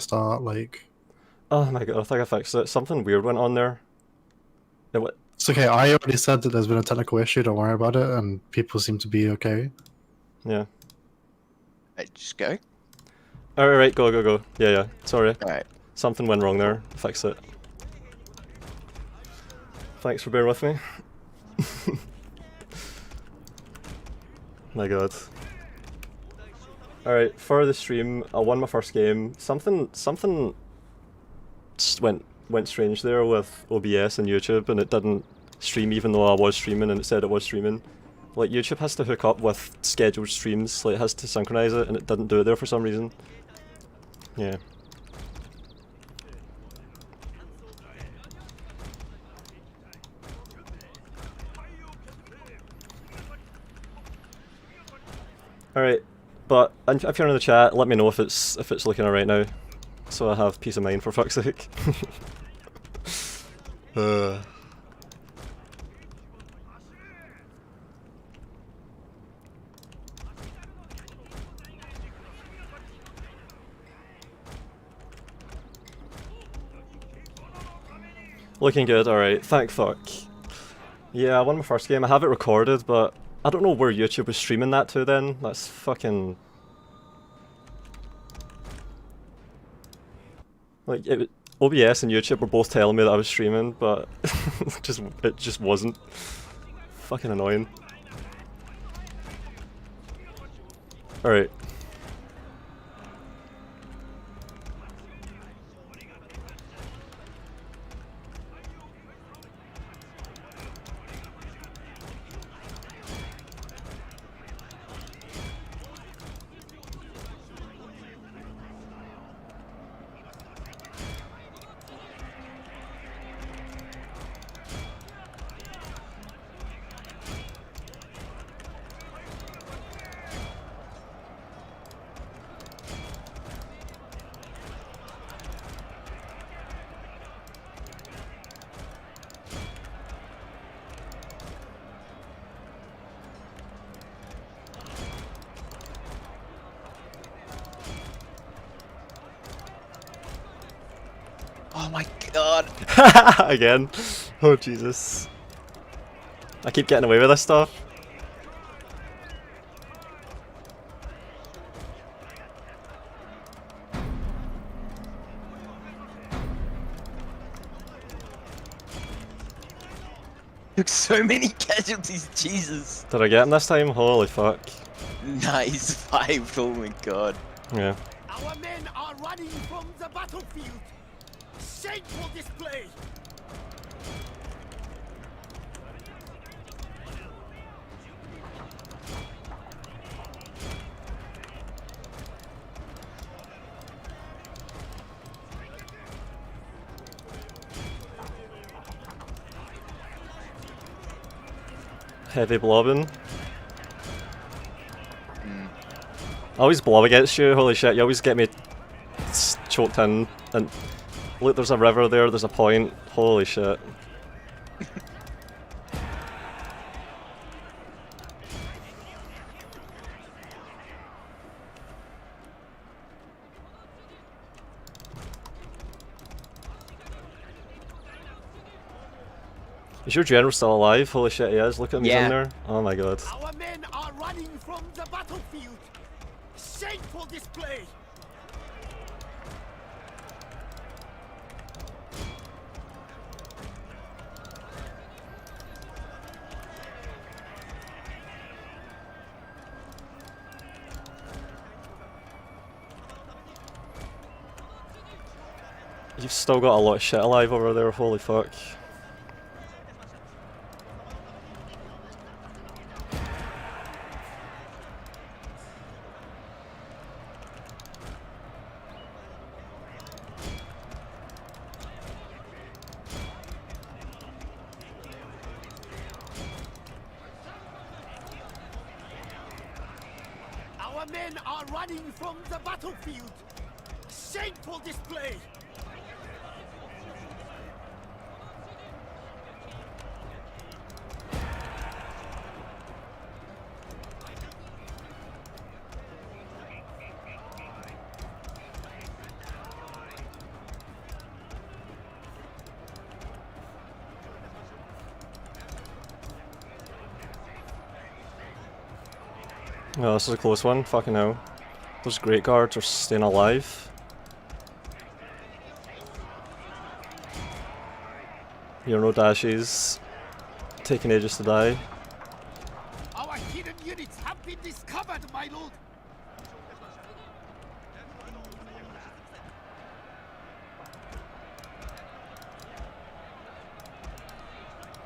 start, like... Oh my god, I think I fixed it. Something weird went on there. It's okay, I already said that there's been a technical issue, don't worry about it, and people seem to be okay. Yeah. Just go. Alright, go, go, go. Yeah, yeah. Sorry. Alright. Something went wrong there. Fix it. Thanks for bearing with me. My god. Alright, for the stream, I won my first game. Something just went strange there with OBS and YouTube, and it didn't stream even though I was streaming and it said it was streaming. Like, YouTube has to hook up with scheduled streams, like it has to synchronize it, and it didn't do it there for some reason. Yeah. Alright, but if you're in the chat, let me know if it's looking alright now, so I have peace of mind for fuck's sake. Looking good, alright, thank fuck. Yeah, I won my first game, I have it recorded, but I don't know where YouTube was streaming that to then. That's fucking... Like, OBS and YouTube were both telling me that I was streaming, but it just wasn't. Fucking annoying. Alright. Oh my god. Again. Oh Jesus. I keep getting away with this stuff. Took so many casualties, Jesus. Did I get him this time? Holy fuck. Nice 5, oh my god. Yeah. Our men are running from the battlefield. Shameful display. Heavy blobbing. I always blob against you, holy shit, you always get me choked in, and look, there's a river there, there's a point, holy shit. Is your general still alive? Holy shit, he is, look at him, he's in there. Oh my god. Our men are running from the battlefield. Shameful display. You've still got a lot of shit alive over there, holy fuck. Our men are running from the battlefield. Shameful display. Oh, this is a close one. Fucking hell. Those great guards are staying alive. Your no dashes. Taking ages to die. Our hidden units have been discovered, my lord.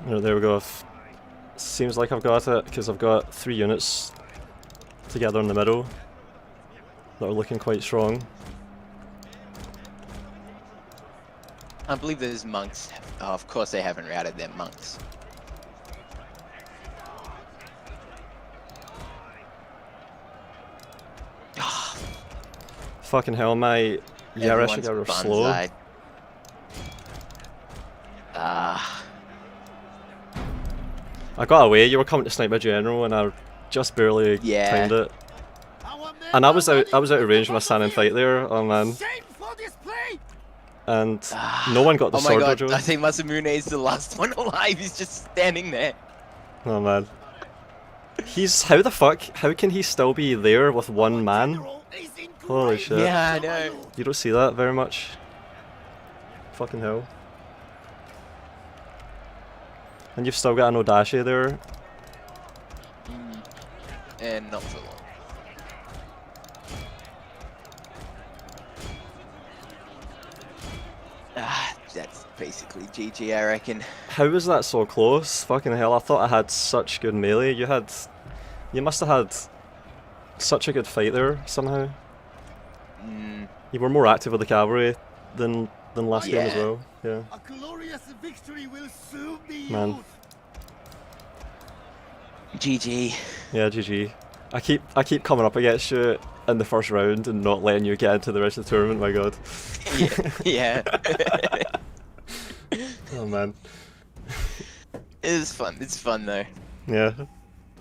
Oh, there we go. Seems like I've got it, because I've got 3 units together in the middle that are looking quite strong. I believe those monks. Oh, of course they haven't routed their monks. Fucking hell, my Yarishika are slow. Bonsai. Ah. I got away, you were coming to snipe my general and I just barely timed it. Our men And I was are out of running range from when I the stand and fight there, oh man. Shame for this play. And no one got the Oh my sword god, dojo. I think Masamune is the last one alive. He's just standing there. Oh man. How the fuck, how can he still be there with one man? General is in Holy great shit. Yeah, I danger, my know. lord. You don't see that very much. Fucking hell. And you've still got an Odashi there. And not for long. Ah, that's basically GG, I reckon. How was that so close? Fucking hell, I thought I had such good melee. You must have had such a good fight there, somehow. You were more active with the cavalry than last game as Yeah. well. Yeah. A glorious victory will soon be Man. yours. GG. Yeah, GG. I keep coming up against you in the first round and not letting you get into the rest of the tournament, my god. Yeah. Oh man. It was fun. It's fun though. Yeah.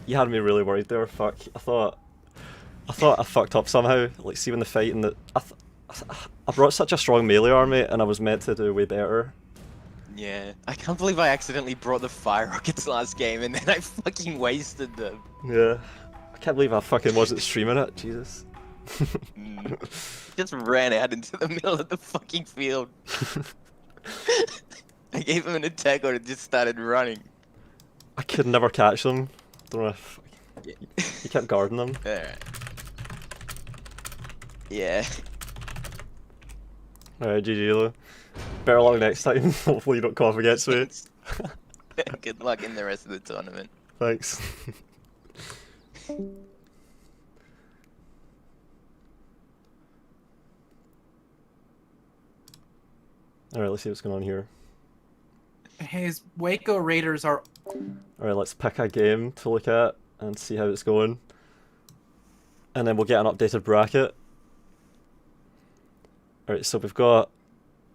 You had me really worried there, fuck. I thought I fucked up somehow. Like, see when the fight and I brought such a strong melee army and I was meant to do way better. Yeah. I can't believe I accidentally brought the fire rockets last game and then I fucking wasted them. Yeah. I can't believe I fucking wasn't streaming it, Jesus. Just ran out into the middle of the fucking field. I gave him an attack or it just started running. I could never catch them. Don't know if Yeah. you kept guarding them. Alright. Yeah. Alright, GG though. Better luck next time. Hopefully you don't come up against me. Thanks. Good luck in the rest of the tournament. Thanks. Alright, let's see what's going on here. His Waco Raiders are. Alright, let's pick a game to look at and see how it's going. And then we'll get an updated bracket. Alright, so we've got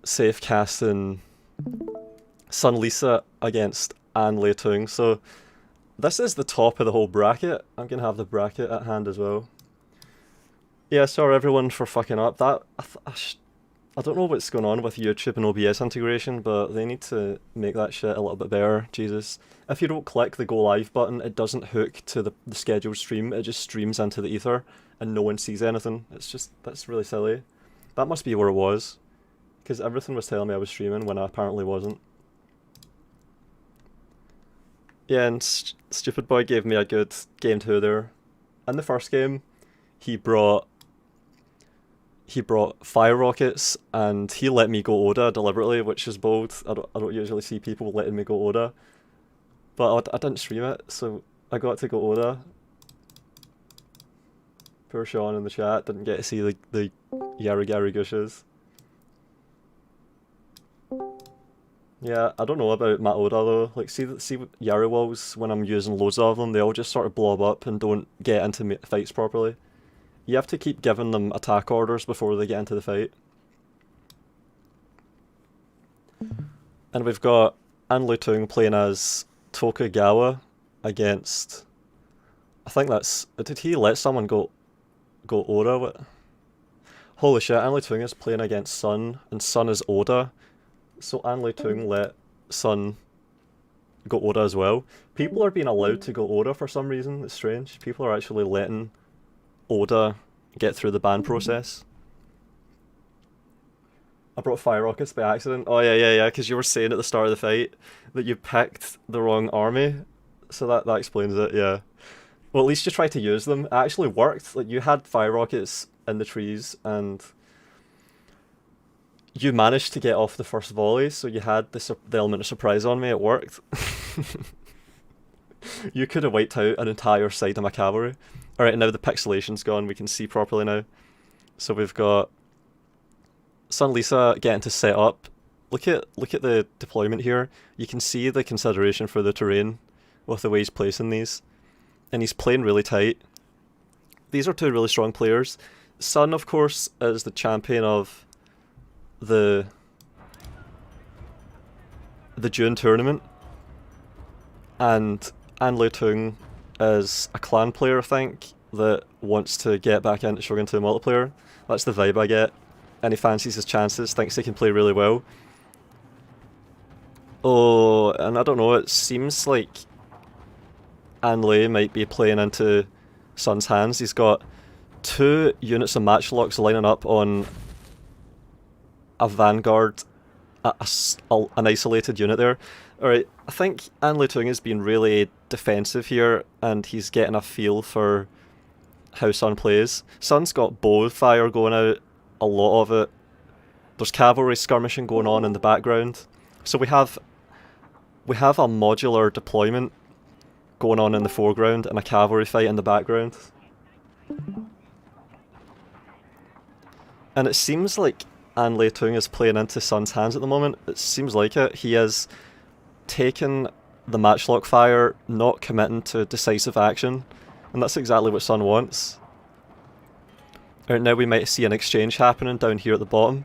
safe casting SunLisa against Lei Tung. So this is the top of the whole bracket. I'm gonna have the bracket at hand as well. Yeah, sorry everyone for fucking up. That I don't know what's going on with YouTube and OBS integration, but they need to make that shit a little bit better. Jesus. If you don't click the go live button, it doesn't hook to the scheduled stream. It just streams into the ether and no one sees anything. That's really silly. That must be where it was, because everything was telling me I was streaming when I apparently wasn't. Yeah, and StupidBoi gave me a good game 2 there. In the first game, he brought fire rockets and he let me go Oda deliberately, which is bold. I don't usually see people letting me go Oda, but I didn't stream it, so I got to go Oda. Poor Sean in the chat didn't get to see the Yarigari Gushes. Yeah, I don't know about my Oda though. Like, see Yari walls, when I'm using loads of them, they all just sort of blob up and don't get into fights properly. You have to keep giving them attack orders before they get into the fight. And we've got Lei Tung playing as Tokugawa against... I think that's... Did he let someone go Oda? What? Holy shit, Lei Tung is playing against Sun, and Sun is Oda. So Lei Tung let Sun go Oda as well. People are being allowed to go Oda for some reason. It's strange. People are actually letting Oda get through the ban process. I brought fire rockets by accident. Oh yeah, because you were saying at the start of the fight that you picked the wrong army. So that explains it, yeah. Well, at least you tried to use them. It actually worked. Like, you had fire rockets in the trees and you managed to get off the first volley, so you had the element of surprise on me. It worked. You could have wiped out an entire side of my cavalry. Alright, now the pixelation's gone. We can see properly now. So we've got SunLisa getting to set up. Look at the deployment here. You can see the consideration for the terrain with the way he's placing these. And he's playing really tight. These are two really strong players. Sun, of course, is the champion of the June tournament. And Lei Tung is a clan player, I think, that wants to get back into Shogun 2 multiplayer. That's the vibe I get. And he fancies his chances, thinks he can play really well. Oh, and I don't know, it seems like Lei might be playing into Sun's hands. He's got 2 units of matchlocks lining up on a vanguard, an isolated unit there. Alright, I think Lei Tung has been really defensive here, and he's getting a feel for how Sun plays. Sun's got bow fire going out, a lot of it. There's cavalry skirmishing going on in the background. So we have a modular deployment going on in the foreground and a cavalry fight in the background. And it seems like Lei Tung is playing into Sun's hands at the moment. It seems like it. He is taking the matchlock fire, not committing to decisive action, and that's exactly what Sun wants. Right, now we might see an exchange happening down here at the bottom.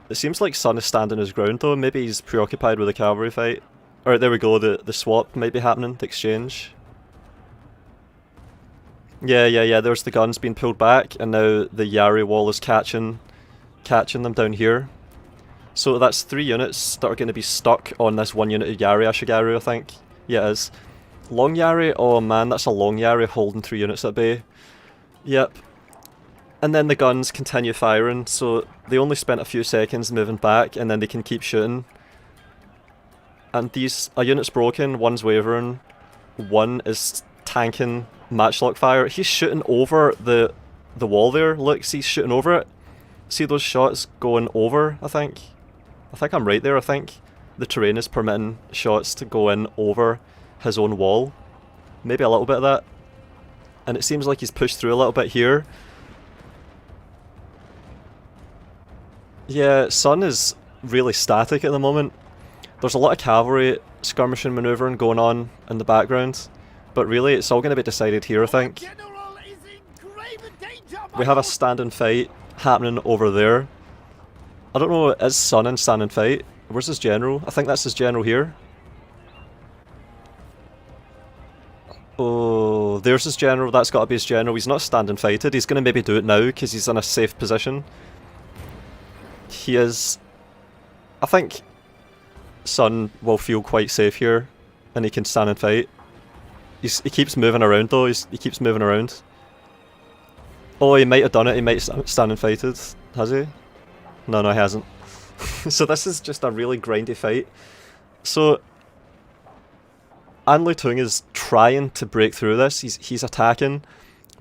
It seems like Sun is standing his ground though. Maybe he's preoccupied with a cavalry fight. Alright, there we go, the swap might be happening, the exchange. Yeah, there's the guns being pulled back, and now the Yari wall is catching them down here. So that's 3 units that are going to be stuck on this 1 unit of Yari Ashigaru, I think. Yeah, it is. Long Yari, oh man, that's a long Yari holding 3 units at bay. Yep. And then the guns continue firing, so they only spent a few seconds moving back, and then they can keep shooting. And a unit's broken, 1's wavering, 1 is tanking matchlock fire. He's shooting over the wall there, look, he's shooting over it. See those shots going over, I think I'm right there. I think the terrain is permitting shots to go in over his own wall. Maybe a little bit of that. And it seems like he's pushed through a little bit here. Yeah, Sun is really static at the moment. There's a lot of cavalry skirmishing manoeuvring going on in the background. But really, it's all going to be decided here, I think. We have a stand-and fight happening over there. I don't know, is Sun in stand and fight? Where's his general? I think that's his general here. Oh, there's his general. That's got to be his general. He's not stand and fighted. He's going to maybe do it now because he's in a safe position. He is... I think Sun will feel quite safe here and he can stand and fight. He keeps moving around though. He keeps moving around. Oh, he might have done it. He might stand and fighted. Has he? No, he hasn't. So this is just a really grindy fight. So Lei Tung is trying to break through this. He's attacking,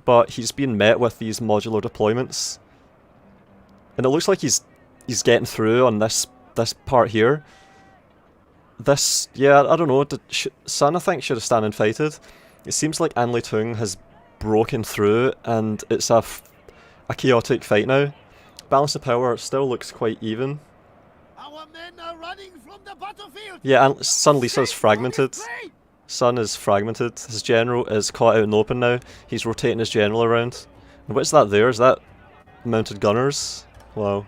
but he's being met with these modular deployments, and it looks like he's getting through on this part here. This, yeah, I don't know. Sun, I think, should have stand and fighted. It seems like Lei Tung has broken through, and it's a chaotic fight now. Balance of power still looks quite even. Our men are running from the battlefield. Yeah, and SunLisa's fragmented. Sun is fragmented. His general is caught out in the open now. He's rotating his general around. And what's that there? Is that mounted gunners? Wow.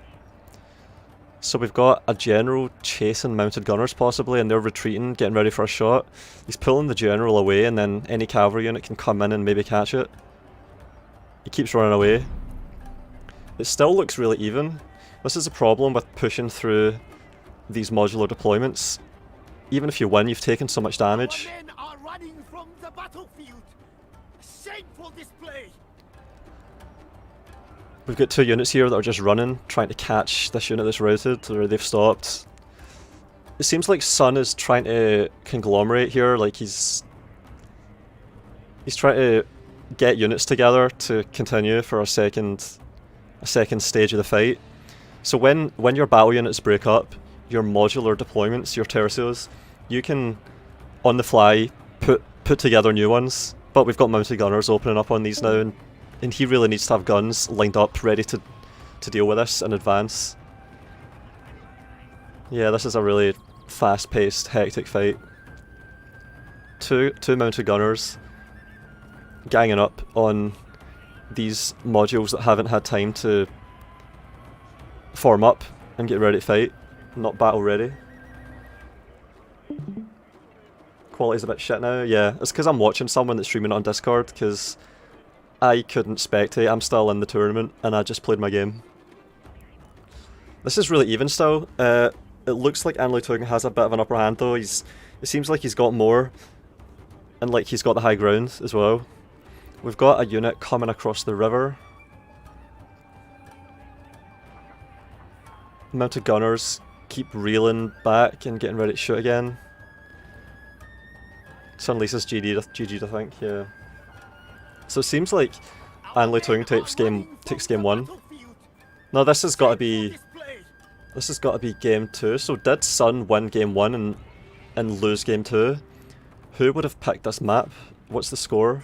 So we've got a general chasing mounted gunners possibly, and they're retreating, getting ready for a shot. He's pulling the general away, and then any cavalry unit can come in and maybe catch it. He keeps running away. It still looks really even. This is a problem with pushing through these modular deployments. Even if you win, you've taken so much damage. Our men are running from the battlefield. Shameful display. We've got 2 units here that are just running, trying to catch this unit that's routed, or they've stopped. It seems like Sun is trying to conglomerate here, like he's trying to get units together to continue for a second stage of the fight. So when your battle units break up, your modular deployments, your tercios, you can on the fly put together new ones. But we've got mounted gunners opening up on these now, and he really needs to have guns lined up ready to deal with this in advance. Yeah, this is a really fast-paced, hectic fight. Two mounted gunners ganging up on these modules that haven't had time to form up and get ready to fight. Not battle ready. Quality's a bit shit now. Yeah, it's because I'm watching someone that's streaming it on Discord, because I couldn't spectate. I'm still in the tournament and I just played my game. This is really even still. It looks like Lei Tung has a bit of an upper hand though. It seems like he's got more, and like he's got the high ground as well. We've got a unit coming across the river. Mounted gunners keep reeling back and getting ready to shoot again. SunLisa's GG'd, I think, yeah. So it seems like Lei Tung takes game 1. No, this has got to be game 2. So did Sun win game 1 and lose game 2? Who would have picked this map? What's the score?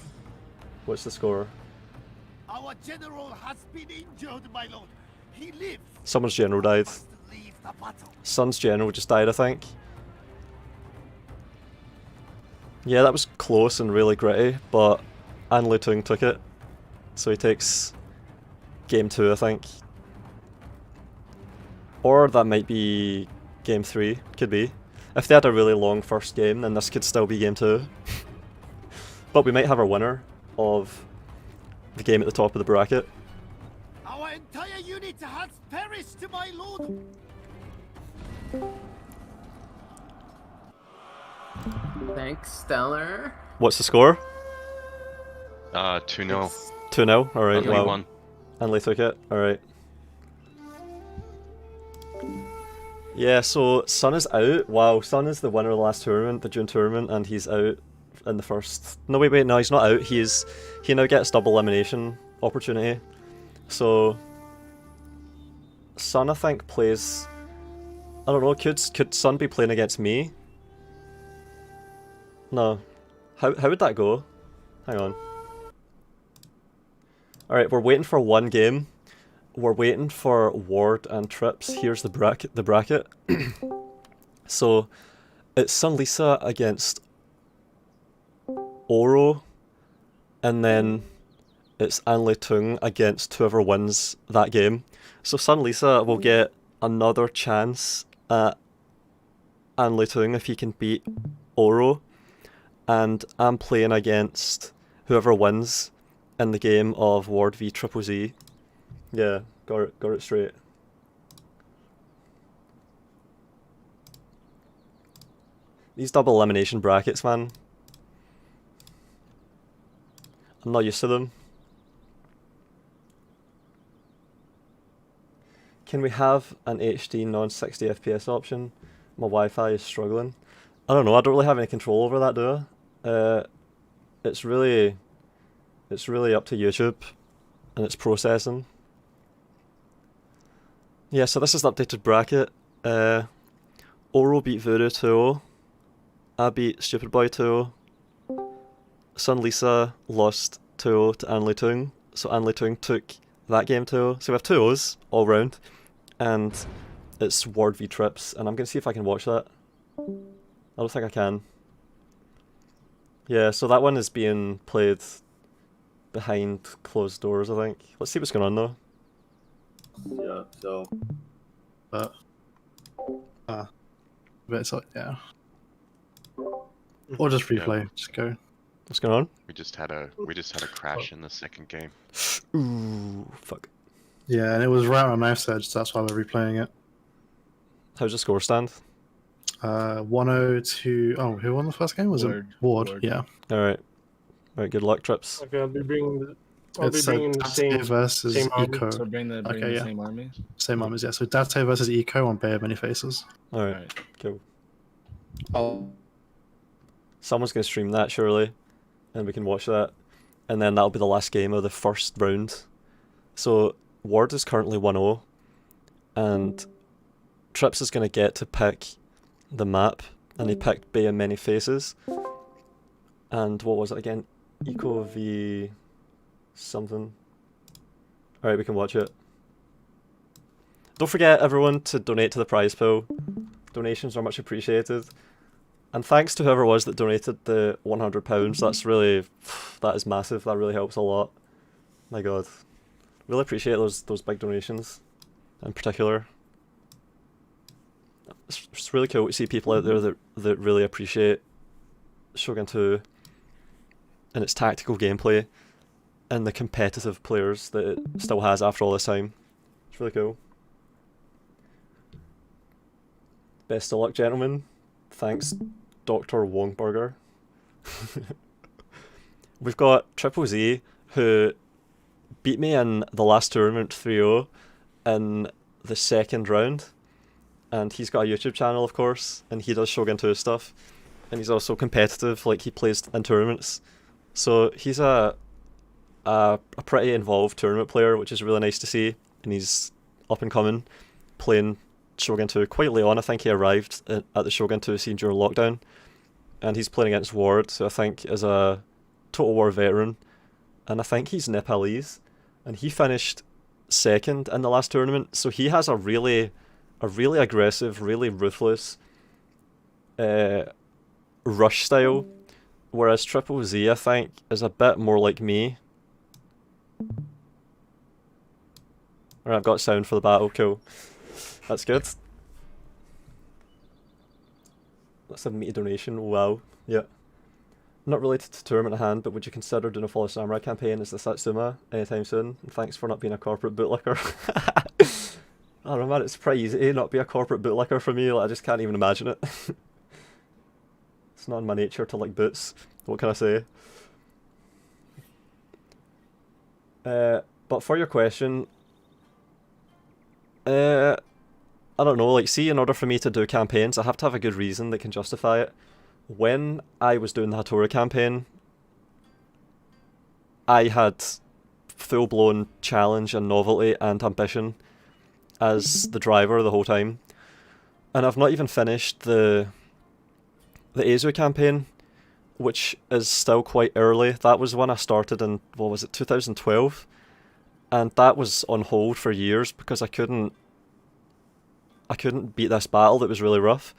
What's the score? Our general has been injured, my lord. He lives. Someone's general died. Must leave the battle. Sun's general just died, I think. Yeah, that was close and really gritty, but Lei Tung took it. So he takes game 2, I think. Or that might be game 3, could be. If they had a really long first game, then this could still be game 2. But we might have our winner of the game at the top of the bracket. Our entire unit has perished, my lord. Thanks, Stellar. What's the score? 2-0. 2-0? Alright, Only wow. one. Lei took it, alright. Yeah, so Sun is out. Wow, Sun is the winner of the last tournament, the June tournament, and he's out in the first... No, wait, no, he's not out. He now gets double elimination opportunity. So Sun, I think, plays... I don't know, could Sun be playing against me? No. How would that go? Hang on. Alright, we're waiting for one game. We're waiting for Ward and Trips. Here's the bracket. So it's SunLisa against Oro, and then it's Lei Tung against whoever wins that game. So SunLisa will get another chance at Lei Tung if he can beat Oro, and I'm playing against whoever wins in the game of Ward v TripleZ. Yeah, got it straight. These double elimination brackets, man. I'm not used to them. Can we have an HD non-60 FPS option? My Wi-Fi is struggling. I don't know, I don't really have any control over that, do I? It's really up to YouTube and its processing. Yeah, so this is the updated bracket. Oro beat Voodoo 2-0. I beat StupidBoi 2-0. SunLisa lost 2-0 to Lei Tung. So Lei Tung took that game 2-0. So we have 2-0s all round. And it's Ward v Trips. And I'm going to see if I can watch that. I don't think I can. Yeah, so that one is being played behind closed doors, I think. Let's see what's going on though. Yeah, so... But it's like, yeah. Or just replay, just go. What's going on? We just had a crash in the second game. Ooh, fuck. Yeah, and it was right on my mouse edge, so that's why we're replaying it. How's the score stand? 102. Oh, who won the first game? Was Ward. it Ward? Ward. Yeah. Alright. Alright, good luck, Trips. Okay, I'll be bringing I'll be It's bringing the Date versus same army. Eco. So bring the Okay, yeah. same army. Same armies, yeah. So Date versus Eco on Bay of Many Faces. Alright, Alright. cool. Oh, Someone's gonna stream that surely, and we can watch that, and then that'll be the last game of the first round. So Ward is currently 1-0, and Trips is gonna get to pick the map, and he picked Bay of Many Faces. And what was it again? Eco v something. Alright, we can watch it. Don't forget, everyone, to donate to the prize pool. Donations are much appreciated. And thanks to whoever it was that donated the £100. That's really, that is massive. That really helps a lot. My god. Really appreciate those big donations in particular. It's really cool to see people out there that really appreciate Shogun 2 and its tactical gameplay and the competitive players that it still has after all this time. It's really cool. Best of luck, gentlemen. Thanks, Dr. Wongburger. We've got TripleZ, who beat me in the last tournament 3-0 in the second round. And he's got a YouTube channel, of course, and he does Shogun 2 stuff. And he's also competitive, like he plays in tournaments. So he's a pretty involved tournament player, which is really nice to see. And he's up and coming, playing Shogun 2 quite late on. I think he arrived at the Shogun 2 scene during lockdown. And he's playing against Ward, who I think is a Total War veteran. And I think he's Nepalese. And he finished second in the last tournament. So he has a really aggressive, really ruthless rush style. Whereas TripleZ, I think, is a bit more like me. Alright, I've got sound for the battle, cool. That's good. That's a meaty donation, wow. Yeah. Not related to tournament at hand, but would you consider doing a Follow Samurai campaign as the Satsuma anytime soon? And thanks for not being a corporate bootlicker. I don't know, man, it's pretty easy to not be a corporate bootlicker for me, like, I just can't even imagine it. It's not in my nature to like boots, what can I say? But for your question, I don't know, like, see, in order for me to do campaigns, I have to have a good reason that can justify it. When I was doing the Hattori campaign, I had full-blown challenge and novelty and ambition as the driver the whole time. And I've not even finished the Azu campaign, which is still quite early. That was when I started in, what was it, 2012? And that was on hold for years because I couldn't beat this battle that was really rough.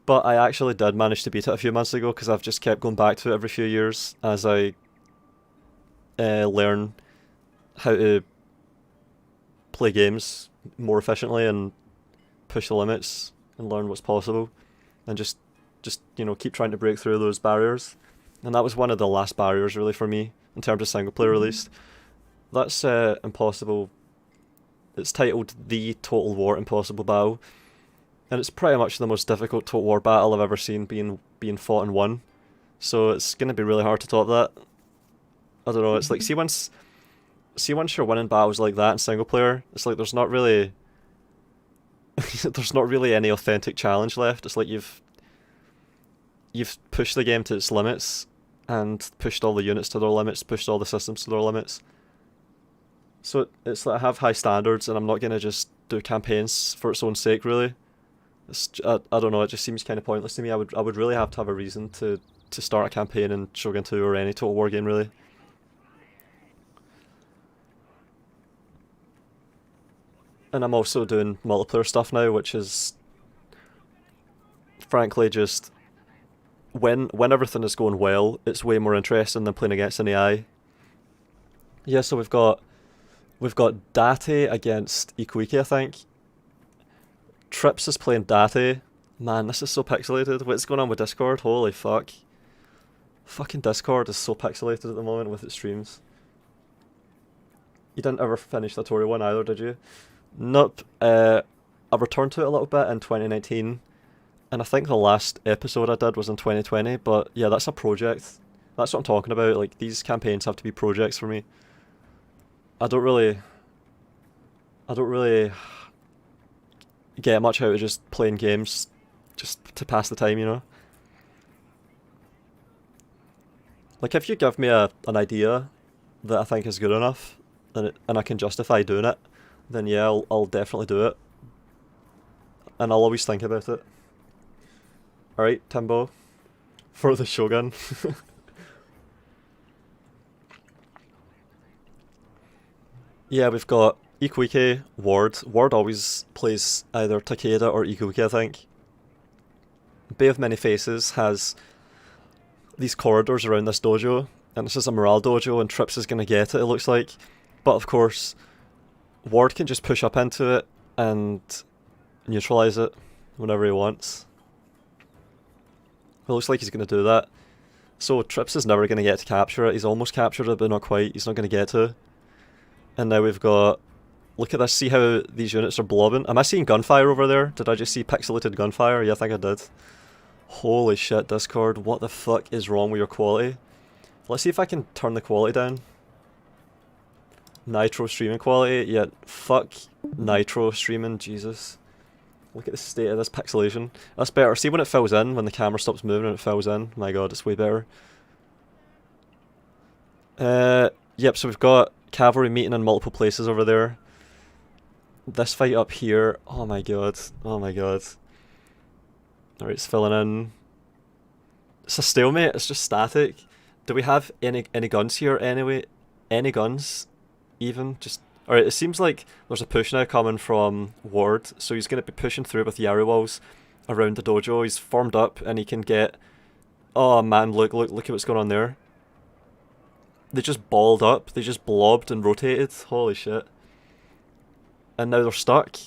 But I actually did manage to beat it a few months ago because I've just kept going back to it every few years as I learn how to play games more efficiently and push the limits and learn what's possible and just you know, keep trying to break through those barriers. And that was one of the last barriers really for me in terms of single player release. That's Impossible. It's titled The Total War Impossible Battle, and it's pretty much the most difficult Total War battle I've ever seen being fought and won. So it's gonna be really hard to top that. I don't know, it's like, see once you're winning battles like that in single player, it's like there's not really there's not really any authentic challenge left. It's like you've pushed the game to its limits and pushed all the units to their limits, pushed all the systems to their limits. So it's like I have high standards and I'm not gonna just do campaigns for its own sake really. I don't know, it just seems kind of pointless to me. I would really have to have a reason to start a campaign in Shogun 2 or any Total War game really. And I'm also doing multiplayer stuff now, which is frankly just when everything is going well, it's way more interesting than playing against an AI. Yeah, so we've got Date against Ikuike, I think. Trips is playing Date. Man, this is so pixelated. What's going on with Discord? Holy fuck. Fucking Discord is so pixelated at the moment with its streams. You didn't ever finish the Tourney one either, did you? Nope. I returned to it a little bit in 2019. And I think the last episode I did was in 2020, but yeah, that's a project. That's what I'm talking about, like, these campaigns have to be projects for me. I don't really get much out of just playing games just to pass the time, you know? Like, if you give me an idea that I think is good enough, and I can justify doing it, then yeah, I'll definitely do it. And I'll always think about it. Alright, Timbo. For the Shogun. Yeah, we've got Ikuike, Ward. Ward always plays either Takeda or Ikuike, I think. Bay of Many Faces has these corridors around this dojo, and this is a morale dojo, and Trips is going to get it, it looks like. But of course, Ward can just push up into it and neutralize it whenever he wants. It looks like he's going to do that. So Trips is never going to get to capture it. He's almost captured it, but not quite. He's not going to get to. And now we've got... Look at this, see how these units are blobbing? Am I seeing gunfire over there? Did I just see pixelated gunfire? Yeah, I think I did. Holy shit, Discord, what the fuck is wrong with your quality? Let's see if I can turn the quality down. Nitro streaming quality? Yeah, fuck Nitro streaming, Jesus. Look at the state of this pixelation. That's better. See when it fills in, when the camera stops moving and it fills in? My god, it's way better. Yep, so we've got cavalry meeting in multiple places over there. This fight up here, oh my god, oh my god. Alright, it's filling in. It's a stalemate, it's just static. Do we have any guns here anyway? Any guns? Even? Just... Alright, it seems like there's a push now coming from Ward, so he's going to be pushing through with Yari walls around the dojo. He's formed up and he can get... Oh man, look at what's going on there. They just balled up, they just blobbed and rotated, holy shit. And now they're stuck.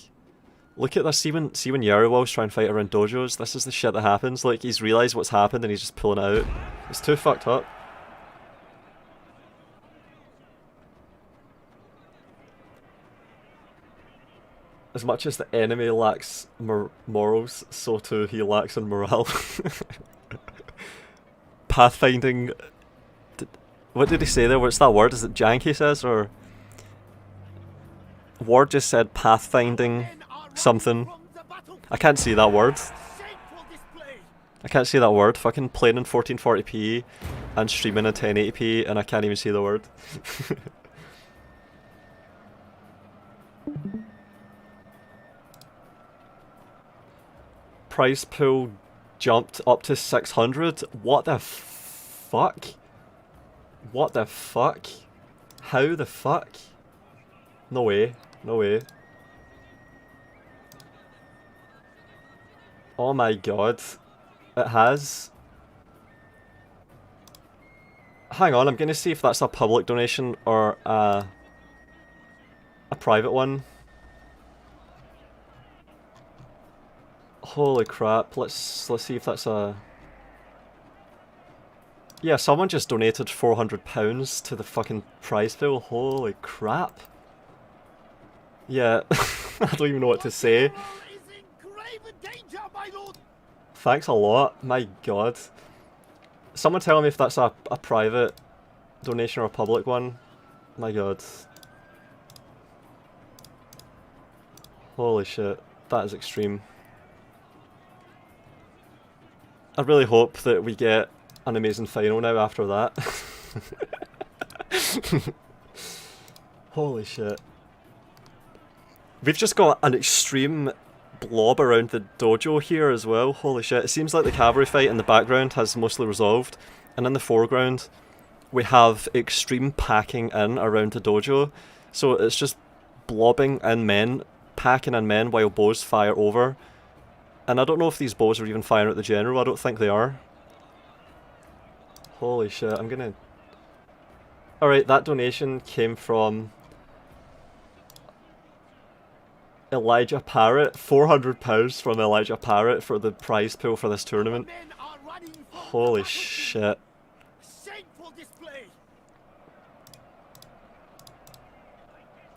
Look at this, see when Yari walls try and fight around dojos, this is the shit that happens. Like, he's realised what's happened and he's just pulling it out. It's too fucked up. As much as the enemy lacks morals, so too he lacks in morale. Pathfinding... What did he say there? What's that word? Is it jank he says, or... Ward just said pathfinding something. I can't see that word. I can't see that word. Fucking playing in 1440p and streaming in 1080p and I can't even see the word. Price pool jumped up to 600? What the fuck? What the fuck? How the fuck? No way. No way. Oh my god. It has. Hang on, I'm gonna see if that's a public donation or a private one. Holy crap, let's see if that's a... Yeah, someone just donated £400 to the fucking prize pool. Holy crap. Yeah, I don't even know what to say. Thanks a lot, my god. Someone tell me if that's a private donation or a public one. My god. Holy shit, that is extreme. I really hope that we get an amazing final now after that. Holy shit. We've just got an extreme blob around the dojo here as well. Holy shit. It seems like the cavalry fight in the background has mostly resolved. And in the foreground, we have extreme packing in around the dojo. So it's just blobbing in men, packing in men while bows fire over. And I don't know if these bows are even firing at the general. I don't think they are. Holy shit, I'm gonna... Alright, that donation came from... Elijah Parrott. £400 from Elijah Parrott for the prize pool for this tournament. Holy shit.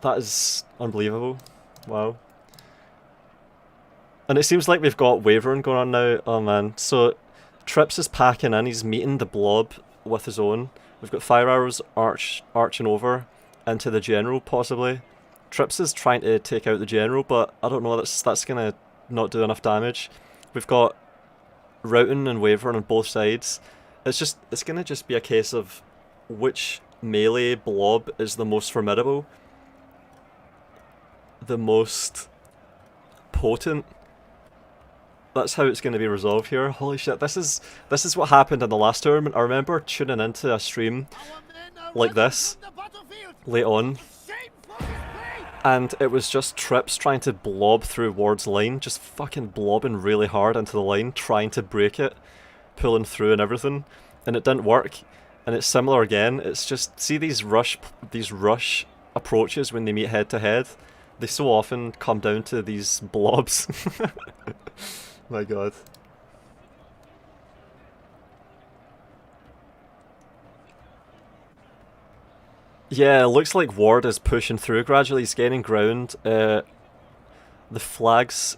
That is unbelievable. Wow. And it seems like we've got wavering going on now. Oh man. So, Trips is packing in, he's meeting the blob with his own. We've got fire arrows arching over. into the general, possibly. Trips is trying to take out the general, but I don't know, that's gonna not do enough damage. We've got routing and wavering on both sides. It's gonna just be a case of which melee blob is the most formidable, the most potent. That's how it's going to be resolved here. Holy shit, this is what happened in the last tournament. I remember tuning into a stream like this late on, and it was just Trips trying to blob through Ward's line, just fucking blobbing really hard into the line, trying to break it, pulling through and everything, and it didn't work. And it's similar again. It's just, see these rush approaches when they meet head to head, they so often come down to these blobs. My god. Yeah, it looks like Ward is pushing through gradually. He's gaining ground. The flags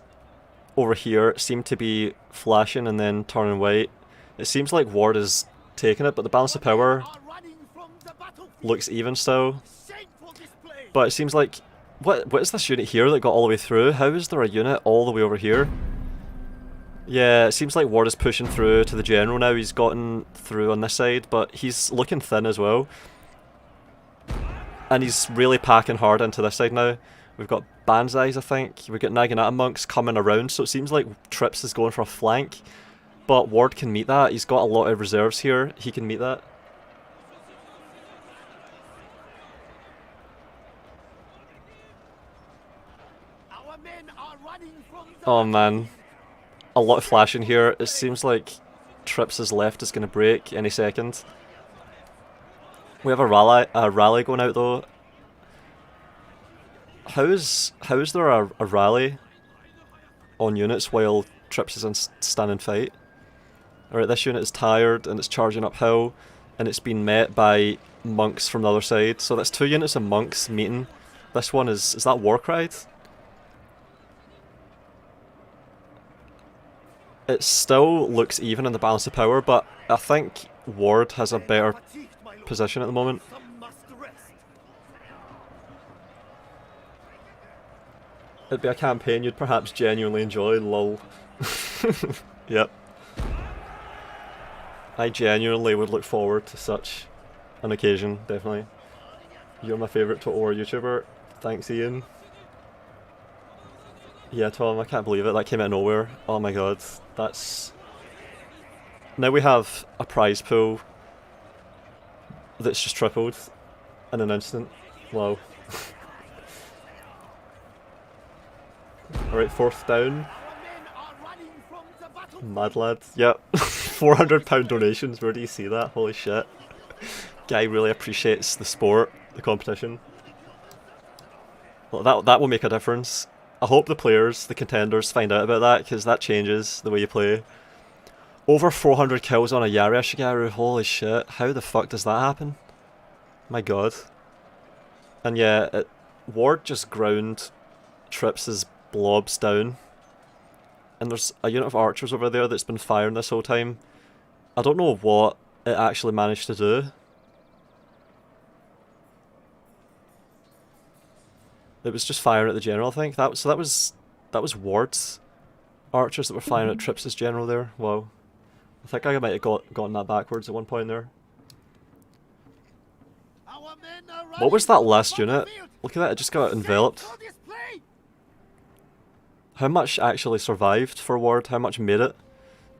over here seem to be flashing and then turning white. It seems like Ward is taking it, but the balance of power looks even still. But it seems like, what is this unit here that got all the way through? How is there a unit all the way over here? Yeah, it seems like Ward is pushing through to the general now. He's gotten through on this side, but he's looking thin as well. And he's really packing hard into this side now. We've got Banzais, I think. We've got Naginata monks coming around, so it seems like Trips is going for a flank. But Ward can meet that. He's got a lot of reserves here. He can meet that. Oh man. A lot of flashing here. It seems like Trips' left is going to break any second. We have a rally going out though. How is there a rally on units while Trips is in standing fight? Alright, this unit is tired and it's charging uphill, and it's been met by monks from the other side. So that's 2 units of monks meeting. This one is that Warcried? It still looks even in the balance of power, but I think Ward has a better position at the moment. It'd be a campaign you'd perhaps genuinely enjoy, lol. Yep. I genuinely would look forward to such an occasion, definitely. You're my favourite Total War YouTuber. Thanks, Ian. Yeah, Tom, I can't believe it. That came out of nowhere. Oh my god. That's... Now we have a prize pool that's just tripled in an instant. Wow. Alright, 4th down. Mad lad. Yep. £400 donations. Where do you see that? Holy shit. Guy really appreciates the sport, the competition. Well, that will make a difference. I hope the players, the contenders, find out about that, because that changes the way you play. Over 400 kills on a Yari Ashigaru, holy shit. How the fuck does that happen? My god. And yeah, Ward just ground Trips' blobs down. And there's a unit of archers over there that's been firing this whole time. I don't know what it actually managed to do. It was just firing at the general, I think. That was Ward's archers that were firing at Trips' general there. Wow. I think I might have gotten that backwards at one point there. What was that last unit? Look at that, it just got enveloped. How much actually survived for Ward? How much made it?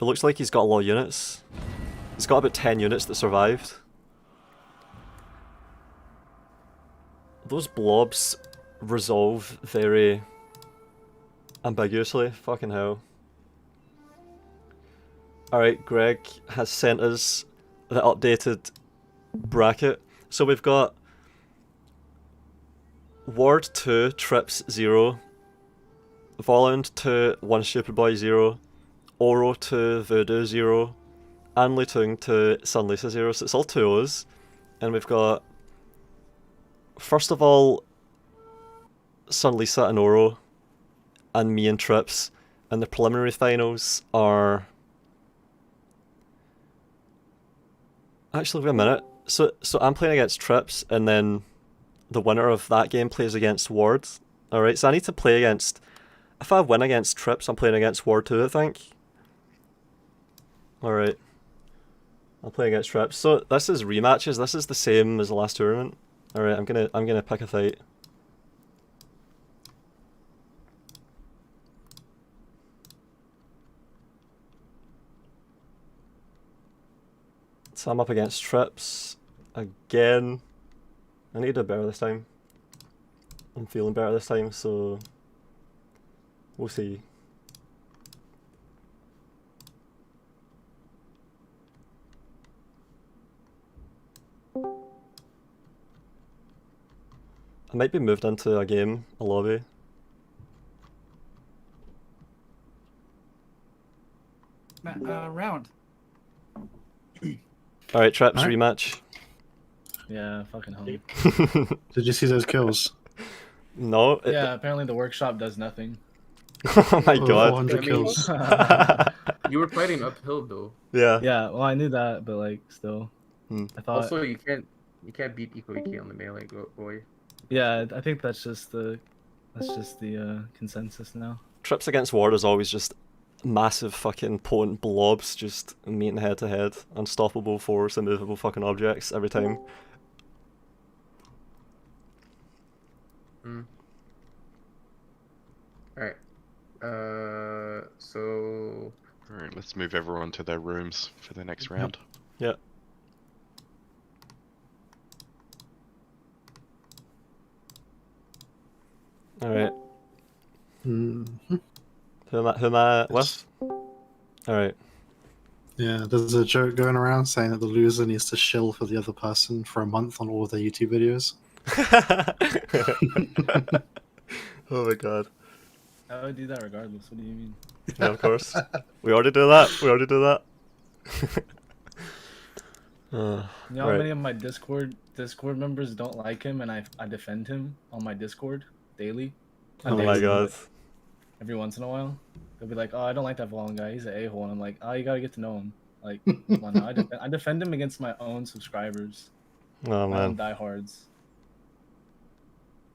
It looks like he's got a lot of units. He's got about 10 units that survived. Those blobs resolve very ambiguously. Fucking hell. Alright, Greg has sent us the updated bracket. So we've got Ward 2, Trips 0, Volound 2, OneStupidBoi 0, Oro 2, Voodoo 0, and Lei Tung 2, SunLisa 0. So it's all 2-0s. And we've got, first of all, SunLisa and Oro, and me and Trips. And the preliminary finals are... Actually, wait a minute. So I'm playing against Trips, and then the winner of that game plays against Ward. Alright, so I need to play against... If I win against Trips, I'm playing against Ward too, I think. Alright. I'll play against Trips. So this is rematches. This is the same as the last tournament. Alright, I'm gonna pick a fight. So I'm up against Trips again. I need to do better this time. I'm feeling better this time, so we'll see. I might be moved into a game, a lobby. Round. Alright, Trips, Alright. rematch. Yeah, fucking hell. Did you see those kills? No? Yeah, apparently the workshop does nothing. Oh my Over god. 400 I mean- kills. You were fighting uphill though. Yeah. Yeah, well, I knew that, but like, still. Hmm. I thought. Also, you can't beat Eco EK on the melee boy. Yeah, I think that's just the consensus now. Trips against Ward is always just massive fucking potent blobs just meeting head to head. Unstoppable force, immovable fucking objects every time. Alright. So Alright, let's move everyone to their rooms for the next round. Yeah. Alright. Mhm. Who am I with? Alright. Yeah, there's a joke going around saying that the loser needs to shill for the other person for a month on all of their YouTube videos. Oh my god. I would do that regardless. What do you mean? Yeah, of course. We already do that. We already do that. You know how Right. many of my Discord members don't like him, and I defend him on my Discord daily. Not Oh my daily, god. but every once in a while, they'll be like, "Oh, I don't like that Volound guy. He's an a-hole," and I'm like, "Oh, you gotta get to know him." Like, come on now. I defend him against my own subscribers, Oh my own man. diehards.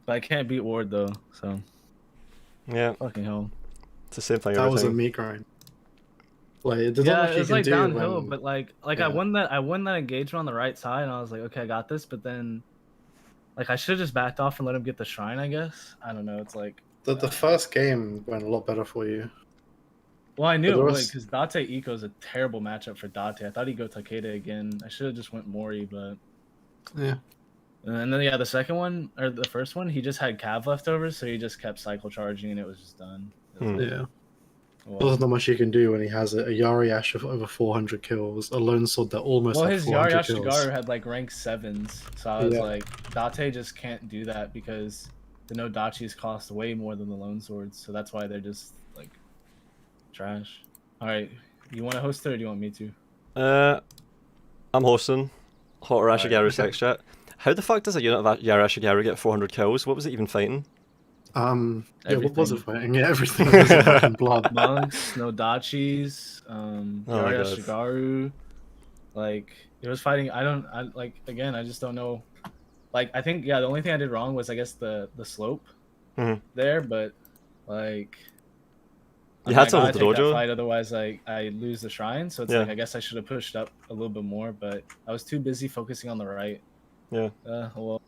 But I can't beat Ward though, so Yeah, fucking hell. it's the same thing That every was a time. meat grind. Like, there's not Yeah, much it you was can like do downhill, when... but like Yeah. I won that engagement on the right side, and I was like, okay, I got this. But then, like, I should have just backed off and let him get the shrine. I guess I don't know. It's like, The first game went a lot better for you. well, I knew But it there would was- because Date Eco is a terrible matchup for Date. I thought he'd go Takeda again. I should have just went Mori, but Yeah. and then yeah, the second one or the first one, he just had Cav leftovers, so he just kept cycle charging, and it was just done. It was Hmm. like, Yeah. well, There's not much you can do when he has a Yari Ash of over 400 kills, a lone sword that almost well, had his 400 Yari kills. Ashigaru had like rank 7s, so I was Yeah. like, Date just can't do that because the no dachis cost way more than the lone swords, so that's why they're just like trash. All right, you want to host it or do you want me to? I'm hosting. Hot Rashigaru okay. sex chat. How the fuck does a unit of Yarashigaru get 400 kills? What was it even fighting? Yeah, what was it Everything. fighting? Yeah, everything was in fucking blood. Monks, no dachis, Oh my Yari God. Ashigaru. Like it was fighting. Again, I just don't know. Like I think the only thing I did wrong was I guess the slope Mhm. there, but like You I had to gotta hold the take that dojo? fight, otherwise I lose the shrine. So it's Yeah. like I guess I should have pushed up a little bit more, but I was too busy focusing on the right. Yeah. Well,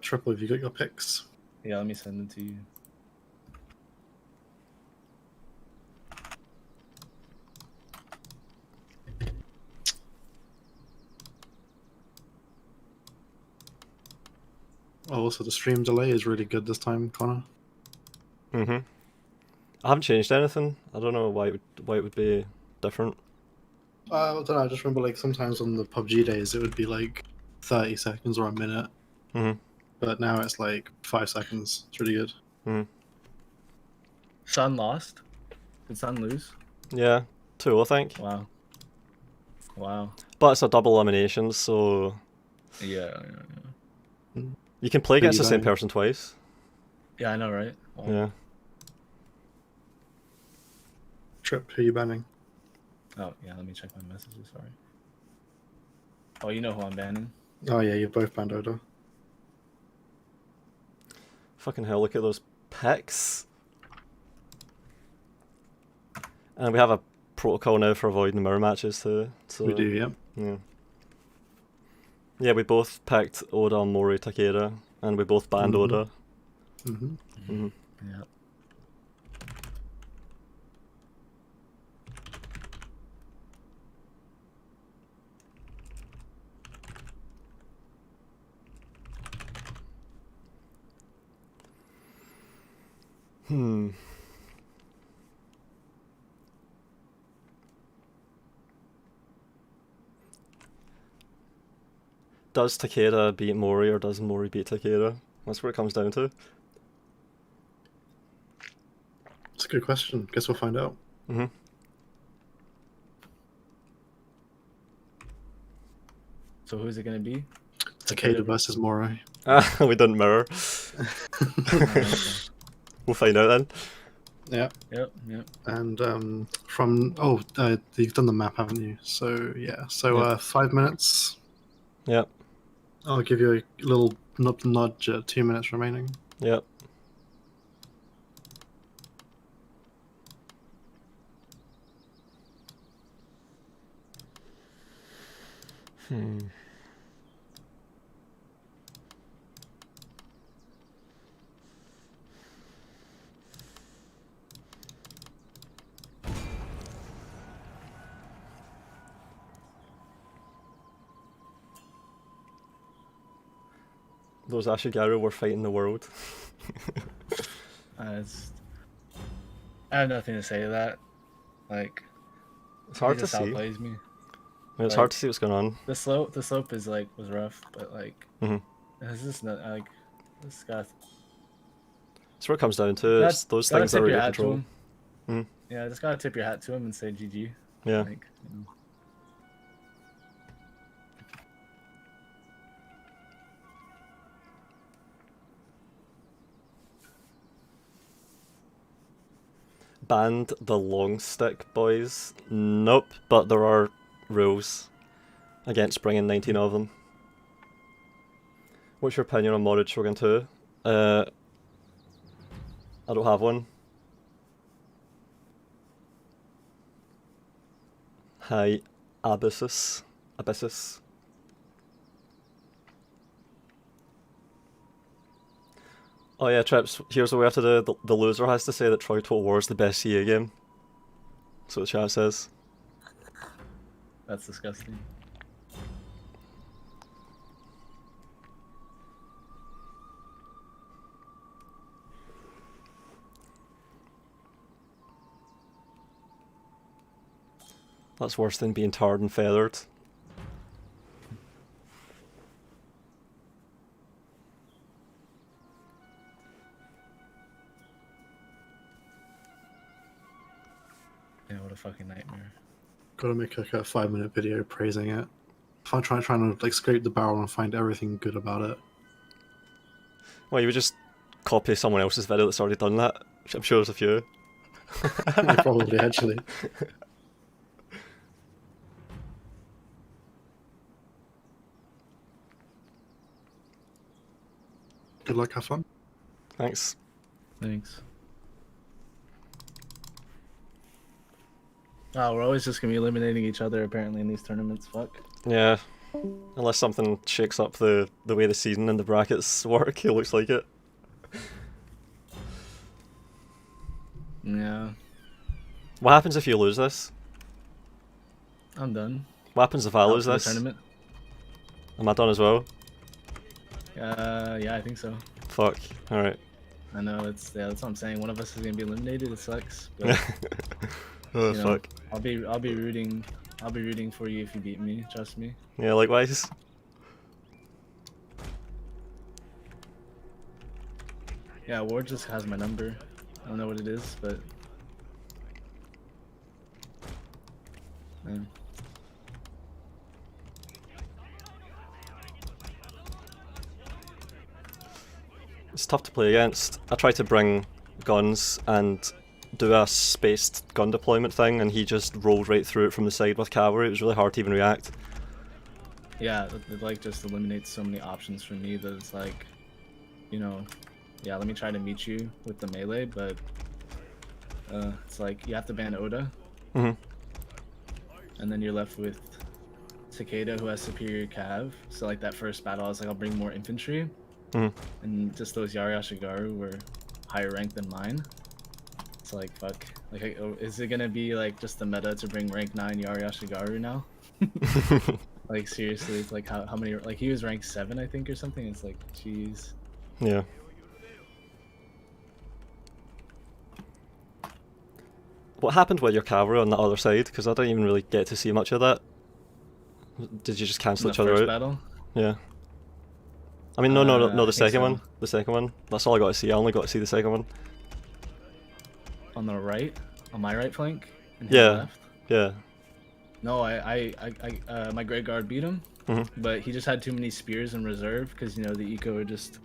Triple, have you got your picks? yeah. Let me send them to you. Oh, also, the stream delay is really good this time, Connor. Mm-hmm. I haven't changed anything. I don't know why it would be different. I don't know, I just remember like sometimes on the PUBG days it would be like 30 seconds or a minute. Mhm. But now it's like 5 seconds. It's really good. Sun lost. Did Sun lose? Yeah, 2 I think. Wow. Wow. But it's a double elimination, so Yeah. you can play Who against you the same banning? person twice. Yeah, I know, right? Wow. Yeah. Trip, who you banning? Oh, yeah, let me check my messages, sorry. Oh, you know who I'm banning? Oh yeah, you're both banned Oda. Fucking hell, look at those picks. And we have a protocol now for avoiding mirror matches too. So, We do, yeah. Yeah. Yeah, we both picked Oda, Mori, Takeda, and we both banned Mhm. Oda. Mm-hmm. Yeah. Hmm. Does Takeda beat Mori or does Mori beat Takeda? That's what it comes down to. It's a good question. Guess we'll find out. Mm-hmm. So who's it gonna be? Takeda versus Mori. Ah, we didn't mirror. Okay. We'll find out then. Yeah. Yep. Yep. And you've done the map, haven't you? So yeah. So Yeah. 5 minutes. Yep. I'll give you a little nudge at 2 minutes remaining. Yep. Hmm. Those Ashigaru were fighting the world. I have nothing to say to that. Like, It's hard he to just see. outplays me. It's like- hard to see what's going on. The slope is like was rough, but like, Mhm. it's just not like this guy. That's what it comes down to. It's those Gotta things that tip are your your hat to control. him. Mhm. Yeah, just gotta tip your hat to him and say GG. Yeah. Like, you know. Banned the long stick boys. Nope, but there are rules against bringing 19 of them. What's your opinion on modded Shogun 2? I don't have one. Hi, Abyssus. Oh yeah, Trips, here's what we have to do. The loser has to say that Troy Total War is the best CA game. That's what the chat says. That's disgusting. That's worse than being tarred and feathered. Yeah, what a fucking nightmare. Gotta make like a 5-minute video praising it. If I trying to like scrape the barrel and find everything good about it. Well, you would just copy someone else's video that's already done that. I'm sure there's a few. Probably actually. Good luck, have fun. Thanks. Thanks. Oh, we're always just gonna be eliminating each other apparently in these tournaments. Fuck. Yeah. Unless something shakes up the way the season and the brackets work, it looks like it. Yeah, What happens if you lose this? I'm done. What happens if I Out lose for the this? tournament. Am I done as well? Yeah, I think so. Fuck. Alright. I know that's what I'm saying. One of us is gonna be eliminated. It sucks. But Oh, you know, fuck. I'll be rooting for you if you beat me. Trust me. Yeah, likewise. Yeah, Ward just has my number. I don't know what it is, but man. It's tough to play against. I tried to bring guns and do a spaced gun deployment thing, and he just rolled right through it from the side with cavalry. It was really hard to even react. Yeah, it like just eliminates so many options for me that it's like, you know, yeah, let me try to meet you with the melee, but it's like you have to ban Oda, Mhm. and then you're left with Takeda, who has superior cav. So like that first battle, I was like, I'll bring more infantry, Mhm. and just those Yari Ashigaru were higher ranked than mine. It's like fuck. Like, is it gonna be like just the meta to bring rank 9 Yari Ashigaru now? Like seriously, it's like how many? Like he was ranked 7, I think, or something. It's like, jeez. Yeah. What happened with your cavalry on the other side? Because I didn't even really get to see much of that. Did you just cancel In each the other first out? battle. Yeah. I mean, no, I the think second so. one. The second one. That's all I got to see. I only got to see the second one. On the right, on my right flank. And his Yeah. Left. Yeah. No, my Grey Guard beat him, Mhm. but he just had too many spears in reserve because you know the eco are just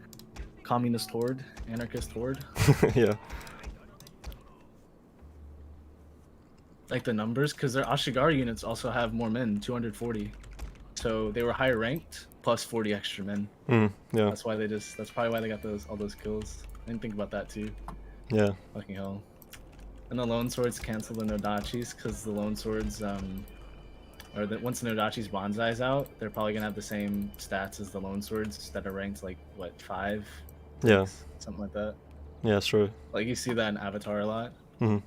communist horde, anarchist horde. Yeah. Like the numbers, because their Ashigaru units also have more men, 240. So they were higher ranked, plus 40 extra men. Yeah. That's probably why they got all those kills. I didn't think about that too. Yeah. Fucking hell. And the lone swords cancel the Nodachis because the lone swords, once the Nodachis bonsai's out, they're probably gonna have the same stats as the lone swords that are ranked like what 5, Yeah. 6, something like that. Yeah, it's true. Like you see that in Avatar a lot. Mhm.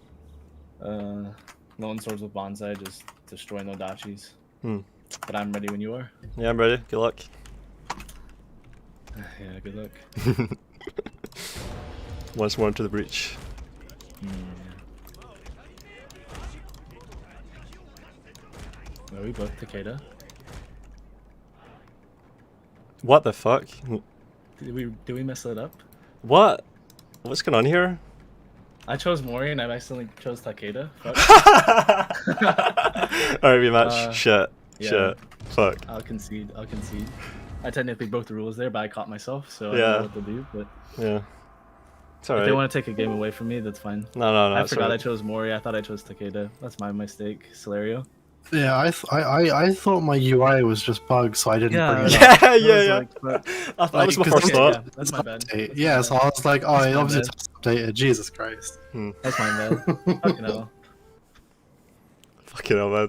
Lone swords with bonsai just destroy Nodachis. Hmm. But I'm ready when you are. Yeah, I'm ready. Good luck. Yeah, good luck. Once more into the breach. Are we both Takeda? What the fuck? Did we mess it up? What? What's going on here? I chose Mori and I accidentally chose Takeda. Fuck. Alright, rematch. Shit. yeah. Shit. Fuck. I'll concede. I technically broke the rules there, but I caught myself, so I Yeah. don't know what to do. But Yeah. It's if alright. they want to take a game away from me, that's fine. No, I it's forgot alright. I chose Mori. I thought I chose Takeda. That's my mistake. Celerio. Yeah, I thought my UI was just bugged, so I didn't Yeah, bring it Yeah, up. yeah. But, That was my Because- first yeah, thought. that's my bad. Update. That's Yeah, my so bad. I was like, oh, That's it my obviously bad. just updated. Jesus Christ. That's my bad. Fucking hell. Fucking hell, man.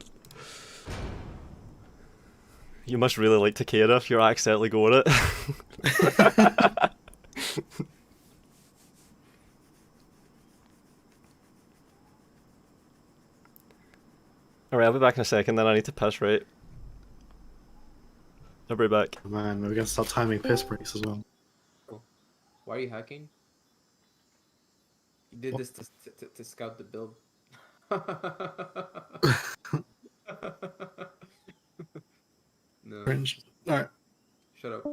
You must really like Takeda if you're accidentally going it. Alright, I'll be back in a second, then I need to piss, right? I'll be back. Man, we're gonna start timing piss breaks as well. Why are you hacking? You did this to scout the build. No, Cringe. Alright. shut up.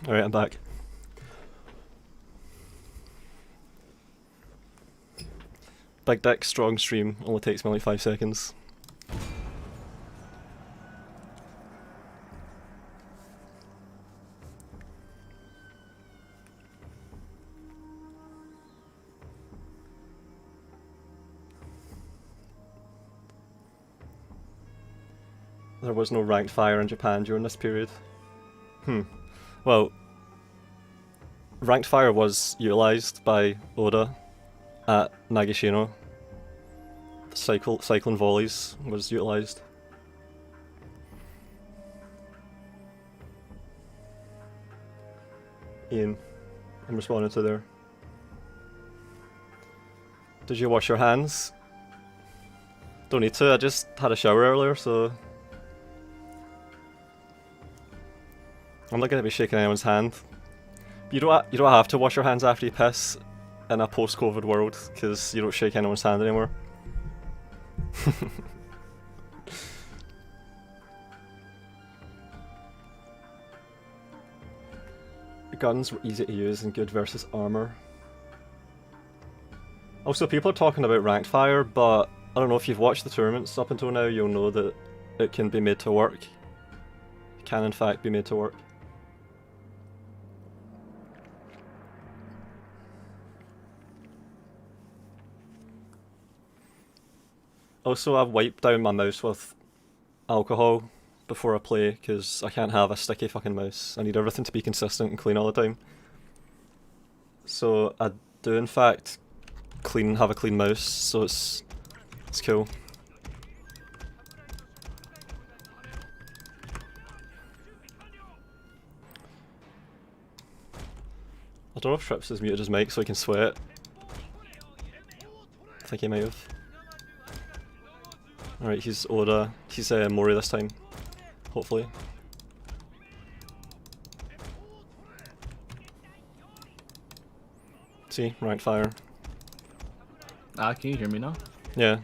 Alright, I'm back. Big dick, strong stream, only takes me like 5 seconds. There was no ranked fire in Japan during this period. Well, ranked fire was utilised by Oda at Nagashino. The cyclone volleys was utilised. Ian, I'm responding to there. Did you wash your hands? Don't need to, I just had a shower earlier, so... I'm not going to be shaking anyone's hand. You don't have to wash your hands after you piss in a post-COVID world because you don't shake anyone's hand anymore. Guns were easy to use and good versus armor. Also, people are talking about ranked fire, but I don't know if you've watched the tournaments up until now, you'll know that it can be made to work. It can in fact be made to work. Also, I've wiped down my mouse with alcohol before I play because I can't have a sticky fucking mouse. I need everything to be consistent and clean all the time. So I do in fact have a clean mouse, so it's cool. I don't know if Trips has muted his mic so he can sweat. I think he might have. Alright, he's Oda. He's Mori this time. Hopefully. See, ranked fire. Can you hear me now? Yeah.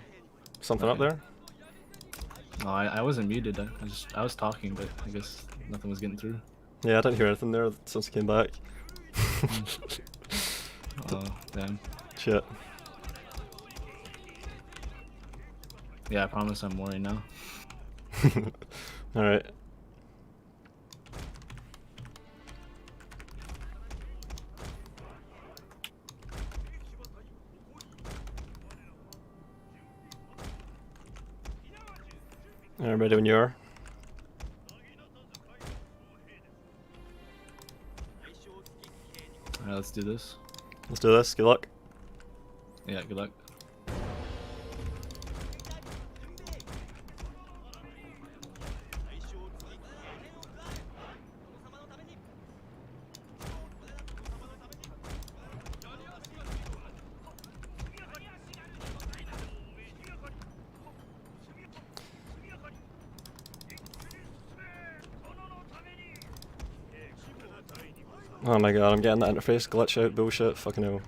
Something up Okay. there? No, I wasn't muted. I was talking, but I guess nothing was getting through. Yeah, I didn't hear anything there since I came back. Oh, damn. Shit. Yeah, I promise I'm Mori now. Alright. I'm ready when you are. Alright, let's do this. Let's do this. Good luck. Yeah, good luck. Oh my god, I'm getting that interface glitch out bullshit. Fucking hell.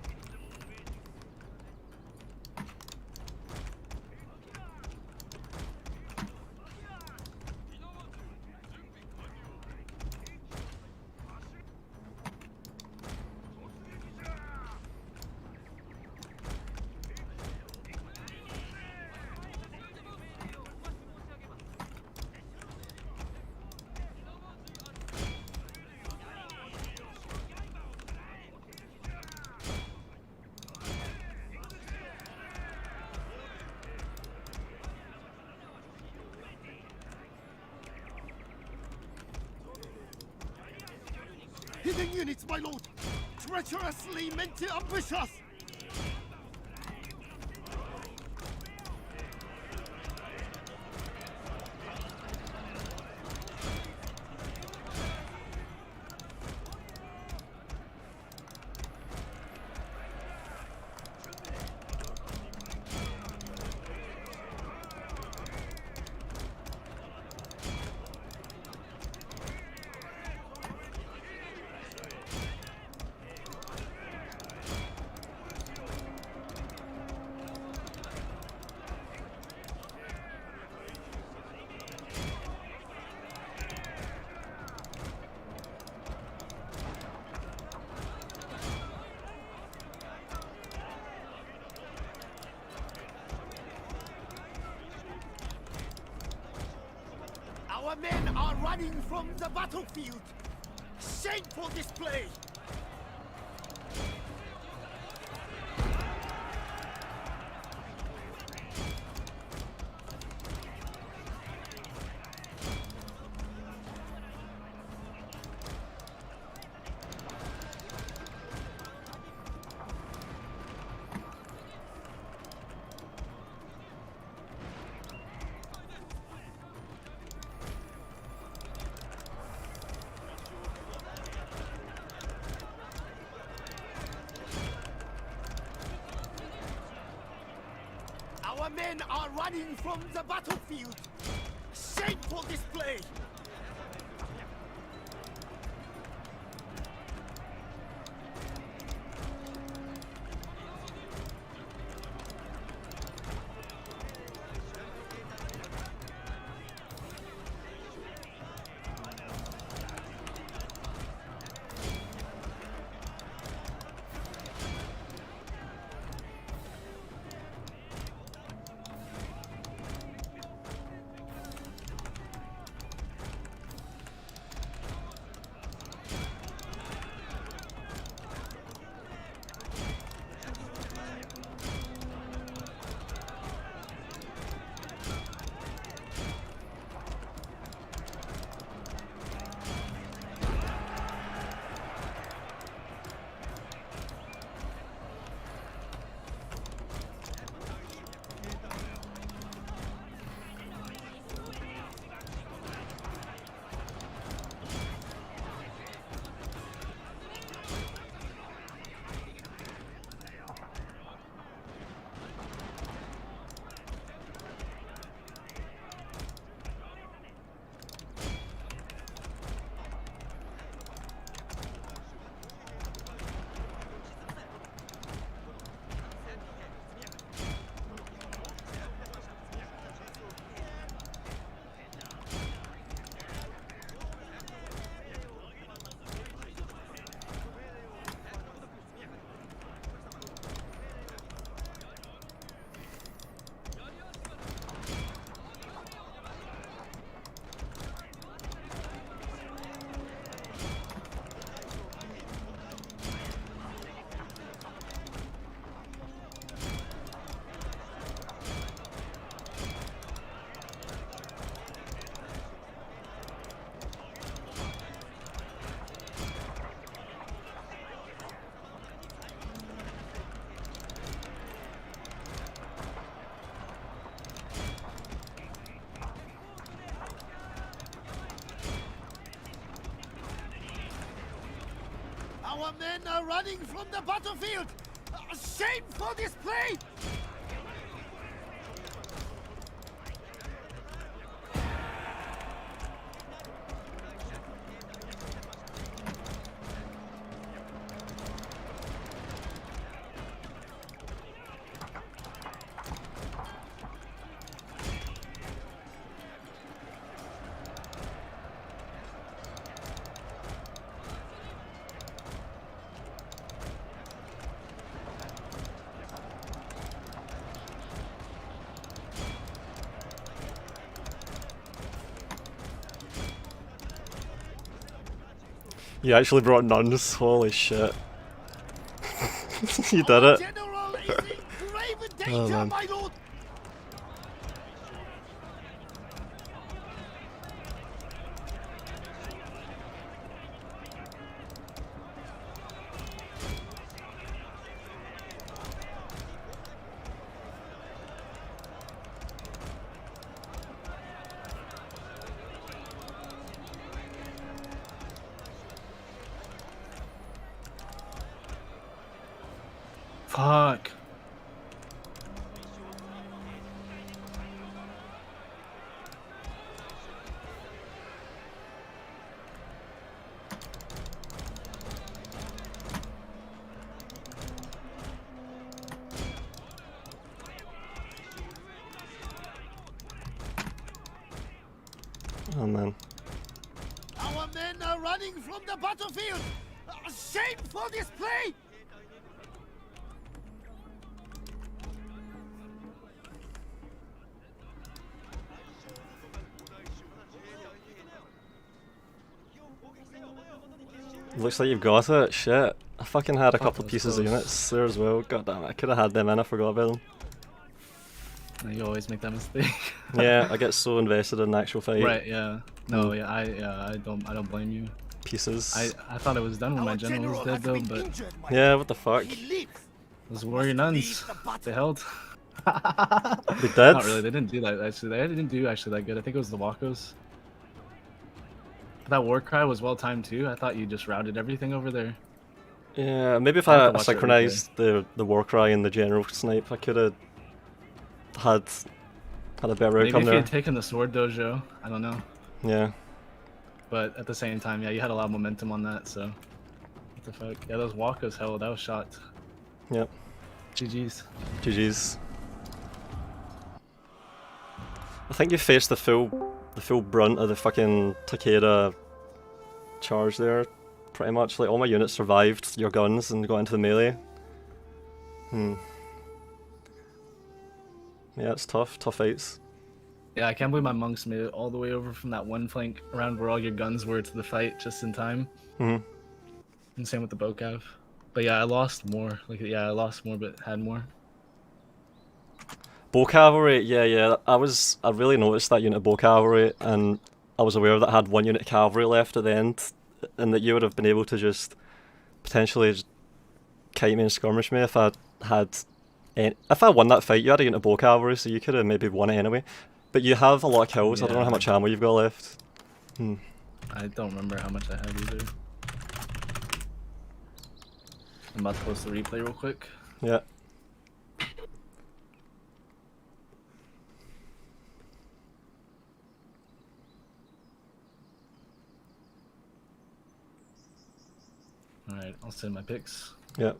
Hidden units, my lord! Treacherously meant to ambush us! Our men are running from the battlefield! Shameful display! Our men are running from the battlefield! Shameful display! Our men are running from the battlefield! Shame for display! You actually brought nuns, holy shit. You did it. General is in grave Oh, danger, man. my lord! Fuck. Oh man. Our men are running from the battlefield! Shame for display! Looks like you've got it, shit. I fucking had a couple of pieces of units there as well, god damn it, I could have had them in, I forgot about them. You always make that mistake. Yeah, I get so invested in the actual fight. Right, yeah. No, yeah, I don't blame you. Pieces. I thought it was done when my Our general was general dead has though, been but injured, my Yeah, lord. what the fuck? He lives. those warrior nuns, they held. They did? Not really, they didn't do that actually. They didn't do actually that good. I think it was the Wakos. But that war cry was well timed too. I thought you just routed everything over there. Yeah, maybe if I have to I watch that synchronized the war cry and the general snipe, I could have had a better Maybe outcome if you there. had taken the sword dojo, I don't know. Yeah. But at the same time, yeah, you had a lot of momentum on that, so. What the fuck? Yeah, those Wakos held. I was shocked. Yep. GG's. GG's. I think you faced the full brunt of the fucking Takeda charge there, pretty much. Like all my units survived your guns and got into the melee. Yeah, it's tough fights. Yeah, I can't believe my monks made it all the way over from that one flank around where all your guns were to the fight just in time. Hmm. And same with the Bokav. But yeah, I lost more. Like, yeah, I lost more, but had more. Bow cavalry, yeah. I really noticed that unit of bow cavalry, and I was aware that I had one unit of cavalry left at the end, and that you would have been able to just potentially just kite me and skirmish me if I had. If I won that fight, you had a unit of bow cavalry, so you could have maybe won it anyway. But you have a lot of kills. I don't know how much ammo you've got left. I don't remember how much I had either. I'm about to post the replay real quick. Yeah. Alright, I'll send my pics. Yeah.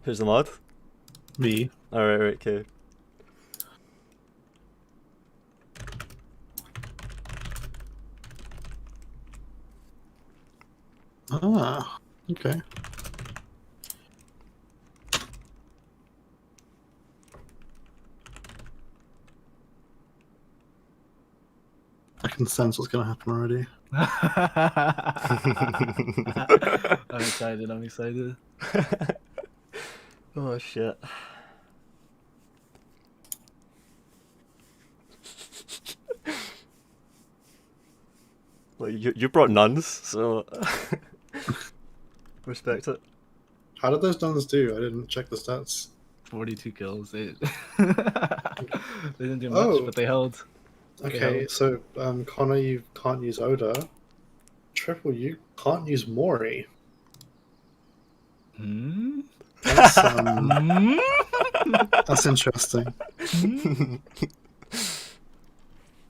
Who's the mod? Me. Alright, right, okay. Ah, okay. I can sense what's going to happen already. I'm excited, I'm excited. Oh shit. Well, you brought nuns, so respect it. How did those nuns do? I didn't check the stats. 42 kills. They didn't do much, Oh. but they held. Okay, so Connor, you can't use Oda. Triple, you can't use Mori. Hmm? That's Hmm? that's interesting.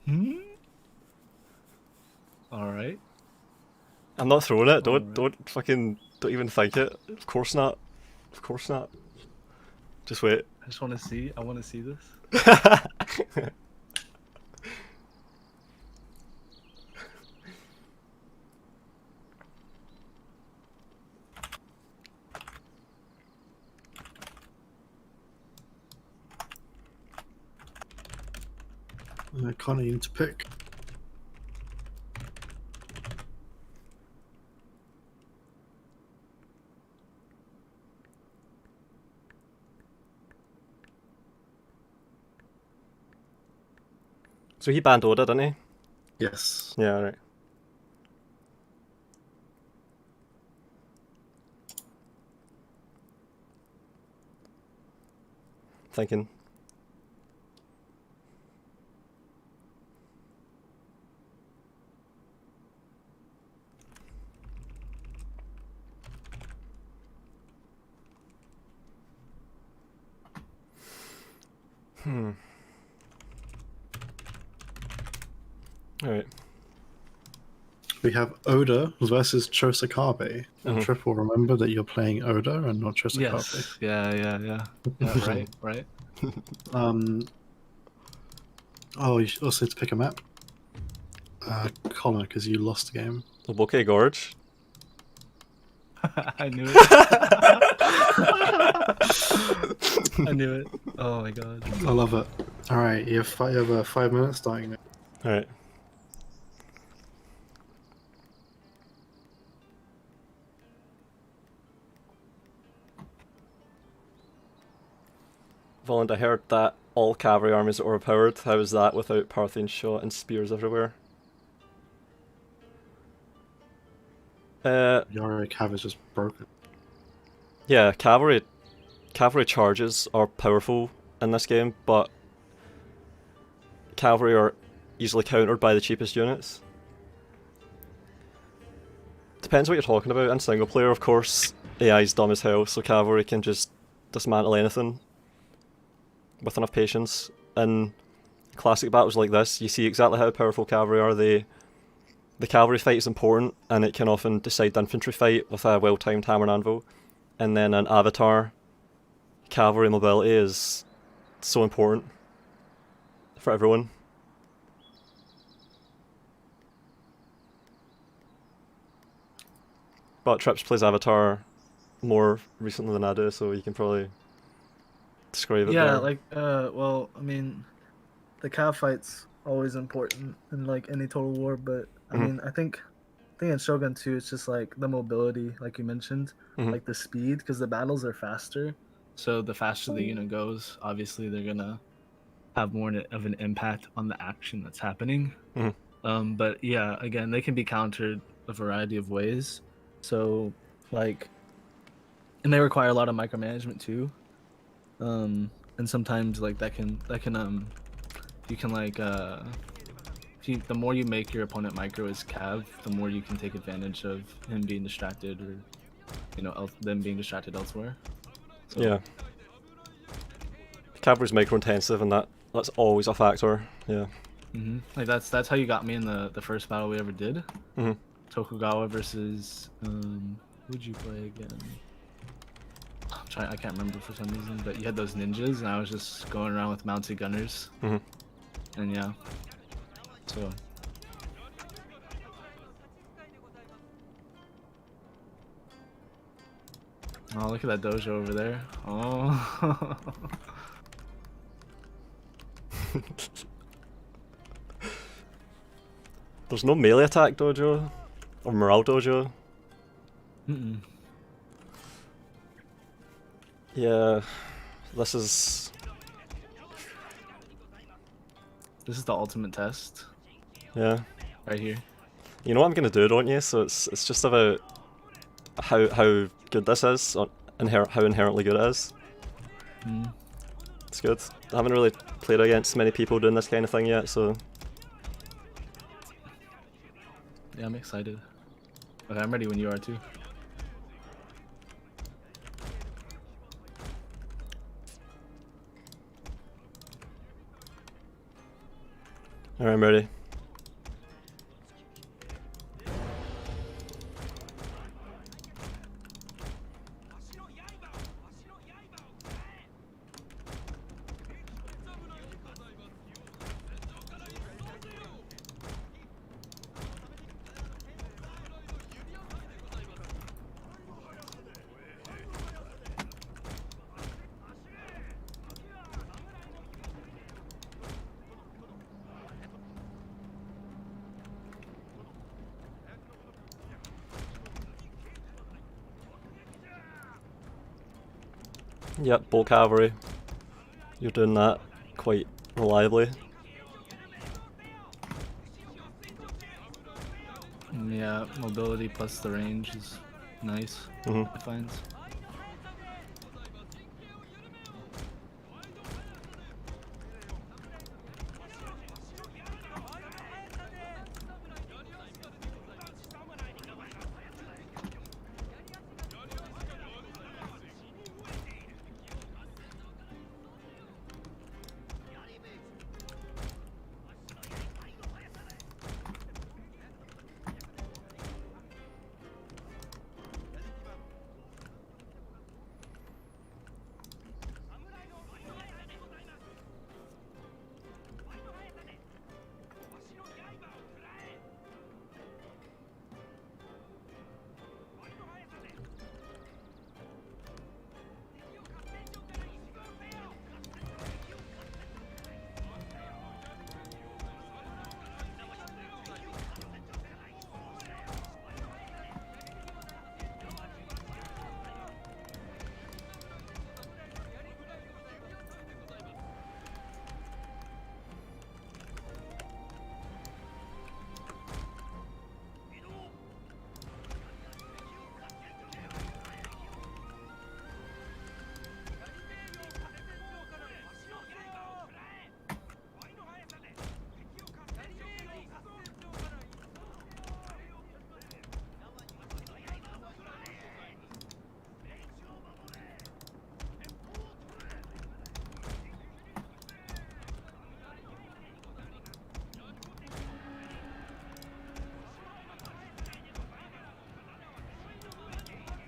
Hmm? Alright. I'm not throwing it. Alright. Don't even think it. Of course not. Of course not. Just wait. I just want to see. I want to see this. I can't even to pick. So he banned Oda, didn't he? Yes. Yeah, right. Thinking. Alright. We have Oda versus Chosakabe. And Triple, remember that you're playing Oda and not Chosakabe. Yes. Yeah. Yeah, right. Oh, you should also need to pick a map. Connor, because you lost the game. Oboke Gorge. I knew it. I knew it. Oh my god. I love it. Alright, you have 5 minutes starting now. Alright. Volound, I heard that all cavalry armies are overpowered. How is that without Parthian shot and spears everywhere? Your cav is just broken. Yeah, cavalry charges are powerful in this game, but cavalry are easily countered by the cheapest units. Depends what you're talking about. In single player, of course, AI's dumb as hell, so cavalry can just dismantle anything with enough patience. In classic battles like this, you see exactly how powerful cavalry are. The cavalry fight is important, and it can often decide the infantry fight with a well-timed hammer and anvil. And then in Avatar, cavalry mobility is so important for everyone. But Trips plays Avatar more recently than I do, so you can probably describe it Yeah, better. well, I mean, the cav fight's always important in like any total war, but I mean, I think in Shogun 2, it's just like the mobility, like you mentioned, like the speed, because the battles are faster. So the faster the unit goes, obviously they're gonna have more of an impact on the action that's happening. But yeah, again, they can be countered a variety of ways. So like, and they require a lot of micromanagement too. And sometimes like that can you can like the more you make your opponent micro as cav, the more you can take advantage of him being distracted, or them being distracted elsewhere. So, Yeah. Cavalry's micro intensive, and that's always a factor. Yeah. Like that's how you got me in the first battle we ever did. Tokugawa versus who'd you play again? I can't remember for some reason, but you had those ninjas, and I was just going around with mounted gunners. And yeah, so. Oh, look at that dojo over there. Oh. There's no melee attack dojo or morale dojo. Yeah, this is the ultimate test. Yeah. Right here. You know what I'm gonna do, don't you? So it's just about how good this is, or how inherently good it is. It's good. I haven't really played against many people doing this kind of thing yet, so. Yeah, I'm excited. Okay, I'm ready when you are too. Alright, I'm ready. Yep, bolt cavalry. You're doing that quite reliably. Yeah, mobility plus the range is nice. I find.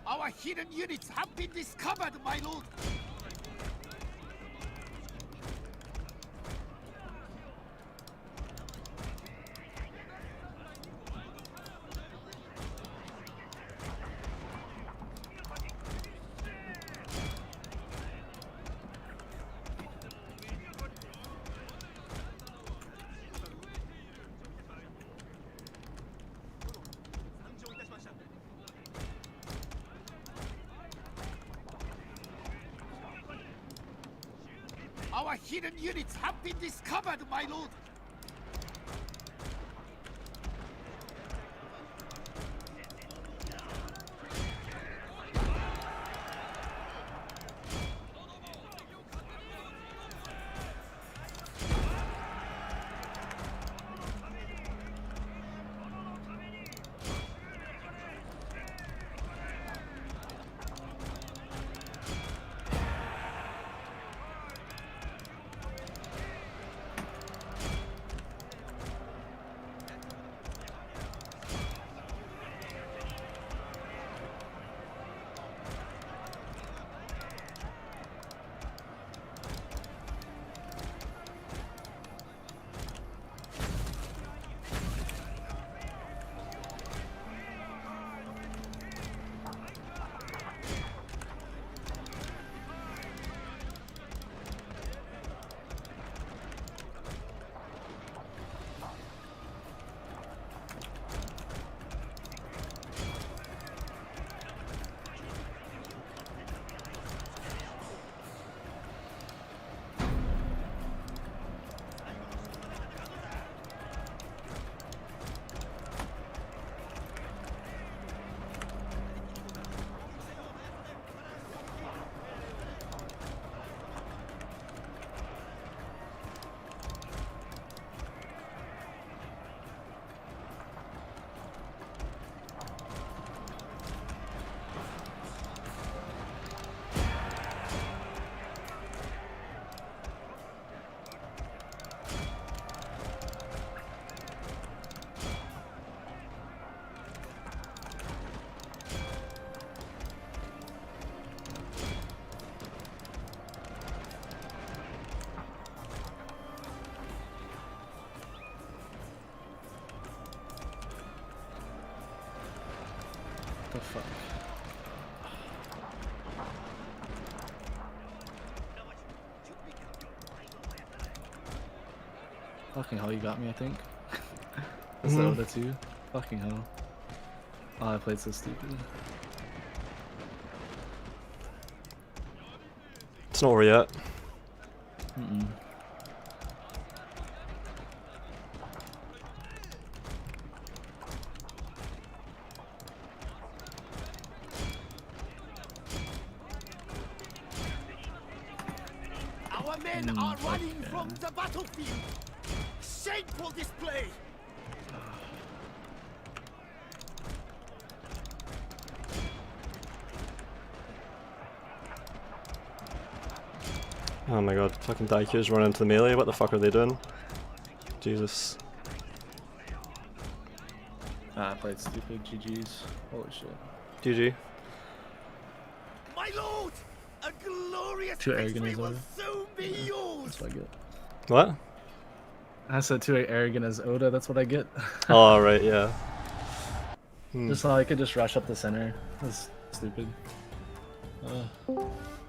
Our hidden units have been discovered, my lord. Our hidden units have been discovered, my lord. the fuck? Fucking hell, you got me, I think. Is that Oda too? Fucking hell. Oh, I played so stupid. It's not over yet. Mm-mm. Our men are running from the battlefield. Shameful display. Oh my god, fucking Daikyu's running into the melee, what the fuck are they doing? Jesus. Ah, I played stupid. GG's. Holy shit. GG. My lord, a glorious Too arrogant victory as will Oda. soon be yours. That's what I get. What? I said too arrogant as Oda, that's what I get. Oh, right, yeah. Just so I could just rush up the center. That's stupid.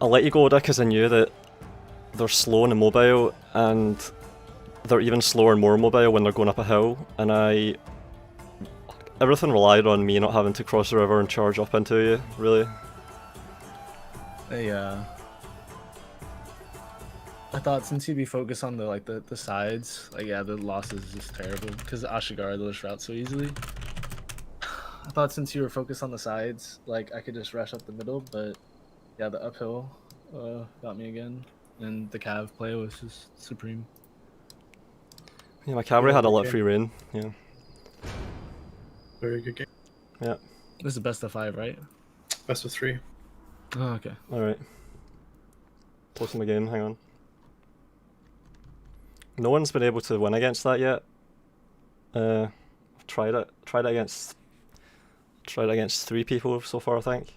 I'll let you go, Oda, because I knew that they're slow and immobile, and they're even slower and more mobile when they're going up a hill, and everything relied on me not having to cross the river and charge up into you, really. Yeah. I thought since you'd be focused on the sides, like yeah, the loss is just terrible because Ashigara those routes so easily. I thought since you were focused on the sides, like I could just rush up the middle, but yeah, the uphill got me again, and the cav play was just supreme. Yeah, my cavalry had a lot of free reign, yeah. Very good game. Yeah. This is the best of 5, right? Best of 3. Oh, okay. Alright. Closing my game, hang on. No one's been able to win against that yet. I've tried it against 3 people so far, I think.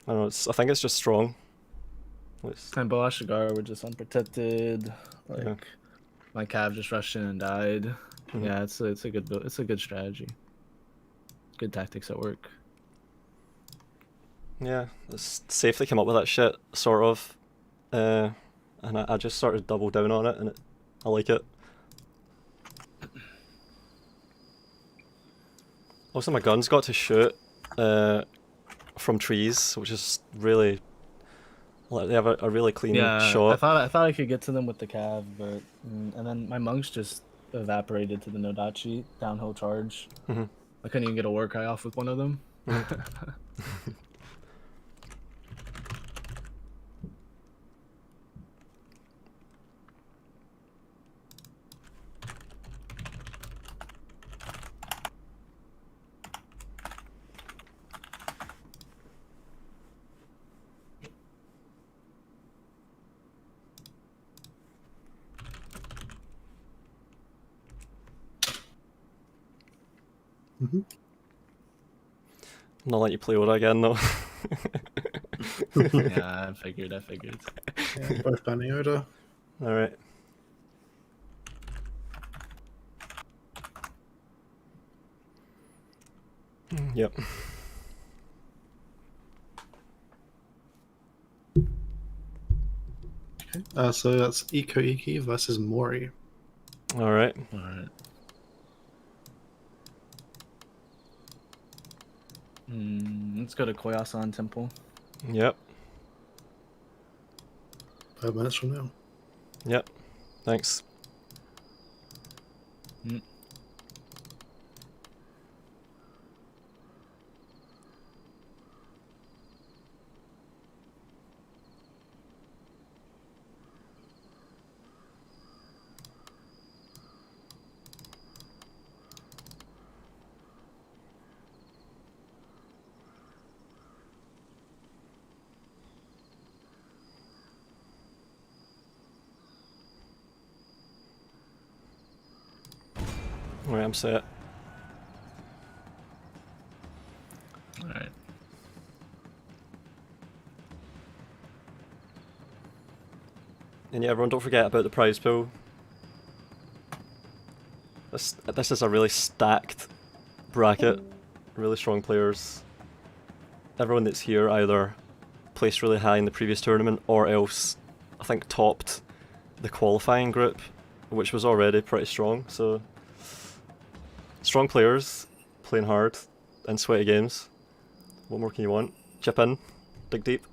I don't know, I think it's just strong. And Bo Ashigara were just unprotected. Like Yeah. my cav just rushed in and died. Yeah, it's a good build. It's a good strategy. Good tactics at work. Yeah, it's safe to come up with that shit, sort of. And I just sort of double down on it, and I like it. Also, my guns got to shoot from trees, which is really... Like, they have a really clean shot. I thought I could get to them with the cav, but and then my monks just evaporated to the Nodachi downhill charge. I couldn't even get a war cry off with one of them. Not let you play Oda again, though. Yeah, I figured. Yeah, both banning Oda. Alright. Yep. Okay, so that's Iko Iki versus Mori. Alright. Alright. Let's go to Koyasan Temple. Yep. 5 minutes from now. Yep. Thanks. Alright, I'm set. Alright. And yeah, everyone don't forget about the prize pool. This is a really stacked bracket. really strong players. Everyone that's here either placed really high in the previous tournament or else, I think, topped the qualifying group, which was already pretty strong. So, strong players, playing hard, in sweaty games. What more can you want? Chip in, dig deep.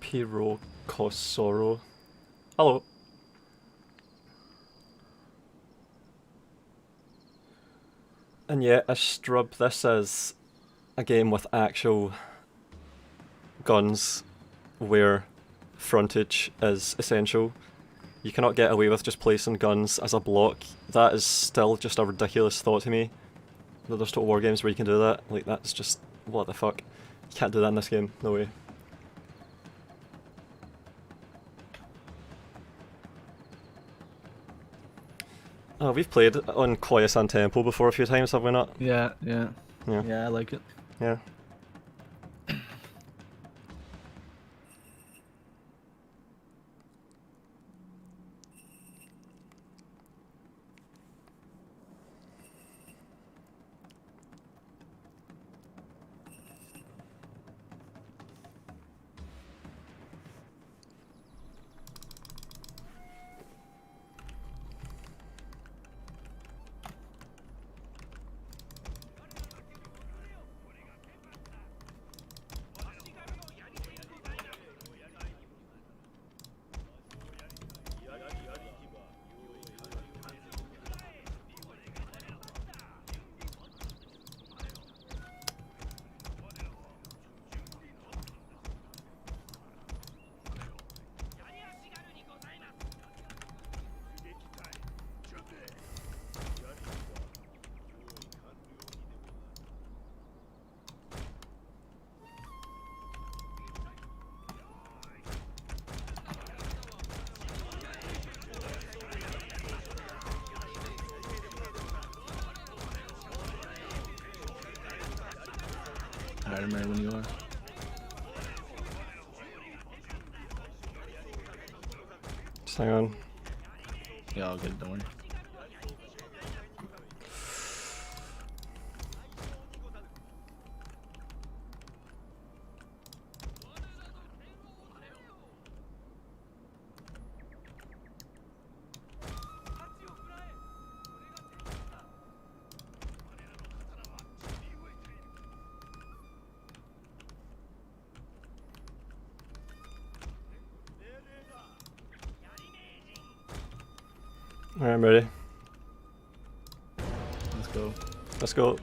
Piro Kosoro. Hello. And yeah, Astrub, this is a game with actual guns where frontage is essential. You cannot get away with just placing guns as a block. That is still just a ridiculous thought to me. There's Total War games where you can do that. Like, that's just, what the fuck. You can't do that in this game, no way. Oh, we've played on Koyasan Temple before a few times, have we not? Yeah. Yeah. Yeah, I like it. Yeah. I remember when you are. Just hang on. Yeah, all good, don't worry. Alright, I'm ready. Let's go. Let's go.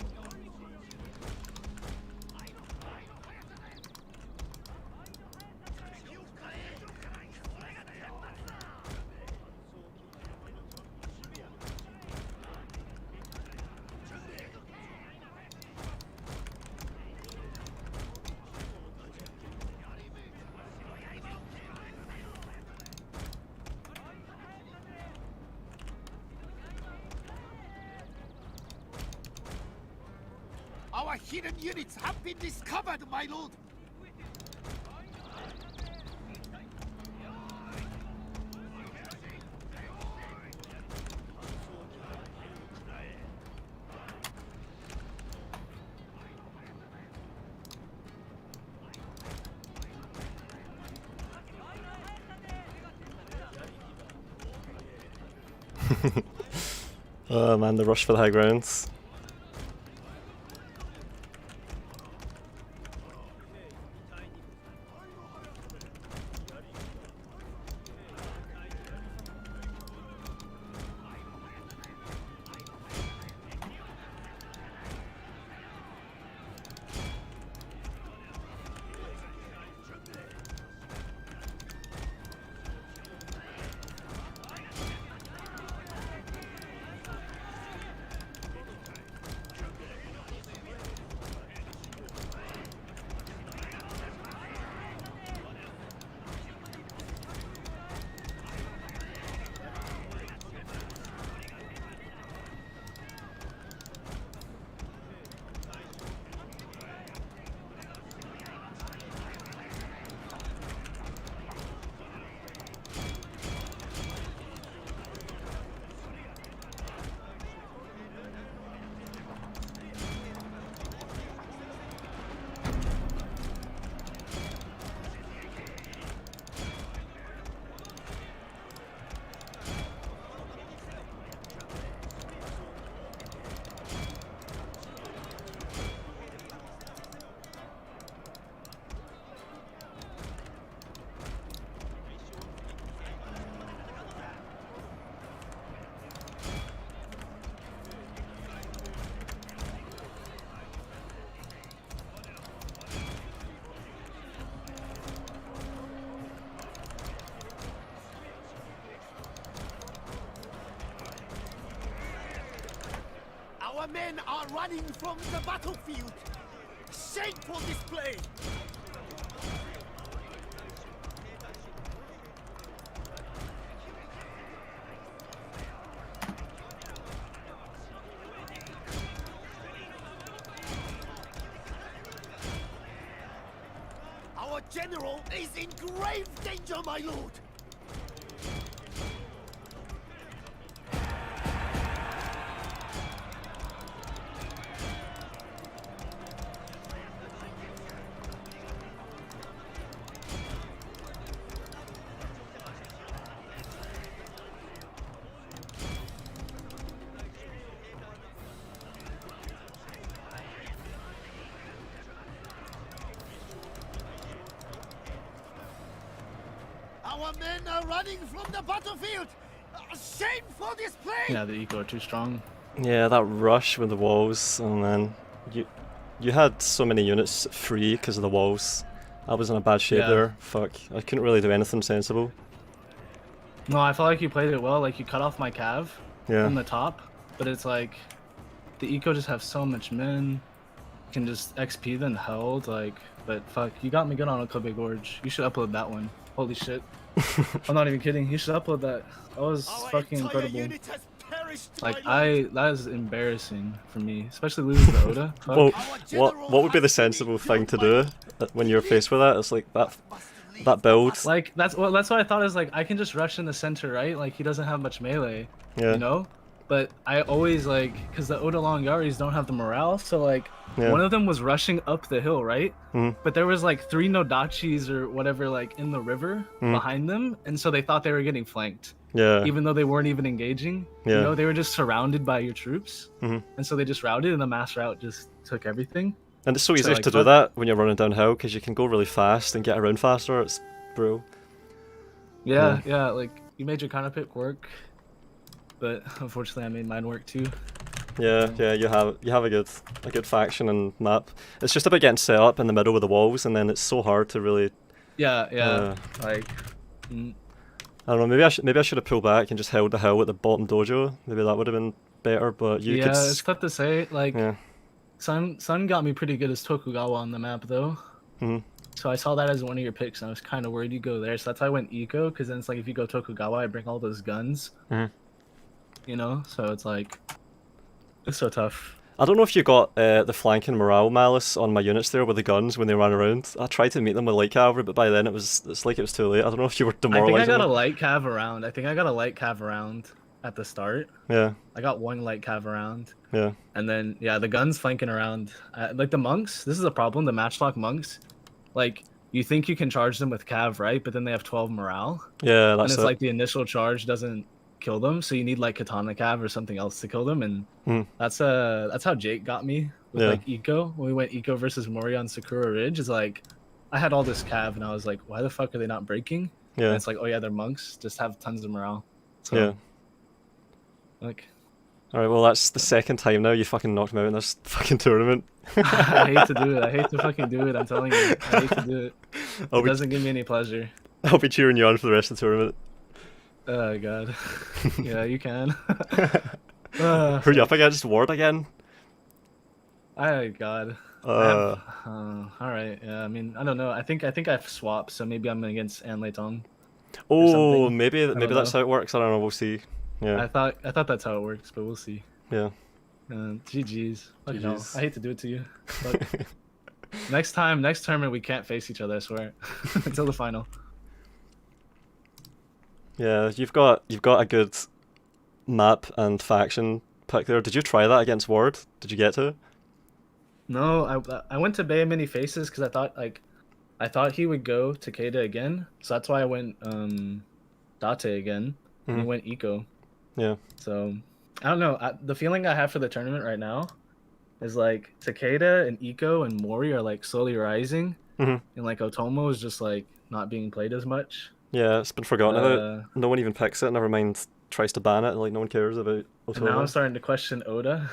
Our hidden units have been discovered, my lord. Oh man, the rush for the high grounds. Our men are running from the battlefield. Shameful display. Our general is in grave danger, my lord. Our men are running from the battlefield. Shameful display. Yeah, the eco are too strong. Yeah, that rush with the walls, and then you had so many units free because of the walls. I was in a bad shape Yeah. there. Fuck, I couldn't really do anything sensible. No, I felt like you played it well. Like you cut off my cav Yeah. from the top, but it's like the eco just have so much men. Can just XP then held like. But fuck, you got me good on Okobe Gorge. You should upload that one. Holy shit. I'm not even kidding. You should upload that. That was Our fucking entire incredible. unit has perished, Like my lord. that is embarrassing for me, especially losing to Oda. Fuck. Well, Our what general would be the has been sensible thing to killed do when you're faced with that? It's like that build. Like that's what I thought is like I can just rush in the center, right? Like he doesn't have much melee, Yeah. you know. But I always like because the Oda Long Yaris don't have the morale, so like Yeah. one of them was rushing up the hill, right? Mhm. But there was like 3 Nodachis or whatever like in the river behind them, and so they thought they were getting flanked, Yeah. even though they weren't even engaging. Yeah. You know, they were just surrounded by your troops, Mhm. and so they just routed, and the mass route just took everything. And it's so easy like, to do fuck. that when you're running downhill because you can go really fast and get around faster. It's bro. Yeah, yeah, like you made your counter pick work, but unfortunately I made mine work too. Yeah, yeah, you have a good faction and map. It's just about getting set up in the middle with the walls, and then it's so hard to really. Yeah, yeah, like. I don't know. Maybe I should have pulled back and just held the hill at the bottom dojo. Maybe that would have been better. But you Yeah, could. it's tough to say. Like, Yeah. Sun got me pretty good as Tokugawa on the map though. Mhm. So I saw that as one of your picks, and I was kind of worried you go there. So that's why I went eco, because then it's like if you go Tokugawa, I bring all those guns. Mhm. You know, so it's like it's so tough. I don't know if you got the flanking morale malice on my units there with the guns when they ran around. I tried to meet them with light cavalry, but by then it's like it was too late. I don't know if you were I think demoralizing I got a them. light cav around. I think I got a light cav around at the start. Yeah, I got one light cav around. yeah, And then, yeah, the guns flanking around. Like the monks, this is a problem. The matchlock monks, like, you think you can charge them with cav, right? But then they have 12 morale. yeah. And That's it's it. like the initial charge doesn't kill them. So you need, like, katana cav or something else to kill them. And that's how Jake got me with, Yeah. like, eco. When we went eco versus Mori on Sakura Ridge, is like, I had all this cav, and I was like, why the fuck are they not breaking? And Yeah, it's like, oh, yeah, they're monks. Just have tons of morale. So, yeah. like... All right. Well, that's the second time now you fucking knocked me out in this fucking tournament. I hate to do it. I hate to fucking do it. I'm telling you. I hate to do it. I'll It be, doesn't give me any pleasure. I'll be cheering you on for the rest of the tournament. Oh god. Yeah, you can. Who are you up against? Ward again? God. All right. Yeah. I mean, I don't know. I think I've swapped, so maybe I'm against Lei Tung. Oh, something. maybe don't that's know. how it works. I don't know. We'll see. Yeah, I thought that's how it works, but we'll see. yeah. GG's. Fucking hell. GG's. I hate to do it to you. But next tournament we can't face each other. I swear. Until the final. Yeah, you've got a good map and faction pick there. Did you try that against Ward? Did you get to? No, I went to Bay Many Faces because I thought he would go Takeda again, so that's why I went Date again, and he went Eco. Yeah. So I don't know. The feeling I have for the tournament right now is like Takeda and Eco and Mori are like slowly rising, and like Otomo is just like not being played as much. Yeah, it's been forgotten about. No one even picks it. Never mind tries to ban it. Like no one cares about And now I'm Otomo. starting to question Oda.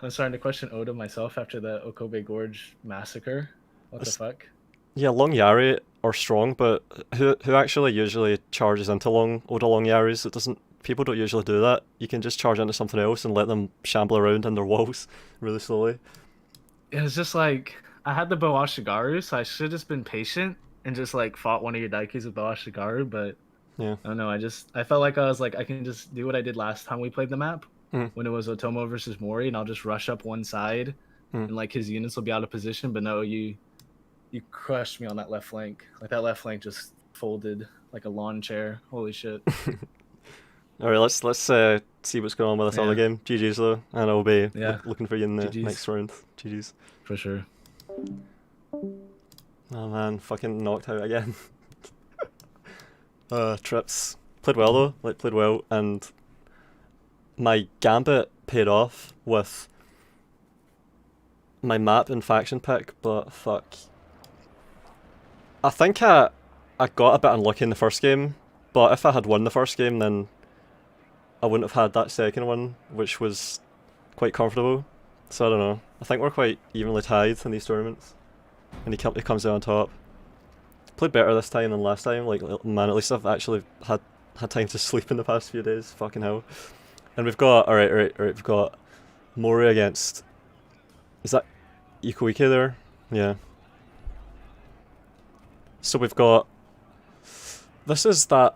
I'm starting to question Oda myself after the Okobe Gorge massacre. What the fuck? Yeah, long Yari are strong, but who actually usually charges into long Oda long Yaris? It doesn't. people don't usually do that. You can just charge into something else and let them shamble around in their walls really slowly. It's just like I had the Boashigaru, so I should have just been patient and just like fought one of your Daikis with Boashigaru, but Yeah. I don't know, I felt like I was like I can just do what I did last time we played the map when it was Otomo versus Mori, and I'll just rush up one side and like his units will be out of position, but no, you crushed me on that left flank. Like that left flank just folded like a lawn chair. Holy shit. Alright, let's see what's going on with this other game. GG's though, and I'll be looking for you in the next round. GG's. For sure. Oh man, fucking knocked out again. Trips. Played well though, like played well, and my gambit paid off with my map and faction pick, but fuck. I think I got a bit unlucky in the first game, but if I had won the first game then I wouldn't have had that second one, which was quite comfortable. So I don't know. I think we're quite evenly tied in these tournaments. And he comes out on top. Played better this time than last time. Like, man, at least I've actually had time to sleep in the past few days. Fucking hell. And we've got, alright, we've got Mori against... Is that Ikoike there? Yeah. So we've got... This is that...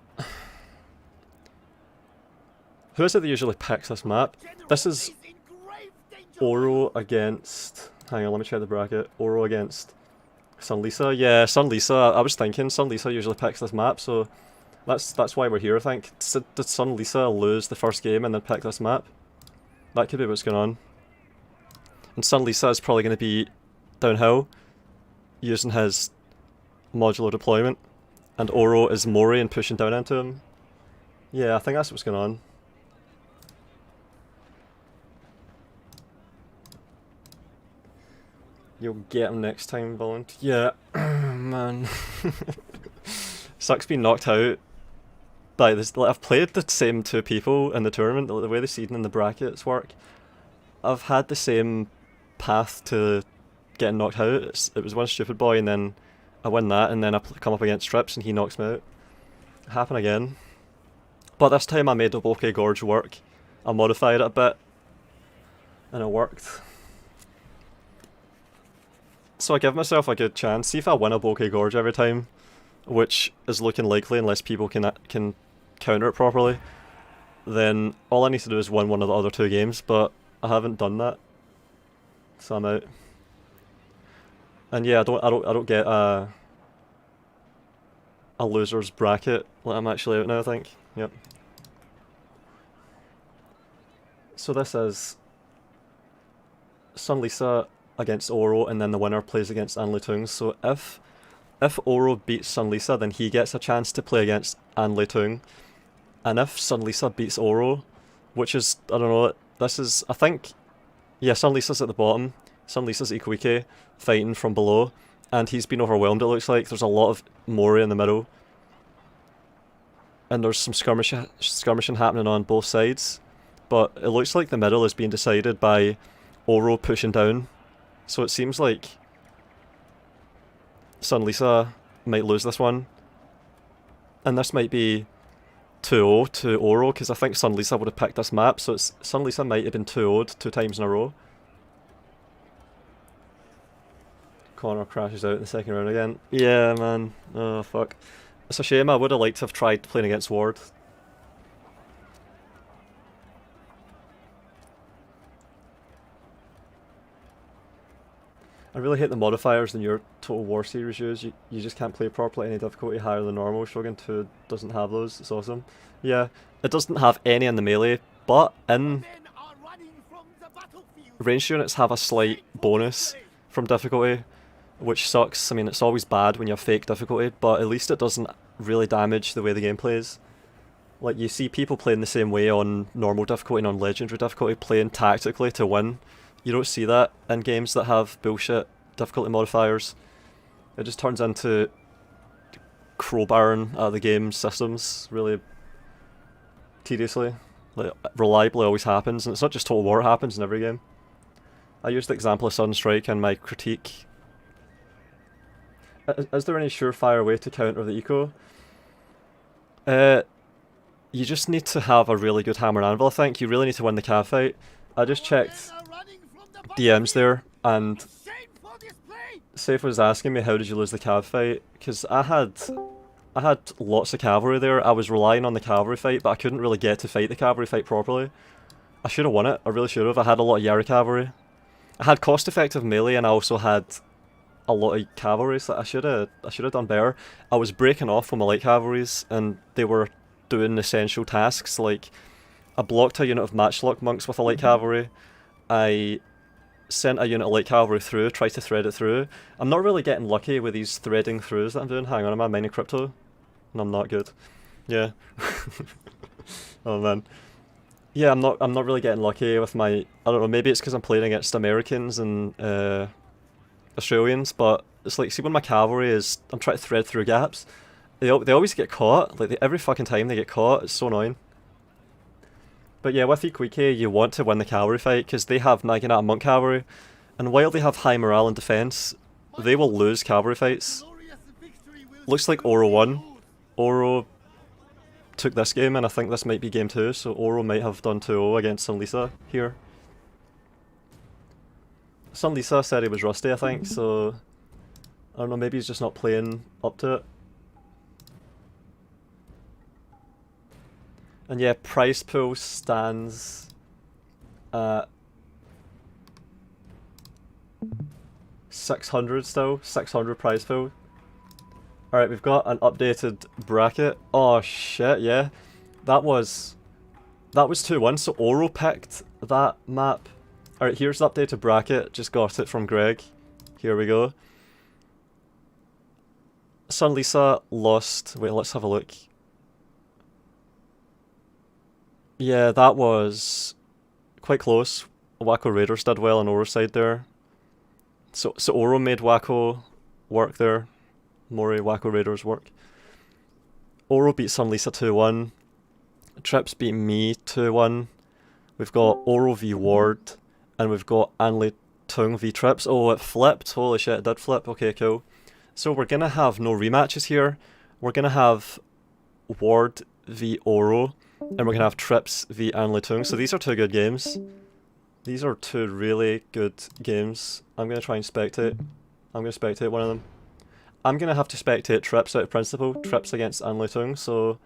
Who is it that usually picks this map? This is Oro against... Hang on, let me check the bracket. Oro against SunLisa. Yeah, SunLisa. I was thinking SunLisa usually picks this map, so that's why we're here, I think. Did SunLisa lose the first game and then pick this map? That could be what's going on. And SunLisa is probably going to be downhill, using his modular deployment. And Oro is Mori and pushing down into him. Yeah, I think that's what's going on. You'll get him next time, Volound. Yeah, man. Sucks being knocked out by this. Like, I've played the same two people in the tournament. The way the seeding and the brackets work, I've had the same path to getting knocked out. It was OneStupidBoi, and then I win that, and then I come up against Trips, and he knocks me out. Happen again. But this time I made the Bokeh Gorge work. I modified it a bit, and it worked. So I give myself a good chance. See if I win a Bokeh Gorge every time, which is looking likely unless people can counter it properly. Then all I need to do is win one of the other two games, but I haven't done that, so I'm out. And yeah, I don't get a loser's bracket. Like, I'm actually out now, I think. Yep. So this is SunLisa against Oro, and then the winner plays against Lei Tung. So if Oro beats SunLisa, then he gets a chance to play against Lei Tung. And if SunLisa beats Oro, which is, I don't know, this is, I think, yeah, SunLisa's at the bottom, SunLisa's Ikoike fighting from below, and he's been overwhelmed, it looks like. There's a lot of Mori in the middle. And there's some skirmishing happening on both sides. But it looks like the middle is being decided by Oro pushing down. So it seems like SunLisa might lose this one. And this might be 2-0 to Oro, because I think SunLisa would have picked this map, so SunLisa might have been 2-0'd 2 times in a row. Connor crashes out in the second round again. Yeah, man. Oh, fuck. It's a shame. I would have liked to have tried playing against Ward. I really hate the modifiers in your Total War series use. You just can't play properly any difficulty higher than normal. Shogun 2 doesn't have those. It's awesome. Yeah, it doesn't have any in the melee, but in ranged units have a slight bonus from difficulty, which sucks. I mean, it's always bad when you have fake difficulty, but at least it doesn't really damage the way the game plays. Like, you see people playing the same way on normal difficulty and on legendary difficulty, playing tactically to win. You don't see that in games that have bullshit difficulty modifiers. It just turns into crowbarring the game systems really tediously. Like, reliably always happens, and it's not just Total War, it happens in every game. I used the example of Sunstrike in my critique. Is there any surefire way to counter the eco? you just need to have a really good hammer and anvil, I think. You really need to win the cav fight. I just checked DMs there, and Safe was asking me how did you lose the cav fight, because I had lots of cavalry there. I was relying on the cavalry fight, but I couldn't really get to fight the cavalry fight properly. I should have won it, I really should have. I had a lot of Yari cavalry. I had cost-effective melee, and I also had a lot of cavalry, so I should have done better. I was breaking off with my light cavalries, and they were doing essential tasks, like I blocked a unit of matchlock monks with a light cavalry. I sent a unit of light cavalry through, tried to thread it through. I'm not really getting lucky with these threading throughs that I'm doing. Hang on, am I mining crypto? And I'm not good. Yeah. Oh man. Yeah, I'm not really getting lucky with my, I don't know, maybe it's because I'm playing against Americans and Australians, but it's like, see when my cavalry is, I'm trying to thread through gaps, they always get caught, like every fucking time they get caught, it's so annoying. But yeah, with Ikwike, you want to win the cavalry fight, because they have Naginata monk cavalry, and while they have high morale and defense, they will lose cavalry fights. Looks like Oro won. Oro took this game, and I think this might be game 2, so Oro might have done 2-0 against SunLisa here. SunLisa said he was rusty, I think, so I don't know, maybe he's just not playing up to it. And yeah, price pool stands at 600 still, 600 prize pool. Alright, we've got an updated bracket. Oh shit, yeah. That was 2-1, so Oro picked that map. Alright, here's the updated bracket, just got it from Greg. Here we go. SunLisa lost, wait, let's have a look. Yeah, that was quite close. Wacko Raiders did well on Oro's side there. So Oro made Wacko work there. Mori, Wacko Raiders work. Oro beat SunLisa 2-1. Trips beat me 2-1. We've got Oro v Ward. And we've got Lei Tung v Trips. Oh, it flipped. Holy shit, it did flip. Okay, cool. So we're going to have no rematches here. We're going to have Ward v Oro. And we're going to have Trips v Lei Tung. So these are 2 good games. These are 2 really good games. I'm going to try and spectate. I'm going to spectate one of them. I'm going to have to spectate Trips out of principle. Trips against Lei Tung. So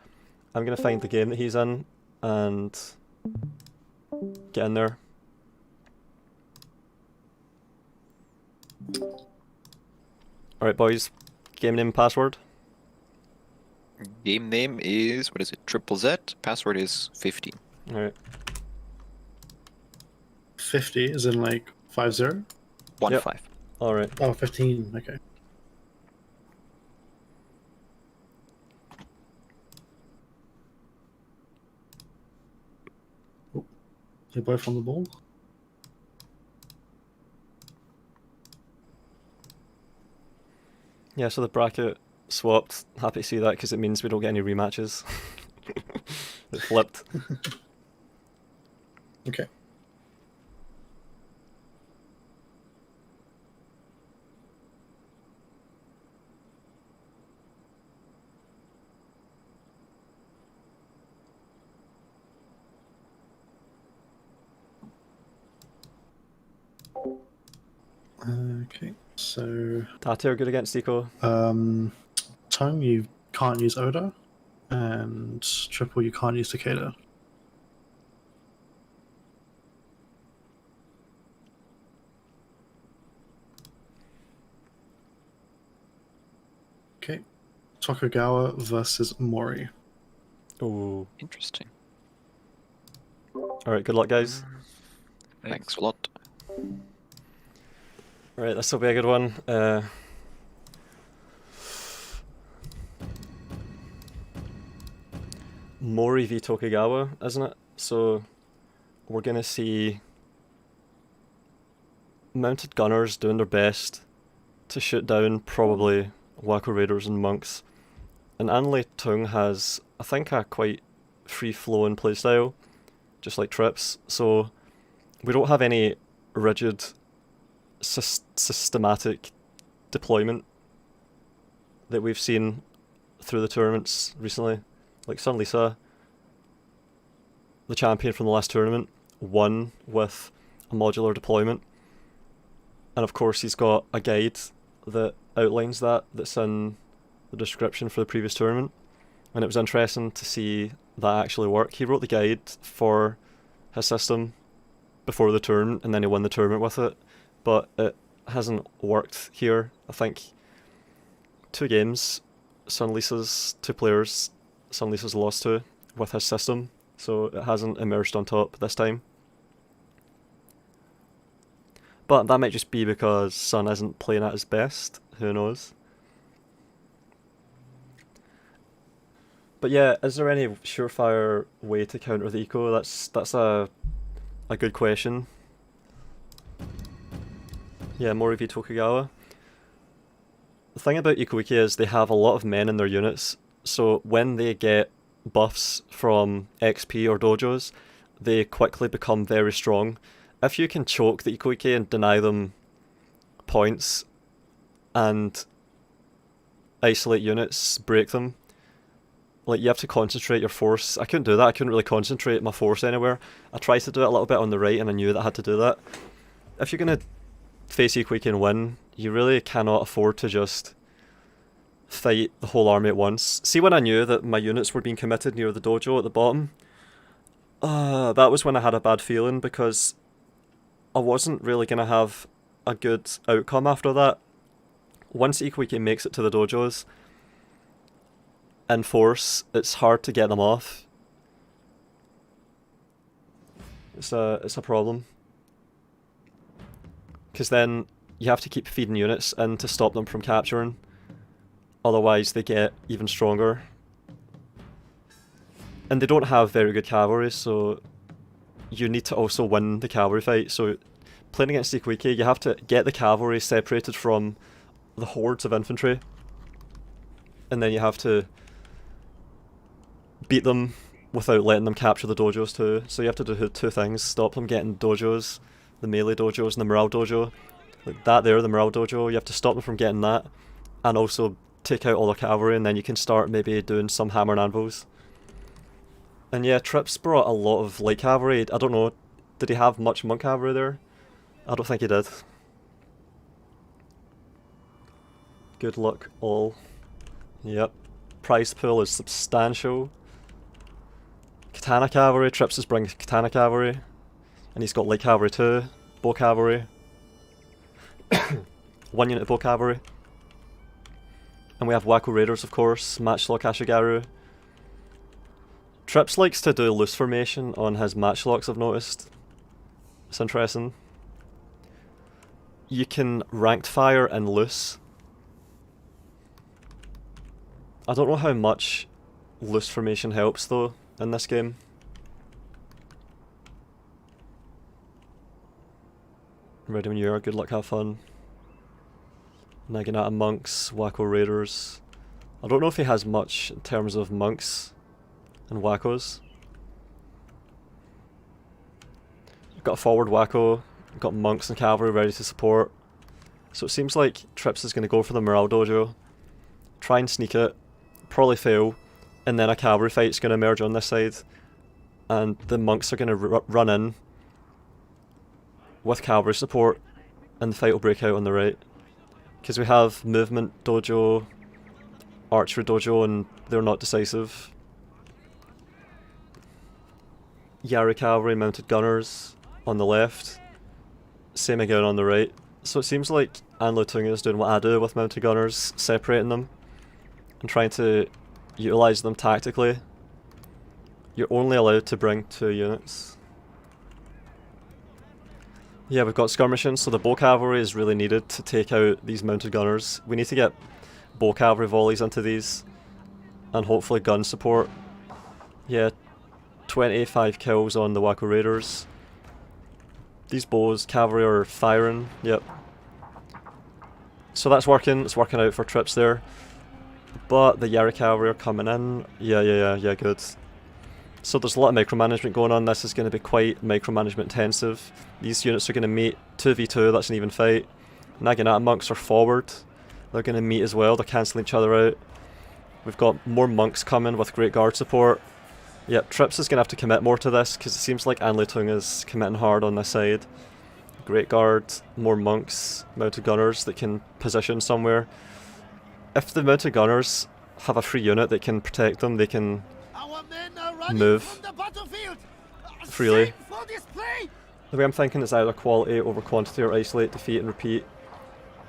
I'm going to find the game that he's in and get in there. Alright boys, game name and password. Game name is, what is it, TripleZ, password is 15. Alright. 50 is in like 50? 1-5. Yep. Alright. Oh, 15, okay. Oh, you're both on the ball? Yeah, so the bracket swapped. Happy to see that because it means we don't get any rematches. It flipped. Okay. Okay, so Tate are good against Eco. Tongue, you can't use Oda, and Triple, you can't use Takeda. Okay, Tokugawa versus Mori. Ooh. Interesting. Alright, good luck guys. Thanks a lot. Right, this will be a good one. Mori v Tokugawa, isn't it? So we're gonna see mounted gunners doing their best to shoot down probably Wacko Raiders and monks. And Lei Tung has, I think, a quite free-flowing playstyle, just like Trips. So we don't have any rigid systematic deployment that we've seen through the tournaments recently. Like SunLisa the champion from the last tournament, won with a modular deployment. And of course he's got a guide that outlines that's in the description for the previous tournament. And it was interesting to see that actually work. He wrote the guide for his system before the tournament, and then he won the tournament with it. But it hasn't worked here. I think 2 games, SunLisa's 2 players, SunLisa's lost to with his system, so it hasn't emerged on top this time. But that might just be because Sun isn't playing at his best, who knows. But yeah, is there any surefire way to counter the eco? That's a good question. Yeah, Morivi Tokugawa. The thing about Ikuiki is they have a lot of men in their units, so when they get buffs from XP or dojos, they quickly become very strong. If you can choke the Ikuiki and deny them points and isolate units, break them, like you have to concentrate your force. I couldn't do that, I couldn't really concentrate my force anywhere. I tried to do it a little bit on the right and I knew that I had to do that. If you're going to face Ikuiki and win, you really cannot afford to just fight the whole army at once. See, when I knew that my units were being committed near the dojo at the bottom, that was when I had a bad feeling, because I wasn't really going to have a good outcome after that. Once Ikuiki makes it to the dojos in force, it's hard to get them off. It's a problem. Because then you have to keep feeding units in to stop them from capturing. Otherwise they get even stronger. And they don't have very good cavalry, so you need to also win the cavalry fight. So playing against Ikuiki, you have to get the cavalry separated from the hordes of infantry. And then you have to beat them without letting them capture the dojos too. So you have to do 2 things: stop them getting dojos, the melee dojos and the morale dojo. Like that there, the morale dojo, you have to stop them from getting that, and also take out all the cavalry, and then you can start maybe doing some hammer and anvils. And yeah, Trips brought a lot of light cavalry. I don't know, did he have much monk cavalry there? I don't think he did. Good luck all. Yep. Prize pool is substantial. Katana cavalry, Trips is bringing katana cavalry. And he's got light cavalry too. Bow cavalry. 1 unit of bow cavalry. And we have Wako Raiders, of course. Matchlock Ashigaru. Trips likes to do loose formation on his matchlocks, I've noticed. It's interesting. You can ranked fire and loose. I don't know how much loose formation helps though in this game. Ready when you are, good luck, have fun. Naginata monks, Wako Raiders. I don't know if he has much in terms of monks and Wakos. Got a forward Wako, got monks and cavalry ready to support. So it seems like Trips is going to go for the morale dojo, try and sneak it, probably fail, and then a cavalry fight's going to emerge on this side, and the monks are going to run in with cavalry support, and the fight will break out on the right. Because we have movement dojo, archery dojo, and they're not decisive. Yari cavalry, mounted gunners on the left, same again on the right. So it seems like Lei Tung is doing what I do with mounted gunners, separating them and trying to utilise them tactically. You're only allowed to bring 2 units. Yeah, we've got skirmishing, so the bow cavalry is really needed to take out these mounted gunners. We need to get bow cavalry volleys into these, and hopefully gun support. Yeah, 25 kills on the Wako Raiders. These bows, cavalry are firing, yep. So that's working, it's working out for Trips there. But the Yari cavalry are coming in. Yeah, good. So there's a lot of micromanagement going on. This is going to be quite micromanagement intensive. These units are going to meet 2v2, that's an even fight. Naginata monks are forward. They're going to meet as well, they're cancelling each other out. We've got more monks coming with great guard support. Yep, Trips is going to have to commit more to this, because it seems like Lei Tung is committing hard on this side. Great Guard, more monks, mounted gunners that can position somewhere. If the mounted gunners have a free unit that can protect them, they can move freely. The way I'm thinking is either quality over quantity or isolate, defeat and repeat.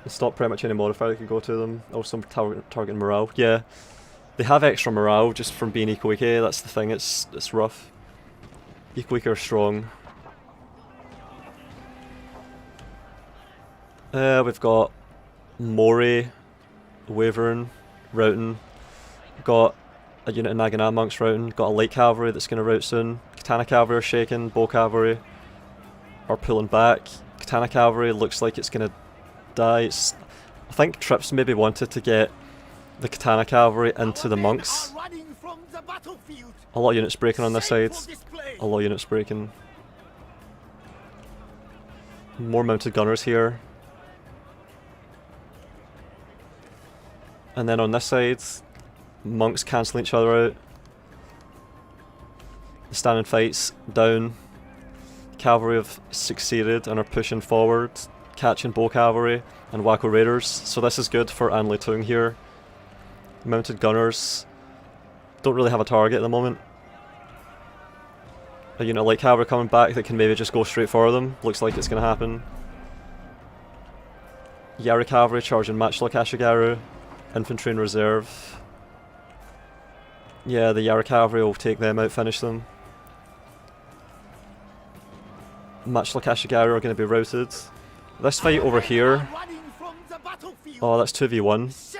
And stop pretty much any modifier that could go to them. Also target morale. Yeah. They have extra morale just from being eco-wiki, that's the thing, it's rough. Eco-wiki are strong. We've got Mori, Wyvern, routing. Got a unit of Nagana monks routing. Got a light cavalry that's going to rout soon. Katana cavalry are shaking, bow cavalry are pulling back. Katana cavalry looks like it's going to die. I think Trips maybe wanted to get the Katana cavalry into the monks. A lot of units breaking on this side. A lot of units breaking. More mounted gunners here. And then on this side, monks cancelling each other out. The standing fights down. Cavalry have succeeded and are pushing forward, catching bow cavalry and Wacko raiders. So this is good for Lei Tung here. Mounted gunners don't really have a target at the moment. A unit like cavalry coming back that can maybe just go straight for them. Looks like it's going to happen. Yari cavalry charging Matchlock Ashigaru. Infantry in reserve. Yeah, the Yari cavalry will take them out, finish them. Matchlock Ashigaru are going to be routed. This fight over here. Oh, that's 2v1.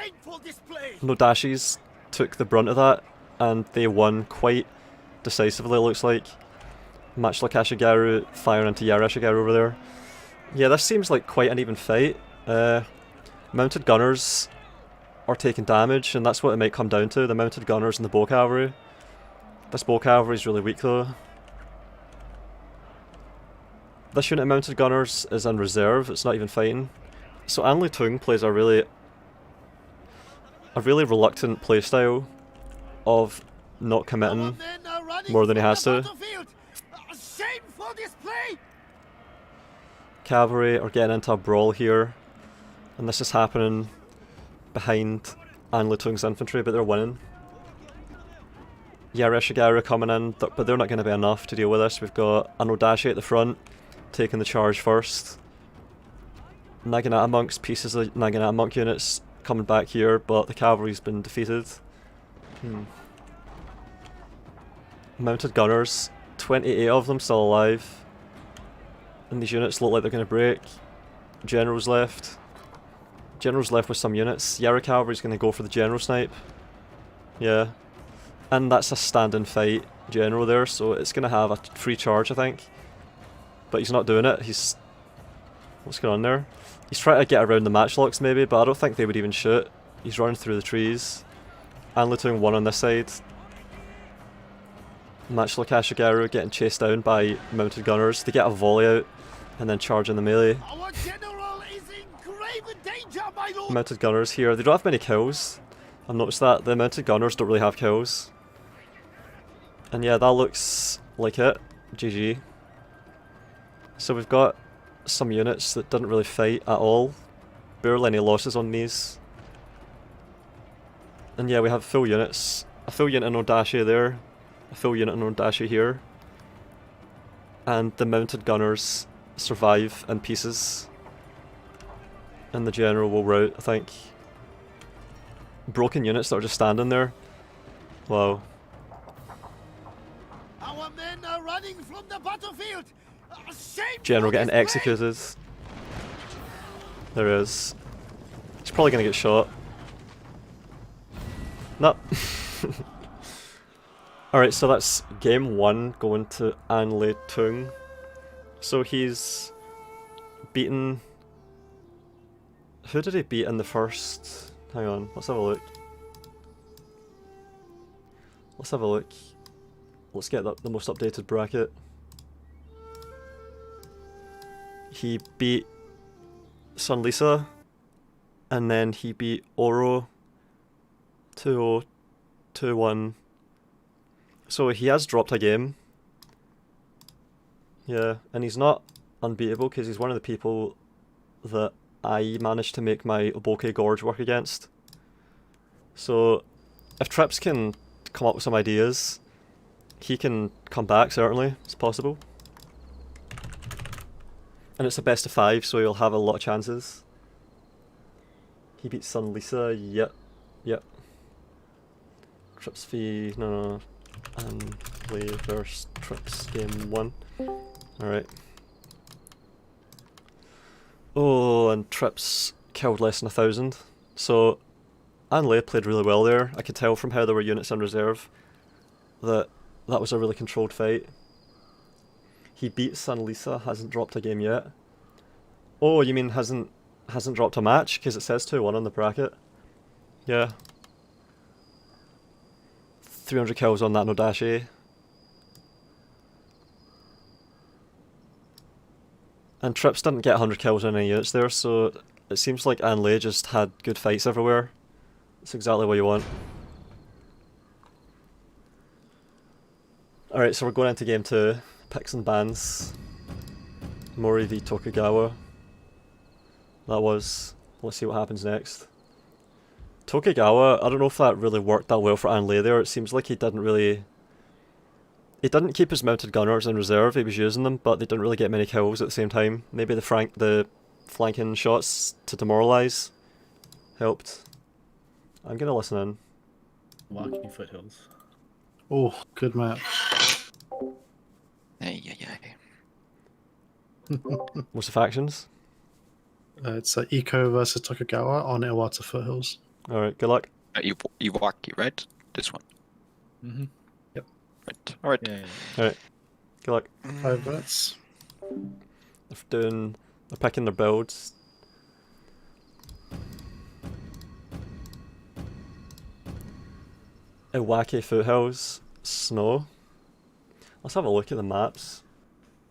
No Dashis took the brunt of that, and they won quite decisively, it looks like. Matchlock Ashigaru firing into Yari Ashigaru over there. Yeah, this seems like quite an even fight. Mounted gunners are taking damage, and that's what it might come down to, the mounted gunners and the bow cavalry. This bow cavalry is really weak though. This unit of mounted gunners is in reserve, it's not even fighting. So Lei Tung plays a really reluctant playstyle of not committing more than he has to. Cavalry are getting into a brawl here, and this is happening behind Lei Tung's infantry, but they're winning. Yari Ashigaru coming in, but they're not going to be enough to deal with this. We've got an Odashi at the front, taking the charge first. Naginata monks, pieces of Naginata monk units coming back here, but the cavalry's been defeated. Mounted gunners, 28 of them still alive. And these units look like they're going to break. Generals left. General's left with some units. Yari cavalry's going to go for the general snipe. Yeah. And that's a stand-and fight general there, so it's going to have a free charge, I think. But he's not doing it. He's... What's going on there? He's trying to get around the matchlocks maybe, but I don't think they would even shoot. He's running through the trees. Lei Tung one on this side. Matchlock Ashigaru getting chased down by mounted gunners. They get a volley out and then charge in the melee. Our general is in grave danger, my lord. Mounted gunners here. They don't have many kills. I've noticed that. The mounted gunners don't really have kills. And yeah, that looks like it. GG. So we've got some units that didn't really fight at all. Barely any losses on these. And yeah, we have full units. A full unit in Odashi there. A full unit in Odashi here. And the mounted gunners survive in pieces. And the general will rout, I think. Broken units that are just standing there. Wow. Our men are running from the battlefield. General getting executed. There is. He's probably gonna get shot. Nope. Alright, so that's game 1 going to Lei Tung. So he's beaten... Who did he beat in the first... Hang on, let's have a look. Let's have a look. Let's get the most updated bracket. He beat SunLisa, and then he beat Oro 2-0, 2-1, So he has dropped a game. Yeah, and he's not unbeatable because he's one of the people that I managed to make my Oboke Gorge work against. So if Trips can come up with some ideas, he can come back, certainly. It's possible. And it's a best of 5, so he'll have a lot of chances. He beats SunLisa, yep. Yep. Trips v... no. And Lei versus Trips game 1. Alright. Oh, and Trips killed less than 1,000. So, Lei played really well there. I could tell from how there were units in reserve that that was a really controlled fight. He beat SunLisa, hasn't dropped a game yet. Oh, you mean hasn't dropped a match? Because it says 2-1 on the bracket. Yeah. 300 kills on that Nodashi. And Trips didn't get 100 kills on any units there, so it seems like Lei just had good fights everywhere. That's exactly what you want. Alright, so we're going into game 2. Picks and bans. Mori v Tokugawa. That was. Let's see what happens next. Tokugawa, I don't know if that really worked that well for Lei there. It seems like he didn't really... He didn't keep his mounted gunners in reserve, he was using them, but they didn't really get many kills at the same time. Maybe the flanking shots to demoralise helped. I'm gonna listen in. Walking foothills. Oh, good map. What's the factions? It's Eco versus Tokugawa on Iwata Foothills. Alright, good luck. Iwaki, right? This one. Mm-hmm. Yep. Right. Alright. Yeah. Alright, good luck. 5 minutes. They're picking their builds. Iwaki Foothills, snow. Let's have a look at the maps.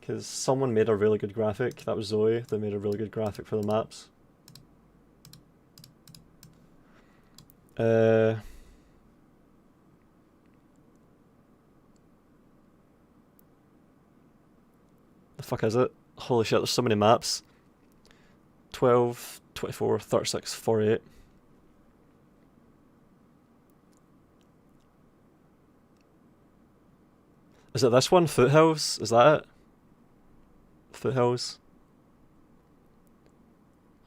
Because someone made a really good graphic. That was Zoe that made a really good graphic for the maps. The fuck is it? Holy shit, there's so many maps. 12, 24, 36, 48. Is it this one? Foothills? Is that it? Foothills?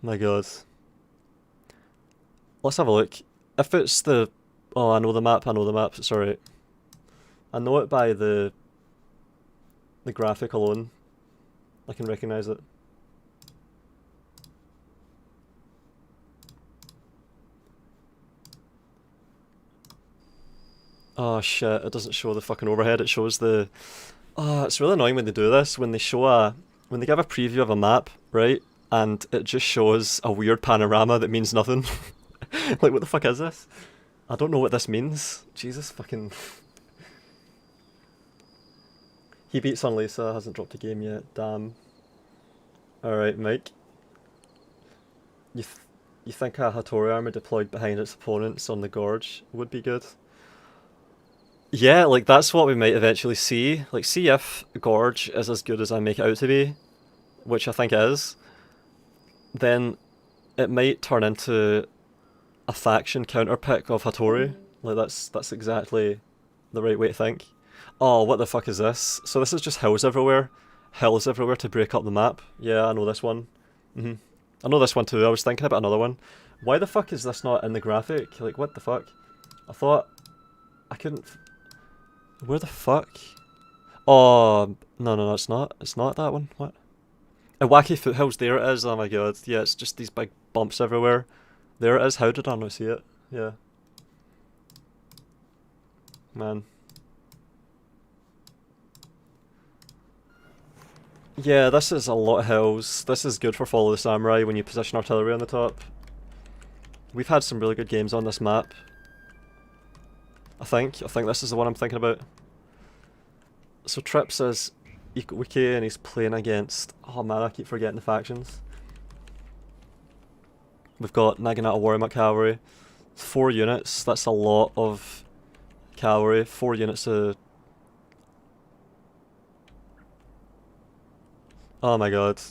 My god. Let's have a look. If it's the... Oh, I know the map, it's alright. I know it by the graphic alone. I can recognise it. Oh shit, it doesn't show the fucking overhead, it shows the... Oh, it's really annoying when they do this, when they show when they give a preview of a map, right? And it just shows a weird panorama that means nothing. Like, what the fuck is this? I don't know what this means. Jesus fucking... He beat SunLisa, hasn't dropped a game yet, damn. Alright, Mike. You think a Hattori army deployed behind its opponents on the gorge would be good? Yeah, like that's what we might eventually see. Like, see if Gorge is as good as I make it out to be, which I think is, then it might turn into a faction counterpick of Hattori. Like, that's exactly the right way to think. Oh, what the fuck is this? So this is just hills everywhere? Hills everywhere to break up the map? Yeah, I know this one. I know this one too, I was thinking about another one. Why the fuck is this not in the graphic? Like, what the fuck? I thought... I couldn't... Where the fuck? Oh, no, it's not. It's not that one. What? Iwaki Foothills, there it is. Oh my god. Yeah, it's just these big bumps everywhere. There it is. How did I not see it? Yeah. Man. Yeah, this is a lot of hills. This is good for Follow the Samurai when you position artillery on the top. We've had some really good games on this map. I think this is the one I'm thinking about. So Trips is Wiki and he's playing against... Oh man, I keep forgetting the factions. We've got Naginata Warrior Cavalry. 4 units, that's a lot of cavalry. 4 units of Oh my god.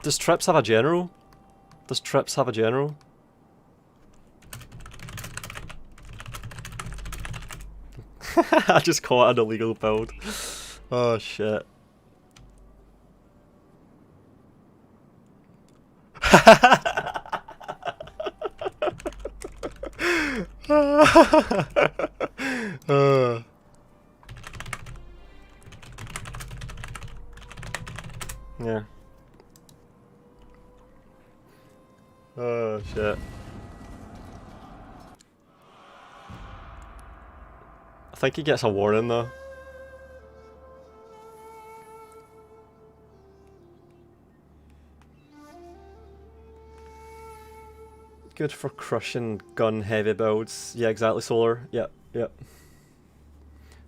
Does Trips have a general? Does Trips have a general? I just caught an illegal build. Oh shit. Yeah. Oh shit. I think he gets a warning though. Good for crushing gun heavy builds. Yeah, exactly, Solar. Yep, yep.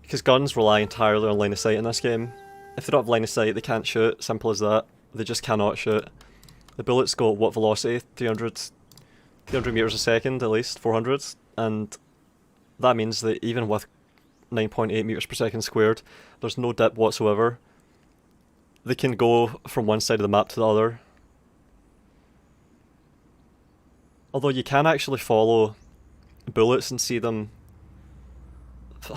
Because guns rely entirely on line of sight in this game. If they don't have line of sight, they can't shoot. Simple as that. They just cannot shoot. The bullets go at what velocity? 300 meters a second at least, 400. And that means that even with 9.8 meters per second squared, there's no dip whatsoever. They can go from one side of the map to the other. Although you can actually follow bullets and see them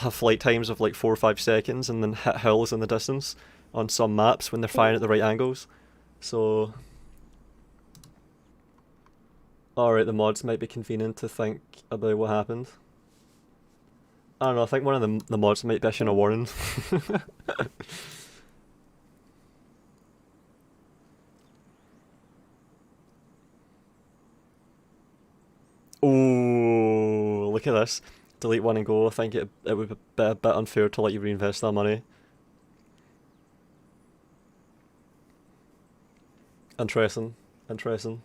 have flight times of like 4 or 5 seconds and then hit hills in the distance on some maps when they're firing at the right angles. So... Alright, the mods might be convenient to think about what happened. I don't know, I think one of the mods might be issuing a warning. Ooh, look at this. Delete one and go. I think it would be a bit unfair to let you reinvest that money. Interesting. Interesting.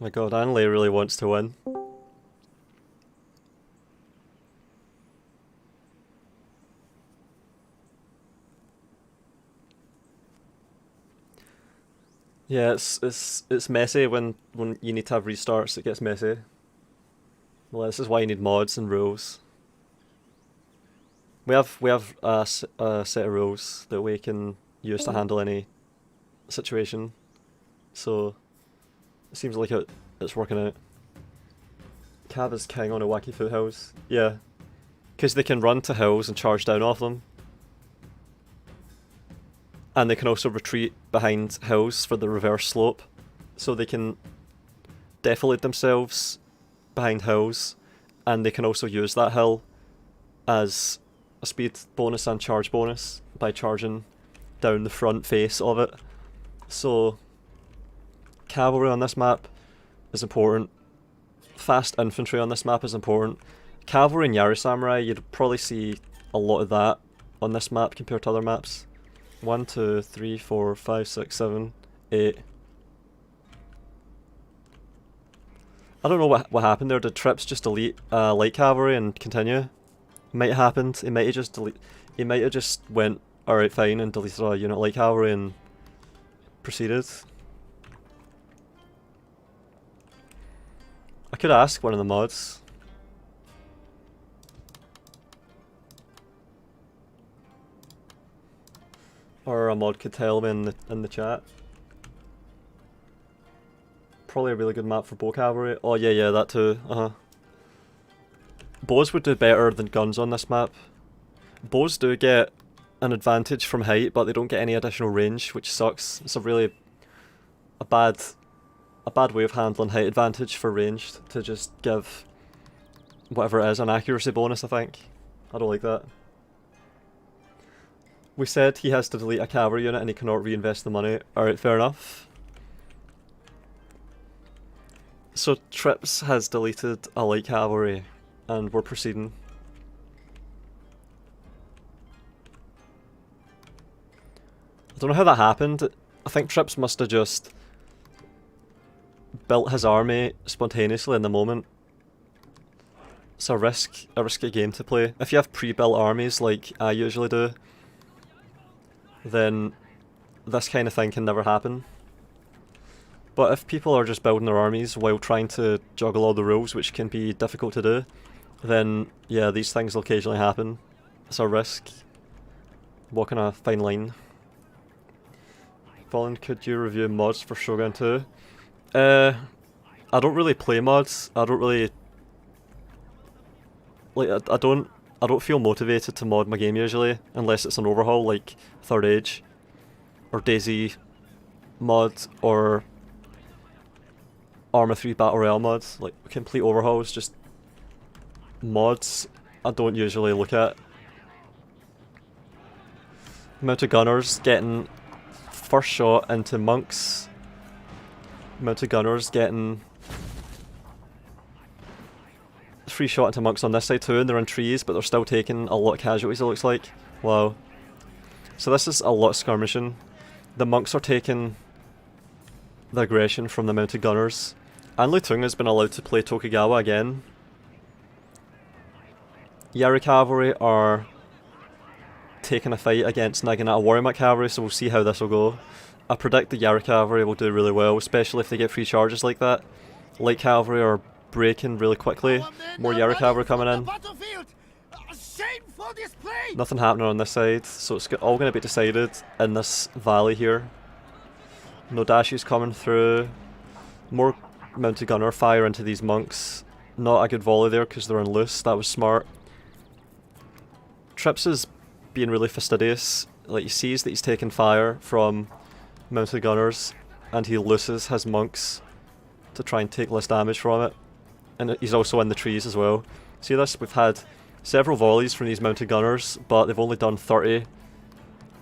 My god, Anley really wants to win. Yeah, it's messy when you need to have restarts. It gets messy. Well, this is why you need mods and rules. We have a set of rules that we can use to handle any situation. So it seems like it's working out. Cav is king on a wacky foothills. Yeah, because they can run to hills and charge down off them. And they can also retreat behind hills for the reverse slope. So they can defilade themselves behind hills, and they can also use that hill as a speed bonus and charge bonus by charging down the front face of it. So cavalry on this map is important. Fast infantry on this map is important. Cavalry and Yari Samurai, you'd probably see a lot of that on this map compared to other maps. 1, 2, 3, 4, 5, 6, 7, 8. I don't know what happened there. Did Trips just delete light cavalry and continue? Might have happened. He might have just He might have just went, alright, fine, and deleted a unit light cavalry and proceeded. I could ask one of the mods. Or a mod could tell me in the chat. Probably a really good map for bow cavalry. Oh yeah, that too. Bows would do better than guns on this map. Bows do get an advantage from height, but they don't get any additional range, which sucks. It's a bad way of handling height advantage for ranged, to just give whatever it is an accuracy bonus, I think. I don't like that. We said he has to delete a cavalry unit and he cannot reinvest the money. Alright, fair enough. So Trips has deleted a light cavalry and we're proceeding. I don't know how that happened. I think Trips must have just built his army spontaneously in the moment. It's a risky game to play. If you have pre-built armies like I usually do, then this kind of thing can never happen. But if people are just building their armies while trying to juggle all the rules, which can be difficult to do, then yeah, these things will occasionally happen. It's a risk. Walking a fine line. Volound, could you review mods for Shogun 2? I don't really play mods. I don't really like. I don't feel motivated to mod my game usually, unless it's an overhaul like Third Age, or DayZ mod, or Arma 3 Battle Royale mod. Like complete overhauls, just mods I don't usually look at. Mounted Gunners getting first shot into monks. Mounted Gunners getting free shot into monks on this side too, and they're in trees, but they're still taking a lot of casualties, it looks like. Wow. So this is a lot of skirmishing. The monks are taking the aggression from the Mounted Gunners. And Lei Tung has been allowed to play Tokugawa again. Yari Cavalry are taking a fight against Naginata Warrior Cavalry, so we'll see how this will go. I predict the Yari Cavalry will do really well, especially if they get free charges like that. Light Cavalry are breaking really quickly. More Yari Cavalry coming in. Nothing happening on this side, so it's all going to be decided in this valley here. Nodashi's coming through. More Mounted Gunner fire into these monks. Not a good volley there because they're on loose, that was smart. Trips is being really fastidious. Like, he sees that he's taking fire from Mounted Gunners and he looses his monks to try and take less damage from it. And he's also in the trees as well. See this? We've had several volleys from these Mounted Gunners, but they've only done 30.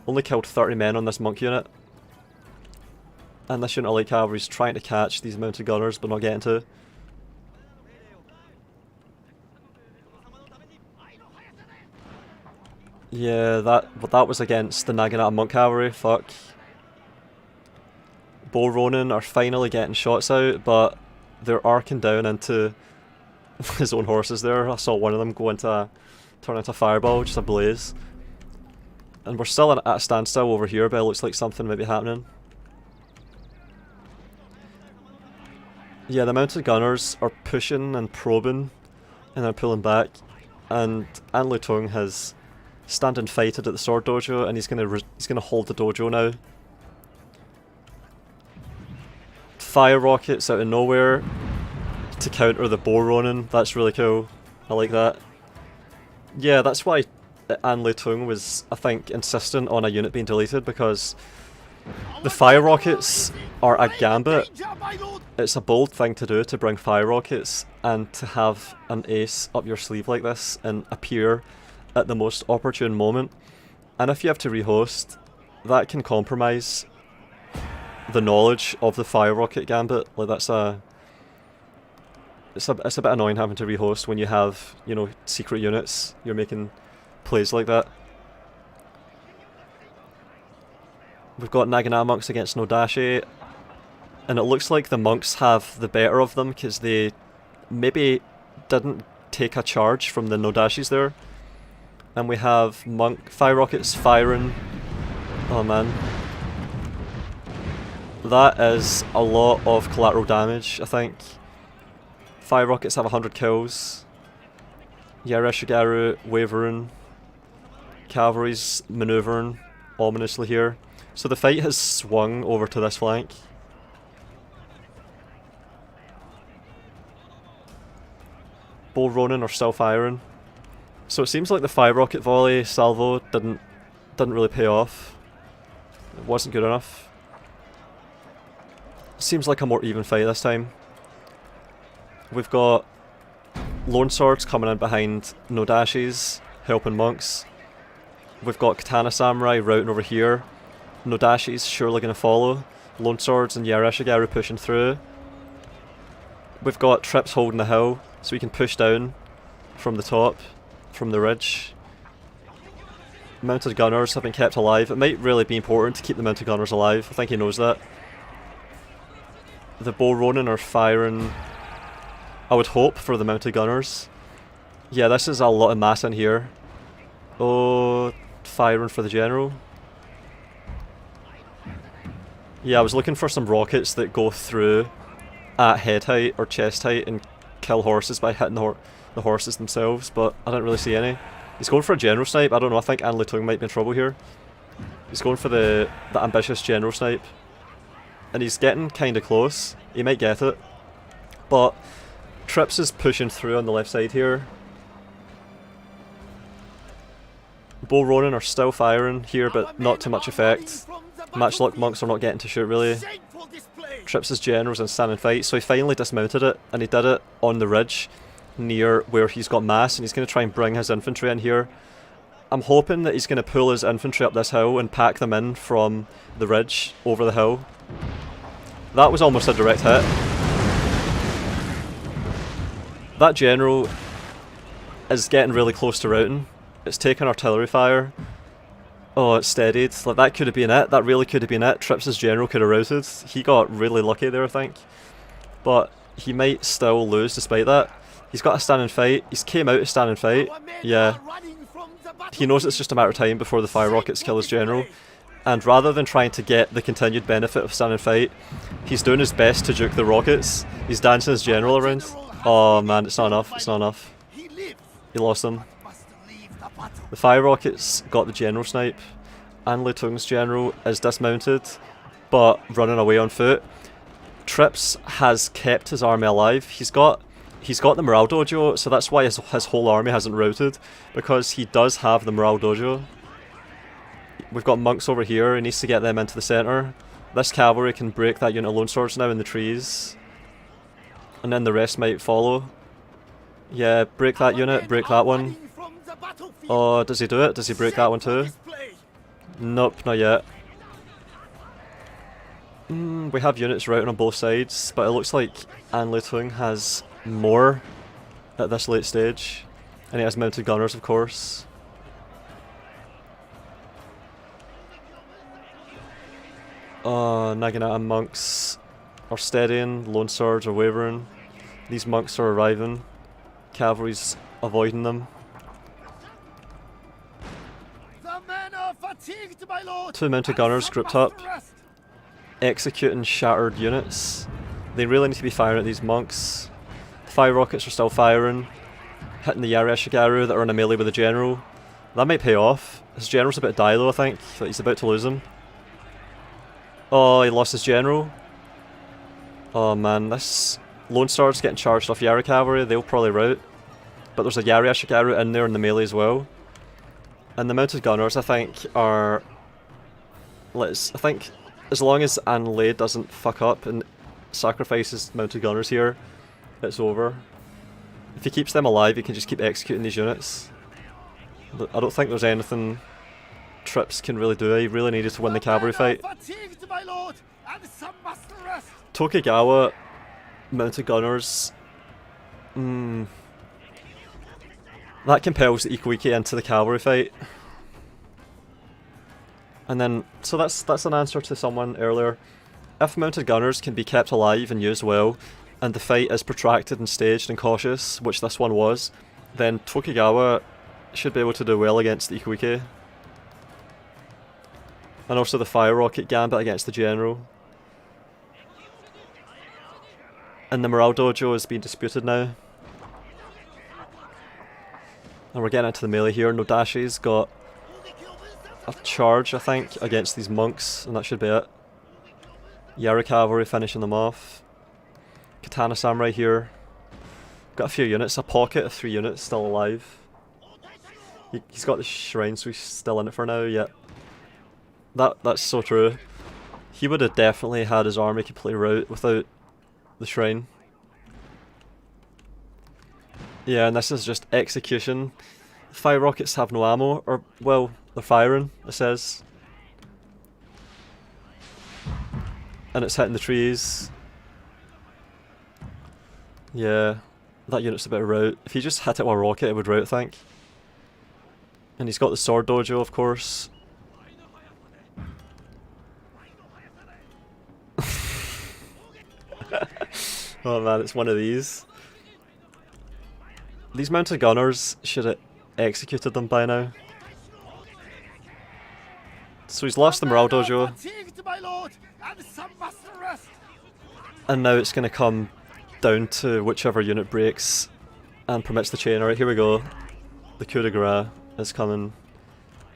Only killed 30 men on this monk unit. And this unit of Light Cavalry is trying to catch these Mounted Gunners, but not getting to. Yeah, that was against the Naginata Monk Cavalry, fuck. Bo Ronin are finally getting shots out, but they're arcing down into his own horses there. I saw one of them turn into a fireball, just a blaze. And we're still at a standstill over here, but it looks like something might be happening. Yeah, the Mounted Gunners are pushing and probing, and they're pulling back. And Lei Tung has stand and fighted at the sword dojo, and he's gonna hold the dojo now. Fire rockets out of nowhere to counter the Bo Ronin. That's really cool. I like that. Yeah, that's why Lei Tung was, I think, insistent on a unit being deleted, because the fire rockets are a gambit. It's a bold thing to do, to bring fire rockets and to have an ace up your sleeve like this and appear at the most opportune moment. And if you have to rehost, that can compromise the knowledge of the fire rocket gambit. Like, that's it's a bit annoying having to rehost when you have, you know, secret units. You're making plays like that. We've got Naginata monks against Nodashi, and it looks like the monks have the better of them because they maybe didn't take a charge from the Nodashis there. And we have monk fire rockets firing. Oh man. That is a lot of collateral damage, I think. Fire rockets have 100 kills. Yareshigaru wavering. Cavalry's manoeuvring ominously here. So the fight has swung over to this flank. Bo Ronin are still firing. So it seems like the fire rocket volley salvo didn't really pay off. It wasn't good enough. Seems like a more even fight this time. We've got Lone Swords coming in behind Nodashis, helping monks. We've got Katana Samurai routing over here. Nodashi's surely going to follow. Lone Swords and Yareshigaru pushing through. We've got Trips holding the hill, so we can push down from the top, from the ridge. Mounted Gunners have been kept alive. It might really be important to keep the Mounted Gunners alive. I think he knows that. The Bo Ronin are firing, I would hope, for the Mounted Gunners. Yeah, this is a lot of mass in here. Oh, firing for the general. Yeah, I was looking for some rockets that go through at head height or chest height and kill horses by hitting the horses themselves, but I didn't really see any. He's going for a general snipe. I don't know, I think Lei Tung might be in trouble here. He's going for the ambitious general snipe. And he's getting kind of close. He might get it. But Trips is pushing through on the left side here. Bo Ronin are still firing here, but not to much effect. Matchlock monks are not getting to shoot really. Trips' general's in standing fight, so he finally dismounted it, and he did it on the ridge near where he's got mass, and he's going to try and bring his infantry in here. I'm hoping that he's going to pull his infantry up this hill and pack them in from the ridge over the hill. That was almost a direct hit. That general is getting really close to routing. It's taken artillery fire. Oh, it's steadied. Like, that could have been it. That really could have been it. Trips' general could have routed. He got really lucky there, I think. But he might still lose despite that. He's got a standing fight. He's came out of standing fight. Yeah. He knows it's just a matter of time before the fire rockets kill his general. And rather than trying to get the continued benefit of standing fight, he's doing his best to juke the rockets. He's dancing his general around. Oh man, it's not enough. It's not enough. He lost them. The fire rockets got the general snipe, and Lei Tung's general is dismounted, but running away on foot. Trips has kept his army alive. He's got the morale dojo, so that's why his whole army hasn't routed, because he does have the morale dojo. We've got monks over here. He needs to get them into the center. This cavalry can break that unit of lone swords now in the trees, and then the rest might follow. Yeah, break that unit, break that one. Oh, does he do it? Does he break that one too? Nope, not yet. We have units routing on both sides, but it looks like Lei Tung has more at this late stage. And he has mounted gunners, of course. Naginata monks are steadying, lone swords are wavering. These monks are arriving. Cavalry's avoiding them. Two mounted gunners grouped up, executing shattered units. They really need to be firing at these monks. The fire rockets are still firing, hitting the Yareshigaru that are in a melee with the general. That might pay off. His general's about to die though, I think. He's about to lose him. Oh, he lost his general. Oh man, this Lone Star's getting charged off Yara cavalry. They'll probably rout. But there's a Yareshigaru in there in the melee as well. And the mounted gunners, I think, are... I think as long as Lei doesn't fuck up and sacrifices mounted gunners here, it's over. If he keeps them alive, he can just keep executing these units. I don't think there's anything Trips can really do. He really needed to win the cavalry fight. Tokugawa, mounted gunners... That compels the Ikuike into the cavalry fight. And then, so that's an answer to someone earlier. If mounted gunners can be kept alive and used well, and the fight is protracted and staged and cautious, which this one was, then Tokugawa should be able to do well against the Ikuike. And also the fire rocket gambit against the general. And the morale dojo is being disputed now. And we're getting into the melee here. Nodashi's got a charge, I think, against these monks, and that should be it. Yara cavalry finishing them off. Katana samurai here. Got a few units, a pocket of 3 units still alive. He's got the shrine, so he's still in it for now, yeah. That's so true. He would have definitely had his army completely rout without the shrine. Yeah, and this is just execution. Fire rockets have no ammo, or, well, they're firing, it says. And it's hitting the trees. Yeah, that unit's a bit of rout. If he just hit it with a rocket, it would rout, I think. And he's got the sword dojo, of course. Oh man, it's one of these. These mounted gunners should have executed them by now. So he's lost the morale dojo. And now it's going to come down to whichever unit breaks and permits the chain. Alright, here we go. The coup de grace. is coming.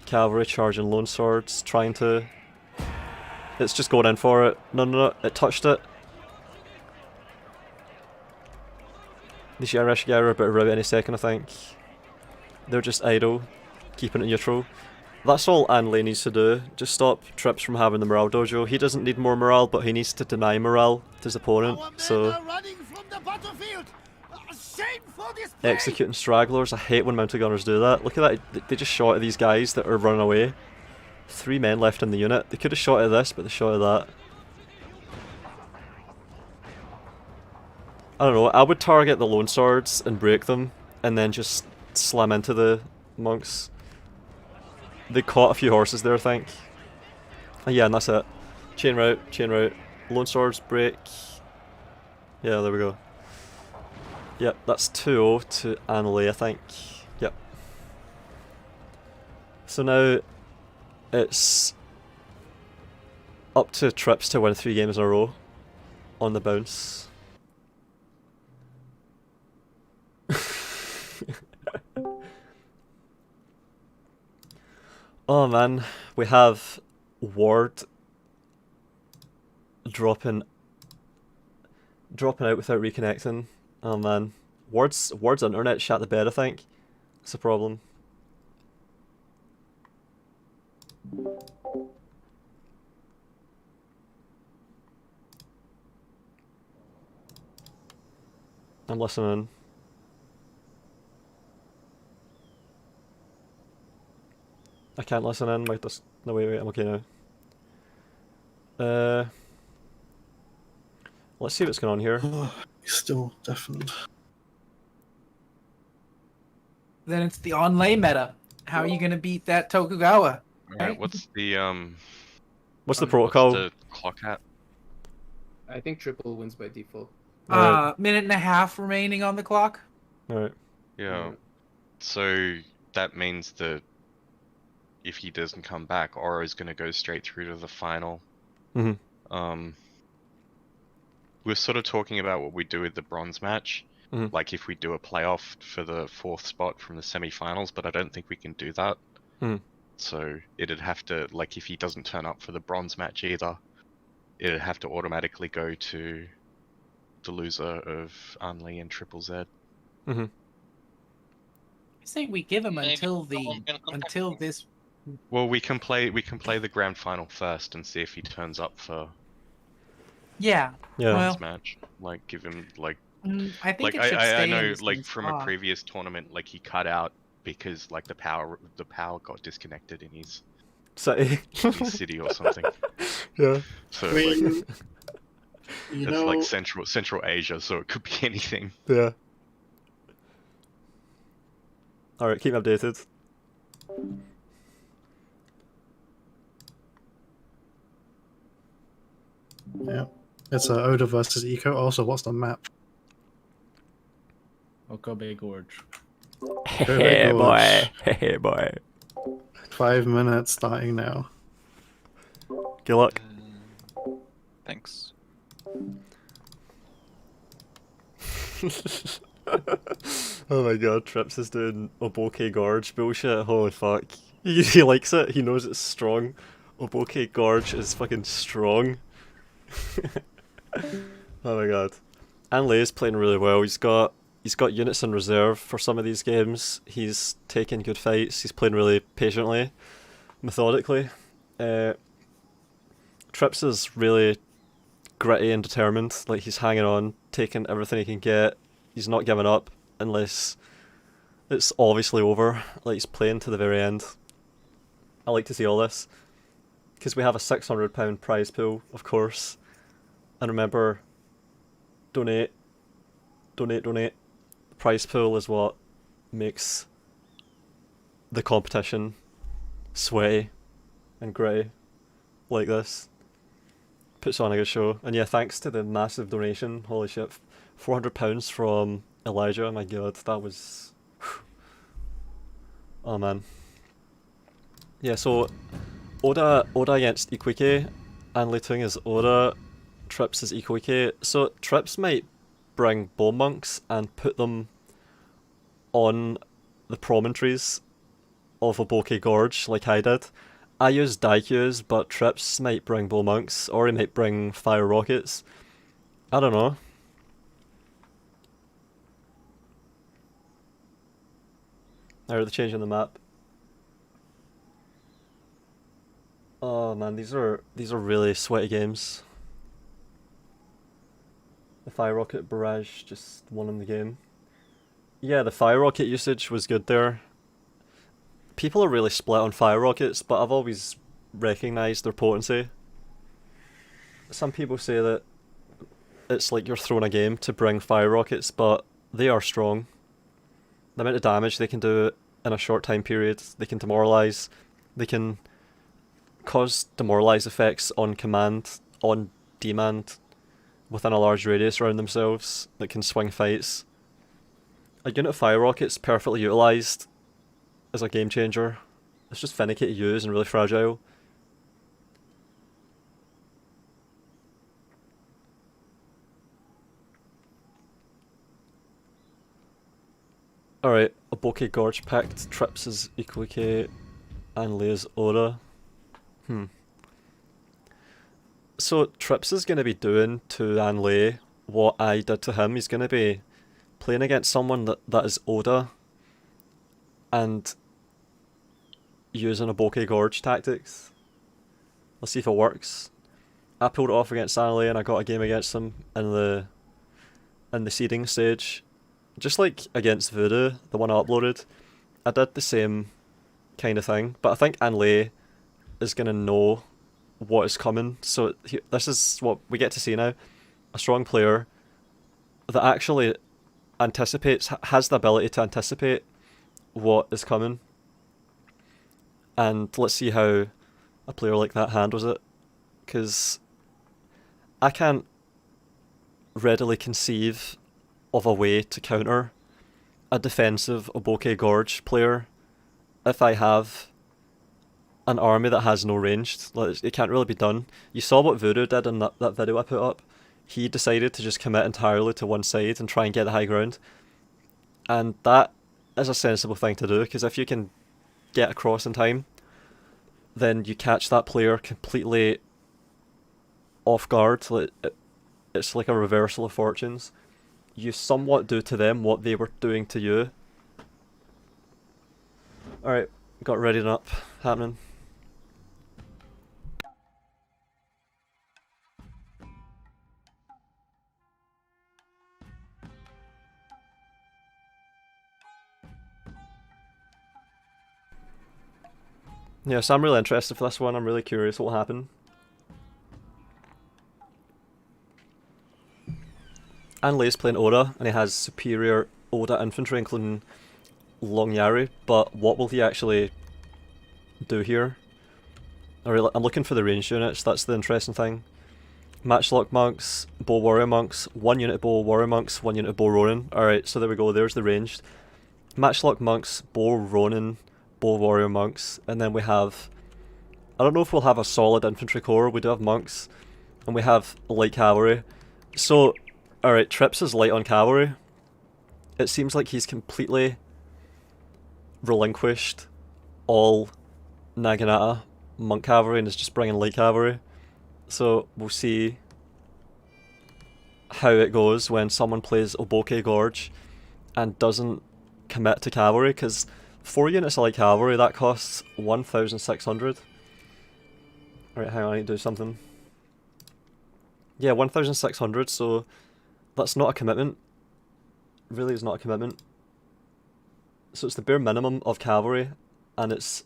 Cavalry charging lone swords, trying to... It's just going in for it. No, no, no, it touched it. These Yarashigara are about to rout any second, I think. They're just idle, keeping it neutral. That's all Anley needs to do. Just stop Trips from having the morale dojo. He doesn't need more morale, but he needs to deny morale to his opponent. So, executing stragglers. I hate when mounted gunners do that. Look at that. They just shot at these guys that are running away. 3 men left in the unit. They could have shot at this, but they shot at that. I don't know. I would target the lone swords and break them, and then just slam into the monks. They caught a few horses there, I think. Yeah, and that's it. Chain route, lone swords, break. Yeah, there we go. Yep, that's 2-0 to Annalee, I think. Yep. So now it's up to Trips to win 3 games in a row on the bounce. Oh man, we have Ward dropping out without reconnecting. Oh man, Ward's internet shat the bed, I think. That's a problem. I'm listening. I can't listen in. Wait, no, wait, I'm okay now. Let's see what's going on here. He's still deafened. Then it's the on-lane meta. How are you gonna beat that Tokugawa? Alright, what's the What's the protocol? What's the clock at? I think triple wins by default. Minute and a half remaining on the clock. Alright. Yeah. So that means that if he doesn't come back, Oro's gonna go straight through to the final. Mm-hmm. We're sort of talking about what we do with the bronze match. Mm-hmm. Like if we do a playoff for the 4th spot from the semi-finals, but I don't think we can do that. Mm. So it'd have to, like, if he doesn't turn up for the bronze match either, it'd have to automatically go to the loser of Unli and TripleZ. Mm-hmm. I say we give him until this. Well, we can play the grand final first and see if he turns up for Yeah. Yeah. bronze match. Like, give him like. I think Like it should stay I in know, the like same from spot. a previous tournament, like he cut out because like the power got disconnected in his City. city or something. Yeah. So I mean, like, you it's know, like Central Asia, so it could be anything. Yeah. Alright, keep me updated. yeah, it's Oda versus Eco. Also, what's the map? Okabe Gorge. Hey boy. Hey boy. 5 minutes starting now. Good luck. Thanks. Oh my god, Trips is doing Oboke Gorge bullshit. Holy fuck. He likes it, he knows it's strong. Oboke Gorge is fucking strong. Oh my god. Anley is playing really well. He's got units in reserve for some of these games. He's taking good fights. He's playing really patiently, methodically. Trips is really gritty and determined. Like, he's hanging on, taking everything he can get. He's not giving up unless it's obviously over. Like, he's playing to the very end. I like to see all this because we have a £600 prize pool, of course. And remember, donate. The prize pool is what makes the competition sweaty and gritty like this. Puts on a good show. And yeah, thanks to the massive donation. Holy shit. £400 from Elijah. My god, that was... Oh man. Yeah, so Oda against Ikuike, and Lei Tung is Oda, Trips is Ikuike. So Trips might bring bone monks and put them on the promontories of Oboke Gorge like I did. I use Daikyus, but Trips might bring Bow Monks, or he might bring Fire Rockets. I don't know. Are they changing the map? Oh man, these are really sweaty games. The Fire Rocket Barrage just won in the game. Yeah, the Fire Rocket usage was good there. People are really split on Fire Rockets, but I've always recognised their potency. Some people say that it's like you're throwing a game to bring Fire Rockets, but they are strong. The amount of damage they can do in a short time period, they can demoralise, they can cause demoralise effects on command, on demand, within a large radius around themselves that can swing fights. A unit of Fire Rockets perfectly utilised is a game changer. It's just finicky to use and really fragile. Alright, Oboke Gorge picked, Trips is Ikuike, and Leia's Aura. So Trips is going to be doing to Anlei what I did to him. He's going to be playing against someone that is Oda and using Oboke Gorge tactics. Let's see if it works. I pulled it off against Anlei and I got a game against him in the seeding stage. Just like against Voodoo, the one I uploaded, I did the same kind of thing, but I think Anlei is going to know what is coming. So this is what we get to see now. A strong player that actually anticipates, has the ability to anticipate what is coming. And let's see how a player like that handles it. Because I can't readily conceive of a way to counter a defensive Oboke Gorge player if I have an army that has no ranged. Like, it can't really be done. You saw what Voodoo did in that video I put up. He decided to just commit entirely to one side and try and get the high ground. And that is a sensible thing to do, because if you can get across in time, then you catch that player completely off guard. It's like a reversal of fortunes. You somewhat do to them what they were doing to you. Alright, got ready up happening. Yeah, so I'm really interested for this one. I'm really curious what will happen. Anlei's playing Oda, and he has superior Oda infantry, including Long Yari, but what will he actually do here? Alright, I'm looking for the ranged units, that's the interesting thing. Matchlock Monks, Bow Warrior Monks, 1 unit of Bow Warrior Monks, 1 unit of Bow Ronin. Alright, so there we go, there's the ranged. Matchlock Monks, Bow Ronin, Bow Warrior Monks, and then we have... I don't know if we'll have a solid infantry corps, we do have monks, and we have light cavalry. So, alright, Trips is light on cavalry. It seems like he's completely relinquished all Naginata monk cavalry and is just bringing light cavalry. So we'll see how it goes when someone plays Oboke Gorge and doesn't commit to cavalry, because 4 units of light cavalry, that costs 1,600. Alright, hang on, I need to do something. Yeah, 1,600, so that's not a commitment. Really is not a commitment. So it's the bare minimum of cavalry, and it's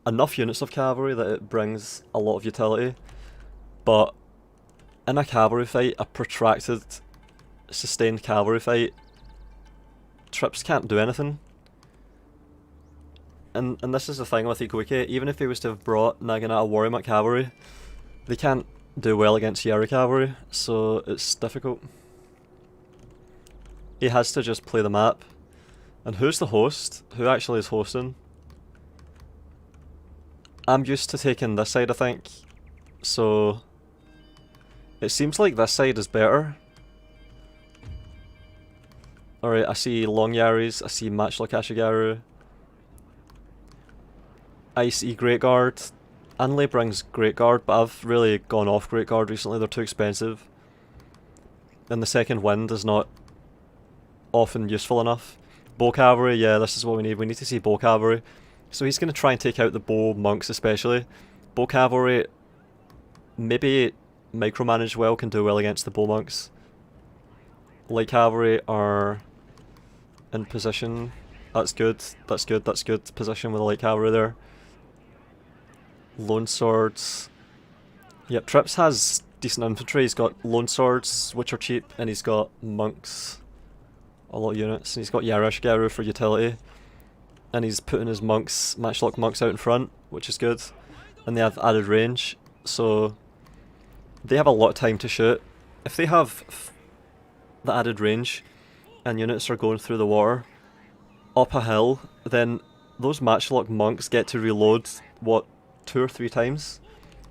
enough units of cavalry that it brings a lot of utility. But in a cavalry fight, a protracted, sustained cavalry fight, Trips can't do anything. And this is the thing with Ikuike, even if he was to have brought Naginata Warrior Monk cavalry, they can't do well against Yari cavalry, so it's difficult. He has to just play the map. And who's the host? Who actually is hosting? I'm used to taking this side, I think. So it seems like this side is better. Alright, I see Long Yaris, I see Matchlock Ashigaru. Ice-y Great Guard. Anley brings Great Guard, but I've really gone off Great Guard recently, they're too expensive. And the second wind is not often useful enough. Bow Cavalry, yeah, this is what we need to see Bow Cavalry. So he's going to try and take out the Bow Monks especially. Bow Cavalry, maybe micromanaged well, can do well against the Bow Monks. Light Cavalry are in position. That's good, that's good, that's good. Position with the Light Cavalry there. Lone Swords. Yep, Trips has decent infantry. He's got Lone Swords, which are cheap, and he's got Monks. A lot of units. And he's got Yaroshigaru for utility. And he's putting his Monks, Matchlock Monks out in front, which is good. And they have added range, so they have a lot of time to shoot. If they have the added range, and units are going through the water, up a hill, then those Matchlock Monks get to reload, what, 2 or 3 times?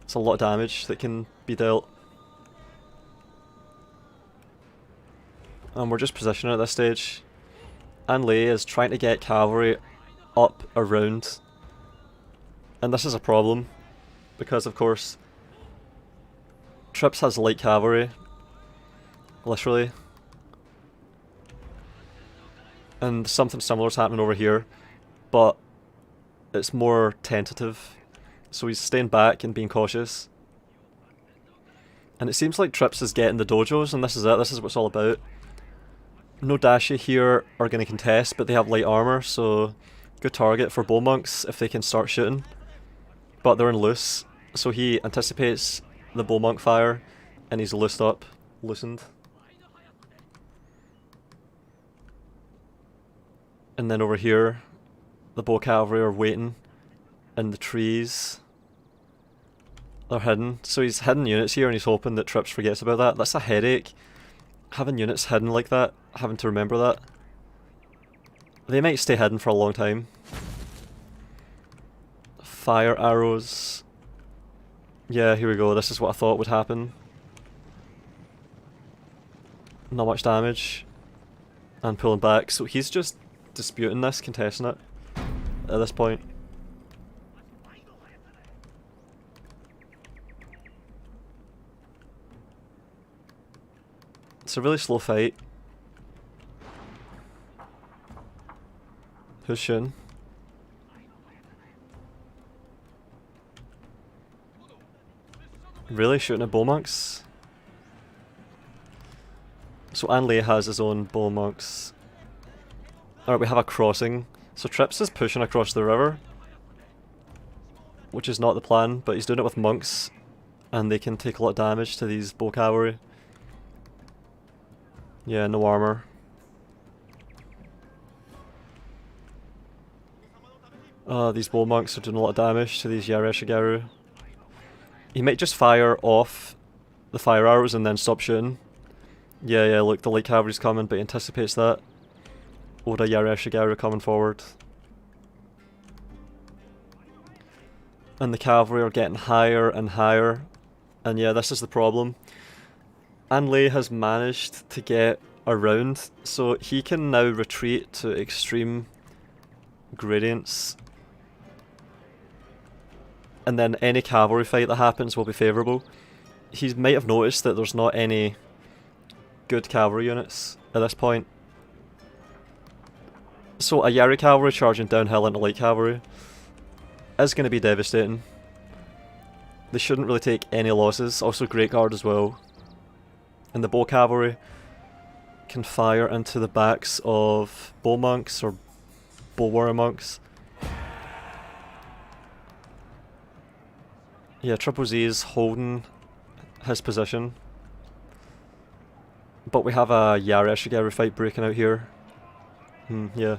It's a lot of damage that can be dealt. And we're just positioning at this stage. And Lei is trying to get cavalry up around. And this is a problem, because of course Trips has light cavalry, literally. And something similar is happening over here, but it's more tentative. So he's staying back and being cautious. And it seems like Trips is getting the dojos, and this is it, this is what it's all about. No Dashi here are going to contest, but they have light armor, so good target for Bow Monks if they can start shooting. But they're in loose, so he anticipates the Bow Monk fire, and he's loosened. And then over here, the Bow Cavalry are waiting in the trees. They're hidden, so he's hidden units here and he's hoping that Trips forgets about that. That's a headache, having units hidden like that, having to remember that. They might stay hidden for a long time. Fire arrows. Yeah, here we go, this is what I thought would happen. Not much damage. And pulling back, so he's just disputing this, contesting it at this point. It's a really slow fight. Who's shooting? Really? Shooting at Bow Monks? So Anley has his own Bow Monks. Alright, we have a crossing. So Trips is pushing across the river, which is not the plan, but he's doing it with Monks, and they can take a lot of damage to these Bow Cavalry. Yeah, no armor. These Bow Monks are doing a lot of damage to these Yaroshigaru. He might just fire off the fire arrows and then stop shooting. Yeah, look, the light cavalry's coming, but he anticipates that. Oda Yaroshigaru coming forward. And the cavalry are getting higher and higher. And yeah, this is the problem. Anley has managed to get around, so he can now retreat to extreme gradients. And then any cavalry fight that happens will be favourable. He might have noticed that there's not any good cavalry units at this point. So a Yari cavalry charging downhill into light cavalry is going to be devastating. They shouldn't really take any losses. Also Great Guard as well. And the Bow Cavalry can fire into the backs of Bow Monks or Bow Warrior Monks. Yeah, TripleZ is holding his position. But we have a Yaroshigaru fight breaking out here. Yeah.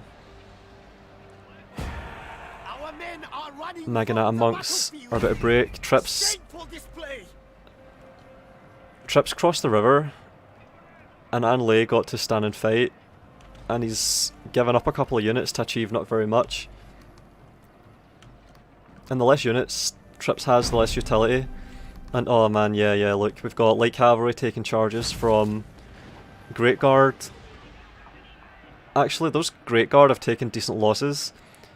Naginata Monks are about to break. Trips crossed the river, and Anley got to stand and fight, and he's given up a couple of units to achieve not very much. And the less units Trips has, the less utility. And oh man, yeah, look, we've got light cavalry taking charges from Great Guard. Actually, those Great Guard have taken decent losses,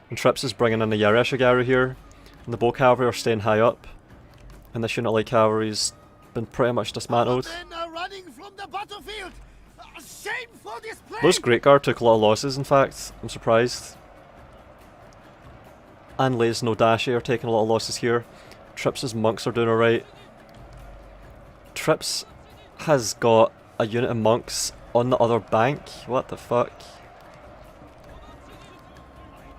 and Trips is bringing in a Yaroshigaru here. And the bow cavalry are staying high up. And this unit light cavalry's been pretty much dismantled. Our men are running from the battlefield. Shameful display. Those Great Guard took a lot of losses, in fact. I'm surprised. And Lei's no Dashi are taking a lot of losses here. Trips' monks are doing alright. Trips has got a unit of monks on the other bank. What the fuck?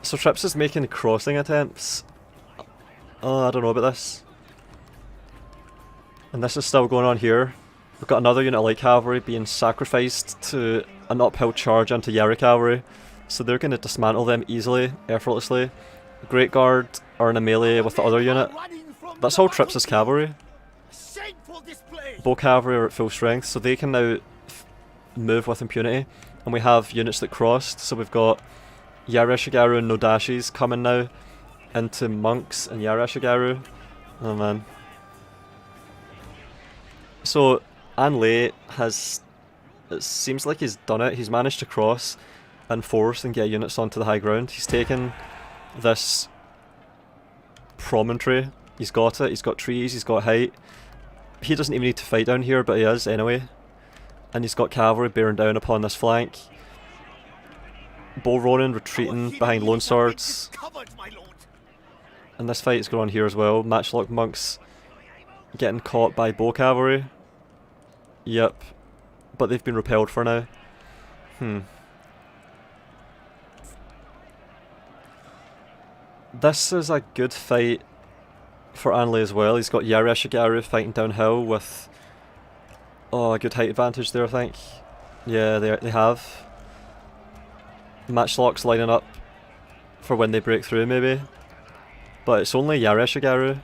So Trips is making crossing attempts. Oh, I don't know about this. And this is still going on here. We've got another unit of light cavalry being sacrificed to an uphill charge onto Yari cavalry. So they're going to dismantle them easily, effortlessly. The Great Guard are in a melee with the other unit. That's all Trips' cavalry. Bow cavalry are at full strength, so they can now move with impunity. And we have units that crossed, so we've got Yari Shigaru and Nodashis coming now into monks and Yari Shigaru. Oh man. So Lei has, it seems like he's done it. He's managed to cross and force and get units onto the high ground. He's taken this promontory. He's got it. He's got trees. He's got height. He doesn't even need to fight down here, but he is anyway. And he's got cavalry bearing down upon this flank. Bull Ronin retreating behind Lone Swords. And this fight is going on here as well. Matchlock monks getting caught by bow cavalry. Yep. But they've been repelled for now. This is a good fight for Lei as well. He's got Yari Shigaru fighting downhill with a good height advantage there, I think. Yeah, they have. Matchlock's lining up for when they break through, maybe. But it's only Yari Shigaru.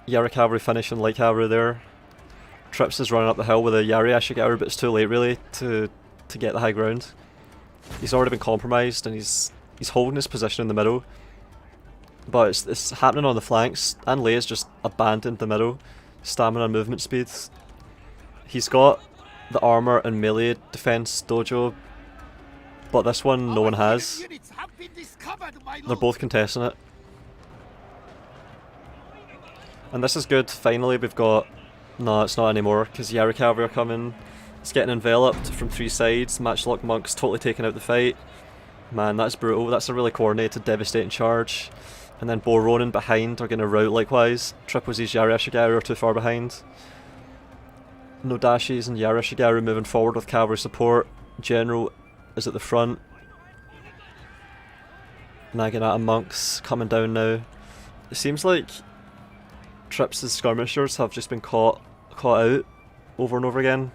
Yari cavalry finishing light cavalry there. Trips is running up the hill with a Yari Shigaru, but it's too late really to get the high ground. He's already been compromised and he's holding his position in the middle. But it's happening on the flanks. Lei has just abandoned the middle. Stamina and movement speed. He's got the armor and melee defense dojo, but this one no one has. They're both contesting it. And this is good. Finally we've got... No, it's not anymore, because Yari cavalry are coming. It's getting enveloped from three sides. Matchlock monks totally taking out the fight. Man, that's brutal. That's a really coordinated, devastating charge. And then Bow Ronin behind are going to rout likewise. TripleZ's Yari Shigaru are too far behind. Nodashis and Yari Shigaru moving forward with cavalry support. General is at the front. Naginata monks coming down now. It seems like Trips' skirmishers have just been caught out over and over again.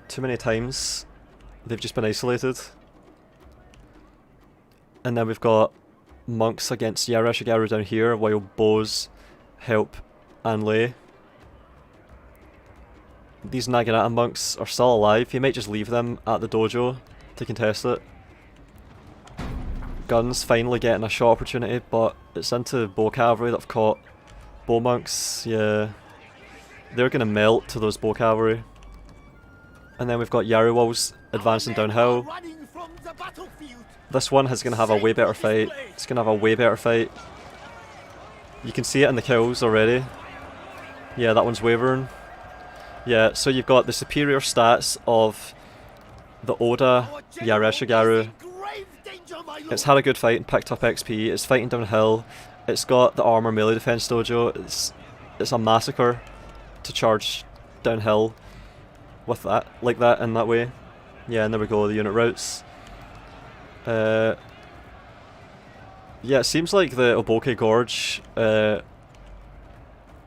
Too many times. They've just been isolated. And then we've got monks against Yari Shigaru down here, while bows help Lei. These Naginata monks are still alive. He might just leave them at the dojo to contest it. Guns finally getting a shot opportunity, but it's into bow cavalry that have caught bow monks. Yeah, they're gonna melt to those bow cavalry. And then we've got Yari Wolves advancing downhill. This one is going to have a way better fight. It's going to have a way better fight. You can see it in the kills already. Yeah, that one's wavering. Yeah, so you've got the superior stats of the Oda Yari Shigaru. It's had a good fight and picked up XP. It's fighting downhill. It's got the armor melee defense dojo. It's a massacre to charge downhill with that, like that, in that way. Yeah, and there we go, the unit routes. Yeah, it seems like the Oboke Gorge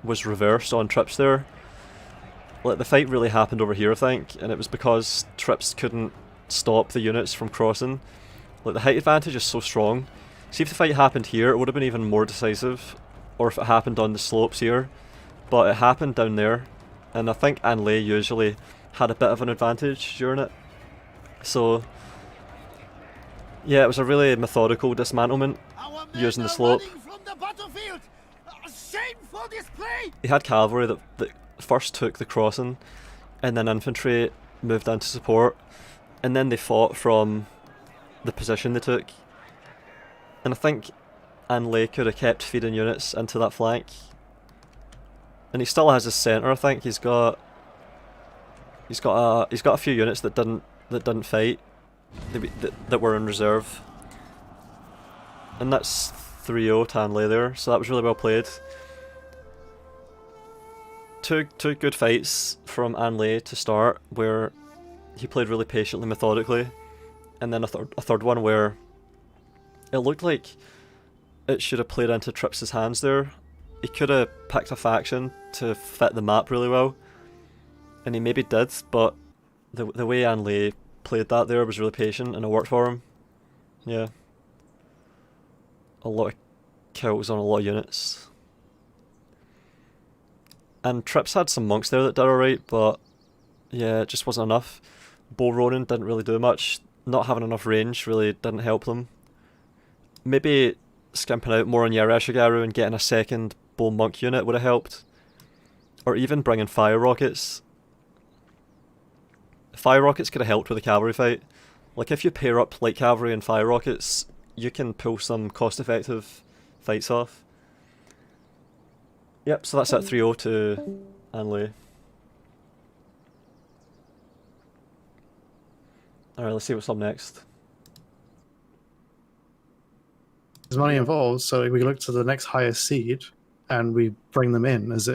was reversed on Trips there. Like, the fight really happened over here, I think, and it was because Trips couldn't stop the units from crossing. Like, the height advantage is so strong. See, if the fight happened here, it would have been even more decisive, or if it happened on the slopes here. But it happened down there, and I think Lei usually had a bit of an advantage during it. So yeah, it was a really methodical dismantlement using the slope. He had cavalry that first took the crossing, and then infantry moved into support, and then they fought from the position they took. And I think Lei could have kept feeding units into that flank. And he still has his centre, I think. He's got a few units that didn't fight, that were in reserve. And that's 3-0 to Lei there, so that was really well played. Two good fights from Lei to start, where he played really patiently, methodically, and then a third one where it looked like it should have played into Trips' hands there. He could have picked a faction to fit the map really well, and he maybe did, but the way Lei played that there was really patient, and it worked for him. Yeah. A lot of kills on a lot of units. And Trips had some monks there that did alright, but yeah, it just wasn't enough. Bo Ronin didn't really do much. Not having enough range really didn't help them. Maybe skimping out more on Yarashigaru and getting a second Bo Monk unit would have helped. Or even bringing fire rockets. Fire rockets could have helped with the cavalry fight. Like, if you pair up light cavalry and fire rockets, you can pull some cost-effective fights off. Yep, so that's at 3-0 to Lei. Alright, let's see what's up next. There's money involved, so we look to the next highest seed and we bring them in as a,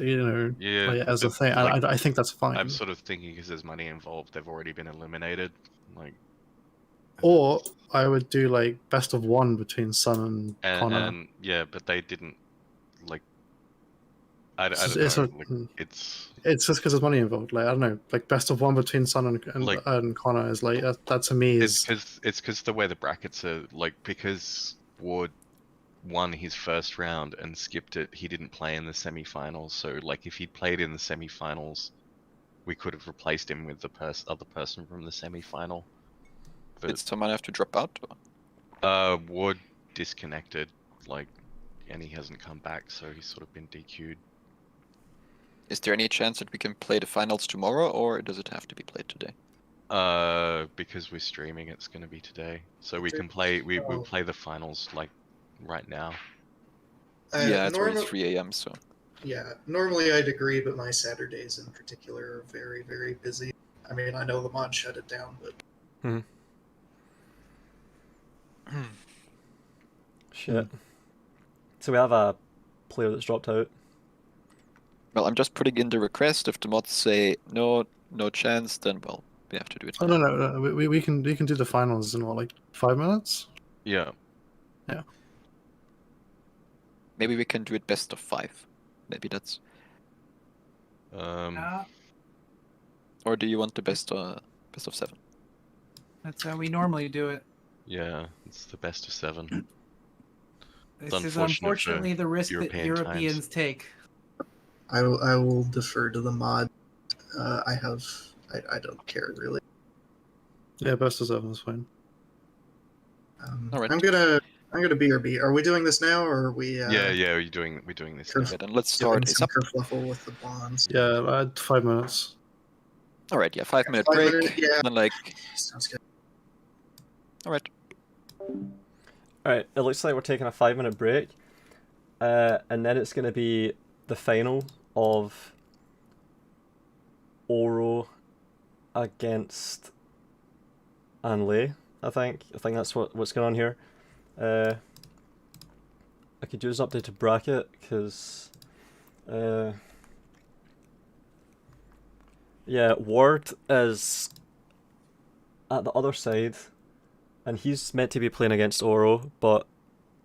as a thing. Like, I think that's fine. I'm sort of thinking because there's money involved, they've already been eliminated. Like, or I would do like best of one between Sun and Connor. And yeah, but they didn't like. I don't It's know. just because there's money involved. Like, I don't know, like best of one between Sun and Connor is like that to me is. It's because the way the brackets are like, because Ward won his first round and skipped it, he didn't play in the semi-finals. So like, if he'd played in the semi-finals, we could have replaced him with the other person from the semi-final. But, Did someone have to drop out? Or? Ward disconnected, like, and he hasn't come back, so he's sort of been DQ'd. Is there any chance that we can play the finals tomorrow, or does it have to be played today? Because we're streaming, it's going to be today. So we can play. We'll play the finals like right now. Yeah, it's already 3 AM, so. Yeah, normally I'd agree, but my Saturdays in particular are very, very busy. I mean, I know the mod shut it down, but. Shit. So we have a player that's dropped out. Well, I'm just putting in the request. If the mods say no chance, then well, we have to do it. Oh no, we can do the finals in what, like 5 minutes? Yeah. Yeah. Maybe we can do it best of 5. Maybe that's. Or do you want the best of 7? That's how we normally do it. Yeah, it's the best of 7. This is unfortunately the risk that Europeans times. take. I will defer to the mod. I don't care really. Yeah, best of 7 is fine. All right. I'm gonna BRB. Are we doing this now, or are we? Yeah, we're doing this. Okay, then let's start ASAP. Kerfluffle with the bonds. Yeah, 5 minutes. All right, yeah, 5-minute 5 break. minute, yeah. And then like. Sounds good. All right. Alright, it looks like we're taking a 5-minute break. And then it's going to be the final of Oro against Lei, I think. I think that's what's going on here. I could use an updated bracket, because... yeah, Ward is at the other side. And he's meant to be playing against Oro, but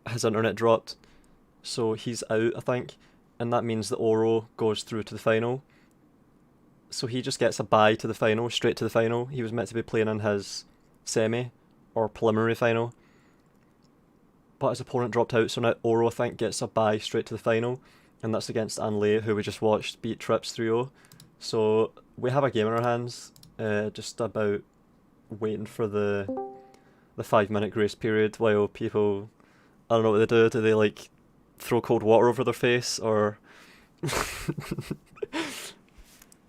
his internet dropped, so he's out, I think, and that means that Oro goes through to the final. So he just gets a bye to the final, straight to the final. He was meant to be playing in his semi, or preliminary final, but his opponent dropped out, so now Oro, I think, gets a bye straight to the final, and that's against Lei, who we just watched beat Trips 3-0. So we have a game in our hands, just about waiting for the 5-minute grace period while people, I don't know what they do. Do they like throw cold water over their face or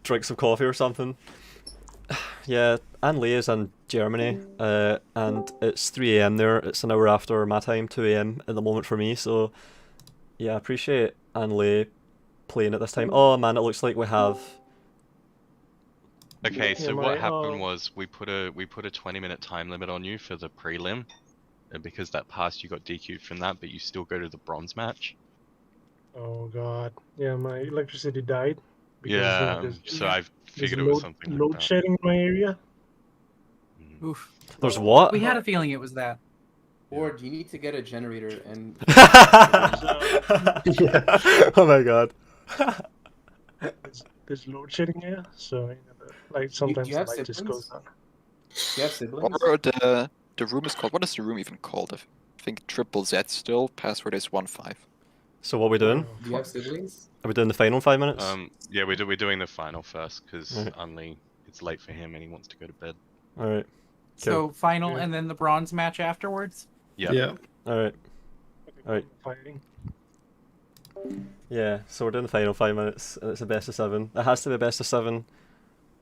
drink some coffee or something? Yeah, Anne Lee is in Germany, and it's 3 AM there. It's an hour after my time, 2 AM at the moment for me. So, yeah, I appreciate Anne Lee playing at this time. Oh man, it looks like we have. Okay, so what happened was we put a 20-minute time limit on you for the prelim, and because that passed, you got DQ'd from that, but you still go to the bronze match. Oh god. Yeah, my electricity died. Yeah, so I figured it was something like load that. shedding in my area. Oof. There's what? We had a feeling it was that. Or you need to get a generator and. Oh my god. There's load shedding here, so like sometimes you the have light just goes siblings? on. You have siblings? Or the room is called. What is the room even called? I think TripleZ still. Password is 15. So what are we doing? Do you have siblings? Are we doing the final 5 minutes? Yeah, we're doing the final first because Unli, it's late for him and he wants to go to bed. All right. So final and then the bronze match afterwards. Yeah. Yeah. All right. All right. Fighting. Yeah. So we're doing the final 5 minutes, and it's a best of 7. It has to be a best of 7.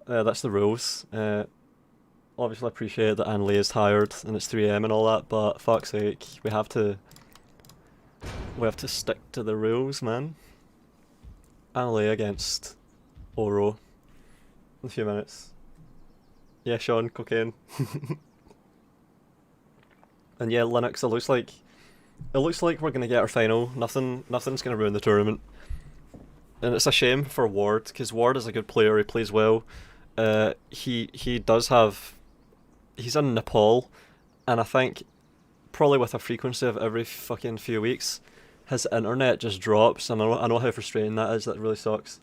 That's the rules. Obviously, I appreciate that Anne Lee is tired and it's 3 AM and all that, but fuck's sake, we have to stick to the rules, man. Anne Lee against Oro in a few minutes. Yeah, Sean, cocaine. And yeah, Linux. It looks like we're gonna get our final. Nothing's gonna ruin the tournament. And it's a shame for Ward because Ward is a good player. He plays well. He does have. He's in Nepal, and I think probably with a frequency of every fucking few weeks, his internet just drops. And I know how frustrating that is. That really sucks.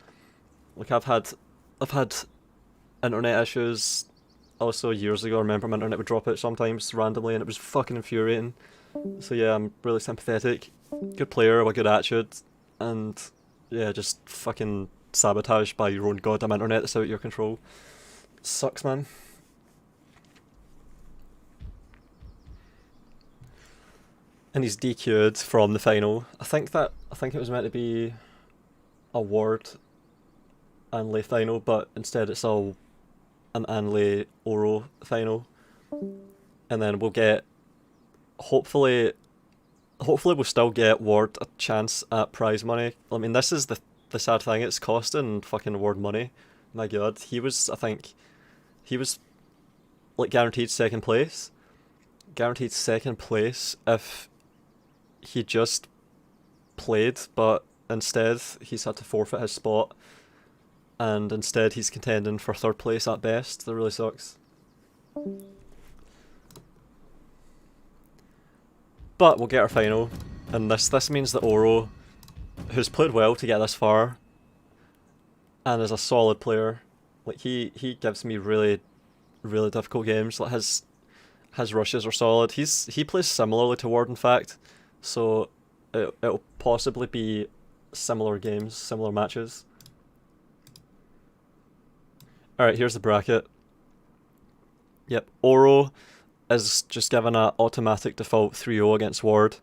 Like I've had internet issues. Also years ago, I remember my internet would drop out sometimes randomly, and it was fucking infuriating. So yeah, I'm really sympathetic. Good player with good attitude, and yeah, just fucking sabotaged by your own goddamn internet that's out of your control. Sucks, man. And he's DQ'd from the final. I think it was meant to be a Ward Anley final, but instead it's all an Anley Oro final. And then we'll get hopefully we'll still get Ward a chance at prize money. I mean, this is the sad thing, it's costing fucking Ward money. My god, he was like guaranteed second place. Guaranteed second place if he just played, but instead he's had to forfeit his spot, and instead he's contending for third place at best. That really sucks. But we'll get our final, and this means that Oro, who's played well to get this far, and is a solid player, like he gives me really, really difficult games. Like his rushes are solid. He plays similarly to Ward, in fact, so it'll possibly be similar games, similar matches. Alright, here's the bracket. Yep, Oro is just given an automatic default 3-0 against Ward,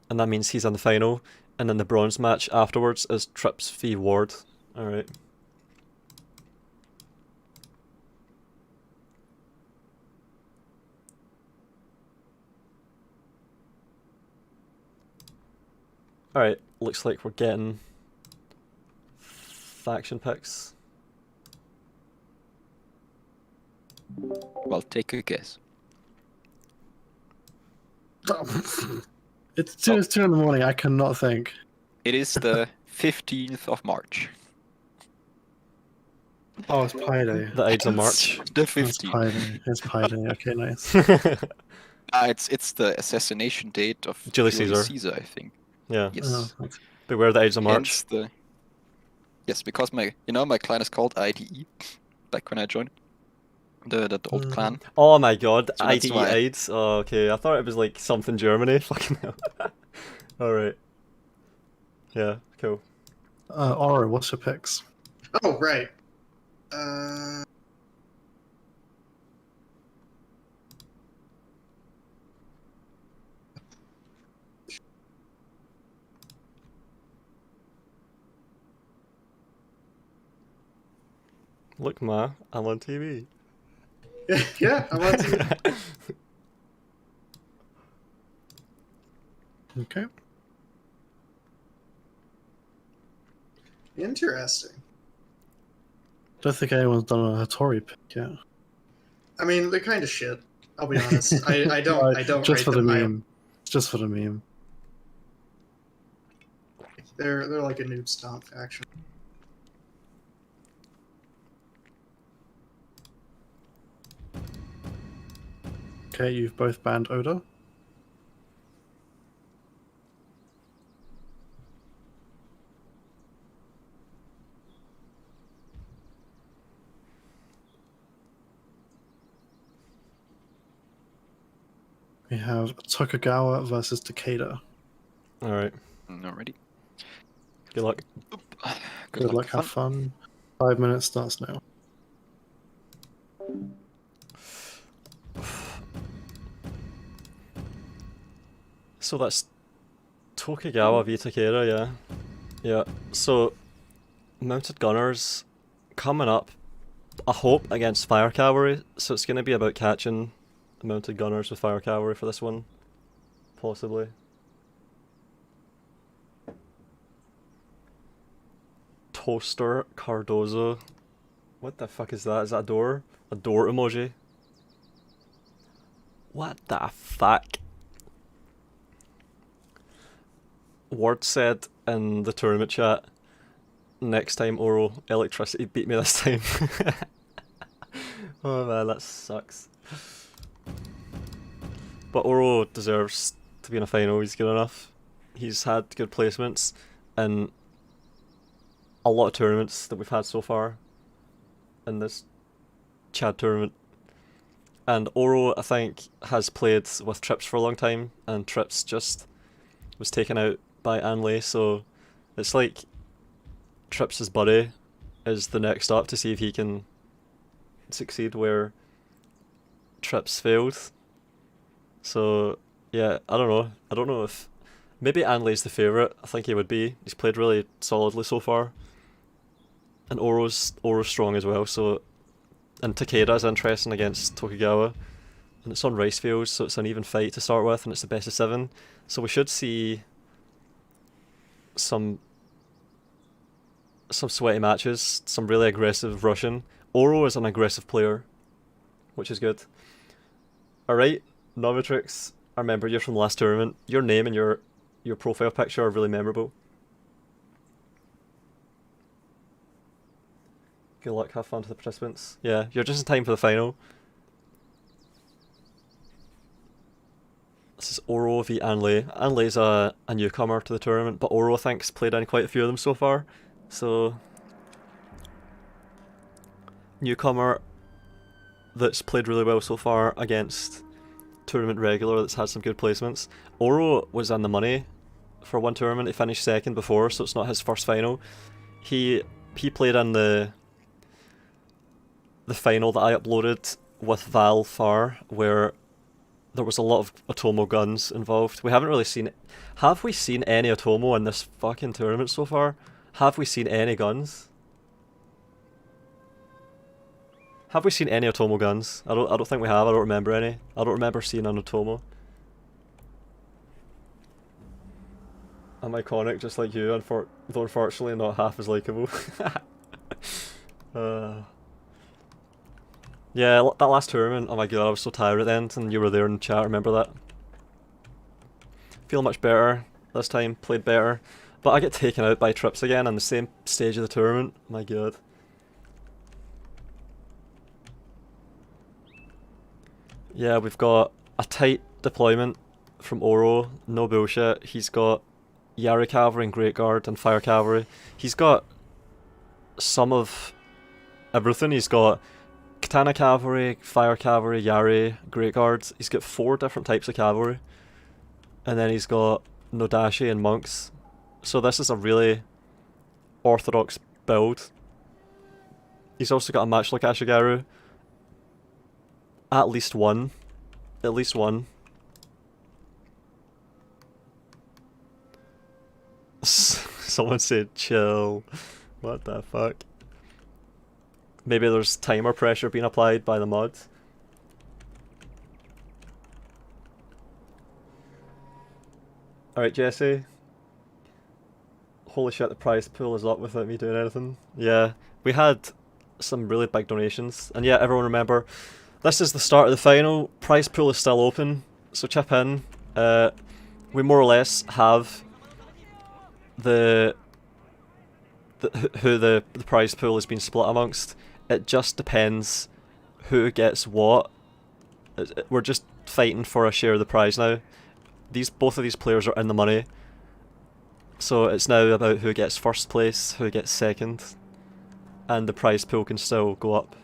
and that means he's in the final, and then the bronze match afterwards is Trips v Ward. Alright. Alright, looks like we're getting faction picks. Well, take a guess. It's 2 in the morning, I cannot think. It is the 15th of March. Oh, it's Pi Day. The Ides of March. The It's 15th. Pi Day. It's Pi Day. Okay, nice. It's the assassination date of Julius Julius Caesar. Caesar, I think. Yeah. Yes. Oh, Beware the Ides of March. Hence yes, because my clan is called IDE. Back when I joined the old clan. Oh my god, So that's IDE why. AIDS? Oh, okay, I thought it was like something Germany. Fucking hell. Alright. Yeah, cool. Oro, what's your picks? Oh, right. Look, ma, I'm on TV. Yeah, I want to. Okay. Interesting. Don't think anyone's done a Hattori pick yet. I mean, they're kind of shit. I'll be honest. I don't Just rate for the them high. meme. Just for the meme. They're like a noob stomp faction. Okay, you've both banned Oda. We have Tokugawa versus Takeda. Alright. Not ready. Good luck. Good luck, have fun. 5 minutes starts now. So that's Tokugawa v Takeda, yeah. Yeah, so Mounted Gunners coming up, I hope, against Fire Cavalry, so it's going to be about catching Mounted Gunners with Fire Cavalry for this one, possibly. Toaster Cardozo. What the fuck is that? Is that a door? A door emoji? What the fuck? Ward said in the tournament chat, next time Oro Electricity beat me this time. Oh man, that sucks. But Oro deserves to be in a final, he's good enough. He's had good placements in a lot of tournaments that we've had so far in this Chad tournament. And Oro, I think, has played with Trips for a long time, and Trips just was taken out by Anley, so it's like Trips' buddy is the next up to see if he can succeed where Trips failed. So yeah, I don't know. I don't know if maybe Anley's the favourite. I think he would be. He's played really solidly so far. And Oro's strong as well, so and Takeda's interesting against Tokugawa. And it's on rice fields, so it's an even fight to start with, and it's the best of 7. So we should see some sweaty matches, some really aggressive Russian. Oro is an aggressive player, which is good. Alright, Novitrix, I remember you're from the last tournament. Your name and your profile picture are really memorable. Good luck, have fun to the participants. Yeah, you're just in time for the final. This is Oro v Anley. Anley's a newcomer to the tournament, but Oro, I think, has played in quite a few of them so far. So, newcomer that's played really well so far against tournament regular that's had some good placements. Oro was on the money for one tournament. He finished second before, so it's not his first final. He played in the final that I uploaded with Val Far, where there was a lot of Otomo guns involved. We haven't really seen... Have we seen any Otomo in this fucking tournament so far? Have we seen any guns? Have we seen any Otomo guns? I don't think we have. I don't remember any. I don't remember seeing an Otomo. I'm iconic just like you, though unfortunately not half as likeable. Yeah, that last tournament, oh my god, I was so tired at the end, and you were there in the chat, remember that? Feel much better this time, played better, but I get taken out by Trips again on the same stage of the tournament, my god. Yeah, we've got a tight deployment from Oro, no bullshit. He's got Yari Cavalry and Great Guard and Fire Cavalry. He's got some of everything. He's got Katana Cavalry, Fire Cavalry, Yari, Great Guards. He's got 4 different types of cavalry. And then he's got Nodashi and Monks. So this is a really orthodox build. He's also got a match like Ashigaru. At least one. At least one. Someone said chill. What the fuck? Maybe there's timer pressure being applied by the mod. Alright, Jesse. Holy shit, the prize pool is up without me doing anything. Yeah, we had some really big donations. And yeah, everyone remember, this is the start of the final. Prize pool is still open, so chip in. We more or less have who the prize pool has been split amongst. It just depends who gets what. We're just fighting for a share of the prize now. Both of these players are in the money. So it's now about who gets first place, who gets second, and the prize pool can still go up.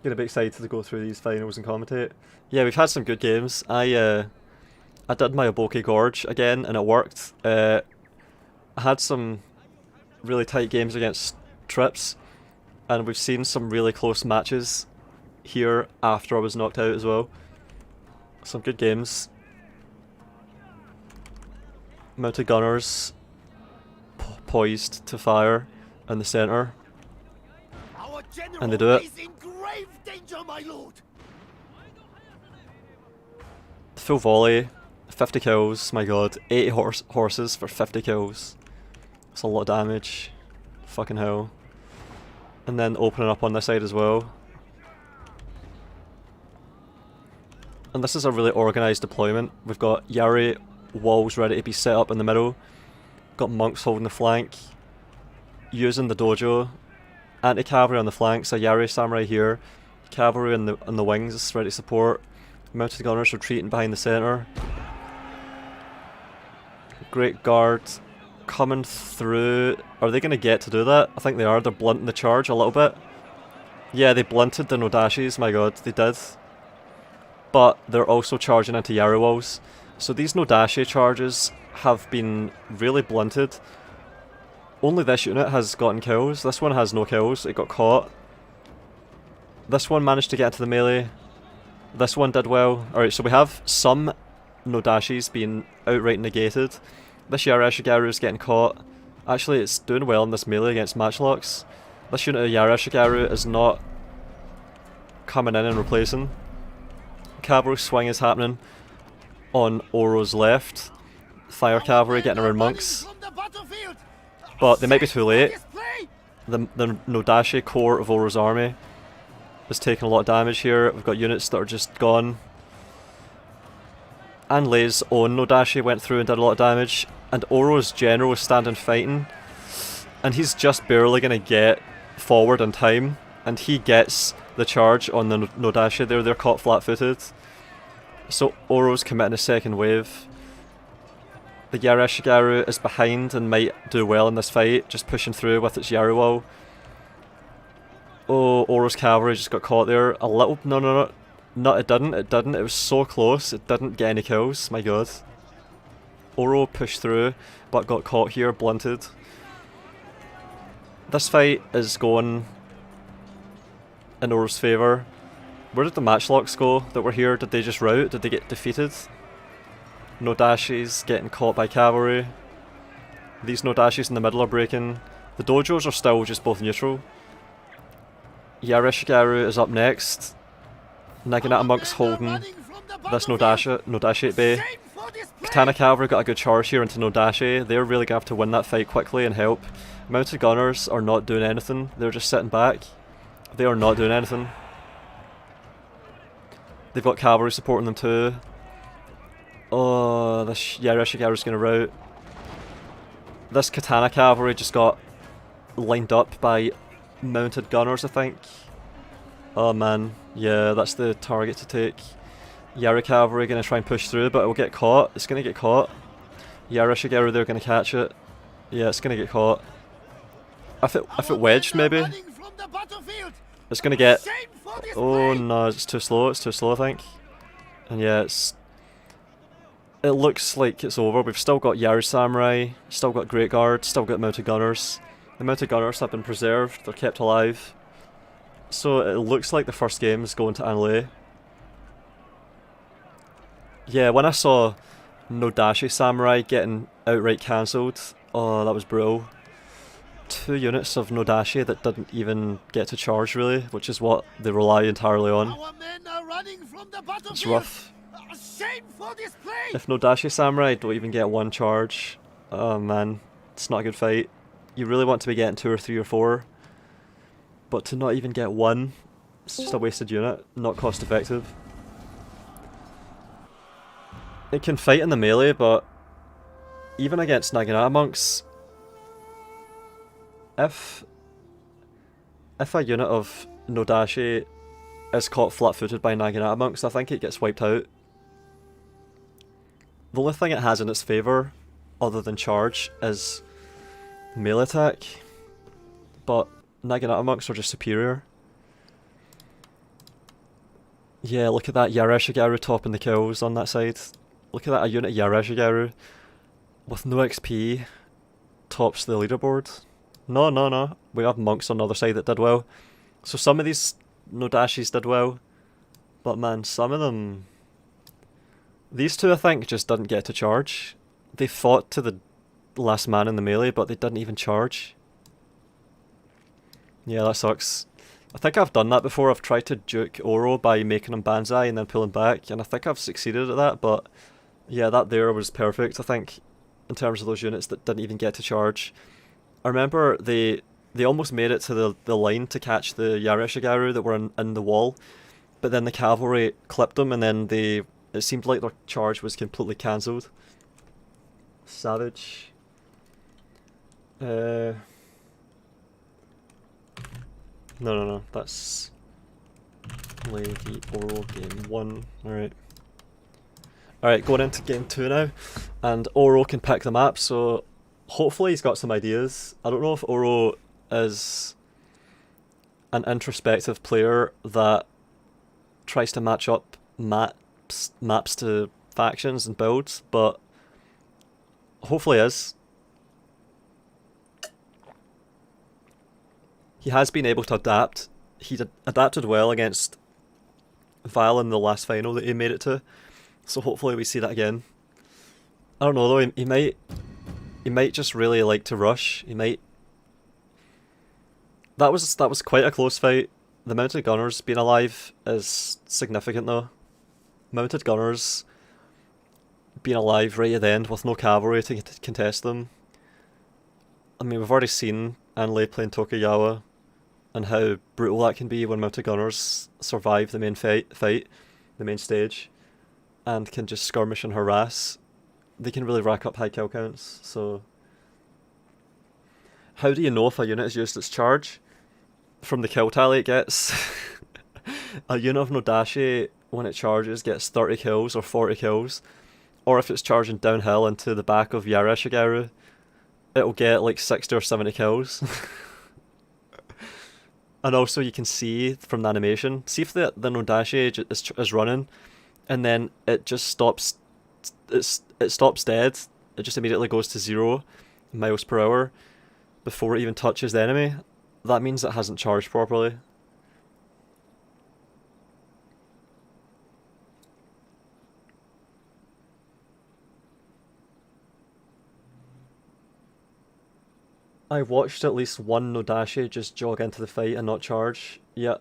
Gonna be excited to go through these finals and commentate. Yeah, we've had some good games. I did my Oboke Gorge again and it worked. I had some really tight games against Trips, and we've seen some really close matches here after I was knocked out as well. Some good games. Mounted Gunners poised to fire in the centre, and they do it. Danger, my lord. Full volley, 50 kills, my god, 80 horses for 50 kills. That's a lot of damage. Fucking hell. And then opening up on this side as well. And this is a really organised deployment. We've got Yari walls ready to be set up in the middle. Got monks holding the flank. Using the dojo. Anti-cavalry on the flanks, a Yari samurai here. Cavalry on the wings ready to support. Mounted gunners retreating behind the centre. Great guard coming through. Are they going to get to do that? I think they are. They're blunting the charge a little bit. Yeah, they blunted the Nodashis, my god, they did. But they're also charging into Yari walls. So these Nodashi charges have been really blunted. Only this unit has gotten kills. This one has no kills. It got caught. This one managed to get into the melee. This one did well. Alright, so we have some Nodashis being outright negated. This Yareshigaru is getting caught. Actually, it's doing well in this melee against matchlocks. This unit of Yareshigaru is not coming in and replacing. Cavalry swing is happening on Oro's left. Fire cavalry getting around monks. But they might be too late. The Nodashi core of Oro's army is taking a lot of damage here. We've got units that are just gone. And Lei's own Nodashi went through and did a lot of damage. And Oro's general is standing fighting. And he's just barely going to get forward in time. And he gets the charge on the Nodashi there. They're caught flat-footed. So Oro's committing a second wave. The Yareshigaru is behind and might do well in this fight, just pushing through with its Yari wall. Oh, Oro's cavalry just got caught there. A little... No, it didn't. It was so close. It didn't get any kills. My god. Oro pushed through, but got caught here, blunted. This fight is going in Oro's favour. Where did the matchlocks go that were here? Did they just rout? Did they get defeated? Nodashis getting caught by cavalry. These Nodashis in the middle are breaking. The dojos are still just both neutral. Yareshigaru is up next. Naginata monks holding this Nodashi at bay. Katana cavalry got a good charge here into Nodashi. They're really going to have to win that fight quickly and help. Mounted gunners are not doing anything. They're just sitting back. They are not doing anything. They've got cavalry supporting them too. Oh, this Yareshigaru's going to rout. This Katana cavalry just got lined up by mounted gunners, I think. Oh man, yeah, that's the target to take. Yari cavalry going to try and push through, but it will get caught. It's going to get caught. Yareshigaru, they're going to catch it. Yeah, it's going to get caught. If it wedged, maybe. It's going to get... Oh no, it's too slow, I think. And yeah, it looks like it's over. We've still got Yari Samurai, still got Great Guard, still got Mounted Gunners. The Mounted Gunners have been preserved, they're kept alive. So it looks like the first game is going to Anlay. Yeah, when I saw Nodashi Samurai getting outright cancelled, oh, that was brutal. 2 units of Nodashi that didn't even get to charge really, which is what they rely entirely on. Our men are running from the battlefield. It's rough. A shameful display. If Nodashi Samurai don't even get 1 charge, oh man, it's not a good fight. You really want to be getting 2 or 3 or 4, but to not even get 1, it's just a wasted unit, not cost effective. It can fight in the melee, but even against Naginata monks, if a unit of Nodashi is caught flat-footed by Naginata monks, I think it gets wiped out. The only thing it has in its favour, other than charge, is melee attack, but Naginata monks are just superior. Yeah, look at that Yareshigaru topping the kills on that side. Look at that, a unit Yareshigaru with no XP tops the leaderboard. No, we have monks on the other side that did well. So some of these Nodashis did well, but man, some of them... These 2 I think just didn't get to charge. They fought to the last man in the melee, but they didn't even charge. Yeah, that sucks. I think I've done that before. I've tried to juke Oro by making him Banzai and then pulling back, and I think I've succeeded at that, but yeah, that there was perfect, I think, in terms of those units that didn't even get to charge. I remember they almost made it to the line to catch the Yareshigaru that were in the wall, but then the cavalry clipped them, and then it seemed like their charge was completely cancelled. Savage. No, that's Lady Oro game 1. Alright, going into game 2 now, and Oro can pick the map, so hopefully he's got some ideas. I don't know if Oro is an introspective player that tries to match up maps to factions and builds, but hopefully is. He has been able to adapt. He adapted well against Vile in the last final that he made it to, so hopefully we see that again. I don't know though, he might just really like to rush. He might... That was quite a close fight. The mounted gunners being alive is significant though. Mounted gunners being alive right at the end with no cavalry to contest them. I mean, we've already seen Anley playing Tokugawa and how brutal that can be when mounted gunners survive the main fight, the main stage, and can just skirmish and harass. They can really rack up high kill counts, so... How do you know if a unit has used its charge? From the kill tally it gets. A unit of Nodashi, when it charges, gets 30 kills or 40 kills. Or if it's charging downhill into the back of Yareshigaru, it'll get like 60 or 70 kills. And also you can see from the animation, see if the Nodashi is running, and then it just stops, it stops dead, it just immediately goes to 0 miles per hour before it even touches the enemy. That means it hasn't charged properly. I watched at least one Nodashi just jog into the fight and not charge. Yeah.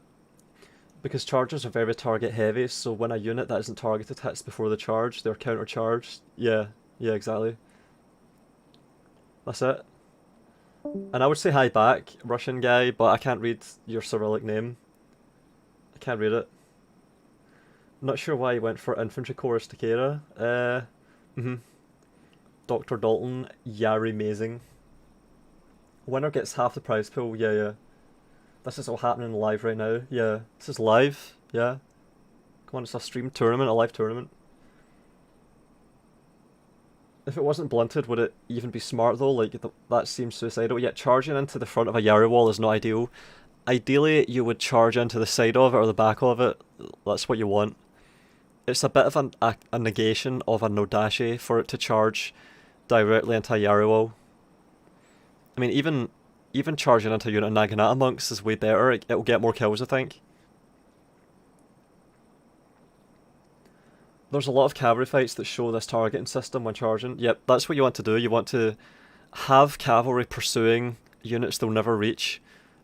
Because chargers are very target heavy, so when a unit that isn't targeted hits before the charge, they're counter-charged. Yeah, exactly. That's it. And I would say hi back, Russian guy, but I can't read your Cyrillic name. I can't read it. Not sure why he went for Infantry Chorus Takeda. Dr. Dalton, Yari Amazing. Winner gets half the prize pool, yeah. This is all happening live right now, yeah. This is live, yeah. Come on, it's a streamed tournament, a live tournament. If it wasn't blunted, would it even be smart though? Like, that seems suicidal. Yet charging into the front of a Yari wall is not ideal. Ideally, you would charge into the side of it or the back of it. That's what you want. It's a bit of a negation of a Nodashi for it to charge directly into a Yari wall. I mean, even charging into a unit of Naginata monks is way better. It'll get more kills, I think. There's a lot of cavalry fights that show this targeting system when charging. Yep, that's what you want to do. You want to have cavalry pursuing units they'll never reach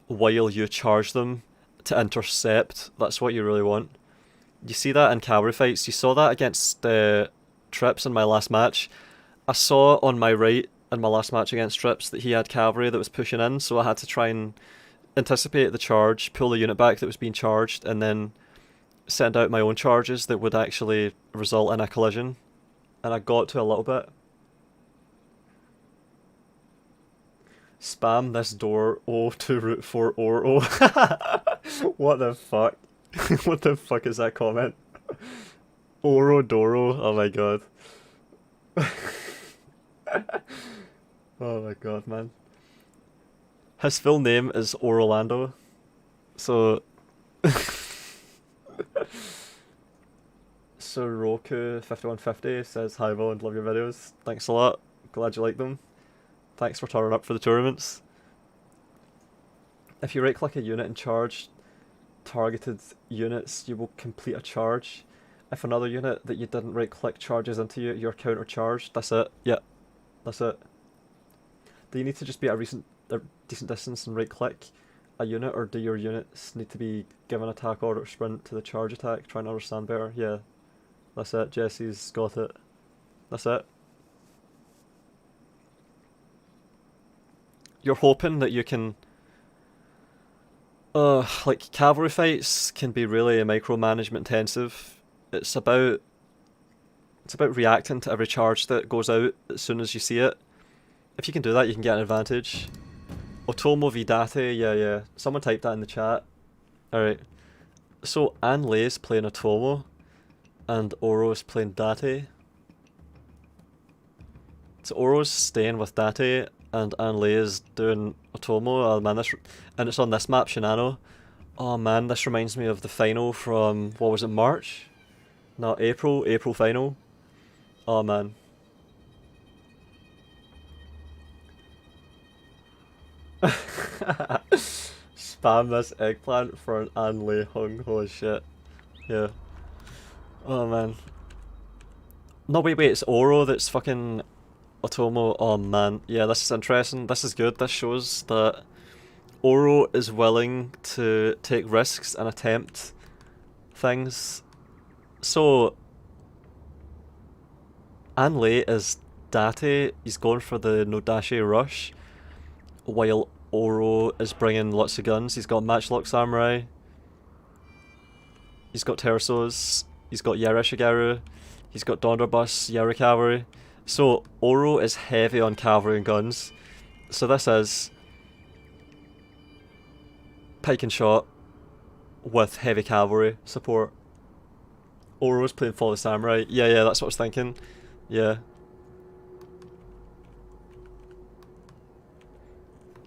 while you charge them to intercept. That's what you really want. You see that in cavalry fights. You saw that against Trips in my last match. I saw on my right in my last match against Trips that he had cavalry that was pushing in, so I had to try and anticipate the charge, pull the unit back that was being charged, and then send out my own charges that would actually result in a collision. And I got to a little bit. Spam this door O to route for Oro. What the fuck? What the fuck is that comment? Oro Doro, oh my god. Oh my god, man. His full name is Orlando. So So Roku5150 says, "Hi Volound, love your videos. Thanks a lot. Glad you like them. Thanks for turning up for the tournaments." If you right click a unit and charge targeted units, you will complete a charge. If another unit that you didn't right click charges into you, you're counter charged. That's it. Yeah. That's it. Do you need to just be at a decent distance and right click a unit, or do your units need to be given attack order sprint to the charge attack? Trying to understand better. Yeah. That's it. Jesse's got it. That's it. You're hoping that you can like cavalry fights can be really micromanagement intensive. It's about reacting to every charge that goes out as soon as you see it. If you can do that, you can get an advantage. Otomo v Date, yeah. Someone typed that in the chat. Alright. So Anne Lei is playing Otomo and Oro is playing Date. So Oro's staying with Date and Anne Lei is doing Otomo. Oh man, and it's on this map, Shinano. Oh man, this reminds me of the final from, what was it, March? No, April final. Oh man. Spam this eggplant for an Anne Lei hung. Holy shit. Yeah. Oh man. No, wait, it's Oro that's fucking Otomo. Oh man. Yeah, this is interesting. This is good. This shows that Oro is willing to take risks and attempt things. So Anne Lei is Date. He's going for the no dashi rush, while Oro is bringing lots of guns. He's got Matchlock Samurai, he's got Tersos, he's got Yareshigaru, he's got Donderbus, Yara Cavalry. So Oro is heavy on cavalry and guns. So this is pike and shot with heavy cavalry support. Oro's playing Follow Samurai. Yeah, that's what I was thinking. Yeah.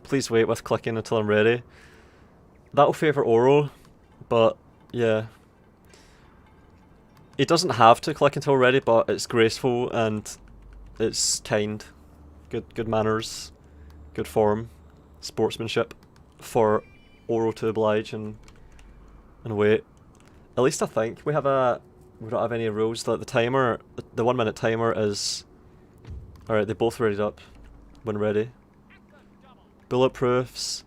Please wait with clicking until I'm ready. That'll favour Oro, but yeah. He doesn't have to click until ready, but it's graceful and it's kind. Good manners, good form, sportsmanship for Oro to oblige and wait. At least I think we don't have any rules. The timer, the 1 minute timer is... Alright, they both readied up when ready. Bulletproofs.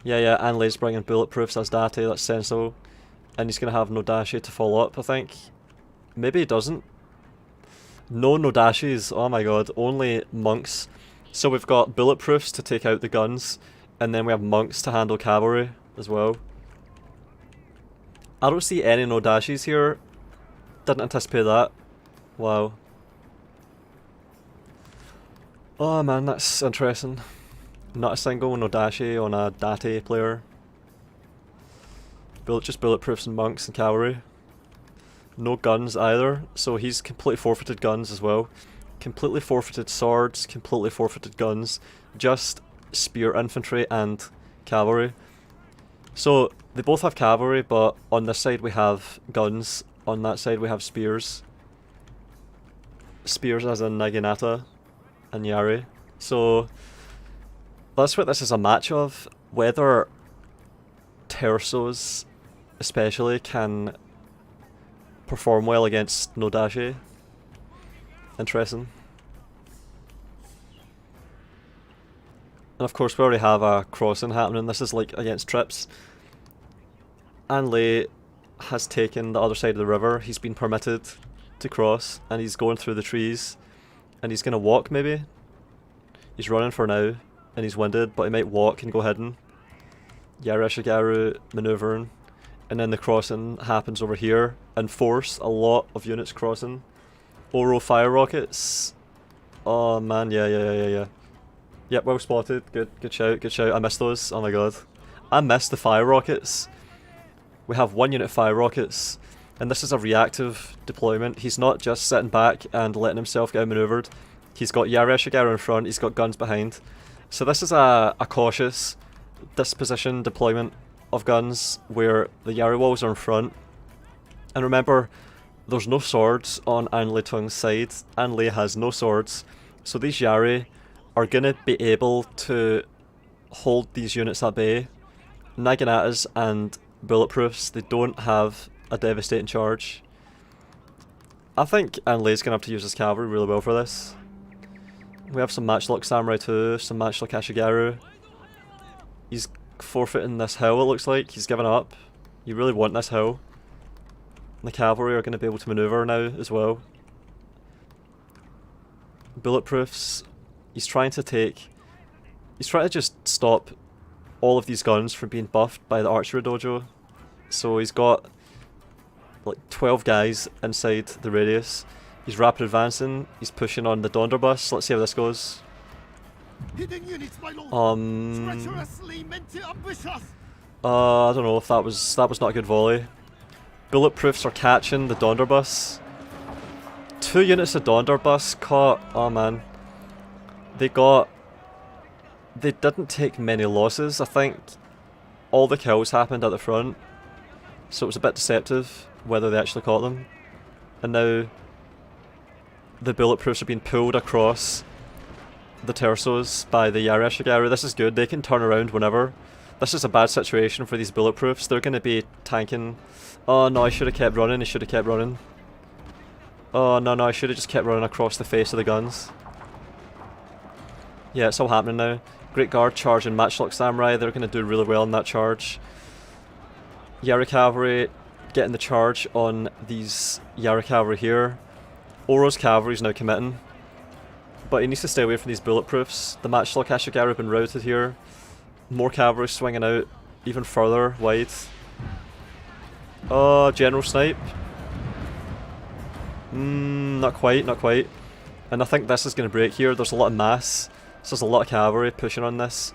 Yeah, Anne Lei's bringing bulletproofs as Date, that's sensible. And he's going to have no dashi to follow up, I think. Maybe he doesn't. No dashis, oh my god, only monks. So we've got bulletproofs to take out the guns, and then we have monks to handle cavalry as well. I don't see any no dashis here. Didn't anticipate that. Wow. Oh man, that's interesting. Not a single no dashi on a Date player. Just bulletproofs and monks and cavalry. No guns either, so he's completely forfeited guns as well. Completely forfeited swords, completely forfeited guns. Just spear infantry and cavalry. So they both have cavalry, but on this side we have guns. On that side we have spears. Spears as in Naginata and Yari. So that's what this is a match of. Whether Tersos especially can perform well against no dashi. Interesting. And of course we already have a crossing happening. This is like against trips. And Lei has taken the other side of the river. He's been permitted to cross, and he's going through the trees, and he's gonna walk maybe. He's running for now, and he's winded, but he might walk and go hidden. Yareshigaru maneuvering, and then the crossing happens over here, and force a lot of units crossing. Oro fire rockets. Oh man, yeah. Yep, well spotted. Good shout. I missed those. Oh my god, I missed the fire rockets. We have 1 unit fire rockets, and this is a reactive deployment. He's not just sitting back and letting himself get outmaneuvered. He's got Yareshigaru in front, he's got guns behind. So this is a cautious disposition deployment of guns where the Yari walls are in front. And remember, there's no swords on Lei Tung's side, and Lei has no swords. So these Yari are going to be able to hold these units at bay. Naganatas and bulletproofs, they don't have a devastating charge. I think Lei's going to have to use his cavalry really well for this. We have some matchlock samurai too, some matchlock Ashigaru. He's forfeiting this hill, it looks like. He's given up. You really want this hill. And the cavalry are going to be able to maneuver now as well. Bulletproofs, he's trying to just stop all of these guns from being buffed by the archery dojo. So he's got like 12 guys inside the radius. He's rapid advancing, he's pushing on the Donderbus. Let's see how this goes. I don't know if that was not a good volley. Bulletproofs are catching the Donderbus. 2 units of Donderbus caught. Oh man. They didn't take many losses. I think all the kills happened at the front, so it was a bit deceptive whether they actually caught them. And now the bulletproofs are being pulled across the tersos by the Yareshigaru. This is good, they can turn around whenever. This is a bad situation for these bulletproofs. They're going to be tanking. Oh no, I should have kept running. Oh no, I should have just kept running across the face of the guns. Yeah, it's all happening now. Great Guard charging Matchlock Samurai. They're going to do really well in that charge. Yari Cavalry getting the charge on these Yari Cavalry here. Oro's Cavalry is now committing, but he needs to stay away from these bulletproofs. The Matchlock Ashigaru have been routed here. More cavalry swinging out even further wide. Oh, General Snipe. Not quite. And I think this is going to break here. There's a lot of mass. So there's a lot of cavalry pushing on this.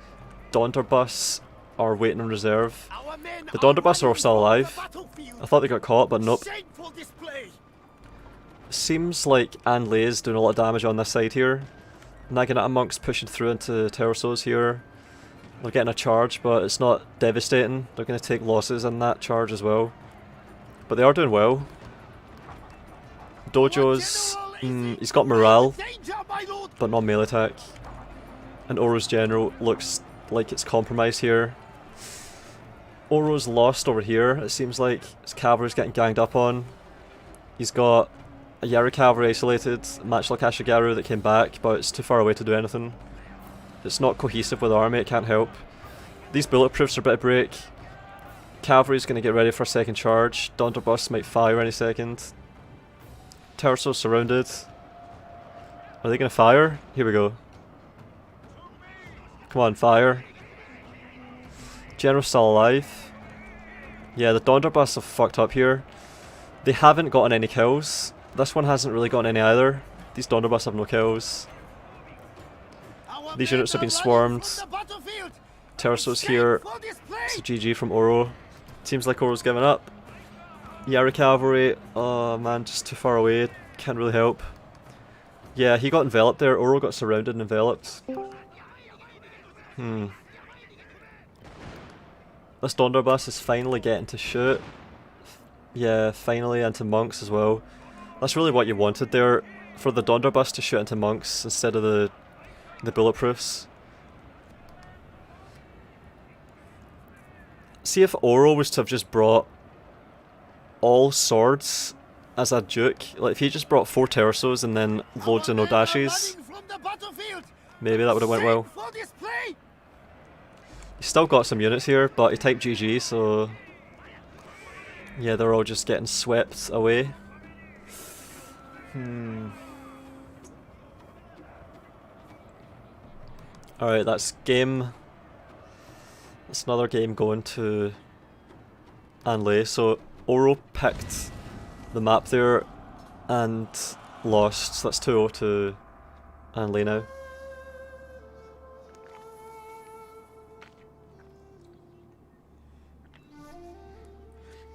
Donderbus are waiting in reserve. The Donderbus are still alive. I thought they got caught, but nope. Seems like Lei is doing a lot of damage on this side here. Naginata monks pushing through into tersos here. They're getting a charge, but it's not devastating. They're going to take losses in that charge as well. But they are doing well. Dojo's, he's got morale, but not melee attack. And Oro's general looks like it's compromised here. Oro's lost over here, it seems like. His cavalry's getting ganged up on. He's got a Yari cavalry isolated, Matchlock Ashigaru that came back, but it's too far away to do anything. It's not cohesive with the army, it can't help. These bulletproofs are a bit of break. Cavalry's going to get ready for a second charge. Donderbus might fire any second. Terso's surrounded. Are they going to fire? Here we go. Come on, fire. General's still alive. Yeah, the Donderbus have fucked up here. They haven't gotten any kills. This one hasn't really gotten any either. These Donderbus have no kills. These units have been swarmed. Terso's here. It's a GG from Oro. Seems like Oro's given up. Yari Cavalry, oh man, just too far away. Can't really help. Yeah, he got enveloped there. Oro got surrounded and enveloped. This Donderbus is finally getting to shoot. Yeah, finally into monks as well. That's really what you wanted there, for the Donderbus to shoot into monks instead of the bulletproofs. See if Oro was to have just brought all swords as a duke, like if he just brought 4 tersos and then loads of nodashis, maybe that would have went well. He's still got some units here, but he typed GG, so yeah, they're all just getting swept away. Alright, that's game. That's another game going to Anlay. So Oro picked the map there and lost, so that's 2-0 to Anlay now.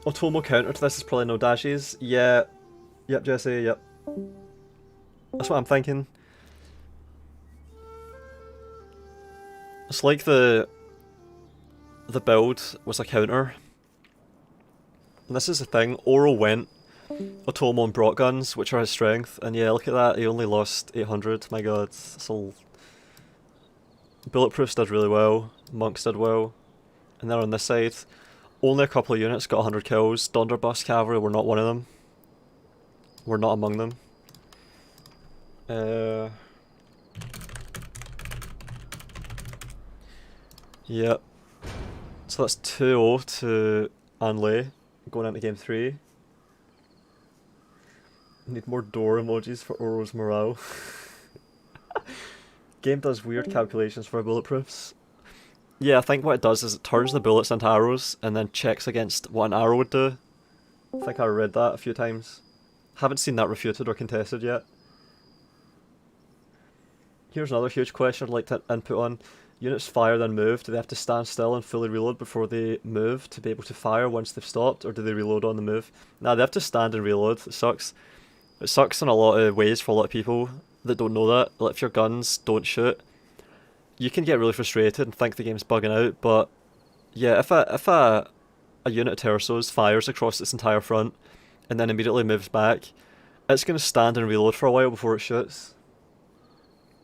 Otomo counter to this is probably no dashes. Yeah. Yep, Jesse, yep. That's what I'm thinking. It's like the build was a counter. And this is the thing, Oro went Otomo and brought guns, which are his strength, and yeah, look at that, he only lost 800, my god. So Bulletproofs did really well, Monks did well, and then on this side, only a couple of units got 100 kills. Donderbus Cavalry were not one of them. We're not among them. Yep. So that's 2-0 to Anlay going into game 3. Need more door emojis for Oro's morale. Game does weird calculations for bulletproofs. Yeah, I think what it does is it turns the bullets into arrows and then checks against what an arrow would do. I think I read that a few times. Haven't seen that refuted or contested yet. Here's another huge question I'd like to input on. Units fire then move. Do they have to stand still and fully reload before they move to be able to fire once they've stopped, or do they reload on the move? Nah, they have to stand and reload. It sucks. It sucks in a lot of ways for a lot of people that don't know that. Like if your guns don't shoot, you can get really frustrated and think the game's bugging out, but yeah, if a unit of Tersos fires across its entire front and then immediately moves back, it's going to stand and reload for a while before it shoots.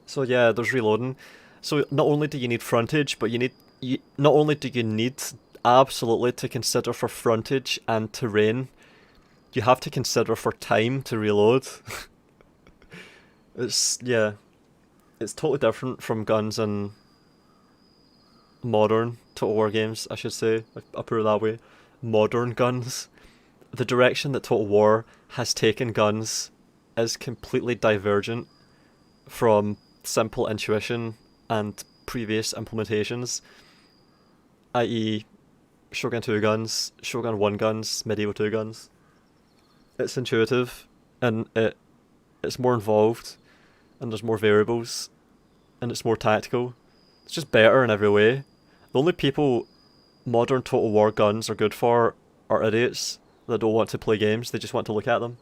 So yeah, there's reloading. So not only do you need frontage, but not only do you need absolutely to consider for frontage and terrain, you have to consider for time to reload. It's totally different from guns and modern Total War games, I should say. I'll put it that way. Modern guns. The direction that Total War has taken guns is completely divergent from simple intuition and previous implementations, i.e. Shogun 2 guns, Shogun 1 guns, Medieval 2 guns. It's intuitive, and it's more involved, and there's more variables, and it's more tactical. It's just better in every way. The only people modern Total War guns are good for are idiots that don't want to play games, they just want to look at them.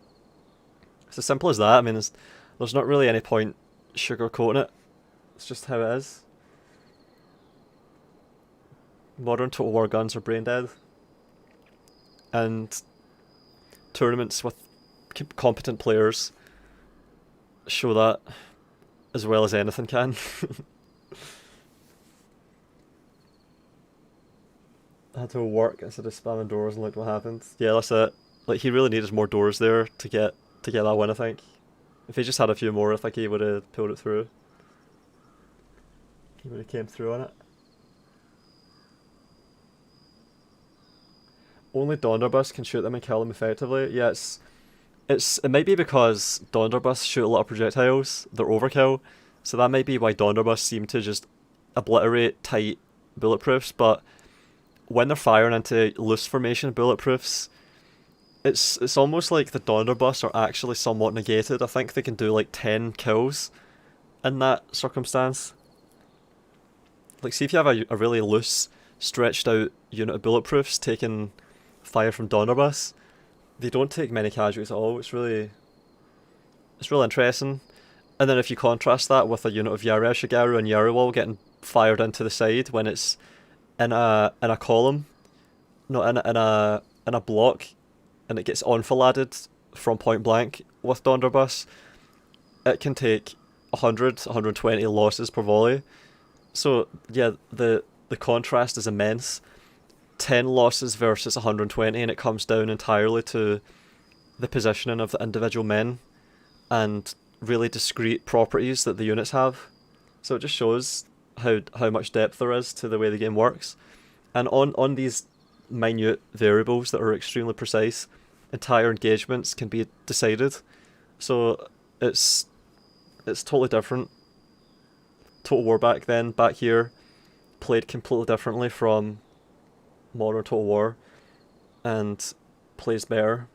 It's as simple as that. I mean, there's not really any point sugarcoating it. It's just how it is. Modern Total War guns are brain dead. And tournaments with competent players show that as well as anything can. I had to work instead of spamming doors and look what happened. Yeah, that's it. Like, he really needed more doors there to get that win, I think. If he just had a few more, I think he would have pulled it through. He would have came through on it. Only Donderbus can shoot them and kill them effectively. Yeah, it might be because Donderbus shoot a lot of projectiles, they're overkill, so that might be why Donderbus seem to just obliterate tight bulletproofs, but when they're firing into loose formation bulletproofs, it's almost like the Donderbus are actually somewhat negated. I think they can do like 10 kills in that circumstance. Like, see if you have a really loose, stretched out unit of bulletproofs taking fire from Donderbus, they don't take many casualties at all. It's really interesting. And then if you contrast that with a unit of Shigaru and Yariwal getting fired into the side when it's in a column, no, in a block, and it gets enfiladed from point blank with Donderbus, it can take 100, 120 losses per volley. So yeah, the contrast is immense. 10 losses versus 120, and it comes down entirely to the positioning of the individual men and really discrete properties that the units have. So it just shows how much depth there is to the way the game works, and on these minute variables that are extremely precise, entire engagements can be decided. So it's totally different. Total War back here played completely differently from modern Total War, and plays better.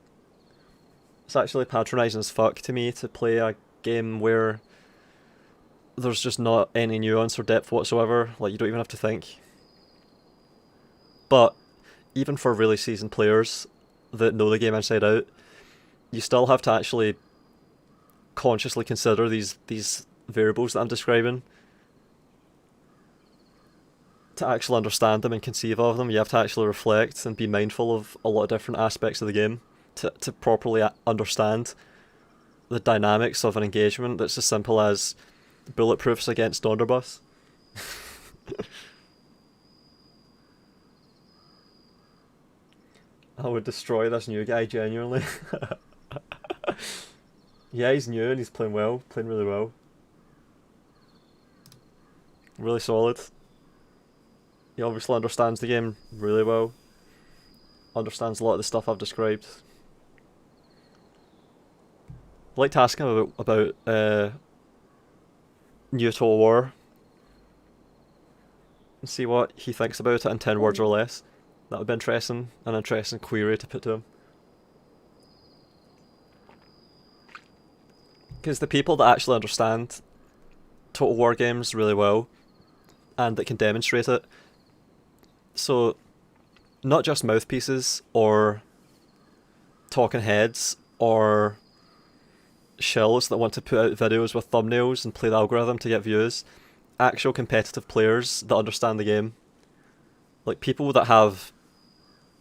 It's actually patronising as fuck to me to play a game where there's just not any nuance or depth whatsoever. Like, you don't even have to think. But even for really seasoned players that know the game inside out, you still have to actually consciously consider these variables that I'm describing. To actually understand them and conceive of them, you have to actually reflect and be mindful of a lot of different aspects of the game to properly understand the dynamics of an engagement that's as simple as bulletproofs against Donderbus. I would destroy this new guy, genuinely. Yeah, he's new and he's playing really well. Really solid. He obviously understands the game really well. Understands a lot of the stuff I've described. I'd like to ask him about New Total War and see what he thinks about it in 10 words or less. That would be interesting, an interesting query to put to him. Because the people that actually understand Total War games really well and that can demonstrate it, so not just mouthpieces or talking heads or shills that want to put out videos with thumbnails and play the algorithm to get views, actual competitive players that understand the game. Like, people that have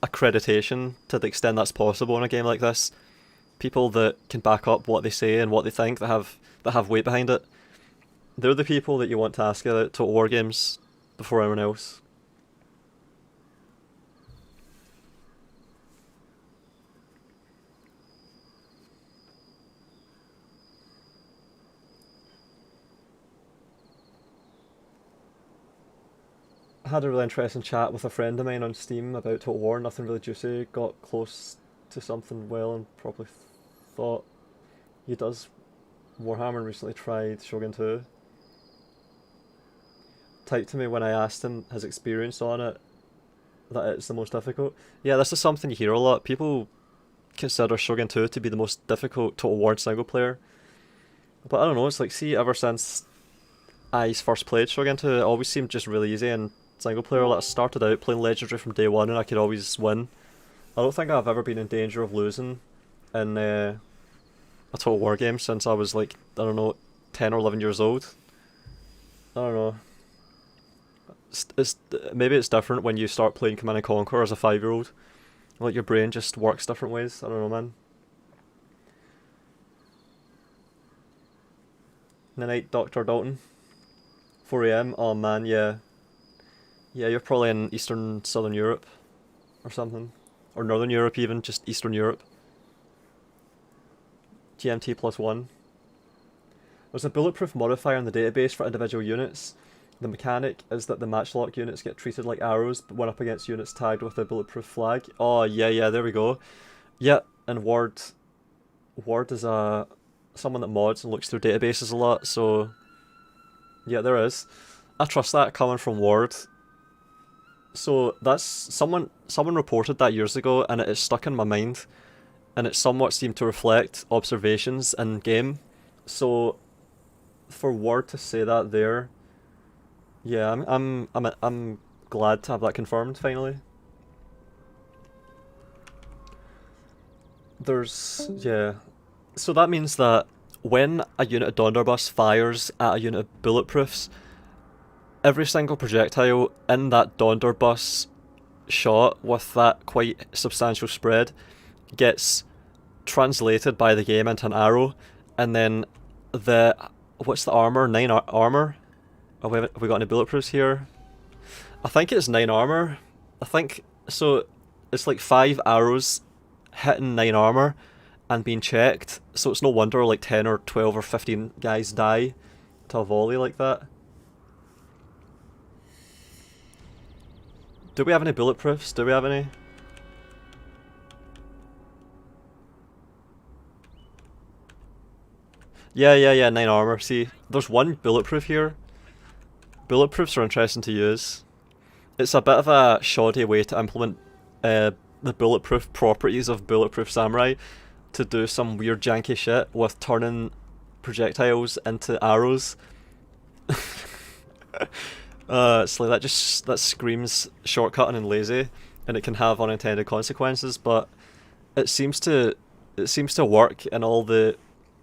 accreditation to the extent that's possible in a game like this. People that can back up what they say and what they think, that have weight behind it. They're the people that you want to ask about Total War games before anyone else. I had a really interesting chat with a friend of mine on Steam about Total War, nothing really juicy, got close to something well and probably thought he does Warhammer and recently tried Shogun 2. Typed to me when I asked him his experience on it that it's the most difficult. Yeah, this is something you hear a lot. People consider Shogun 2 to be the most difficult Total War single player. But I don't know, it's like, see, ever since I first played Shogun 2, it always seemed just really easy and single player. Like, I started out playing Legendary from day one and I could always win. I don't think I've ever been in danger of losing in a Total War game since I was like, I don't know, 10 or 11 years old. I don't know. Maybe it's different when you start playing Command & Conquer as a 5-year-old. Like, your brain just works different ways. I don't know, man. The night, Dr. Dalton. 4 AM. Oh man, yeah. Yeah, you're probably in Eastern Southern Europe or something. Or Northern Europe even, just Eastern Europe. GMT +1. There's a bulletproof modifier in the database for individual units. The mechanic is that the matchlock units get treated like arrows, but when up against units tagged with a bulletproof flag. Oh, yeah, there we go. Yeah, and Ward is someone that mods and looks through databases a lot, so yeah, there is. I trust that coming from Ward. So that's someone reported that years ago, and it is stuck in my mind, and it somewhat seemed to reflect observations in game. So for Ward to say that there, yeah, I'm glad to have that confirmed finally. Yeah. So that means that when a unit of Donderbus fires at a unit of bulletproofs, every single projectile in that Donderbus shot with that quite substantial spread gets translated by the game into an arrow, and then what's the armor? 9 armor? Oh, have we got any bulletproofs here? I think it's 9 armor. I think so. It's like 5 arrows hitting 9 armor and being checked, so it's no wonder like 10 or 12 or 15 guys die to a volley like that. Do we have any bulletproofs? Do we have any? Yeah, 9 armor. See, there's 1 bulletproof here. Bulletproofs are interesting to use. It's a bit of a shoddy way to implement the bulletproof properties of Bulletproof Samurai to do some weird janky shit with turning projectiles into arrows. It's like that screams shortcutting and lazy, and it can have unintended consequences, but it seems to work in all the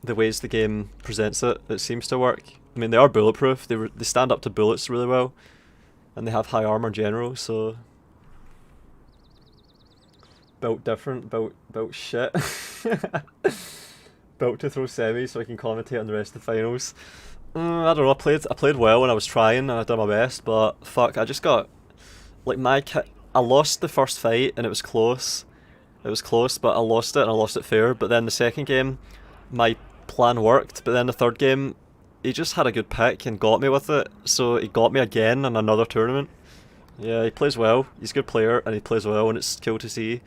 ways the game presents it. It seems to work. I mean, they are bulletproof. They stand up to bullets really well, and they have high armor in general. So built different, built shit. Built to throw semis so I can commentate on the rest of the finals. I don't know. I played well when I was trying and I did my best, but fuck, I just got like I lost the first fight and it was close. It was close, but I lost it and I lost it fair. But then the second game, my plan worked. But then the third game, he just had a good pick and got me with it. So he got me again in another tournament. Yeah, he plays well. He's a good player and he plays well, and it's cool to see.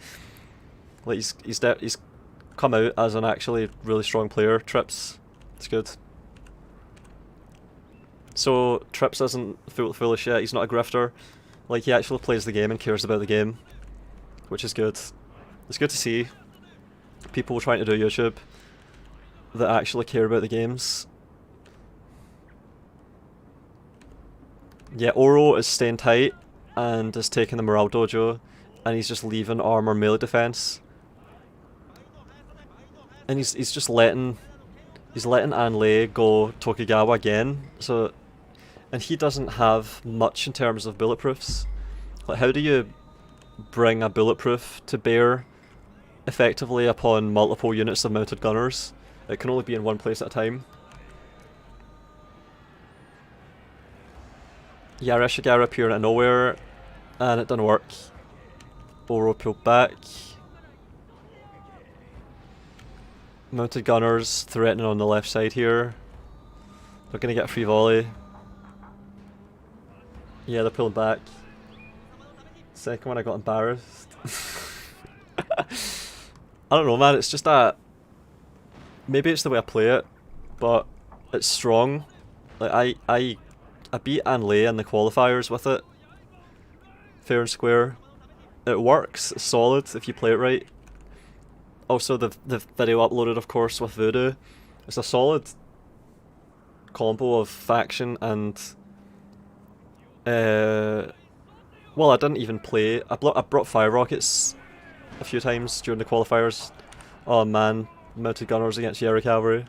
Like he's come out as an actually really strong player. Trips, it's good. So Trips isn't full of shit. He's not a grifter. Like, he actually plays the game and cares about the game, which is good. It's good to see people trying to do YouTube that actually care about the games. Yeah, Oro is staying tight and is taking the Morale Dojo, and he's just leaving armor melee defense. And he's just letting An Lei go Tokugawa again. So, and he doesn't have much in terms of bulletproofs. Like, how do you bring a bulletproof to bear effectively upon multiple units of mounted gunners? It can only be in one place at a time. Yareshigara appeared out of nowhere, and it didn't work. Oro pulled back. Mounted gunners threatening on the left side here. They're gonna get a free volley. Yeah, they're pulling back. Second one, I got embarrassed. I don't know, man. It's just that maybe it's the way I play it, but it's strong. Like I beat An Lei in the qualifiers with it, fair and square. It works. It's solid if you play it right. Also, the video uploaded, of course, with Voodoo. It's a solid combo of faction and well, I didn't even play. I brought fire rockets a few times during the qualifiers. Oh man, mounted gunners against Yari cavalry.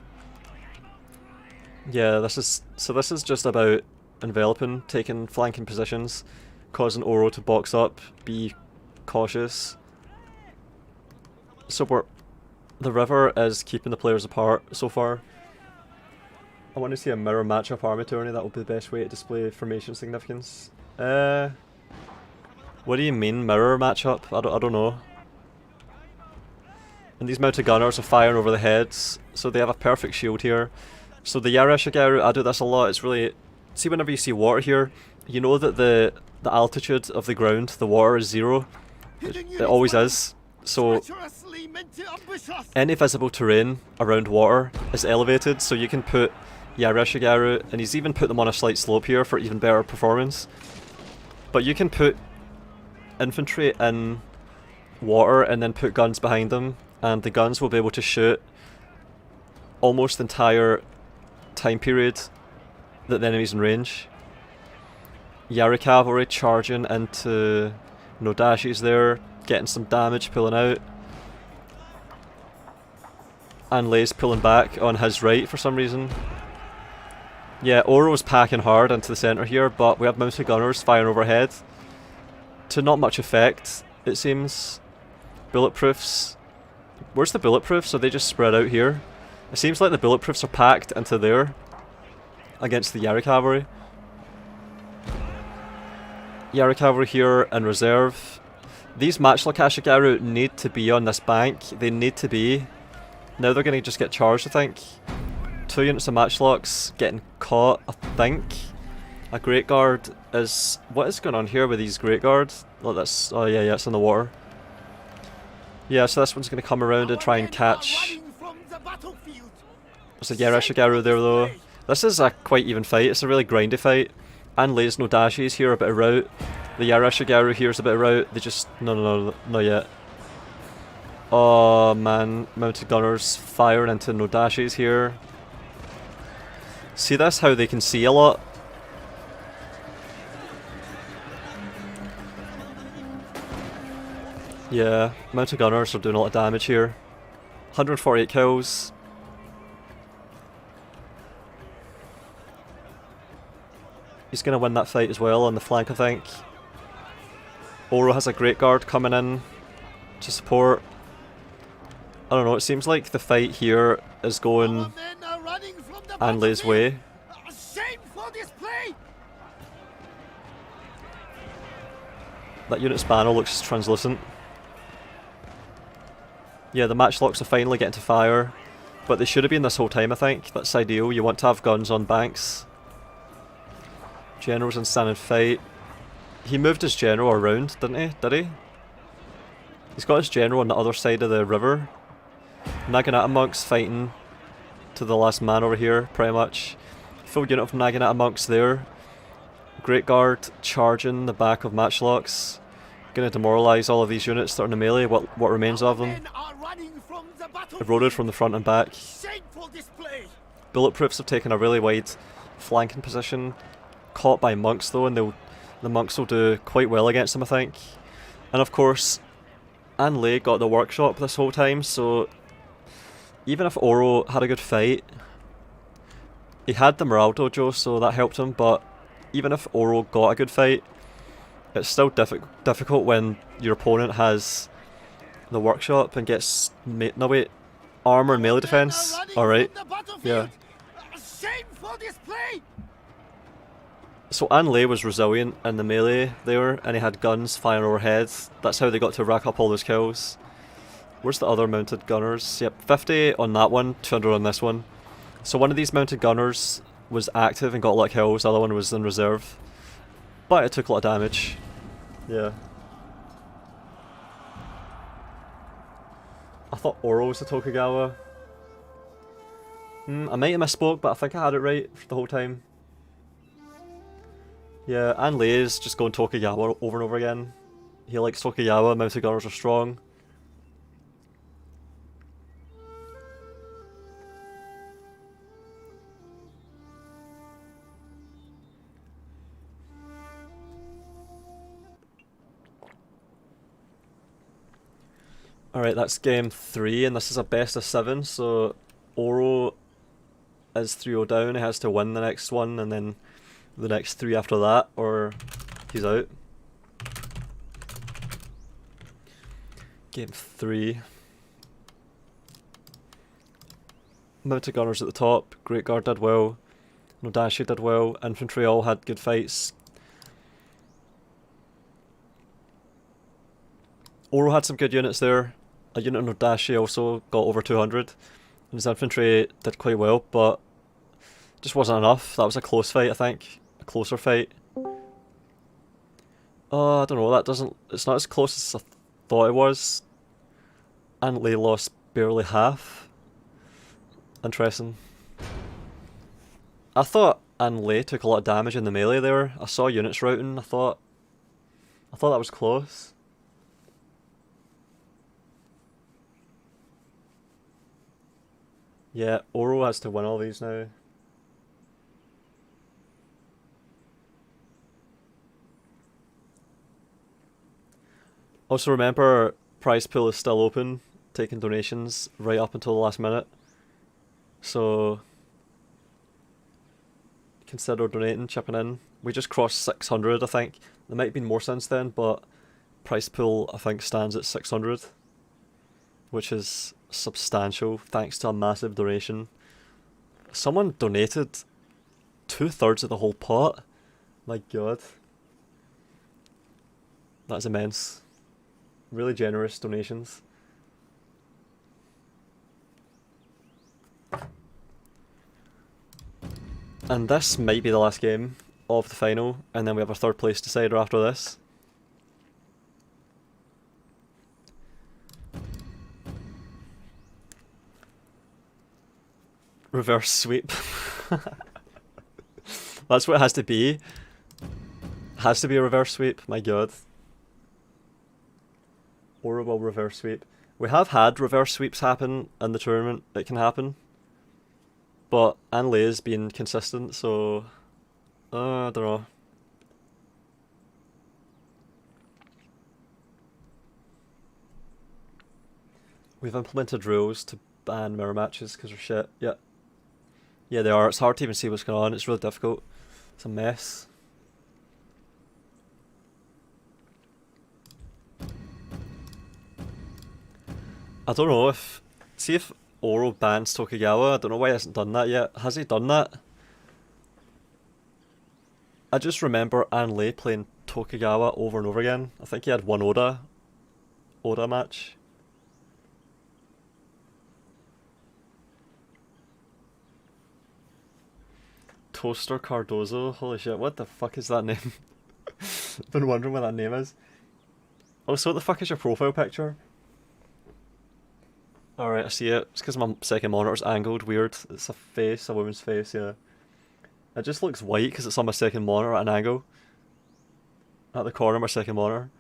Yeah, this is just about enveloping, taking flanking positions, causing Oro to box up, be cautious. So the river is keeping the players apart so far. I want to see a mirror matchup army tourney. That would be the best way to display formation significance. What do you mean mirror matchup? I don't know. And these mounted gunners are firing over the heads, so they have a perfect shield here. So the Yareshigaru, I do this a lot. It's really, see, whenever you see water here, you know that the altitude of the ground, the water is 0. It always is. So any visible terrain around water is elevated, so you can put Yareshigaru, and he's even put them on a slight slope here for even better performance. But you can put infantry in water and then put guns behind them, and the guns will be able to shoot almost the entire time period that the enemy's in range. Yari cavalry charging into Nodashi's there, getting some damage, pulling out. An Lei's pulling back on his right for some reason. Yeah, Oro's packing hard into the centre here, but we have mounted gunners firing overhead. To not much effect, it seems. Bulletproofs. Where's the bulletproofs? Are they just spread out here? It seems like the bulletproofs are packed into there against the Yari cavalry. Yari cavalry here in reserve. These matchlock Ashigaru need to be on this bank. They need to be. Now they're going to just get charged, I think. 2 units of matchlocks getting caught, I think. A Great Guard is... What is going on here with these Great Guards? Oh, that's... Oh, yeah, it's in the water. Yeah, so this one's going to come around and try and catch... There's a Yarashigaru there, though. This is a quite even fight. It's a really grindy fight. And Lei's no dashes here, a bit of route. The Yarashigaru here's a bit of route. They just... No, not yet. Oh, man. Mounted Gunners firing into no dashes here. See this? How they can see a lot? Yeah, Mounted Gunners are doing a lot of damage here. 148 kills. He's going to win that fight as well on the flank, I think. Oro has a Great Guard coming in to support. I don't know, it seems like the fight here is going Anlei's way. That unit's banner looks translucent. Yeah, the matchlocks are finally getting to fire, but they should have been this whole time, I think. That's ideal. You want to have guns on banks. General's in standing fight. He moved his general around, didn't he? Did he? He's got his general on the other side of the river. Naginata monks fighting to the last man over here, pretty much. Full unit of Naginata monks there. Great Guard charging the back of matchlocks. Gonna demoralise all of these units that are in the melee, what remains of them. Eroded from the front and back. Bulletproofs have taken a really wide flanking position. Caught by monks though, and the monks will do quite well against them, I think. And of course, Anlei got the workshop this whole time, so even if Oro had a good fight, he had the morale dojo, so that helped him, but even if Oro got a good fight, it's still difficult when your opponent has the workshop and gets... No wait, armor and melee defense? Alright, yeah. So Anlei was resilient in the melee there, and he had guns firing overhead. That's how they got to rack up all those kills. Where's the other mounted gunners? Yep, 50 on that one, 200 on this one. So one of these mounted gunners was active and got a lot of kills, the other one was in reserve. But it took a lot of damage. Yeah. I thought Oro was the Tokugawa. I might have misspoke, but I think I had it right for the whole time. Yeah, Anlei is just going Tokugawa over and over again. He likes Tokugawa, mounted gunners are strong. Alright, that's game 3, and this is a best of 7, so Oro is 3-0 down, he has to win the next one, and then the next 3 after that, or he's out. Game 3. Mounted Gunners at the top, Great Guard did well, Nodashi did well, infantry all had good fights. Oro had some good units there. A unit of Nodashi also got over 200, and his infantry did quite well, but just wasn't enough. That was a close fight, I think. A closer fight. Oh, I don't know, that doesn't... It's not as close as I thought it was. Anlei lost barely half. Interesting. I thought Anlei took a lot of damage in the melee there. I saw units routing, I thought that was close. Yeah, Oro has to win all these now. Also remember, prize pool is still open, taking donations right up until the last minute. So consider donating, chipping in. We just crossed 600, I think. There might have been more since then, but prize pool I think stands at 600, which is substantial thanks to a massive donation. Someone donated 2/3 of the whole pot. My god. That's immense. Really generous donations. And this might be the last game of the final, and then we have a third place decider after this. Reverse sweep. That's what it has to be. Has to be a reverse sweep, my god. Horrible reverse sweep. We have had reverse sweeps happen in the tournament, it can happen. But Lei's been consistent, so I don't know. We've implemented rules to ban mirror matches because they're shit. Yeah. Yeah, they are. It's hard to even see what's going on. It's really difficult. It's a mess. I don't know if... See if Oro bans Tokugawa. I don't know why he hasn't done that yet. Has he done that? I just remember Lei playing Tokugawa over and over again. I think he had one Oda match. Toaster Cardozo. Holy shit, what the fuck is that name? Been wondering what that name is. Also, what the fuck is your profile picture? Alright, I see it. It's because my second monitor's angled weird. It's a face, a woman's face, yeah. It just looks white because it's on my second monitor at an angle. At the corner of my second monitor.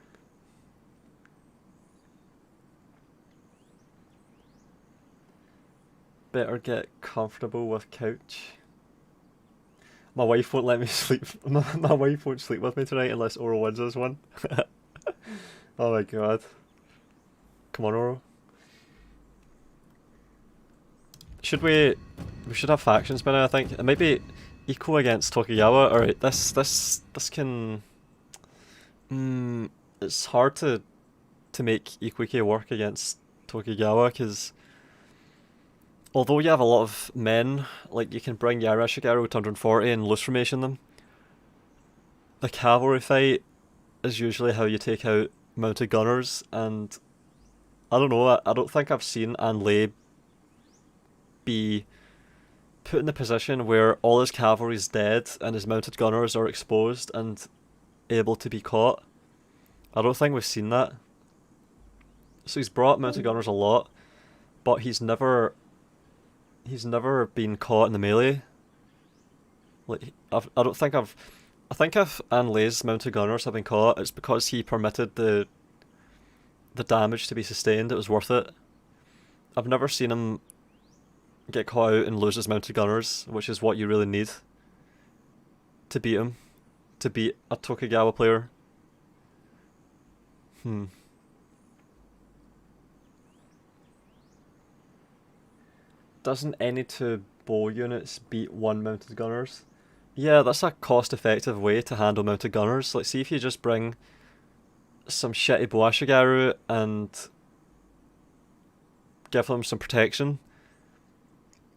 Better get comfortable with couch. My wife won't let me sleep. My wife won't sleep with me tonight unless Oro wins this one. Oh my god. Come on, Oro. We should have factions by now, I think. It might be Eco against Tokugawa. Alright, this can... it's hard to make Ikuike work against Tokugawa, because although you have a lot of men, like you can bring Yarashigaru to 140 and loose formation them, the cavalry fight is usually how you take out mounted gunners, and I don't know, I don't think I've seen Lei be put in the position where all his cavalry is dead and his mounted gunners are exposed and able to be caught. I don't think we've seen that. So he's brought mounted gunners a lot, but he's never been caught in the melee. Like I think if Lei's mounted gunners have been caught, it's because he permitted the damage to be sustained. It was worth it. I've never seen him get caught out and lose his mounted gunners, which is what you really need to beat him, to beat a Tokugawa player. Doesn't any 2 bow units beat 1 mounted gunners? Yeah, that's a cost-effective way to handle mounted gunners. Like, see if you just bring some shitty Boashigaru and give them some protection.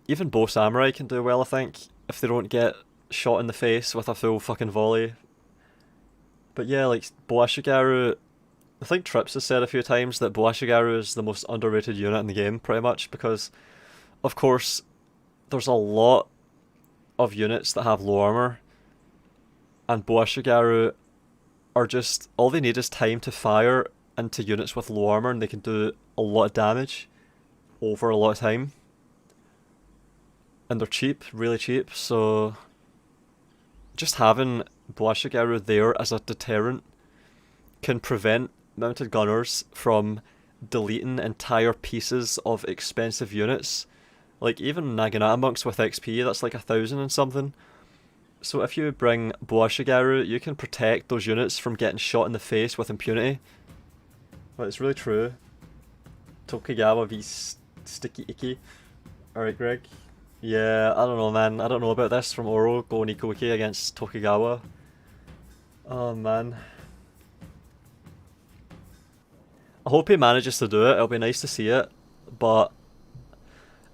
Even bow samurai can do well, I think, if they don't get shot in the face with a full fucking volley. But yeah, like, Boashigaru... I think Trips has said a few times that Boashigaru is the most underrated unit in the game, pretty much, because, of course, there's a lot of units that have low armor, and Boashigaru are just... all they need is time to fire into units with low armor, and they can do a lot of damage over a lot of time. And they're cheap, really cheap, so just having Boashigaru there as a deterrent can prevent mounted gunners from deleting entire pieces of expensive units. Like even Naginata monks with XP, that's like 1,000 and something. So if you bring Boashigaru, you can protect those units from getting shot in the face with impunity. Well, it's really true. Tokugawa v Sticky Icky. Alright, Greg. Yeah, I don't know, man. I don't know about this from Oro going Ikuike against Tokugawa. Oh, man. I hope he manages to do it. It'll be nice to see it, but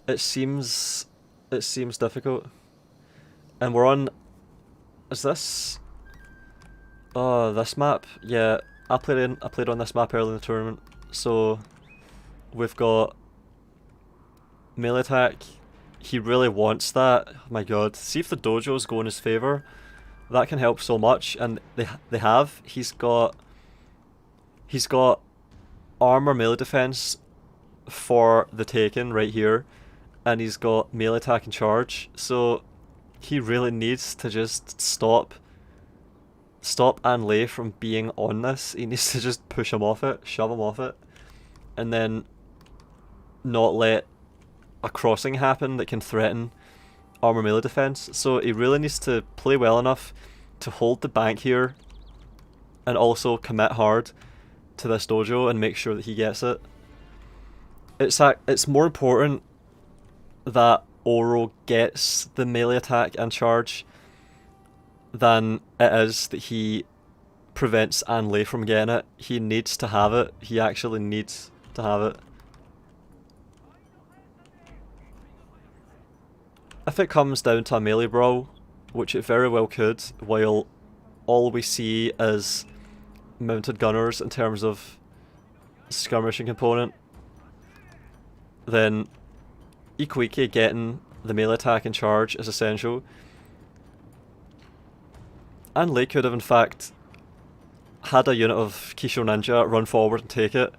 it seems difficult. And we're on... is this... oh, this map? Yeah, I played on this map early in the tournament. So we've got melee attack. He really wants that. Oh my god. See if the dojos go in his favour. That can help so much, and they have. He's got armor melee defense for the taken right here, and he's got melee attack and charge. So he really needs to just stop Lei from being on this. He needs to just push him off it, shove him off it, and then not let a crossing happen that can threaten armor melee defense. So he really needs to play well enough to hold the bank here and also commit hard to this dojo and make sure that he gets it. It's more important that Oro gets the melee attack and charge than it is that he prevents Lei from getting it. He needs to have it. He actually needs to have it. If it comes down to a melee brawl, which it very well could, while all we see is mounted gunners in terms of skirmishing component, then Ikuike getting the melee attack and charge is essential. And Lei could have in fact had a unit of Kisho Ninja run forward and take it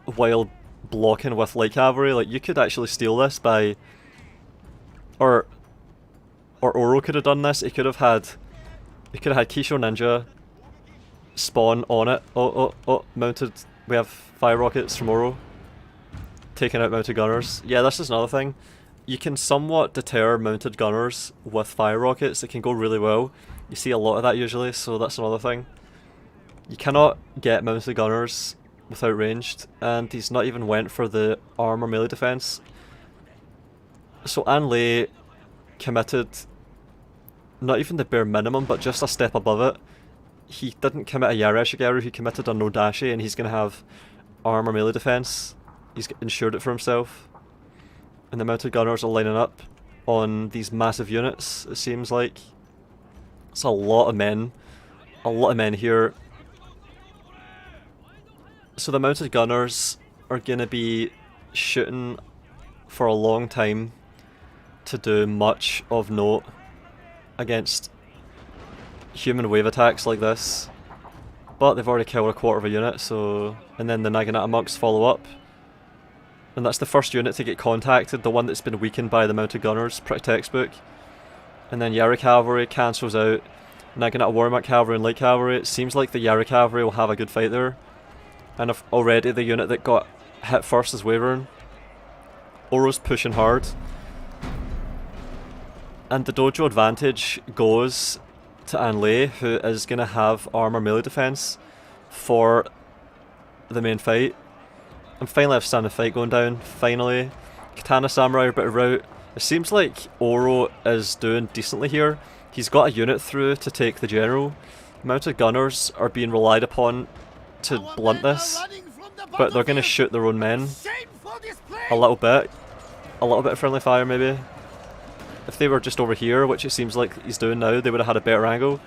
while blocking with light cavalry. Like, you could actually steal this by... Or Oro could have done this. He could have had Kisho Ninja spawn on it. Oh, mounted. We have fire rockets from Oro. Taking out mounted gunners. Yeah, this is another thing. You can somewhat deter mounted gunners with fire rockets. It can go really well. You see a lot of that usually, so that's another thing. You cannot get mounted gunners without ranged, and he's not even went for the armor melee defense. So Lei committed not even the bare minimum, but just a step above it. He didn't commit a Yari Shigeru, he committed a no dashi, and he's going to have armor melee defense. He's ensured it for himself. And the mounted gunners are lining up on these massive units, it seems like. It's a lot of men. A lot of men here. So the mounted gunners are going to be shooting for a long time to do much of note against human wave attacks like this. But they've already killed a quarter of a unit, so... And then the Naginata monks follow up. And that's the first unit to get contacted, the one that's been weakened by the mounted gunners, pretty textbook. And then Yari Cavalry cancels out Naginata Warmount Cavalry and Light Cavalry. It seems like the Yari Cavalry will have a good fight there. And if already the unit that got hit first is wavering. Oro's pushing hard. And the dojo advantage goes to Lei, who is going to have armor melee defense for the main fight. And finally I've seen the fight going down, finally. Katana Samurai are a bit of route. It seems like Oro is doing decently here. He's got a unit through to take the general. Mounted gunners are being relied upon to blunt this, but they're going to shoot their own men a little bit. A little bit of friendly fire maybe. If they were just over here, which it seems like he's doing now, they would have had a better angle.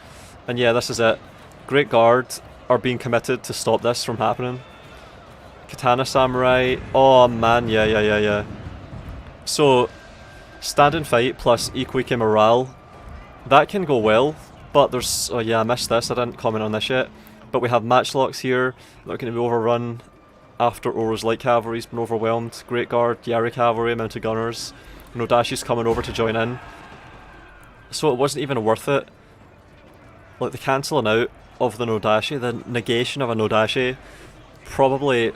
And yeah, this is it. Great Guard are being committed to stop this from happening. Katana Samurai, oh man, yeah. So, stand and fight plus Ikuike morale, that can go well, but there's, oh yeah, I missed this, I didn't comment on this yet. But we have matchlocks here that are going to be overrun after Oro's Light Cavalry's been overwhelmed. Great Guard, Yari Cavalry, Mounted Gunners. Nodashi's coming over to join in. So it wasn't even worth it. Like, the cancelling out of the Nodashi, the negation of a Nodashi, probably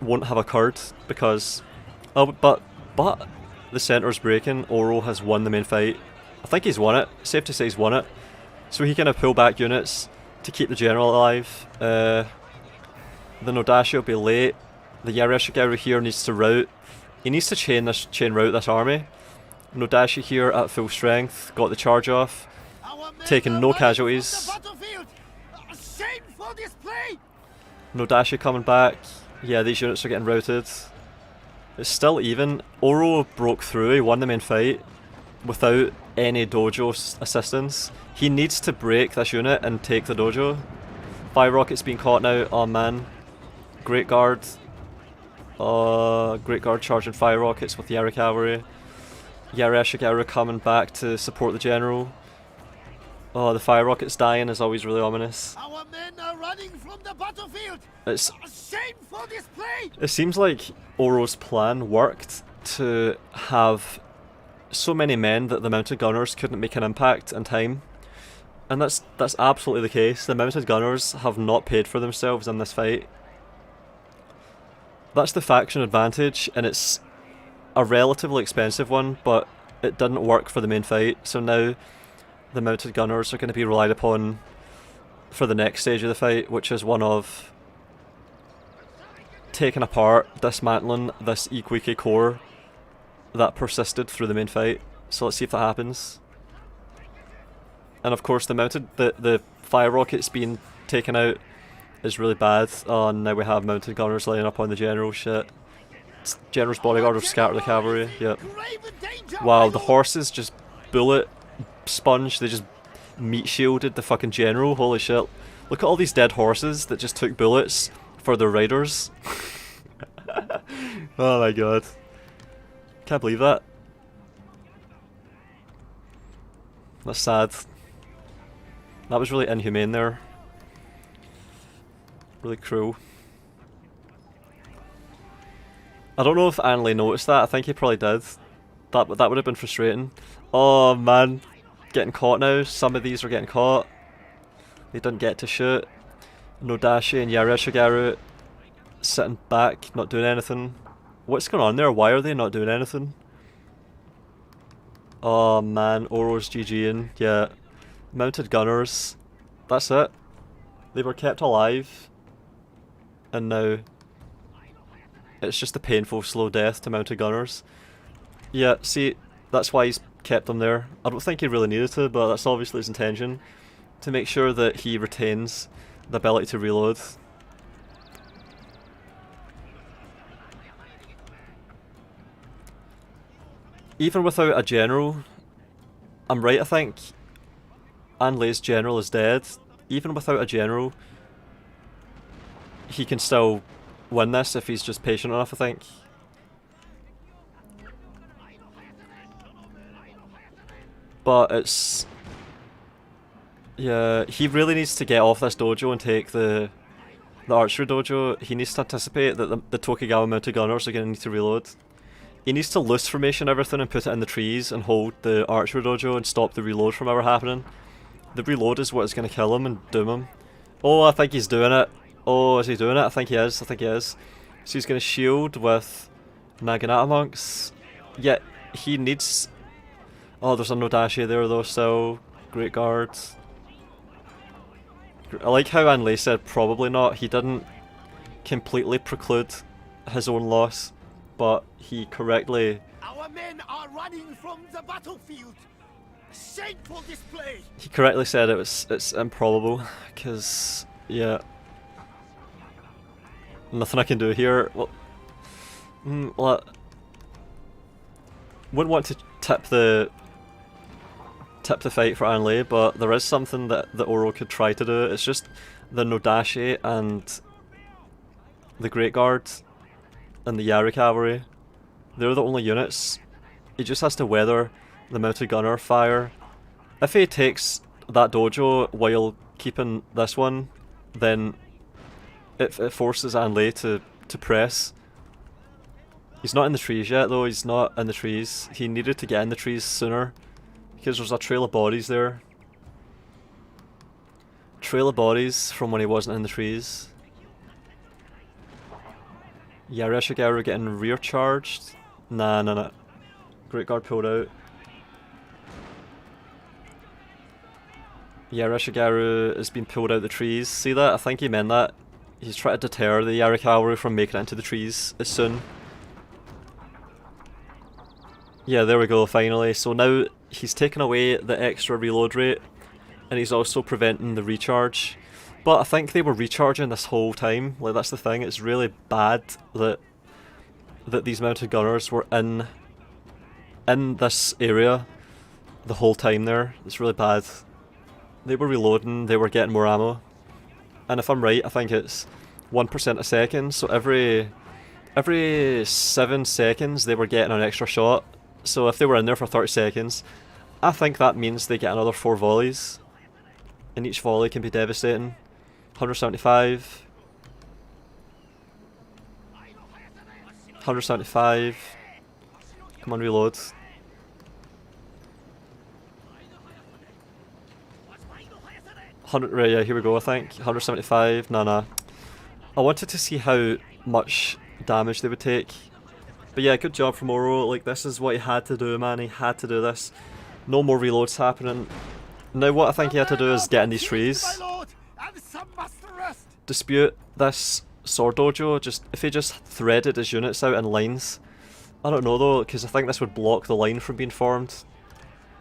won't have occurred because... Oh, but the centre's breaking. Oro has won the main fight. I think he's won it. Safe to say he's won it. So he can pull back units to keep the general alive. The Nodashi will be late. The Yari Shigeru here needs to rout. He needs to chain route this army. Nodashi here at full strength, got the charge off, taking no casualties. Nodashi coming back. Yeah, these units are getting routed. It's still even. Oro broke through, he won the main fight without any dojo assistance. He needs to break this unit and take the dojo. Fire rockets being caught now, oh man. Great Guard. Great Guard charging fire rockets with Yari Cavalry. Yari Shigeru coming back to support the general. Oh, the fire rockets dying is always really ominous. Our men are running from the battlefield. It's. Shameful display. It seems like Oro's plan worked to have so many men that the mounted gunners couldn't make an impact in time. And that's absolutely the case. The mounted gunners have not paid for themselves in this fight. That's the faction advantage, and it's a relatively expensive one, but it didn't work for the main fight, so now the mounted gunners are going to be relied upon for the next stage of the fight, which is one of taking apart, dismantling this Ikwike core that persisted through the main fight. So let's see if that happens. And of course the fire rockets being taken out is really bad. Oh, and now we have mounted gunners laying up on the general. Shit. General's bodyguard have scattered the cavalry. Yep. Wow, the horses just bullet sponge. They just meat shielded the fucking general. Holy shit. Look at all these dead horses that just took bullets for their riders. Oh my god. Can't believe that. That's sad. That was really inhumane there. Really cruel. I don't know if Anley noticed that. I think he probably did. That would have been frustrating. Oh man, getting caught now. Some of these are getting caught. They didn't get to shoot. Nodashi and Yareshigaru sitting back, not doing anything. What's going on there? Why are they not doing anything? Oh man, Oro's GGing. Yeah, mounted gunners. That's it. They were kept alive, and now it's just a painful, slow death to mounted gunners. Yeah, see, that's why he's kept them there. I don't think he really needed to, but that's obviously his intention, to make sure that he retains the ability to reload. Even without a general, I'm right, I think Anlei's general is dead. Even without a general, he can still win this if he's just patient enough, I think. But it's... yeah, he really needs to get off this dojo and take the archery dojo. He needs to anticipate that the Tokugawa mounted gunners are going to need to reload. He needs to loose formation everything and put it in the trees and hold the archery dojo and stop the reload from ever happening. The reload is what is going to kill him and doom him. Oh, I think he's doing it. Oh, is he doing it? I think he is. I think he is. So he's going to shield with Naginata monks. Yet he needs... oh, there's a Nodashi there though, so great guard. I like how Anley said probably not. He didn't completely preclude his own loss, but he correctly... Our men are running from the battlefield. Shameful display. He correctly said it's improbable, because yeah, nothing I can do here. Well, wouldn't want to tip the fight for Anley, but there is something that Oro could try to do. It's just the Nodashi and the Great Guard and the Yari Cavalry. They're the only units. He just has to weather the mounted gunner fire. If he takes that dojo while keeping this one, then it forces Anley to press. He's not in the trees yet though, he's not in the trees. He needed to get in the trees sooner, because there's a trail of bodies there. Trail of bodies from when he wasn't in the trees. Yareshigaru getting rear charged. Nah. Great Guard pulled out. Yareshigaru has been pulled out of the trees. See that? I think he meant that. He's trying to deter the Yari Cavalry from making it into the trees as soon. Yeah, there we go, finally. So now he's taken away the extra reload rate, and he's also preventing the recharge. But I think they were recharging this whole time. Like, that's the thing. It's really bad that these mounted gunners were in this area the whole time there. It's really bad. They were reloading, they were getting more ammo. And if I'm right, I think it's 1% a second, so every 7 seconds they were getting an extra shot. So if they were in there for 30 seconds, I think that means they get another 4 volleys. and each volley can be devastating. 175. 175. Come on, reload. 100, right, yeah, here we go, I think. 175, nah. I wanted to see how much damage they would take. But yeah, good job from Oro. Like, this is what he had to do, man. He had to do this. No more reloads happening. Now what I think he had to do is get in these trees. Dispute this sword dojo. Just if he just threaded his units out in lines. I don't know though, because I think this would block the line from being formed.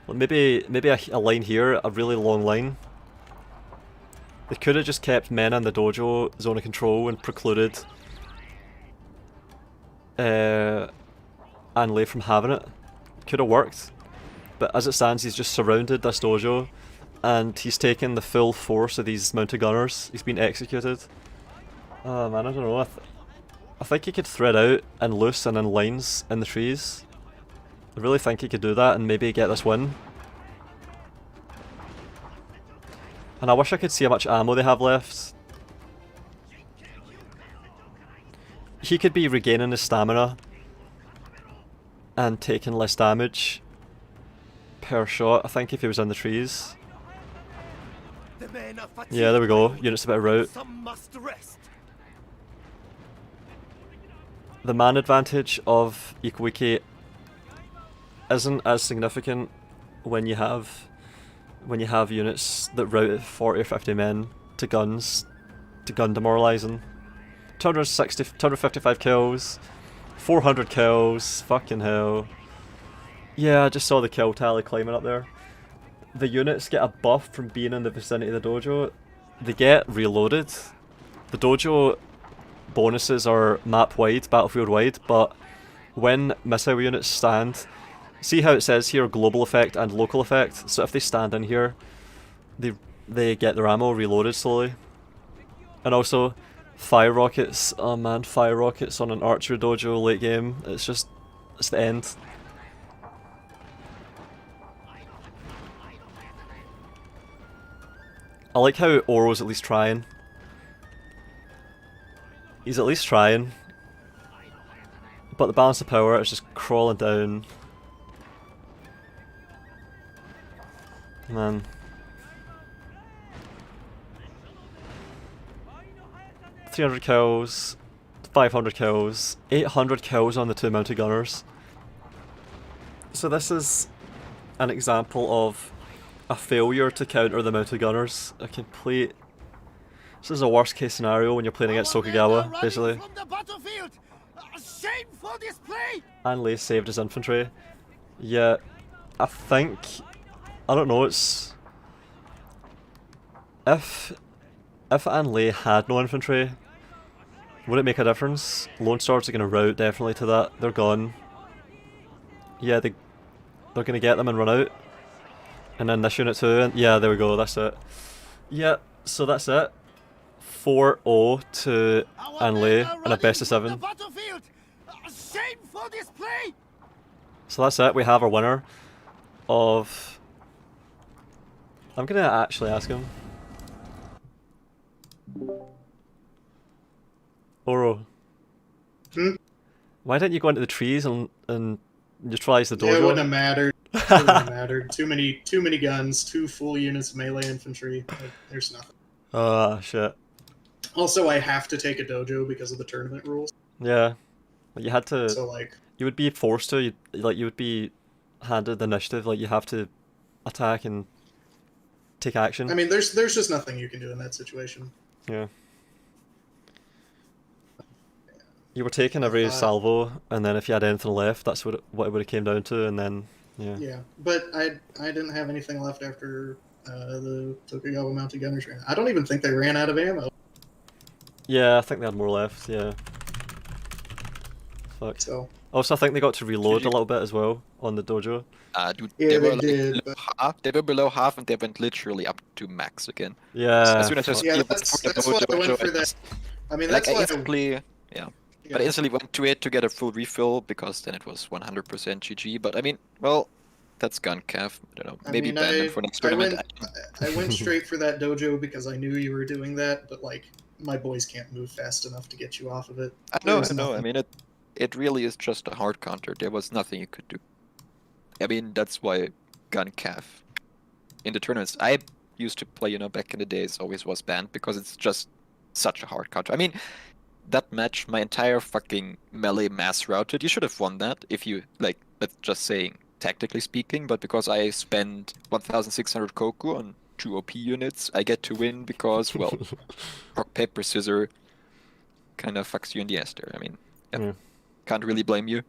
Like maybe a line here, a really long line. They could have just kept men in the dojo zone of control and precluded Anley from having it. Could have worked. But as it stands, he's just surrounded this dojo and he's taken the full force of these mounted gunners. He's been executed. Oh man, I don't know. I think he could thread out and loose and in lines in the trees. I really think he could do that and maybe get this win. And I wish I could see how much ammo they have left. He could be regaining his stamina and taking less damage per shot, I think, if he was in the trees. Yeah, there we go. Units a bit of route. The man advantage of Ikuiki isn't as significant when you have units that route 40 or 50 men to gun demoralizing. 255 kills, 400 kills, fucking hell. Yeah, I just saw the kill tally climbing up there. The units get a buff from being in the vicinity of the dojo. They get reloaded. The dojo bonuses are map wide, battlefield wide, but when missile units stand, see how it says here global effect and local effect? So if they stand in here, they get their ammo reloaded slowly. And also, fire rockets, oh man, fire rockets on an archer dojo late game, it's the end. I like how Oro's at least trying. He's at least trying. But the balance of power is just crawling down. Man. 300 kills, 500 kills, 800 kills on the two mounted gunners. So this is an example of a failure to counter the mounted gunners. A complete... This is a worst case scenario when you're playing against Tokugawa, basically. Anley saved his infantry. Yeah, I think... I don't know, it's... If Anley had no infantry, would it make a difference? Lone Swords are going to route definitely to that. They're gone. Yeah, they're going to get them and run out. And then this unit too, and yeah, there we go, that's it. Yeah, so that's it. 4-0 to Anley and a best of 7. So that's it, we have our winner of... I'm gonna actually ask him. Oro. Why didn't you go into the trees and neutralize the dojo? Yeah, it wouldn't have mattered. It wouldn't have mattered. Too many guns, 2 full units of melee infantry. There's nothing. Oh shit. Also, I have to take a dojo because of the tournament rules. Yeah, you had to. So like, you would be forced to. You would be handed the initiative. Like you have to attack and take action. I mean, there's just nothing you can do in that situation. Yeah. You were taking every salvo, and then if you had anything left, that's what it would have came down to, and then yeah. Yeah, but I didn't have anything left after the Tokugawa mounted gunners ran. I don't even think they ran out of ammo. Yeah, I think they had more left. Yeah. Fuck. So. Also, I think they got to reload a little bit as well on the dojo. Dude, yeah, they were did. Below half. They were below half, and they went literally up to max again. Yeah. So as soon as I yeah, that's why I went for that. I mean, that's like why I instantly, but I instantly went to it to get a full refill because then it was 100% GG. But I mean, well, that's gun calf. I don't know. I Maybe mean, ban him for next I tournament. went straight for that dojo because I knew you were doing that, but like my boys can't move fast enough to get you off of it. I know. There's I nothing. mean, it really is just a hard counter. There was nothing you could do. I mean, that's why gun calf in the tournaments I used to play, back in the days, always was banned because it's just such a hard counter. I mean, that match, my entire fucking melee mass routed. You should have won that if you, like, let's just say, tactically speaking, but because I spent 1,600 Koku on 2 OP units, I get to win because, well, rock, paper, scissors kind of fucks you in the ass there. I mean, can't really blame you.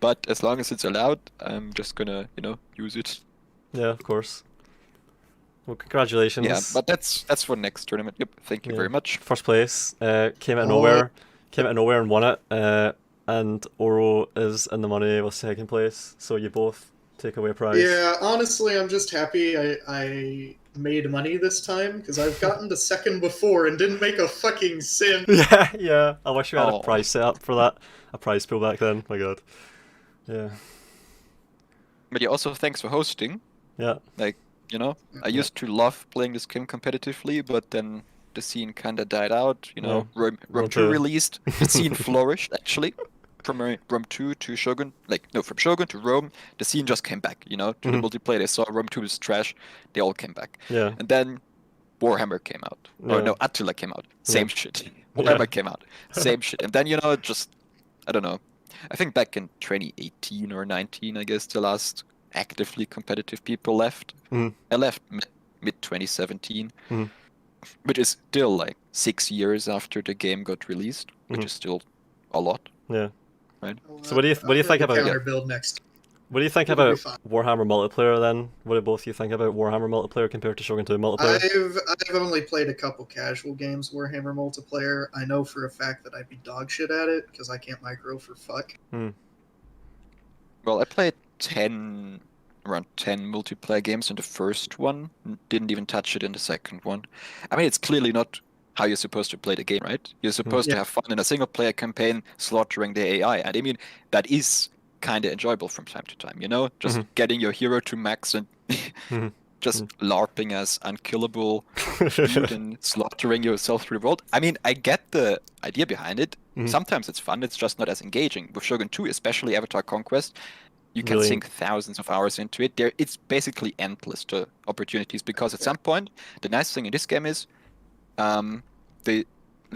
But as long as it's allowed, I'm just gonna, use it. Yeah, of course. Well, congratulations. Yeah, but that's for next tournament. Yep, thank you very much. First place, came out of nowhere, and won it. And Oro is in the money with second place, so you both take away a prize. Yeah, honestly, I'm just happy I made money this time because I've gotten to second before and didn't make a fucking cent. Yeah. I wish we had a prize set up for that, a prize pool back then. My God. Yeah. But yeah, also thanks for hosting. Yeah. Like, I used to love playing this game competitively, but then the scene kind of died out. Rome 2 released, the scene flourished actually. From Rome 2 to Shogun, from Shogun to Rome, the scene just came back, to the multiplayer. They saw Rome 2 was trash, they all came back. Yeah. And then Warhammer came out. Or no, Attila came out. Same shit. Warhammer came out. Same shit. And then, just, I don't know. I think back in 2018 or 19, I guess, the last actively competitive people left. I left mid 2017, which is still like 6 years after the game got released, which is still a lot. Yeah. Right. So what do you think about counter build next? What do you think about Warhammer multiplayer then? What do both you think about Warhammer multiplayer compared to Shogun 2 multiplayer? I've only played a couple casual games Warhammer multiplayer. I know for a fact that I'd be dog shit at it because I can't micro for fuck. Well, I played around 10 multiplayer games in the first one. Didn't even touch it in the second one. I mean, it's clearly not how you're supposed to play the game, right? You're supposed to have fun in a single-player campaign, slaughtering the AI. And I mean, that is kind of enjoyable from time to time, Just getting your hero to max and just LARPing as unkillable and slaughtering yourself through the world. I mean, I get the idea behind it. Sometimes it's fun, it's just not as engaging. With Shogun 2, especially Avatar Conquest, you can sink thousands of hours into it. It's basically endless to opportunities because at some point, the nice thing in this game is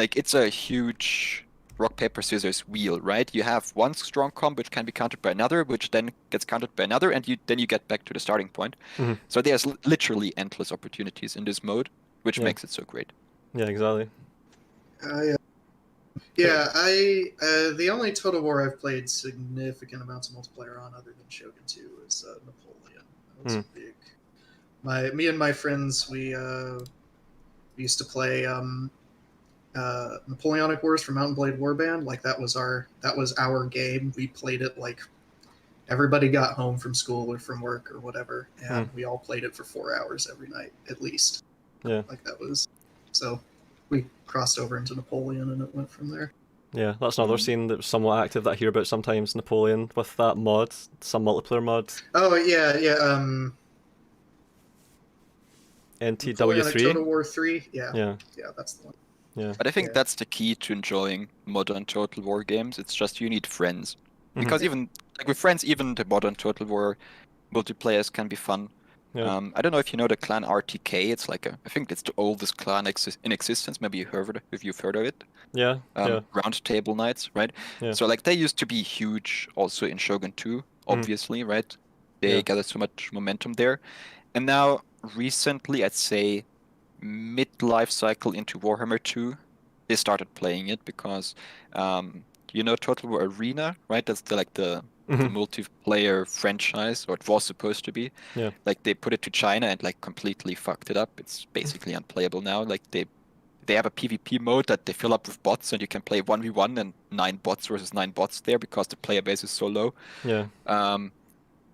it's a huge rock, paper, scissors wheel, right? You have one strong comp which can be countered by another, which then gets countered by another, and then you get back to the starting point. So there's literally endless opportunities in this mode, which makes it so great. Yeah, exactly. The only Total War I've played significant amounts of multiplayer on other than Shogun 2 is Napoleon. That was a big... Me and my friends, we used to play Napoleonic Wars from Mountain Blade Warband. Like that was our game. We played it like everybody got home from school or from work or whatever, and we all played it for 4 hours every night at least. Yeah. Like that was so we crossed over into Napoleon and it went from there. Yeah, that's another scene that's somewhat active that I hear about sometimes, Napoleon, with that mod, some multiplayer mod. Oh yeah. NTW3? Total War 3? Yeah, that's the one. Yeah. But I think that's the key to enjoying modern Total War games. It's just you need friends. Because even with friends, even the modern Total War multiplayers can be fun. Yeah. I don't know if you know the clan RTK. It's like I think it's the oldest clan in existence. Maybe you've heard of it. Yeah. Round Table Knights, right? Yeah. So like they used to be huge also in Shogun 2, obviously, right? They gathered so much momentum there. And now recently, I'd say mid-life cycle into Warhammer 2, they started playing it because Total War Arena, right? That's the multiplayer franchise, or it was supposed to be. Yeah. Like they put it to China and like completely fucked it up. It's basically unplayable now. Like they have a PvP mode that they fill up with bots, and you can play 1v1 and 9 bots versus 9 bots there because the player base is so low. Yeah.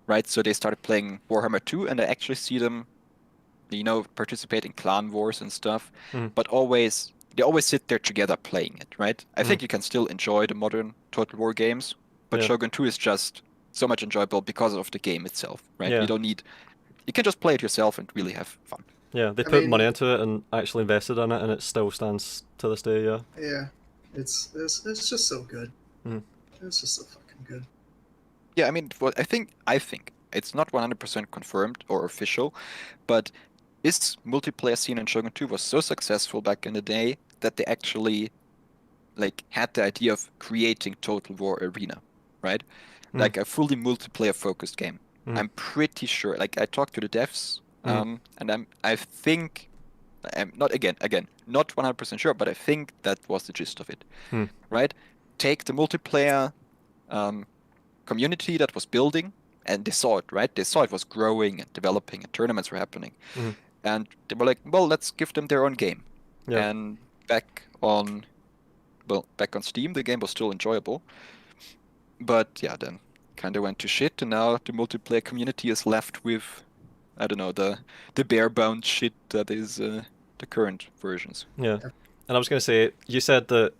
Right, so they started playing Warhammer 2, and I actually see them, participate in clan wars and stuff, but they always sit there together playing it, right? I think you can still enjoy the modern Total War games, but Shogun 2 is just so much enjoyable because of the game itself, right? Yeah. You don't need. You can just play it yourself and really have fun. Yeah, they I put mean- money into it and actually invested in it, and it still stands to this day. Yeah. Yeah, it's just so good. Mhm. It's just so fucking good. Yeah, I mean, what I think it's not 100% confirmed or official, but this multiplayer scene in Shogun 2 was so successful back in the day that they actually like had the idea of creating Total War Arena, right? Like a fully multiplayer focused game. I'm pretty sure. Like I talked to the devs, and I think I'm not not 100% sure, but I think that was the gist of it, right? Take the multiplayer community that was building, and they saw it, right? They saw it was growing and developing, and tournaments were happening, and they were like, well, let's give them their own game. Yeah. And back on Steam, the game was still enjoyable, but yeah, then kind of went to shit, and now the multiplayer community is left with, I don't know, the bare bones shit that is the current versions. Yeah. And I was gonna say, you said that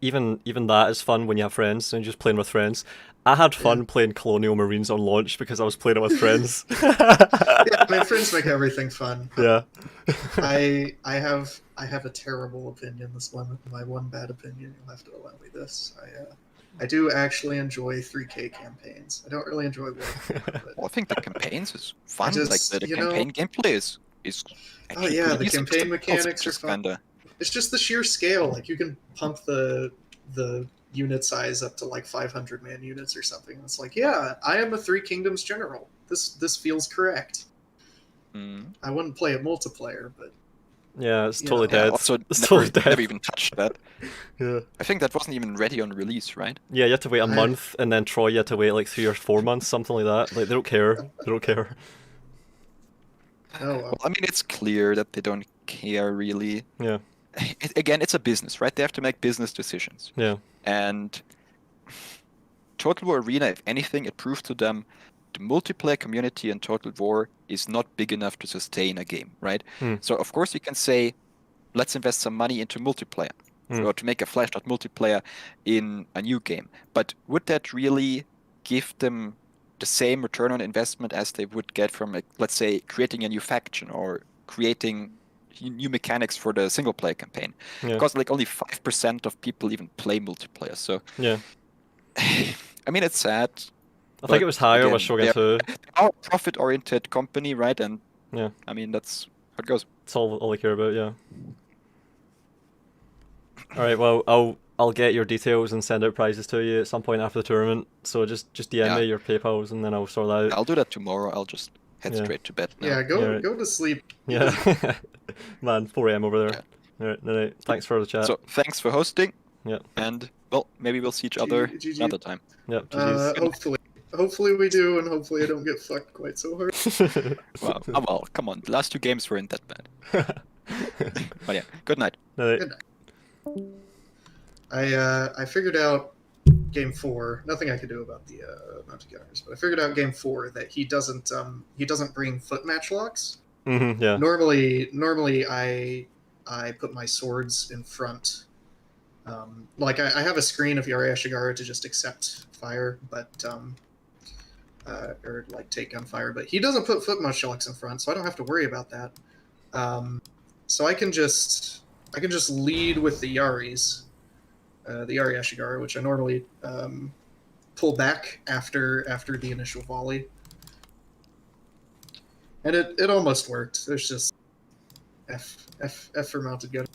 even that is fun when you have friends and you're just playing with friends. I had fun playing Colonial Marines on launch because I was playing it with friends. Yeah, I mean, friends make everything fun. Yeah. I have a terrible opinion. My one bad opinion. You'll have to allow me this. I do actually enjoy 3K campaigns. I don't really enjoy one. Well, I think the campaigns is fun. Just, like the campaign gameplay is Oh yeah, the pretty decent. campaign The mechanics are just fun. kinda- It's just the sheer scale. Like you can pump the unit size up to like 500 man units or something. It's like, yeah, I am a Three Kingdoms general. This feels correct. I wouldn't play it multiplayer, but Yeah, it's You totally know. dead. Yeah, also It's never, totally dead. never even touched that. Yeah. I think that wasn't even ready on release, right? Yeah, you had to wait a month, and then Troy, you had to wait like 3 or 4 months, something like that. Like, they don't care. They don't care. oh well. Well, I mean, it's clear that they don't care really. Yeah. Again, it's a business, right? They have to make business decisions. Yeah. And Total War Arena, if anything, it proved to them the multiplayer community in Total War is not big enough to sustain a game, right? So of course you can say, let's invest some money into multiplayer, or to make a Flashlight multiplayer in a new game. But would that really give them the same return on investment as they would get from, like, let's say, creating a new faction or creating new mechanics for the single player campaign? Yeah. Because like only 5% of people even play multiplayer. So Yeah. I mean, it's sad. I think it was higher with again, Shogun 2. They are a profit-oriented company, right? And Yeah. I mean, that's how it goes. It's all they care about, yeah. Alright, well, I'll get your details and send out prizes to you at some point after the tournament. So just DM me your PayPals and then I'll sort that out. I'll do that tomorrow. I'll just head straight to bed now. Yeah, go right. go to sleep. Yeah. Man, 4 AM over there. Alright, no, thanks for the chat. So thanks for hosting. Yeah. And well, maybe we'll see each other GG. another time. Yep. Hopefully we do, and hopefully I don't get fucked quite so hard. Well, come on. The last 2 games weren't that bad. But yeah, good night. Good night. I figured out game 4. Nothing I could do about the mounted gunners, but I figured out game 4 that he doesn't bring foot match locks. Yeah. Normally I put my swords in front. Like I have a screen of Yari Ashigaru to just accept fire, but or like take gunfire, but he doesn't put foot match locks in front, so I don't have to worry about that. So I can just lead with the Yaris. The Yari Ashigaru, which I normally pull back after the initial volley, and it almost worked. There's just F for mounted gun.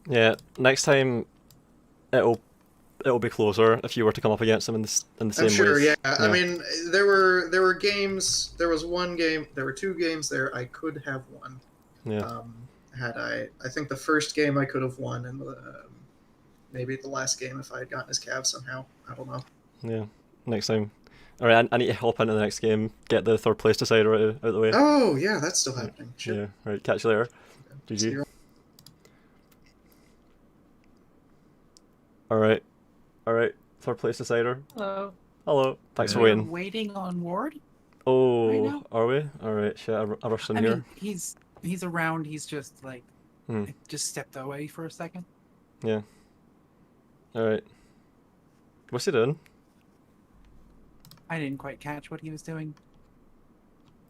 Yeah, next time it'll be closer if you were to come up against them in the same I'm sure, ways. yeah. I mean, there were games. There was one game. There were 2 games there. I could have won. Yeah. Had I think the first game I could have won, and maybe the last game if I had gotten his cav somehow. I don't know. Yeah. Next time. All right, I need to hop into the next game. Get the 3rd place decider out of the way. Oh yeah, that's still happening. Shit. Yeah. Right. Catch you later. GG. All right. 3rd place decider. Hello. Hello. Thanks for We're waiting. waiting on Ward. Oh, right now. are we? All right. Shit, I rushed in I here. mean, he's around. He's just like just stepped away for a second. Yeah. All right. What's he doing? I didn't quite catch what he was doing.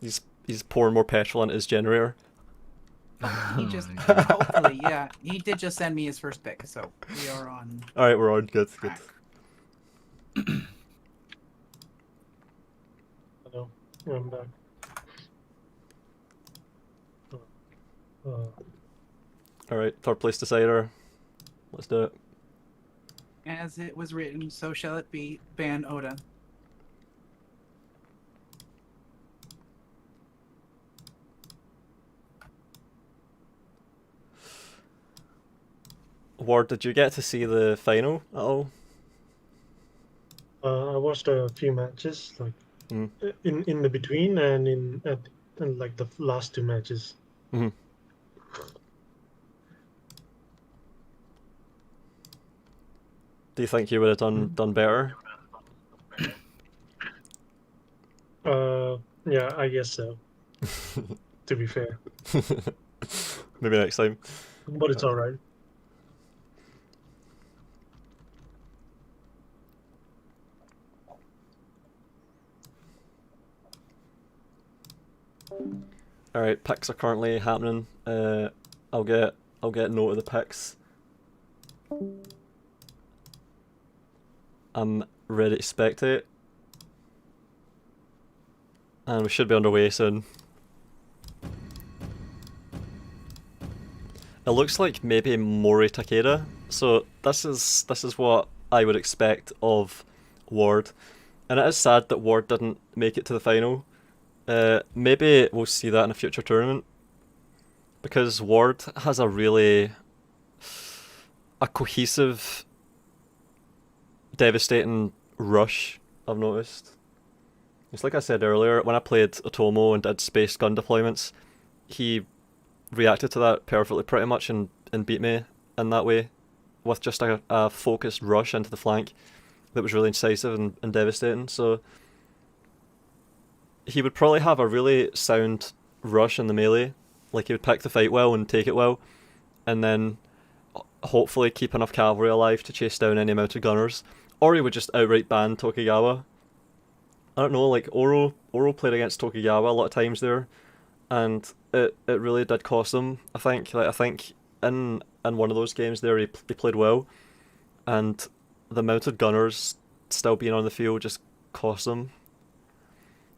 He's pouring more petrol into his generator. He just hopefully, yeah. He did just send me his first pick, so we are on. All right, we're on. Good, good. Hello, I'm back. All right, third place decider. Let's do it. As it was written, so shall it be. Ban Oda. Ward, did you get to see the final at all? I watched a few matches, like in the between and in like the last two matches. Mm-hmm. Do you think you would have done better? Yeah, I guess so. To be fair. Maybe next time. But it's alright. All right, picks are currently happening. I'll get note of the picks. I'm ready to spectate, and we should be underway soon. It looks like maybe Mori Takeda. So this is what I would expect of Ward, and it is sad that Ward didn't make it to the final. Maybe we'll see that in a future tournament, because Ward has a cohesive, devastating rush, I've noticed. It's like I said earlier, when I played Otomo and did space gun deployments, he reacted to that perfectly pretty much and beat me in that way, with just a focused rush into the flank that was really incisive and devastating. So he would probably have a really sound rush in the melee, like he would pick the fight well and take it well, and then hopefully keep enough cavalry alive to chase down any amount of gunners, or he would just outright ban Tokugawa. I don't know, like Oro played against Tokugawa a lot of times there, and it really did cost him. I think in one of those games there he played well, and the mounted gunners still being on the field just cost him.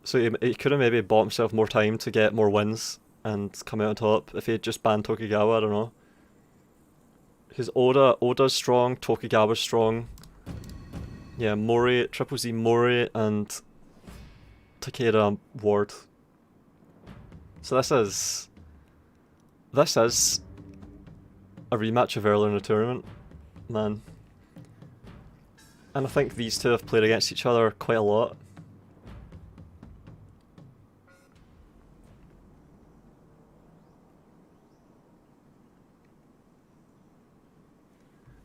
So he could have maybe bought himself more time to get more wins and come out on top if he had just banned Tokugawa. I don't know. Because Oda's strong, Tokugawa's strong. Yeah, Mori, TripleZ Mori, and Takeda Ward. So this is a rematch of earlier in the tournament, man. And I think these two have played against each other quite a lot.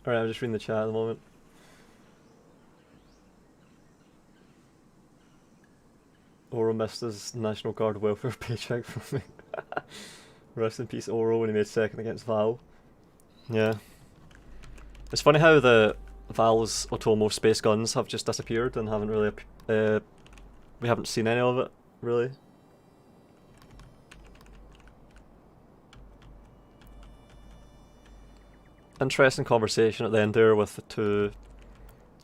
Alright, I'm just reading the chat at the moment. Oro missed his National Guard welfare paycheck from me. Rest in peace, Oro, when he made second against Val. Yeah. It's funny how the Val's Otomo space guns have just disappeared and haven't really... we haven't seen any of it, really. Interesting conversation at the end there with the two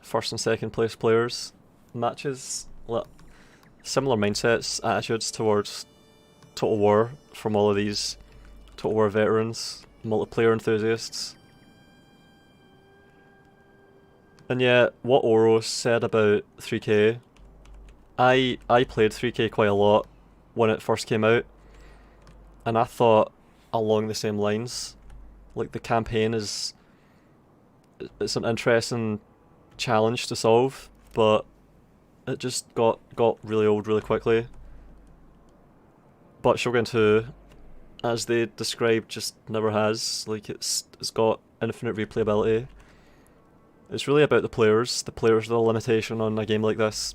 first and second place players. Matches, similar mindsets, attitudes towards Total War from all of these Total War veterans, multiplayer enthusiasts. And yeah, what Oro said about 3K, I played 3K quite a lot when it first came out, and I thought along the same lines. Like, the campaign it's an interesting challenge to solve, but it just got really old really quickly. But Shogun 2, as they described, just never has. Like, it's got infinite replayability. It's really about the players. The players are the limitation on a game like this.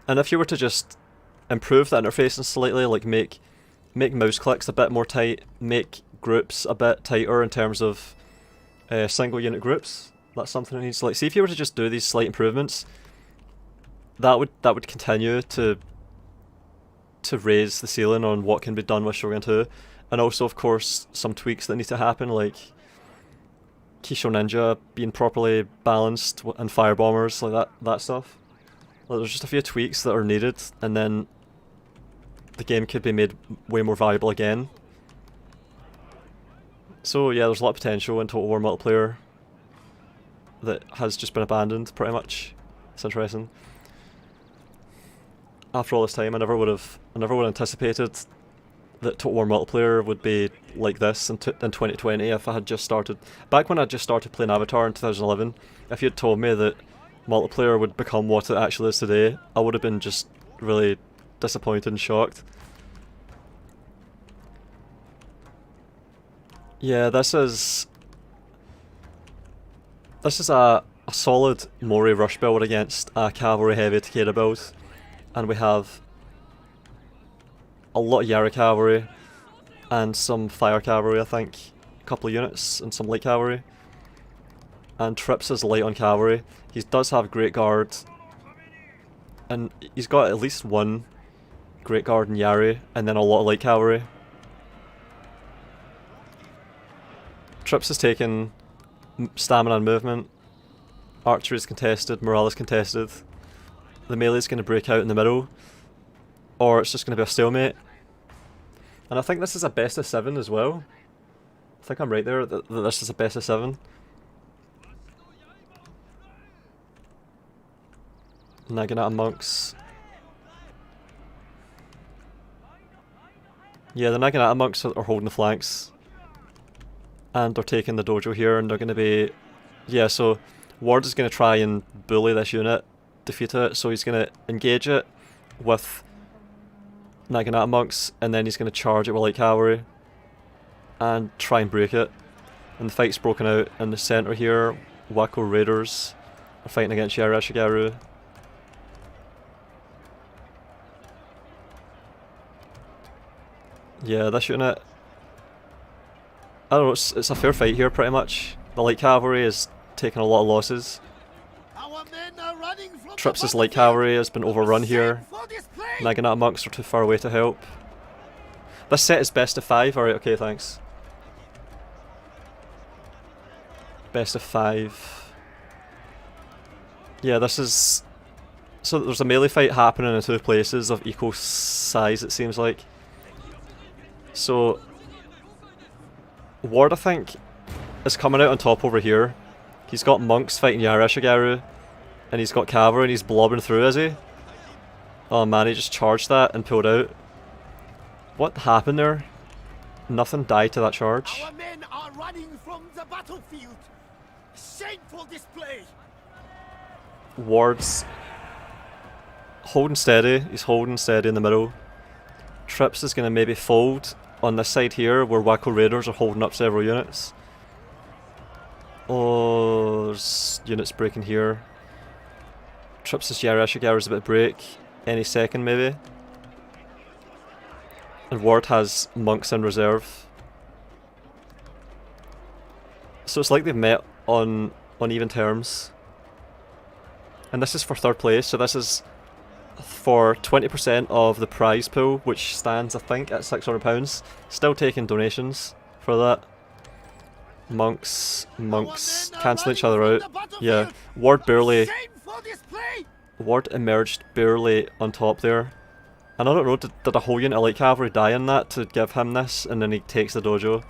And if you were to just improve the interface slightly, like make mouse clicks a bit more tight, make groups a bit tighter in terms of single unit groups, That's something that needs, like, see if you were to just do these slight improvements, that would continue to raise the ceiling on what can be done with Shogun 2. And also, of course, some tweaks that need to happen, like Kisho Ninja being properly balanced and fire bombers, like that stuff. Like, there's just a few tweaks that are needed, and then the game could be made way more valuable again. So yeah, there's a lot of potential in Total War multiplayer that has just been abandoned, pretty much. It's interesting. After all this time, I never would have anticipated that Total War multiplayer would be like this in 2020 if I had just started. Back when I just started playing Avatar in 2011, if you had told me that multiplayer would become what it actually is today, I would have been just really disappointed and shocked. Yeah, this is a solid Mori rush build against a cavalry heavy Takeda build, and we have a lot of Yara cavalry and some fire cavalry, I think, a couple of units and some light cavalry. And Trips is light on cavalry. He does have Great Guard, and he's got at least one Great Guard and Yari, and then a lot of light cavalry. Trips has taken stamina and movement. Archery is contested, morale is contested. The melee is going to break out in the middle, or it's just going to be a stalemate. And I think this is a best of 7 as well. I think I'm right there that this is a best of 7. Naginata monks. Yeah, the Naginata monks are holding the flanks. And they're taking the dojo here, and they're going to be... Yeah, so Ward is going to try and bully this unit, defeat it, so he's going to engage it with Naginata monks, and then he's going to charge it with light cavalry and try and break it. And the fight's broken out in the centre here. Wako Raiders are fighting against Yarashigaru. Yeah, this unit, I don't know, it's a fair fight here pretty much. The light cavalry is taking a lot of losses. Trips' light cavalry has been overrun here. Naginata monks are too far away to help. This set is best of 5, alright, okay, thanks. Best of 5. Yeah, this is... So there's a melee fight happening in 2 places of equal size, it seems like. So Ward, I think, is coming out on top over here. He's got monks fighting Yarashigaru, and he's got cavalry, and he's blobbing through, is he? Oh man, he just charged that and pulled out. What happened there? Nothing died to that charge. Our men are running from the battlefield. Shameful display. Ward's holding steady. He's holding steady in the middle. Trips is going to maybe fold on this side here, where Wako Raiders are holding up several units. Oh, there's units breaking here. Trips' Yarashigaru is about to break any second maybe. And Ward has monks in reserve. So it's like they've met on even terms. And this is for 3rd place, so this is for 20% of the prize pool, which stands, I think, at £600. Still taking donations for that. Monks cancel each other out. Yeah, Ward emerged barely on top there. And I don't know, did a whole unit of light cavalry die in that to give him this, and then he takes the dojo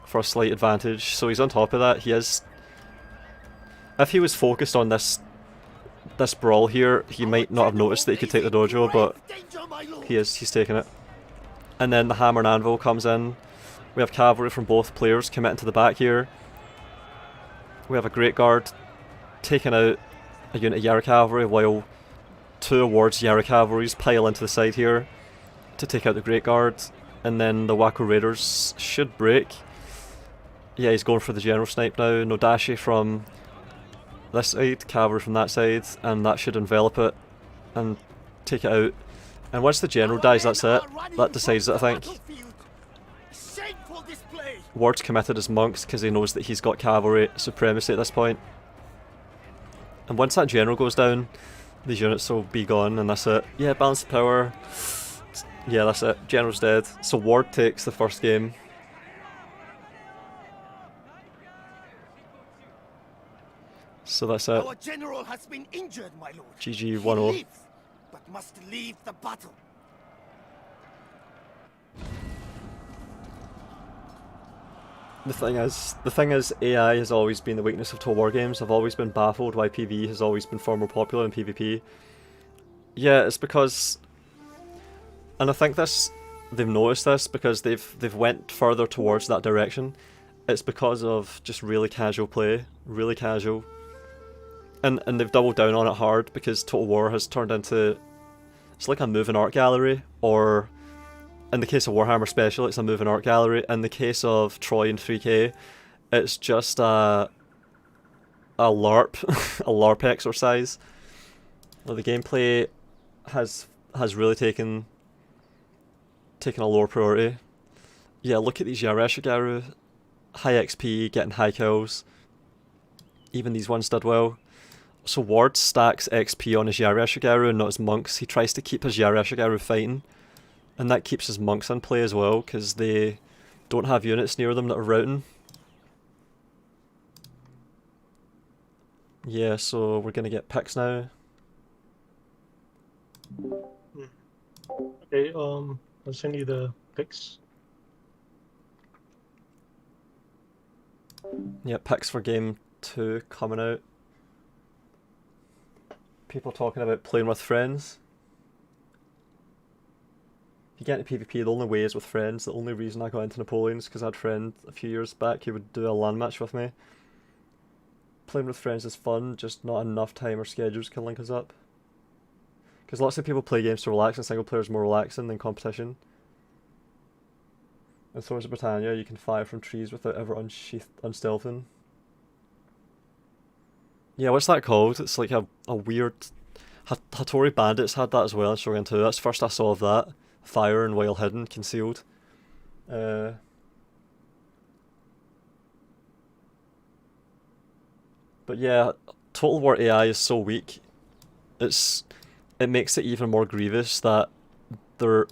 for a slight advantage. So he's on top of that. He is... If he was focused on this brawl here, he might not have noticed that he could take the dojo, but he's taking it. And then the hammer and anvil comes in. We have cavalry from both players committing to the back here. We have a Great Guard taking out a unit of Yara cavalry, while 2 Ward's Yara cavalries pile into the side here to take out the Great Guard. And then the Wako Raiders should break. Yeah, he's going for the general snipe now. Nodashi from this side, cavalry from that side, and that should envelop it and take it out. And once the general dies, that's it. That decides it, I think. Ward's committed as monks because he knows that he's got cavalry supremacy at this point. And once that general goes down, these units will be gone, and that's it. Yeah, balance of power. Yeah, that's it. General's dead. So Ward takes the first game. So that's it. Our general has been injured, my lord. GG He 1-0. lives, but must leave the battle. The thing is, AI has always been the weakness of Total War games. I've always been baffled why PvE has always been far more popular than PvP. Yeah, it's because, and I think they've noticed this because they've went further towards that direction. It's because of just really casual play, really casual. And they've doubled down on it hard because Total War has turned into, it's like a moving art gallery, or in the case of Warhammer Special, it's a moving art gallery. In the case of Troy and 3K, it's just a LARP, a LARP exercise. Well, the gameplay has really taken a lower priority. Yeah, look at these Yareshigaru, high XP, getting high kills. Even these ones did well. So Ward stacks XP on his Yareshigaru and not his monks. He tries to keep his Yareshigaru fighting, and that keeps his monks in play as well, because they don't have units near them that are routing. Yeah, so we're gonna get picks now. Okay, I'll send you the picks. Yeah, picks for game 2 coming out. People talking about playing with friends. If you get into PvP, the only way is with friends. The only reason I got into Napoleon is because I had a friend a few years back who would do a LAN match with me. Playing with friends is fun, just not enough time or schedules can link us up. Because lots of people play games to relax, and single player is more relaxing than competition. In Swords of Britannia, you can fire from trees without ever unstealthing. Yeah, what's that called? It's like a weird... Hattori Bandits had that as well in Shogun 2. That's the first I saw of that. Firing while hidden, concealed. But yeah, Total War AI is so weak. It makes it even more grievous that the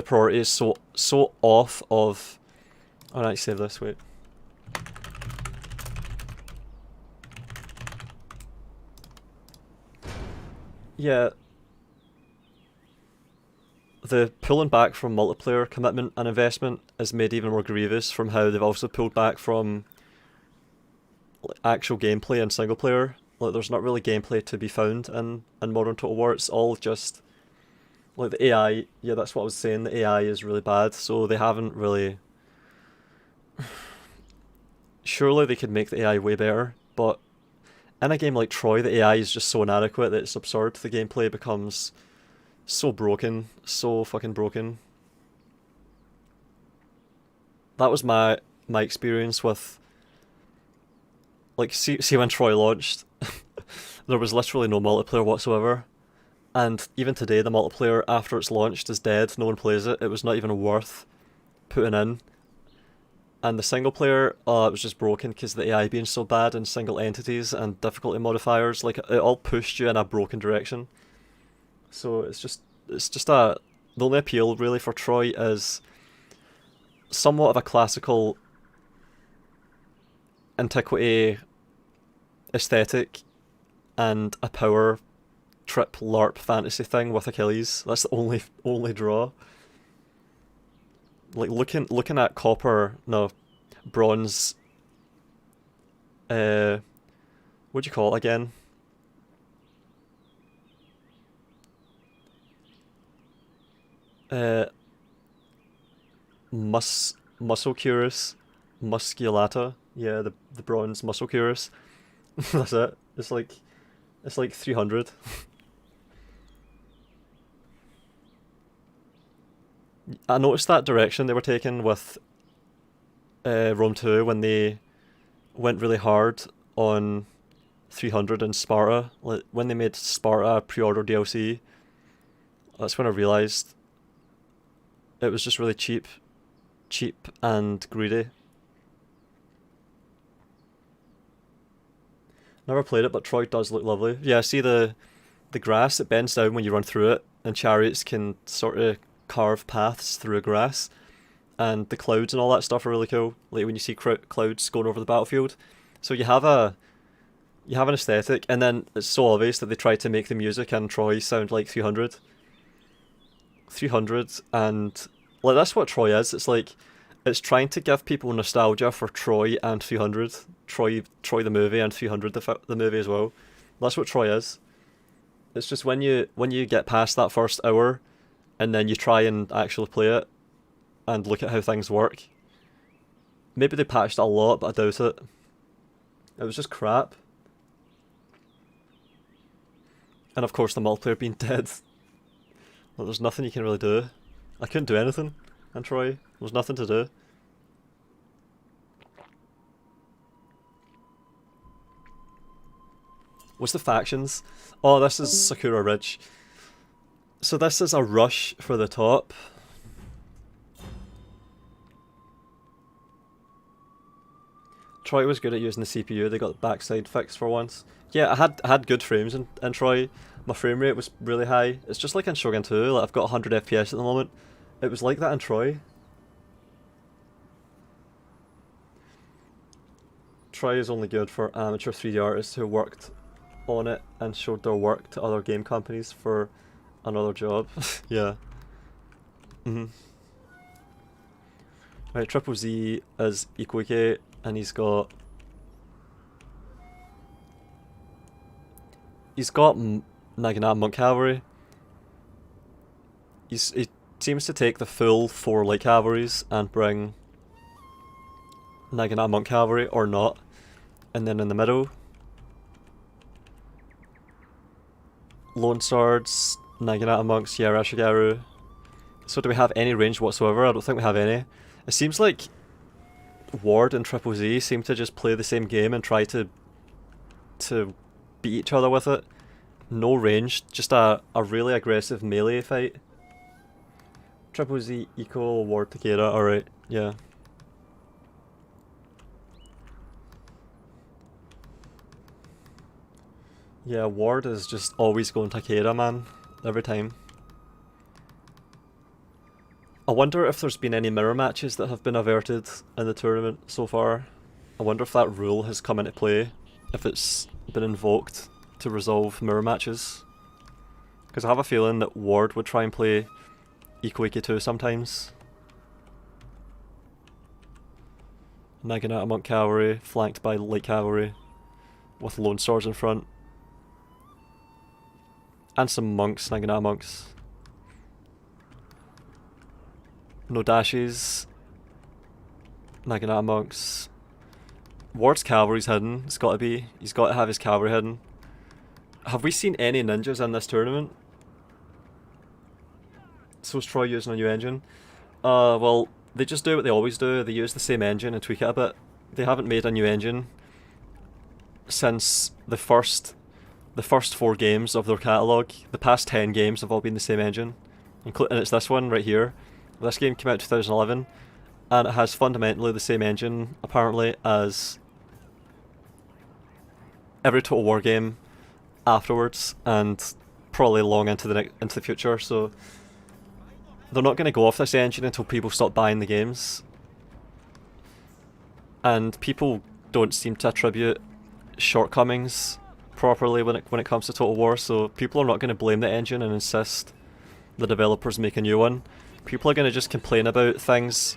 priority is so off of... Oh, I save this, wait. Yeah, the pulling back from multiplayer commitment and investment is made even more grievous from how they've also pulled back from actual gameplay and single player. Like, there's not really gameplay to be found in modern Total War. It's all just like the AI. Yeah, that's what I was saying. The AI is really bad, so they haven't really. Surely they could make the AI way better, but in a game like Troy, the AI is just so inadequate that it's absurd. The gameplay becomes so broken, so fucking broken. That was my experience with, like, see when Troy launched, there was literally no multiplayer whatsoever, and even today the multiplayer after it's launched is dead. No one plays it. It was not even worth putting in. And the single player, it was just broken because the AI being so bad and single entities and difficulty modifiers, like, it all pushed you in a broken direction. So it's just the only appeal really for Troy is somewhat of a classical antiquity aesthetic and a power trip LARP fantasy thing with Achilles. That's the only draw. Like, looking at bronze, what do you call it again? Muscle cuirass, musculata. Yeah, the bronze muscle cuirass. That's it. It's like 300. I noticed that direction they were taking with Rome 2 when they went really hard on 300 and Sparta. Like, when they made Sparta pre-order DLC, that's when I realised it was just really cheap and greedy. Never played it, but Troy does look lovely. Yeah, see the grass, it bends down when you run through it, and chariots can sort of carve paths through grass. And the clouds and all that stuff are really cool. Like when you see clouds going over the battlefield. So you have an aesthetic, and then it's so obvious that they tried to make the music and Troy sound like 300. 300, and like that's what Troy is. It's like it's trying to give people nostalgia for Troy and 300. Troy the movie and 300 the movie as well. That's what Troy is. It's just when you get past that first hour, and then you try and actually play it, and look at how things work. Maybe they patched it a lot, but I doubt it. It was just crap. And of course the multiplayer being dead. Well, there's nothing you can really do. I couldn't do anything in Troy. There was nothing to do. What's the factions? Oh, this is Sakura Ridge. So this is a rush for the top. Troy was good at using the CPU, they got the backside fixed for once. Yeah, I had good frames in Troy. My frame rate was really high. It's just like in Shogun 2, like I've got 100 FPS at the moment. It was like that in Troy. Troy is only good for amateur 3D artists who worked on it and showed their work to other game companies for another job. Yeah. Right, TripleZ is Ikoike, and he's got Naginata Monk Cavalry. He seems to take the full 4 light cavalries and bring Naginata Monk Cavalry, or not. And then in the middle, Lone Swords, Naginata Monks, Yarashigaru. So do we have any range whatsoever? I don't think we have any. It seems like Ward and TripleZ seem to just play the same game and try to beat each other with it. No range, just a really aggressive melee fight. TripleZ equal Ward Takeda, alright, yeah. Yeah, Ward is just always going Takeda, man. Every time. I wonder if there's been any mirror matches that have been averted in the tournament so far. I wonder if that rule has come into play, if it's been invoked to resolve mirror matches. Because I have a feeling that Ward would try and play Ikoike 2 sometimes. Naginata Monk Cavalry, flanked by Light Cavalry, with Lone Swords in front. And some monks, Naginata monks. No dashes. Naginata monks. Ward's cavalry's hidden. It's got to be. He's got to have his cavalry hidden. Have we seen any ninjas in this tournament? So is Troy using a new engine? Well, they just do what they always do. They use the same engine and tweak it a bit. They haven't made a new engine since the first 4 games of their catalogue. The past 10 games have all been the same engine. And it's this one right here. This game came out in 2011, and it has fundamentally the same engine, apparently, as every Total War game afterwards, and probably long into the future. So they're not going to go off this engine until people stop buying the games. And people don't seem to attribute shortcomings properly when it comes to Total War, so people are not going to blame the engine and insist the developers make a new one. People are going to just complain about things,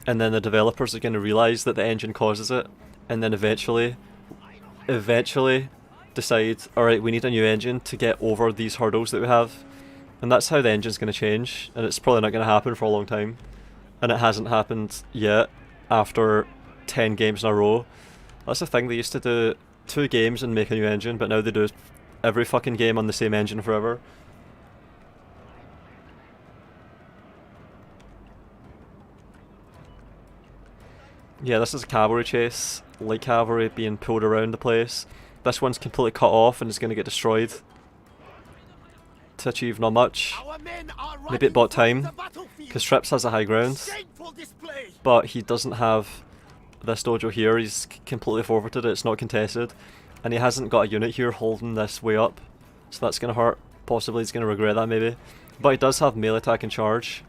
and then the developers are going to realise that the engine causes it, and then eventually decide, alright, we need a new engine to get over these hurdles that we have. And that's how the engine's going to change, and it's probably not going to happen for a long time. And it hasn't happened yet after 10 games in a row. That's the thing, they used to do 2 games and make a new engine, but now they do every fucking game on the same engine forever. Yeah, this is a cavalry chase. Light cavalry being pulled around the place. This one's completely cut off and is going to get destroyed to achieve not much. Maybe it bought time, because Trips has a high ground, but he doesn't have this dojo here. He's completely forfeited it, it's not contested. and he hasn't got a unit here holding this way up, so that's going to hurt. Possibly he's going to regret that maybe. But he does have melee attack and charge,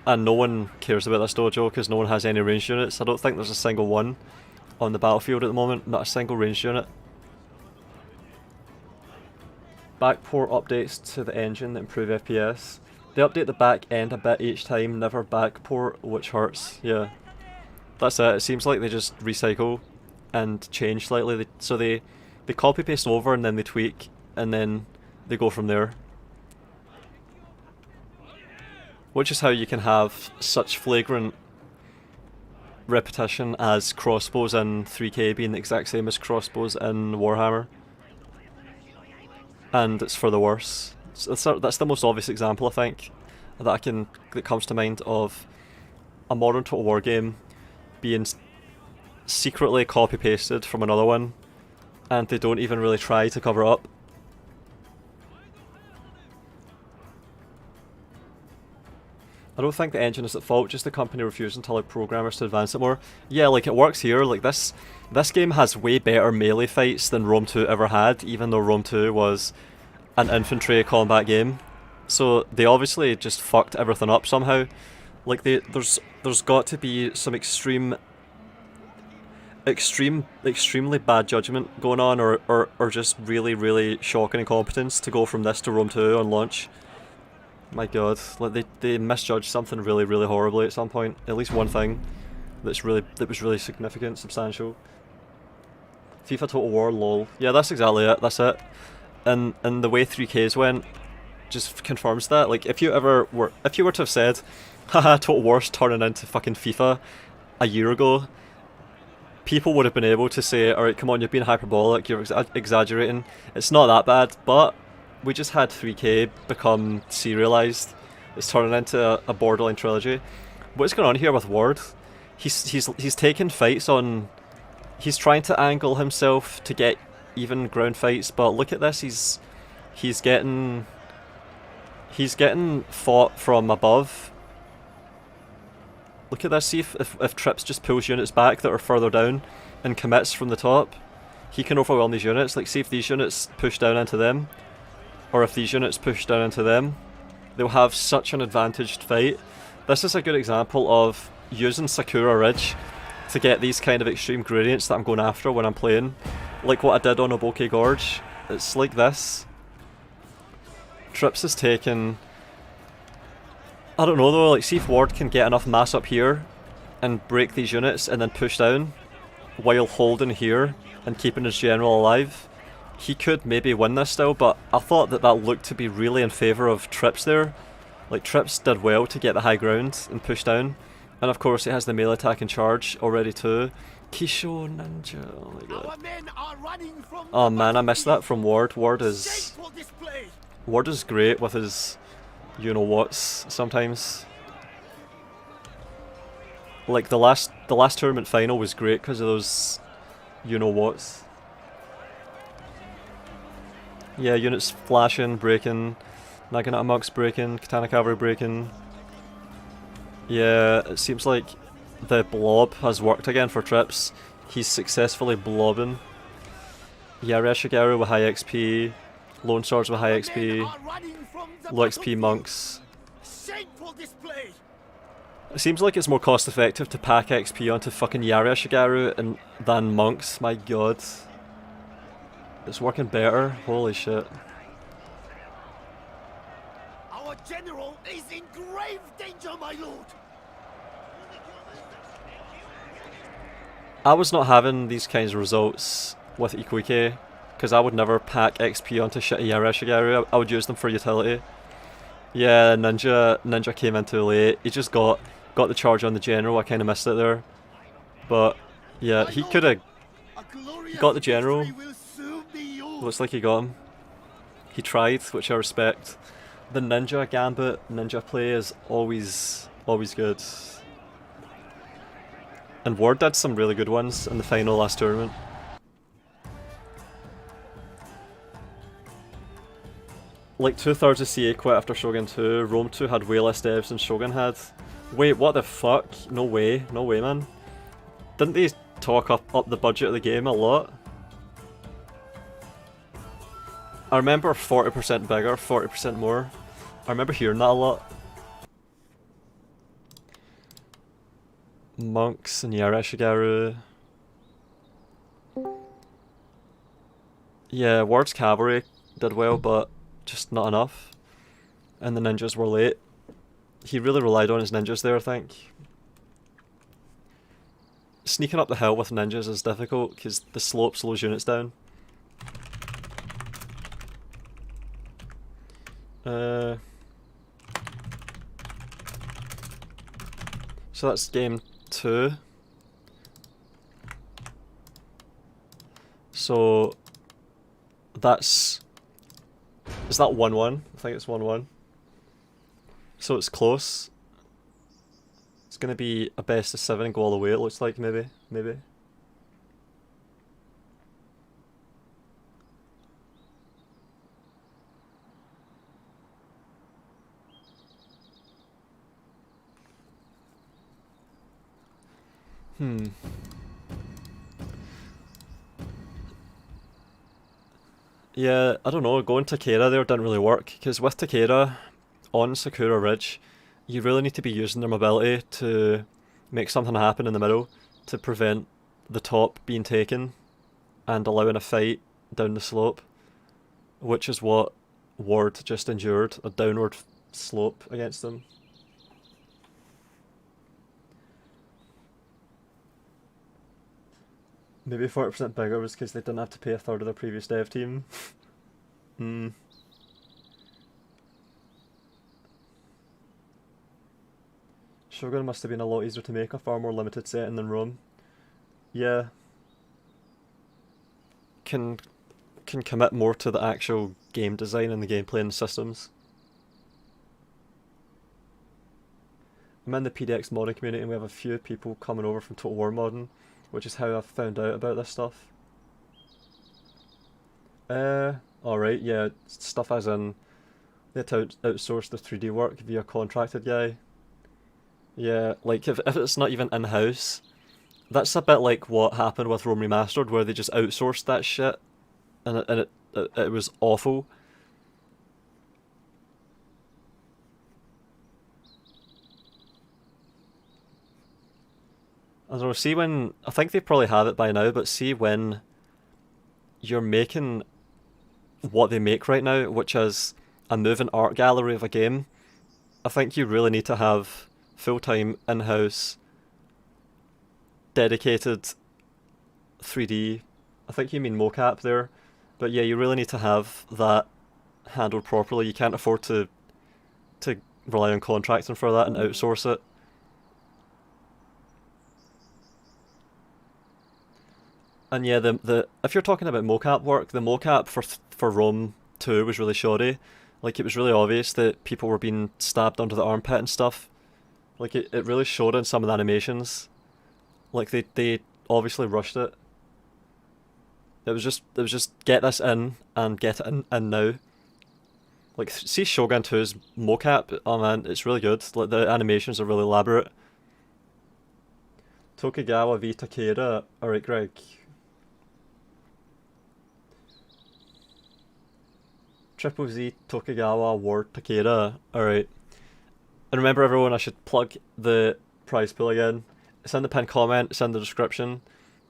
and no one cares about this dojo because no one has any ranged units. I don't think there's a single one on the battlefield at the moment, not a single ranged unit. Backport updates to the engine that improve FPS. They update the back end a bit each time, never backport, which hurts. Yeah, that's it. It seems like they just recycle and change slightly. So they copy paste over and then they tweak and then they go from there. Which is how you can have such flagrant repetition as crossbows in 3K being the exact same as crossbows in Warhammer. And it's for the worse. So that's the most obvious example, I think, that comes to mind of a modern Total War game being secretly copy-pasted from another one, and they don't even really try to cover up. I don't think the engine is at fault, just the company refusing to allow programmers to advance it more. Yeah, like it works here, like this game has way better melee fights than Rome 2 ever had, even though Rome 2 was an infantry combat game. So they obviously just fucked everything up somehow. Like there's got to be some extremely bad judgment going on, or just really shocking incompetence to go from this to Rome 2 on launch. My god, like they misjudged something really horribly at some point. At least one thing that was really significant, substantial. FIFA Total War, lol. Yeah, that's exactly it. That's it. And the way 3Ks went just confirms that. Like if you were to have said, haha, Total War's turning into fucking FIFA a year ago, people would have been able to say, alright, come on, you're being hyperbolic, you're exaggerating. It's not that bad, but we just had 3K become serialized. It's turning into a borderline trilogy. What's going on here with Ward? He's taking fights on. He's trying to angle himself to get even ground fights, but look at this. He's getting fought from above. Look at this. See if Trips just pulls units back that are further down and commits from the top, he can overwhelm these units. Like see if these units push down into them, or if these units push down into them, they'll have such an advantaged fight. This is a good example of using Sakura Ridge to get these kind of extreme gradients that I'm going after when I'm playing. Like what I did on Oboke Gorge. It's like this. Trips is taken. I don't know though, like see if Ward can get enough mass up here and break these units and then push down while holding here and keeping his general alive. He could maybe win this still, but I thought that looked to be really in favour of Trips there. Like Trips did well to get the high ground and push down. And of course he has the melee attack and charge already too. Kisho Ninja, oh my god. Oh man, I missed that from Ward. Ward is great with his you-know-whats sometimes. Like the last tournament final was great because of those you-know-whats. Yeah, units flashing, breaking, Naginata monks breaking, Katana cavalry breaking. Yeah, it seems like the blob has worked again for Trips. He's successfully blobbing. Yari Shigaru with high XP, Lone Swords with high XP, low XP monks. It seems like it's more cost effective to pack XP onto fucking Yari Shigaru than monks, my god. It's working better. Holy shit. Our general is in grave danger, my lord. I was not having these kinds of results with Ikuike, because I would never pack XP onto shitty Yareshigaru. I would use them for utility. Yeah, Ninja came in too late. He just got the charge on the general. I kind of missed it there. But yeah, he could have got the general. Looks like he got him. He tried, which I respect. The Ninja Gambit, Ninja play is always good. And Ward did some really good ones in the final last tournament. Like 2/3 of CA quit after Shogun 2, Rome 2 had way less devs than Shogun had. Wait, what the fuck? No way man. Didn't they talk up the budget of the game a lot? I remember 40% bigger, 40% more. I remember hearing that a lot. Monks and Yareshigaru. Yeah, Ward's cavalry did well, but just not enough. And the ninjas were late. He really relied on his ninjas there, I think. Sneaking up the hill with ninjas is difficult because the slope slows units down. So that's game 2. So that's... Is that 1-1? I think it's 1-1. So it's close. It's gonna be a best of 7 and go all the way, it looks like, maybe. Yeah, I don't know, going Takeda there didn't really work, because with Takeda, on Sakura Ridge, you really need to be using their mobility to make something happen in the middle, to prevent the top being taken, and allowing a fight down the slope, which is what Ward just endured, a downward slope against them. Maybe 40% bigger was because they didn't have to pay a third of their previous dev team. Shogun must have been a lot easier to make, a far more limited setting than Rome. Yeah. Can commit more to the actual game design and the gameplay and the systems. I'm in the PDX modding community and we have a few people coming over from Total War modding, which is how I've found out about this stuff. Alright, yeah, stuff as in they had to outsource the 3D work via a contracted guy. Yeah, like if it's not even in-house, that's a bit like what happened with Rome Remastered, where they just outsourced that shit, and it was awful. I don't know, see when, I think they probably have it by now, but see when you're making what they make right now, which is a moving art gallery of a game, I think you really need to have full-time, in-house, dedicated 3D, I think you mean mocap there, but yeah, you really need to have that handled properly. You can't afford to rely on contracting for that and outsource it. And yeah, if you're talking about mocap work, the mocap for Rome 2 was really shoddy. Like, it was really obvious that people were being stabbed under the armpit and stuff. Like, it really showed in some of the animations. Like, they obviously rushed it. It was just get this in and get it in now. Like, see Shogun 2's mocap, oh man, it's really good. Like, the animations are really elaborate. Tokugawa v Takeda, alright Greg. TripleZ Tokugawa Ward Takeda, alright. And remember everyone, I should plug the prize pool again. It's in the pinned comment, it's in the description.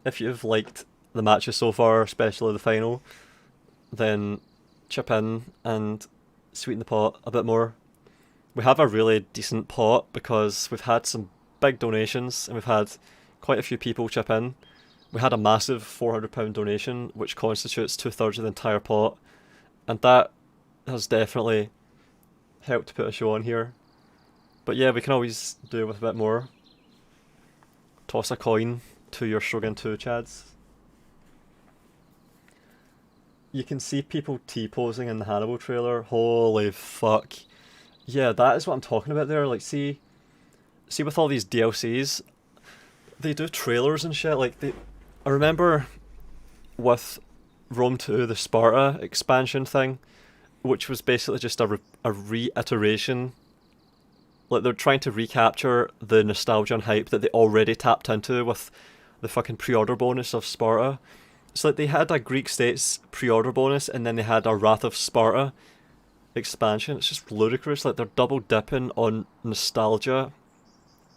If you've liked the matches so far, especially the final, then chip in and sweeten the pot a bit more. We have a really decent pot because we've had some big donations and we've had quite a few people chip in. We had a massive £400 donation, which constitutes 2/3 of the entire pot, and that has definitely helped to put a show on here. But yeah, we can always do with a bit more. Toss a coin to your Shogun 2 chads. You can see people T-posing in the Hannibal trailer. Holy fuck. Yeah, that is what I'm talking about there. Like, see with all these DLCs, they do trailers and shit. Like, I remember with Rome 2, the Sparta expansion thing, which was basically just a reiteration. Like, they're trying to recapture the nostalgia and hype that they already tapped into with the fucking pre-order bonus of Sparta. So like they had a Greek States pre-order bonus, and then they had a Wrath of Sparta expansion. It's just ludicrous. Like they're double dipping on nostalgia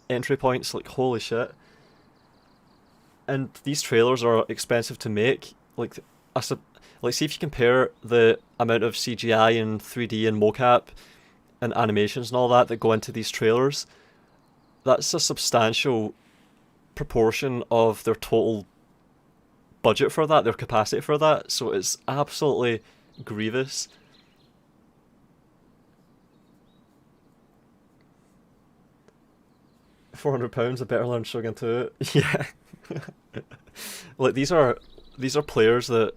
entry points. Like holy shit. And these trailers are expensive to make. Like see if you compare the amount of CGI and 3D and mocap and animations and all that go into these trailers. That's a substantial proportion of their total budget for that, their capacity for that. So it's absolutely grievous. £400, I better learn Shogun 2. Yeah. Like these are players that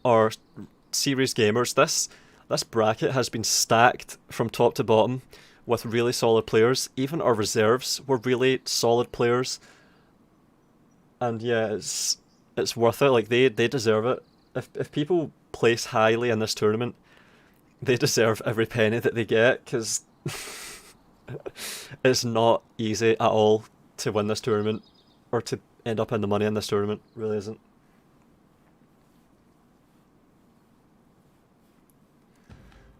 are serious gamers. This bracket has been stacked from top to bottom with really solid players. Even our reserves were really solid players. And yeah, it's worth it. Like they deserve it. If people place highly in this tournament, they deserve every penny that they get, because it's not easy at all to win this tournament or to end up in the money in this tournament. It really isn't.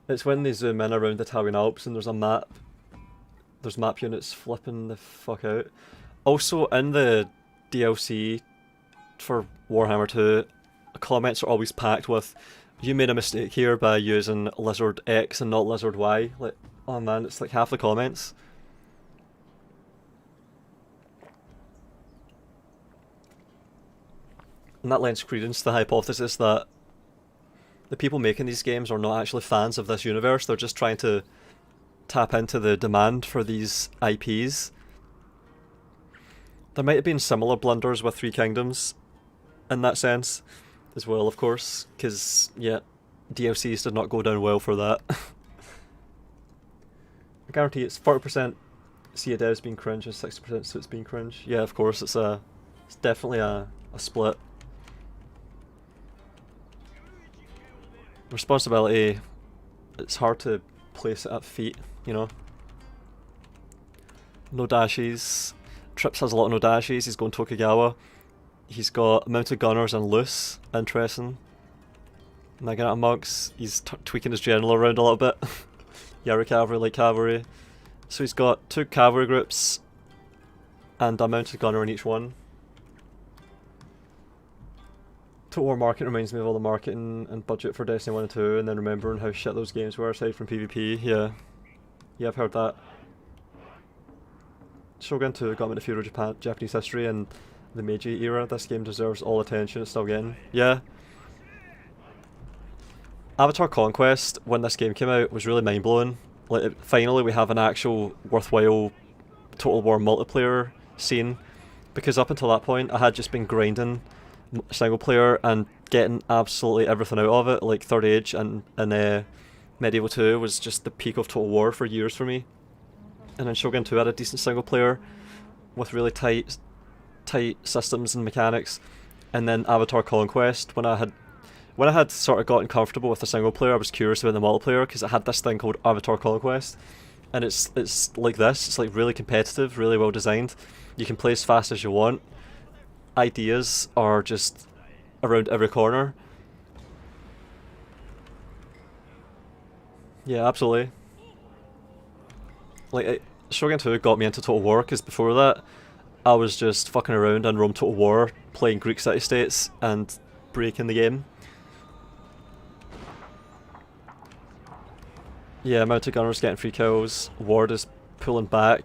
It's when they zoom in around the Italian Alps and there's a map. There's map units flipping the fuck out. Also, in the DLC for Warhammer 2, comments are always packed with, "You made a mistake here by using Lizard X and not Lizard Y." Like, oh man, it's like half the comments. And that lends credence to the hypothesis that the people making these games are not actually fans of this universe. They're just trying to tap into the demand for these IPs. There might have been similar blunders with Three Kingdoms in that sense as well, of course, because, yeah, DLCs did not go down well for that. I guarantee it's 40% Sea Devs being cringe and 60% Suits being cringe. Yeah, of course, it's definitely a split. Responsibility, it's hard to place it at feet, you know. No dashes. Trips has a lot of no dashes. He's going Tokugawa. He's got mounted gunners and loose. Interesting. Naginata monks. He's tweaking his general around a little bit. Yari cavalry, light cavalry. So he's got 2 cavalry groups and a mounted gunner in each one. Total War market reminds me of all the marketing and budget for Destiny 1 and 2, and then remembering how shit those games were aside from PvP. Yeah, I've heard that. Shogun 2 got me into feudal Japanese history and the Meiji era. This game deserves all attention it's still getting. Yeah. Avatar Conquest, when this game came out, was really mind-blowing. Like, finally we have an actual worthwhile Total War multiplayer scene, because up until that point I had just been grinding single player and getting absolutely everything out of it. Like Third Age and Medieval 2 was just the peak of Total War for years for me. And then Shogun 2 had a decent single player with really tight systems and mechanics. And then Avatar Conquest, when I had sort of gotten comfortable with the single player, I was curious about the multiplayer, because it had this thing called Avatar Conquest, and it's like this. It's like really competitive, really well designed. You can play as fast as you want. Ideas are just around every corner. Yeah, absolutely. Like, Shogun 2 got me into Total War, because before that I was just fucking around in Rome Total War, playing Greek city-states and breaking the game. Yeah, mounted gunners getting 3 kills, Ward is pulling back.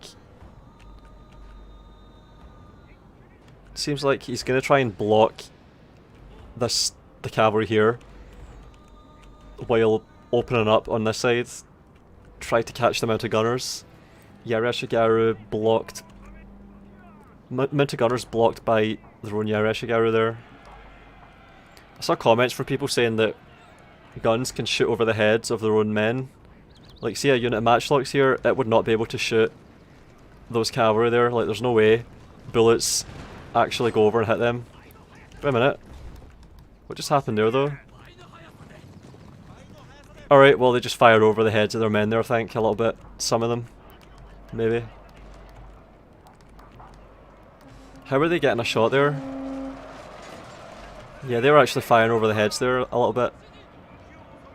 Seems like he's gonna try and block the cavalry here while opening up on this side. Try to catch the mounted gunners. Yareshigaru blocked. Mounted gunners blocked by their own Yareshigaru there. I saw comments from people saying that guns can shoot over the heads of their own men. Like, see a unit of matchlocks here, it would not be able to shoot those cavalry there. Like, there's no way bullets actually go over and hit them. Wait a minute. What just happened there, though? Alright, well, they just fired over the heads of their men there, I think, a little bit. Some of them. Maybe. How are they getting a shot there? Yeah, they were actually firing over the heads there a little bit.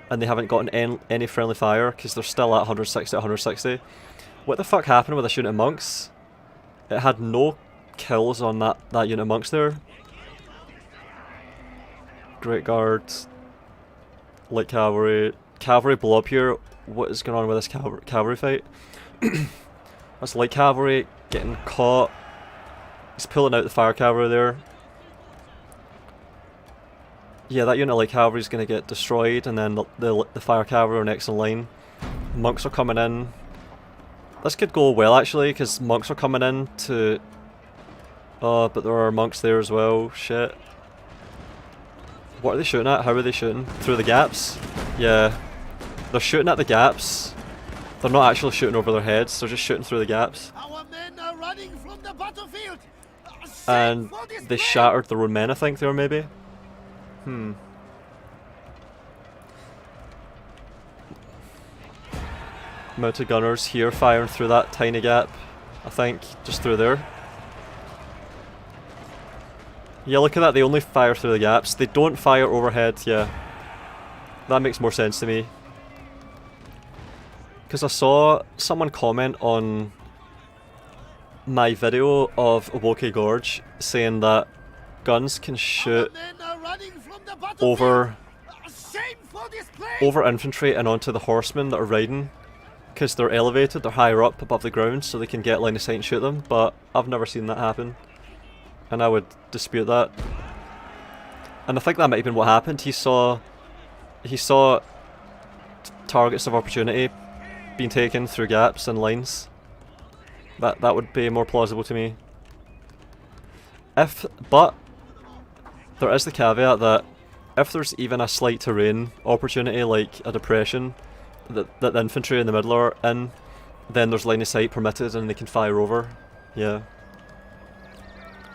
And they haven't gotten any friendly fire because they're still at 160, 160. What the fuck happened with this unit of monks? It had no kills on that unit of monks there. Great Guards. Light Cavalry. Cavalry blow up here. What is going on with this cavalry fight? That's Light Cavalry getting caught. He's pulling out the Fire Cavalry there. Yeah, that unit of Light Cavalry is going to get destroyed, and then the Fire Cavalry are next in line. Monks are coming in. This could go well actually, because monks are coming in to... Oh, but there are monks there as well. Shit. What are they shooting at? How are they shooting? Through the gaps? Yeah. They're shooting at the gaps. They're not actually shooting over their heads, they're just shooting through the gaps. Our men are running from the battlefield. And they shattered their own men, I think, there maybe? Mounted gunners here firing through that tiny gap, I think, just through there. Yeah, look at that, they only fire through the gaps. They don't fire overhead, yeah. That makes more sense to me. Because I saw someone comment on my video of Woke Gorge saying that guns can shoot over infantry and onto the horsemen that are riding, because they're elevated, they're higher up above the ground, so they can get line of sight and shoot them, but I've never seen that happen, and I would dispute that. And I think that might have been what happened. He saw targets of opportunity being taken through gaps and lines. That would be more plausible to me. But there is the caveat that if there's even a slight terrain opportunity, like a depression that the infantry in the middle are in, then there's line of sight permitted and they can fire over. Yeah.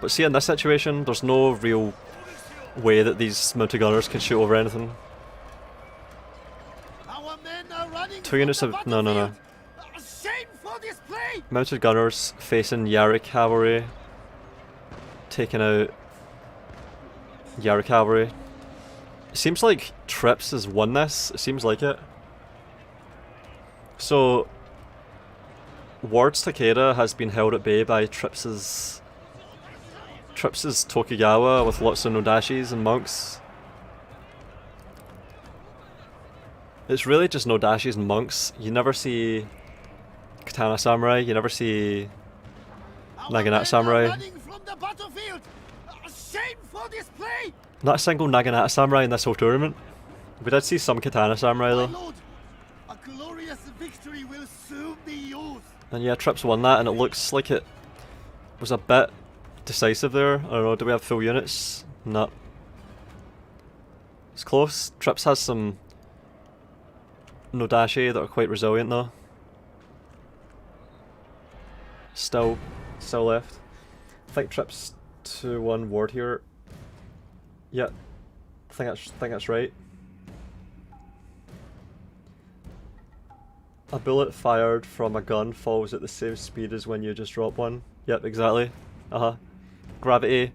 But see, in this situation, there's no real way that these mounted gunners can shoot over anything. Two units of... No. Mounted gunners facing Yari cavalry, taking out Yari cavalry. It seems like Trips has won this, it seems like it. So, Ward's Takeda has been held at bay by Trips's Tokugawa with lots of Nodashis and monks. It's really just Nodashis and monks. You never see Katana Samurai, you never see Naginata Samurai. Not a single Naginata Samurai in this whole tournament. We did see some Katana Samurai though. And yeah, Trips won that, and it looks like it was a bit decisive there. I don't know, do we have full units? No. It's close. Trips has some Nodashi that are quite resilient though. Still left. I think Trips 2-1 Ward here. Yeah, I think that's right. A bullet fired from a gun falls at the same speed as when you just drop one. Yep, exactly. Gravity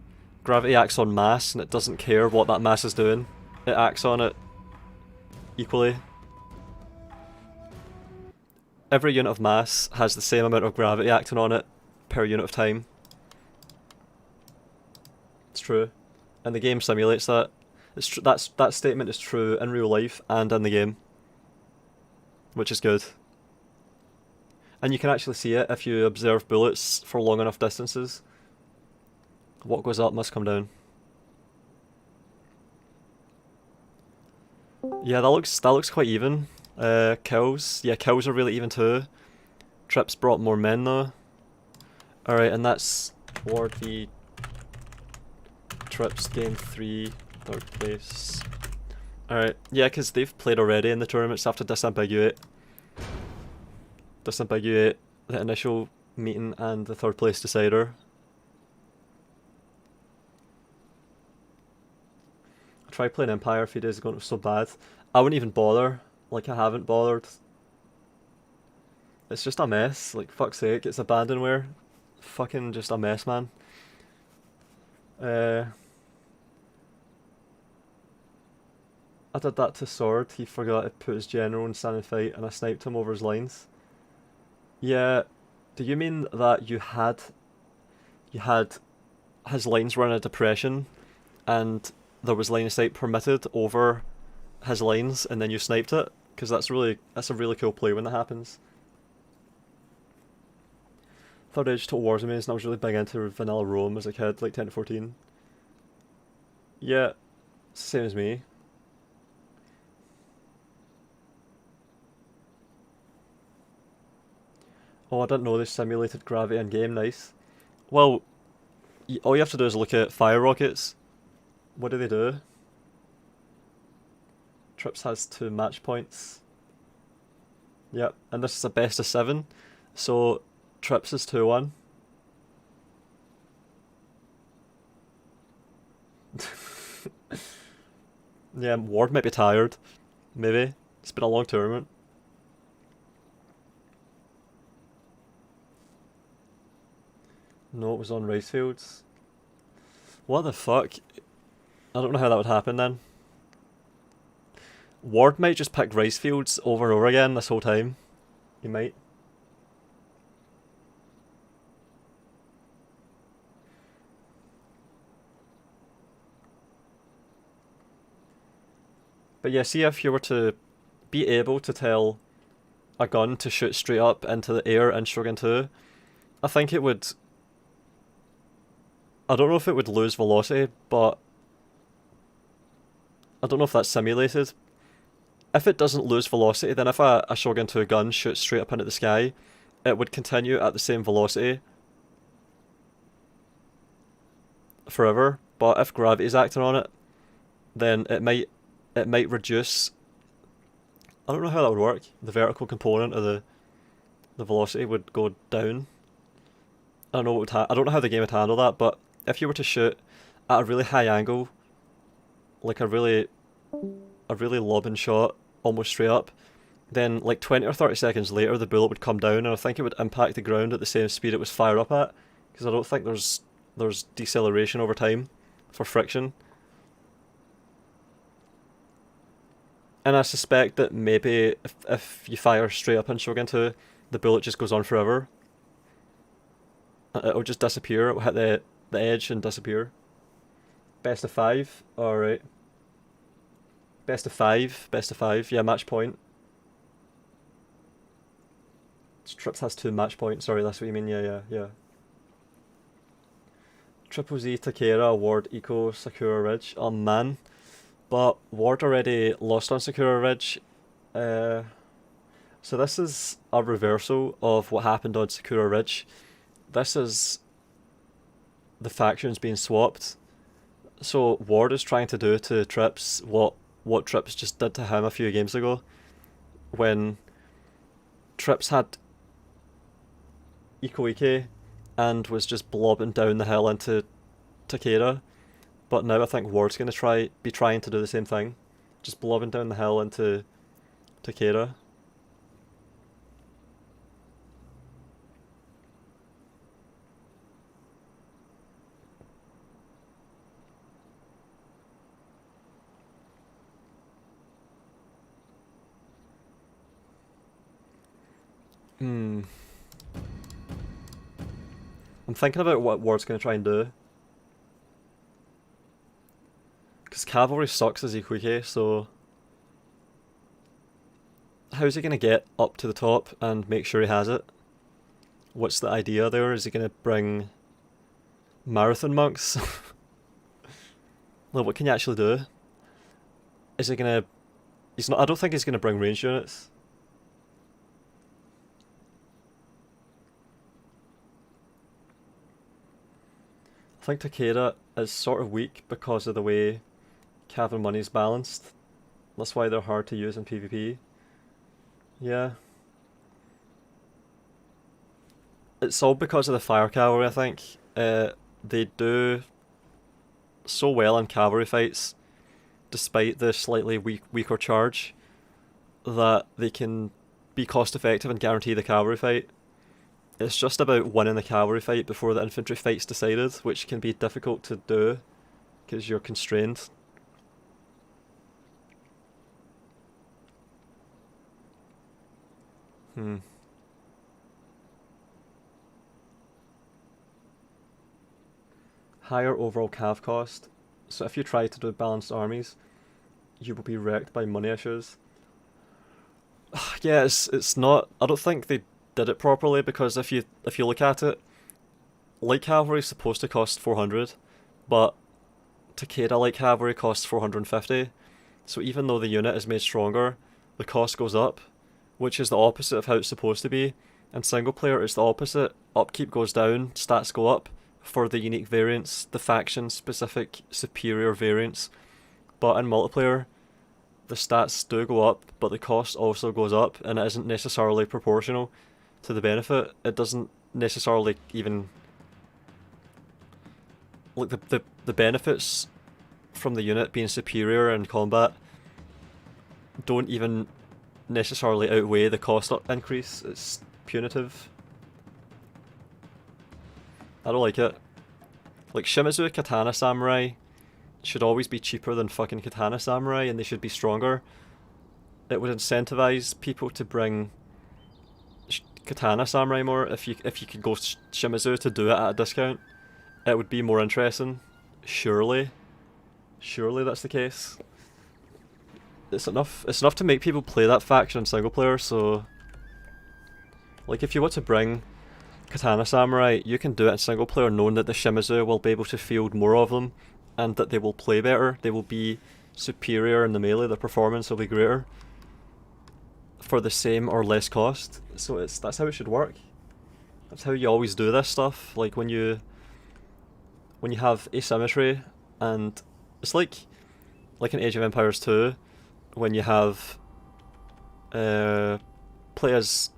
acts on mass, and it doesn't care what that mass is doing. It acts on it equally. Every unit of mass has the same amount of gravity acting on it per unit of time. It's true. And the game simulates that. That statement is true in real life and in the game. Which is good. And you can actually see it if you observe bullets for long enough distances. What goes up must come down. Yeah, that looks quite even. Kills. Yeah, kills are really even too. Trips brought more men though. Alright, and that's Ward v Trips game 3, 3rd place. Alright, yeah, because they've played already in the tournaments after disambiguate the initial meeting and the 3rd place decider. I tried playing Empire a few days ago and it was so bad. I wouldn't even bother. Like, I haven't bothered. It's just a mess, like, fuck's sake, it's abandonware. Fucking just a mess, man. I did that to Sword. He forgot to put his general in standing fight, and I sniped him over his lines. Yeah, do you mean that you had his lines were in a depression, and there was line of sight permitted over his lines, and then you sniped it? Because that's a really cool play when that happens. Third Age Total War's amazing. I was really big into vanilla Rome as a kid, like 10 to 14. Yeah, it's the same as me. Oh, I didn't know they simulated gravity in game. Nice. Well, all you have to do is look at fire rockets. What do they do? Trips has 2 match points. Yep, and this is a best of 7, so Trips is 2-1. Yeah, Ward might be tired. Maybe. It's been a long tournament. No, it was on race fields. What the fuck? I don't know how that would happen then. Ward might just pick race fields over and over again this whole time. He might. But yeah, see if you were to be able to tell a gun to shoot straight up into the air in Shogun 2, I think it would... I don't know if it would lose velocity, but I don't know if that's simulated. If it doesn't lose velocity, then if a Shogun 2 gun shoots straight up into the sky, it would continue at the same velocity forever. But if gravity's acting on it, then it might reduce. I don't know how that would work. The vertical component of the velocity would go down. I don't know what would I don't know how the game would handle that, but if you were to shoot at a really high angle, like a really lobbing shot, almost straight up, then like 20 or 30 seconds later the bullet would come down, and I think it would impact the ground at the same speed it was fired up at, because I don't think there's deceleration over time for friction. And I suspect that maybe if you fire straight up in Shogun 2, the bullet just goes on forever. It'll just disappear, it'll hit the edge and disappear. Best of 5, alright. Best of 5, yeah, match point. Trips has 2 match points, sorry, that's what you mean, yeah. TripleZ, Takeda, Ward, Eco, Sakura Ridge, oh man. But Ward already lost on Sakura Ridge. So this is a reversal of what happened on Sakura Ridge. This is the factions being swapped. So Ward is trying to do to Trips what Trips just did to him a few games ago, when Trips had Eco Ike and was just blobbing down the hill into Takeda. But now I think Ward's going to be trying to do the same thing. Just blobbing down the hill into Takeda. I'm thinking about what Ward's going to try and do. Because Cavalry sucks as Ikuike, so how's he going to get up to the top and make sure he has it? What's the idea there? Is he going to bring Marathon Monks? Like, what can you actually do? Is he going to... I don't think he's going to bring ranged units. I think Takeda is sort of weak because of the way Cav and Money's balanced. That's why they're hard to use in PvP. Yeah. It's all because of the fire cavalry, I think. They do so well in cavalry fights, despite the slightly weaker charge, that they can be cost effective and guarantee the cavalry fight. It's just about winning the cavalry fight before the infantry fight's decided, which can be difficult to do because you're constrained. Hmm. Higher overall cav cost. So if you try to do balanced armies, you will be wrecked by money issues. Yeah, it's not. I don't think they did it properly, because if you look at it, light cavalry is supposed to cost 400, but Takeda light cavalry costs 450. So even though the unit is made stronger, the cost goes up, which is the opposite of how it's supposed to be. In single player, it's the opposite. Upkeep goes down, stats go up for the unique variants, the faction specific superior variants. But in multiplayer, the stats do go up, but the cost also goes up, and it isn't necessarily proportional to the benefit. It doesn't necessarily even... Like, the benefits from the unit being superior in combat don't even necessarily outweigh the cost increase. It's punitive. I don't like it. Like, Shimizu Katana Samurai should always be cheaper than fucking Katana Samurai, and they should be stronger. It would incentivize people to bring Katana Samurai more. If you could go Shimizu to do it at a discount, it would be more interesting. Surely that's the case. It's enough to make people play that faction in single player. So, like, if you want to bring Katana Samurai, you can do it in single player knowing that the Shimizu will be able to field more of them, and that they will play better. They will be superior in the melee. The performance will be greater for the same or less cost. So that's how it should work. That's how you always do this stuff. Like, when you have asymmetry, and it's like in Age of Empires 2, when you have play as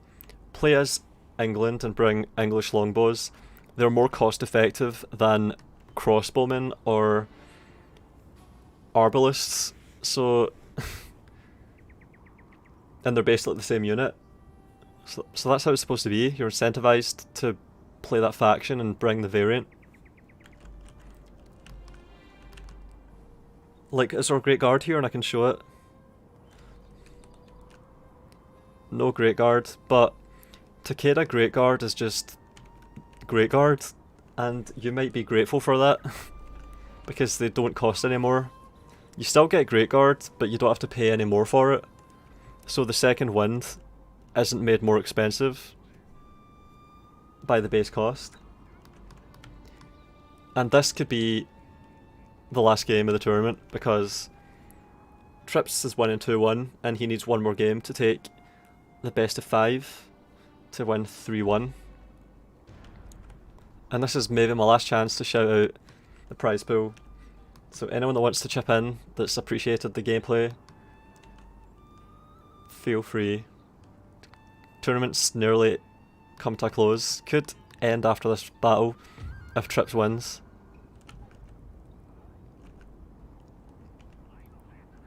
England and bring English longbows, they're more cost effective than crossbowmen or arbalists. So and they're basically the same unit. So that's how it's supposed to be. You're incentivized to play that faction and bring the variant. Like, is there a Great Guard here and I can show it? No Great Guard, but Takeda Great Guard is just Great Guard, and you might be grateful for that because they don't cost any more. You still get Great Guard, but you don't have to pay any more for it. So the second wind isn't made more expensive by the base cost. And this could be the last game of the tournament, because Trips is winning 2-1 and he needs one more game to take the best of 5 to win 3-1. And this is maybe my last chance to shout out the prize pool. So anyone that wants to chip in that's appreciated the gameplay, feel free. Tournament's nearly come to a close. Could end after this battle if Trips wins.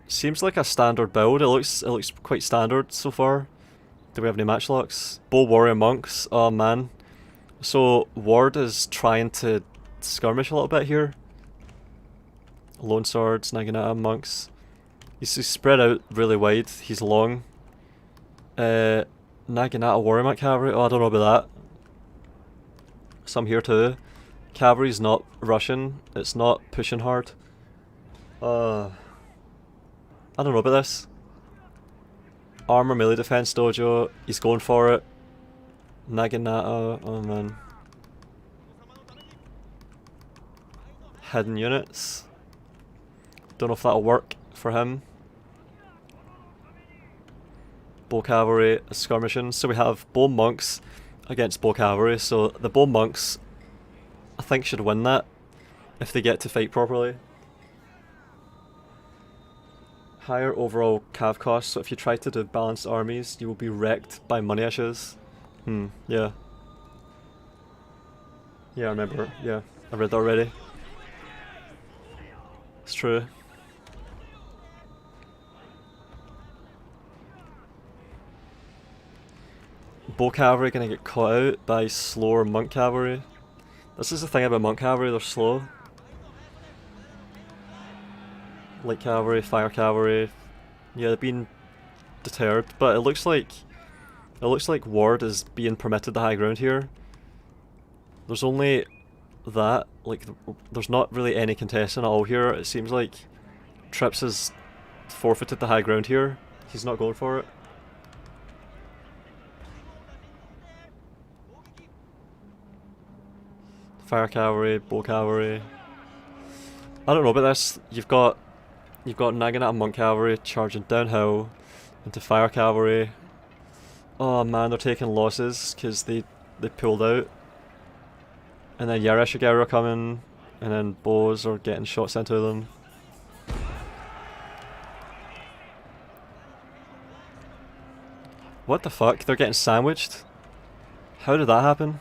Seems like a standard build. It looks quite standard so far. Do we have any matchlocks? Bow Warrior Monks. Oh man. So Ward is trying to skirmish a little bit here. Lone Swords, Naginata Monks. He's spread out really wide. He's long. Naginata Warrior Monk Cavalry. Oh, I don't know about that. Some here too. Cavalry's not rushing. It's not pushing hard. I don't know about this. Armor melee defense dojo. He's going for it. Naginata. Oh man. Hidden units. Don't know if that'll work for him. Bow Cavalry skirmishing. So we have Bow Monks against Bow Cavalry. So the Bow Monks, I think, should win that if they get to fight properly. Higher overall cav costs, so if you try to do balanced armies, you will be wrecked by money issues. Yeah. Yeah, I remember. Yeah, I read that already. It's true. Bow Cavalry gonna get caught out by slower Monk Cavalry. This is the thing about Monk Cavalry, they're slow. Light Cavalry, Fire Cavalry, yeah, they've been deterred, but it looks like It looks like Ward is being permitted the high ground here. There's only that, like, there's not really any contestant at all here. It seems like Trips has forfeited the high ground here. He's not going for it. Fire cavalry, bow cavalry. I don't know about this. You've got Naginata monk cavalry charging downhill into fire cavalry. Oh man, they're taking losses because they pulled out. And then Yareshigaru are coming, and then bows are getting shots into them. What the fuck? They're getting sandwiched? How did that happen?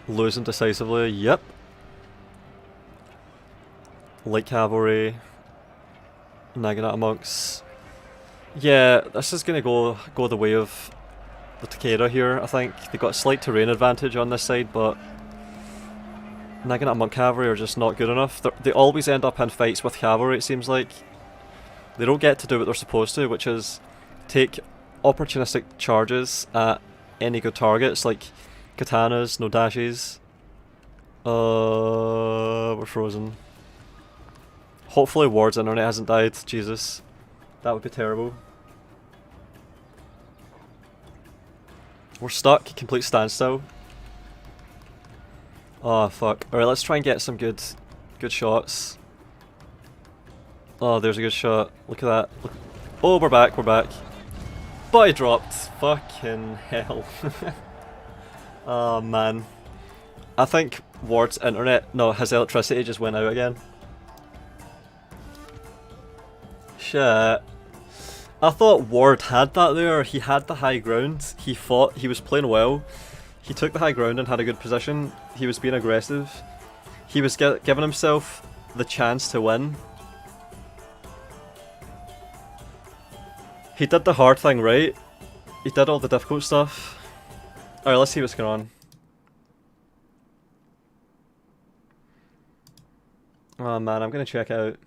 Losing decisively, yep. Light cavalry. Naginata monks. Yeah, this is gonna go the way of the Takeda here, I think. They got a slight terrain advantage on this side, but Naginata monk cavalry are just not good enough. They always end up in fights with cavalry, it seems like. They don't get to do what they're supposed to, which is take opportunistic charges at any good targets, like katanas, no dashes. We're frozen. Hopefully Ward's internet hasn't died, Jesus. That would be terrible. We're stuck, complete standstill. Oh fuck. Alright, let's try and get some good shots. Oh, there's a good shot. Look at that. Look. Oh, we're back, we're back. But I dropped. Fucking hell. Oh man. I think Ward's internet, no, his electricity just went out again. Shit. I thought Ward had that there. He had the high ground. He fought. He was playing well. He took the high ground and had a good position. He was being aggressive. He was giving himself the chance to win. He did the hard thing right. He did all the difficult stuff. Alright, let's see what's going on. Oh man, I'm gonna check out.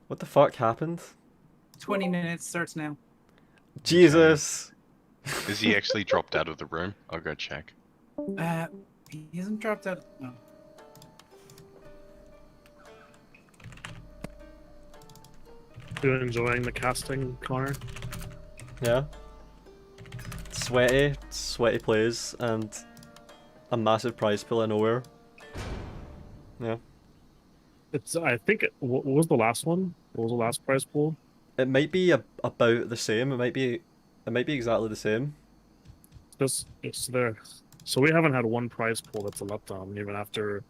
What the fuck happened? 20 minutes starts now. Jesus! Is he actually dropped out of the room? I'll go check. He hasn't dropped out. No. You enjoying the casting, Connor? Yeah. Sweaty plays, and a massive prize pool out of nowhere. Yeah. It's. I think. What was the last one? What was the last prize pool? It might be about the same. It might be exactly the same. It's there. So we haven't had one prize pool that's a letdown, even after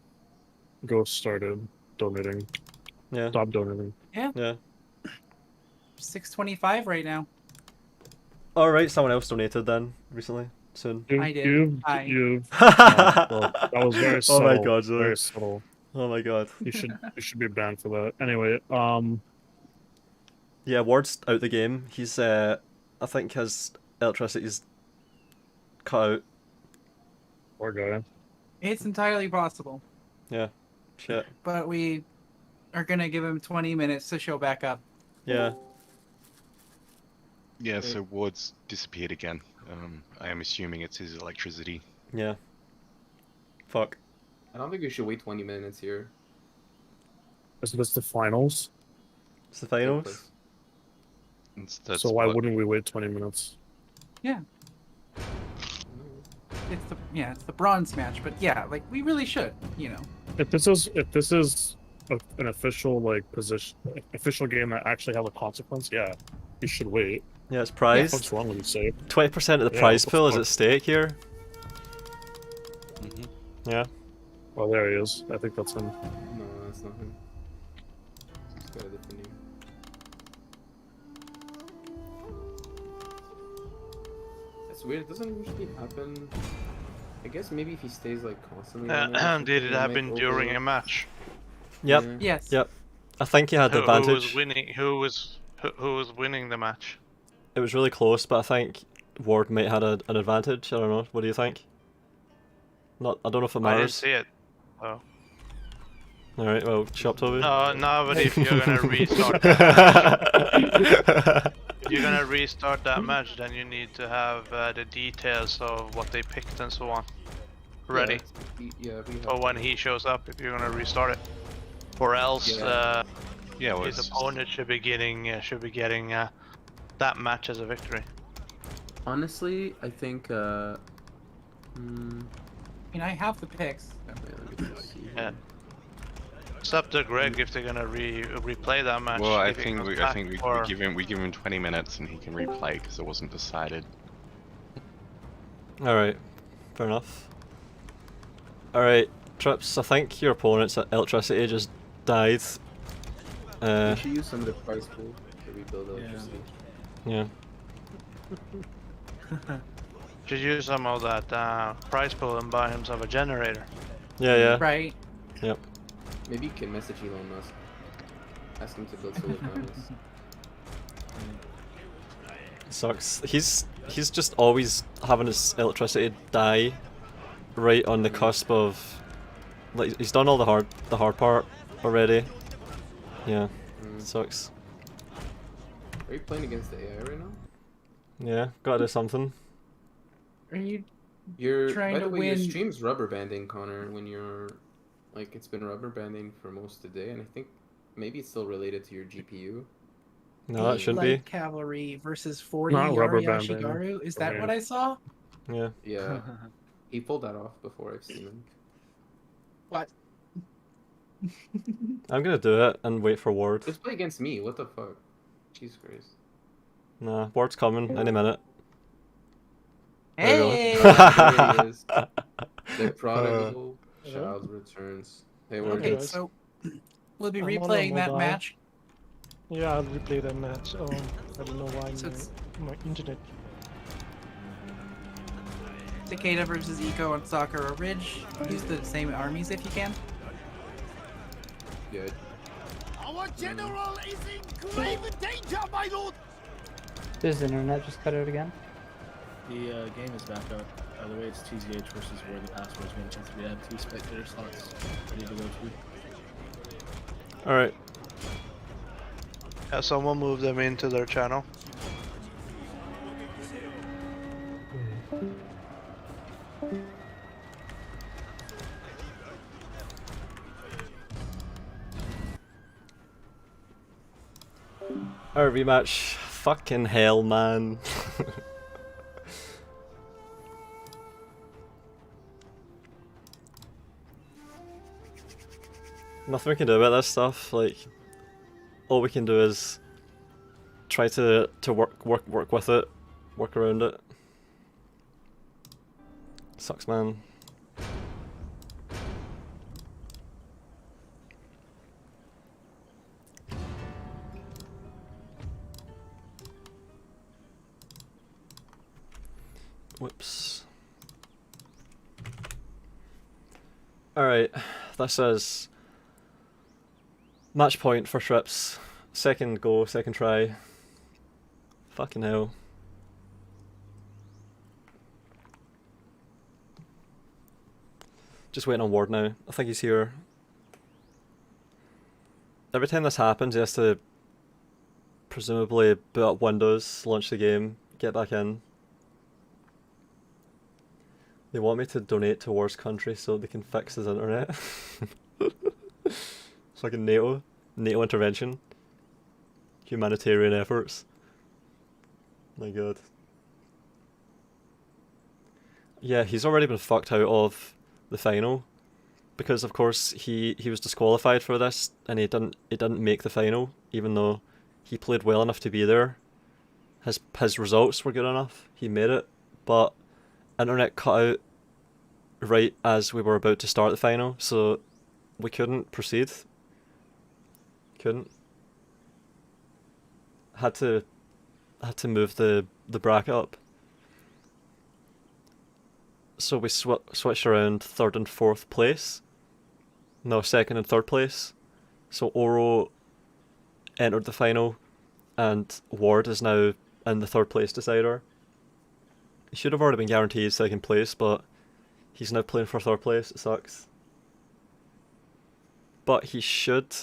Ghost started donating. Yeah. Stop donating. Yeah. Yeah. 625 right now. All right, someone else donated then recently. Soon. I did. Well, that was very subtle. Oh my god, Zoe. Very subtle. Oh my god. You should be banned for that. Anyway, yeah, Ward's out the game. He's I think his electricity's cut out. Poor guy. It's entirely possible. Yeah. Shit. But we are gonna give him 20 minutes to show back up. Yeah. Yeah, so Ward's disappeared again. I am assuming it's his electricity. Yeah. Fuck. I don't think we should wait 20 minutes here. Is this the finals? It's the finals? So why wouldn't we wait 20 minutes? Yeah. It's the bronze match, but yeah, like we really should, you know. If this is an official official game that actually has a consequence, yeah, you should wait. Yeah, it's prized. What's wrong with you, Save? 20% of the prize pool is at stake here. Yeah. Oh, there he is. I think that's him. No, that's not him. This guy defending. That's weird. It doesn't usually happen. I guess maybe if he stays like constantly. Did it happen during a match? Yep. Yeah. Yes. Yep. I think he had the advantage. Who was winning? Who was winning the match? It was really close, but I think Ward might have had an advantage. I don't know. What do you think? I don't know if it I didn't matters. see it. Oh. Alright, well, shop Toby. No, but if you're gonna restart that match, if you're gonna restart that match, then you need to have the details of what they picked and so on ready. Yeah, for when he shows up, if you're gonna restart it. Or else, his opponent should be getting that match as a victory. Honestly, I think. I mean, I have the picks. Yeah. It's up to Greg if they're gonna replay that match. Well, I if he think comes we back, or... we give him 20 minutes and he can replay because it wasn't decided. Alright, fair enough. Alright, Trips, I think your opponent's electricity just died. You should use some of the price pool to rebuild electricity. Yeah. Should use some of that price pool and buy himself a generator. Yeah. Right. Yep. Maybe you can message Elon Musk. Ask him to build solar panels. Sucks. He's just always having his electricity die right on the cusp of, like, he's done all the hard part already. Yeah. Sucks. Are you playing against the AI right now? Yeah, gotta do something. Are you You're trying by the to way, win? your stream's rubber banding, Connor, when you're like it's been rubber banding for most of the day, and I think maybe it's still related to your GPU. No, that shouldn't Light be. cavalry versus 40 Not rubber Yashigaru. Is that what I saw? Yeah. Yeah. He pulled that off before I've seen him. What? I'm gonna do it and wait for Ward. Just play against me, what the fuck? Jesus Christ. Nah, Ward's coming any minute. Hey! There he is. The prodigal child returns. Hey, Ward. Okay, so we'll be I'm on a replaying that mobile. match. Yeah, I'll replay that match. I don't know why So it's my internet. Cicada versus Eco on Sakura Ridge. Use the same armies if you can. Good. Our general is in grave danger, my lord! Does the internet just cut out again? The game is back up. By the way, it's TZH versus Worthy Passwords mentions. We have 2 spectator slots ready to go to. Alright. Yeah, someone move them into their channel. Our rematch. Fucking hell, man. Nothing we can do about this stuff. Like, all we can do is try to work with it, work around it. Sucks, man. Whoops. Alright, this is match point for Trips. Second go, second try. Fucking hell. Just waiting on Ward now. I think he's here. Every time this happens, he has to presumably boot up Windows, launch the game, get back in. They want me to donate to War's country so they can fix his internet. It's like a NATO intervention. Humanitarian efforts. My god. Yeah, he's already been fucked out of the final. Because of course he was disqualified for this and he didn't make the final, even though he played well enough to be there. His results were good enough, he made it, but internet cut out right as we were about to start the final, so we couldn't proceed. Couldn't. Had to move the bracket up. So we switched around 3rd and 4th place. No, 2nd and 3rd place. So Oro entered the final and Ward is now in the 3rd place decider. He should have already been guaranteed 2nd place, but he's now playing for 3rd place. It sucks. but he should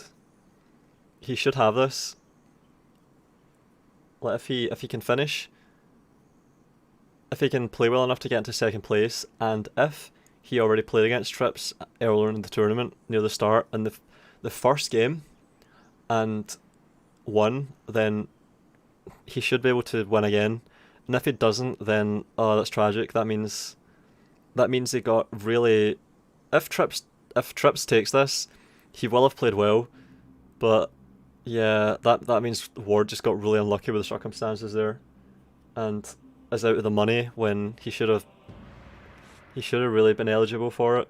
have this. Like if he can finish, if he can play well enough to get into second place, and if he already played against Trips earlier in the tournament near the start in the first game and won, then he should be able to win again. And if he doesn't, then that's tragic. That means he got really. If Trips takes this, he will have played well, but yeah, that means Ward just got really unlucky with the circumstances there, and is out of the money when he should have really been eligible for it.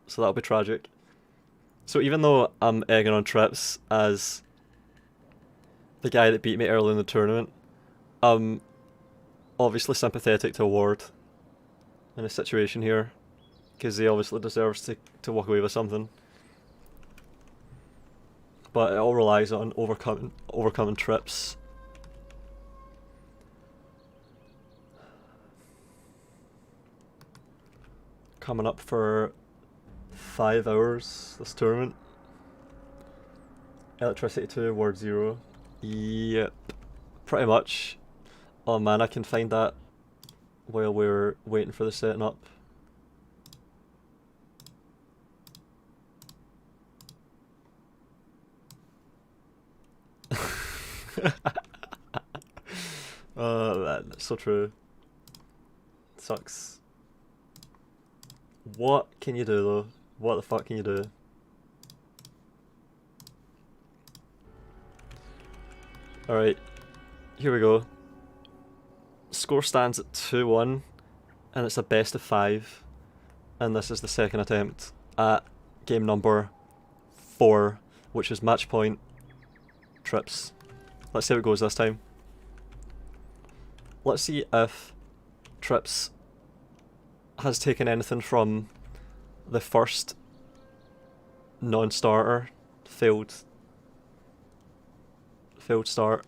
So that'll be tragic. So even though I'm egging on Trips as the guy that beat me early in the tournament, I'm obviously sympathetic to Ward in a situation here, because he obviously deserves to walk away with something. But it all relies on overcoming Trips. Coming up for 5 hours this tournament. Electricity 2, Ward 0. Yep, pretty much. Oh man, I can find that while we're waiting for the setting up. Oh man, that's so true. Sucks. What can you do though? What the fuck can you do? Alright, here we go. Score stands at 2-1, and it's a best of 5, and this is the second attempt at game number 4, which is match point Trips. Let's see how it goes this time. Let's see if Trips has taken anything from the first non-starter failed start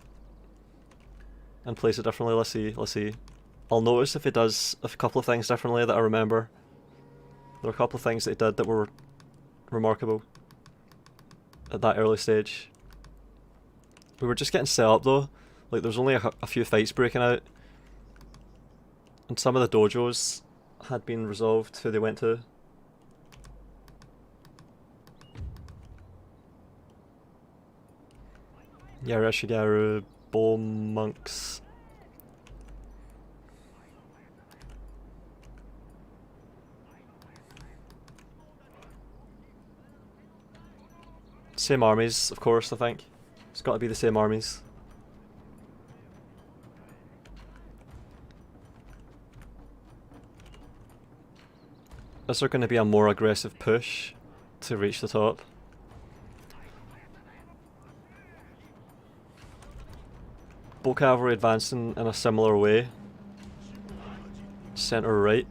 and plays it differently. Let's see. I'll notice if he does a couple of things differently that I remember. There are a couple of things that he did that were remarkable at that early stage. We were just getting set up though. Like there's only a few fights breaking out, and some of the dojos had been resolved who they went to. Yareshigaru, Bull Monks. Same armies, of course, I think. It's got to be the same armies. Is there going to be a more aggressive push to reach the top? Bow cavalry advancing in a similar way. Center right.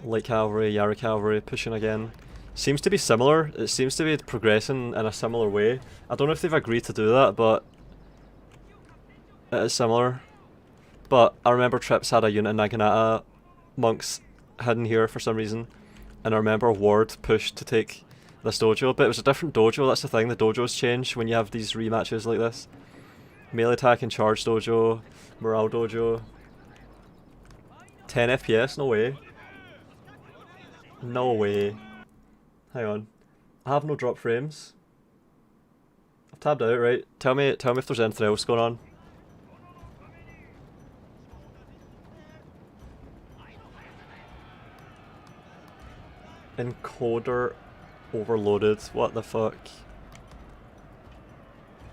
Light cavalry, Yara cavalry pushing again. Seems to be similar. It seems to be progressing in a similar way. I don't know if they've agreed to do that, but it is similar. But I remember Trips had a unit of Naginata monks hidden here for some reason, and I remember Ward pushed to take this dojo, but it was a different dojo. That's the thing, the dojos change when you have these rematches like this. Melee attack and charge dojo, morale dojo. 10 FPS? No way. No way. Hang on. I have no drop frames. I've tabbed out, right? Tell me if there's anything else going on. Encoder overloaded. What the fuck?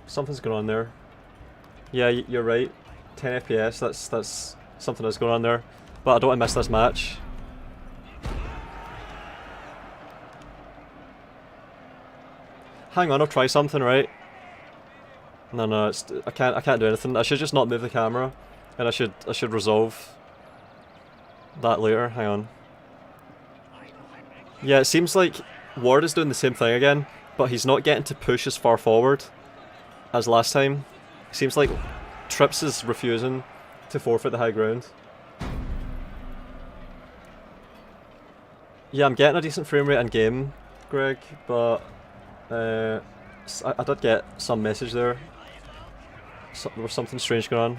Something's going on there. Yeah, you're right. 10 FPS. That's something that's going on there. But I don't want to miss this match. Hang on, I'll try something, right? No, I can't do anything. I should just not move the camera, and I should resolve that later. Hang on. Yeah, it seems like Ward is doing the same thing again, but he's not getting to push as far forward as last time. It seems like Trips is refusing to forfeit the high ground. Yeah, I'm getting a decent frame rate in game, Greg, but I did get some message there. There was something strange going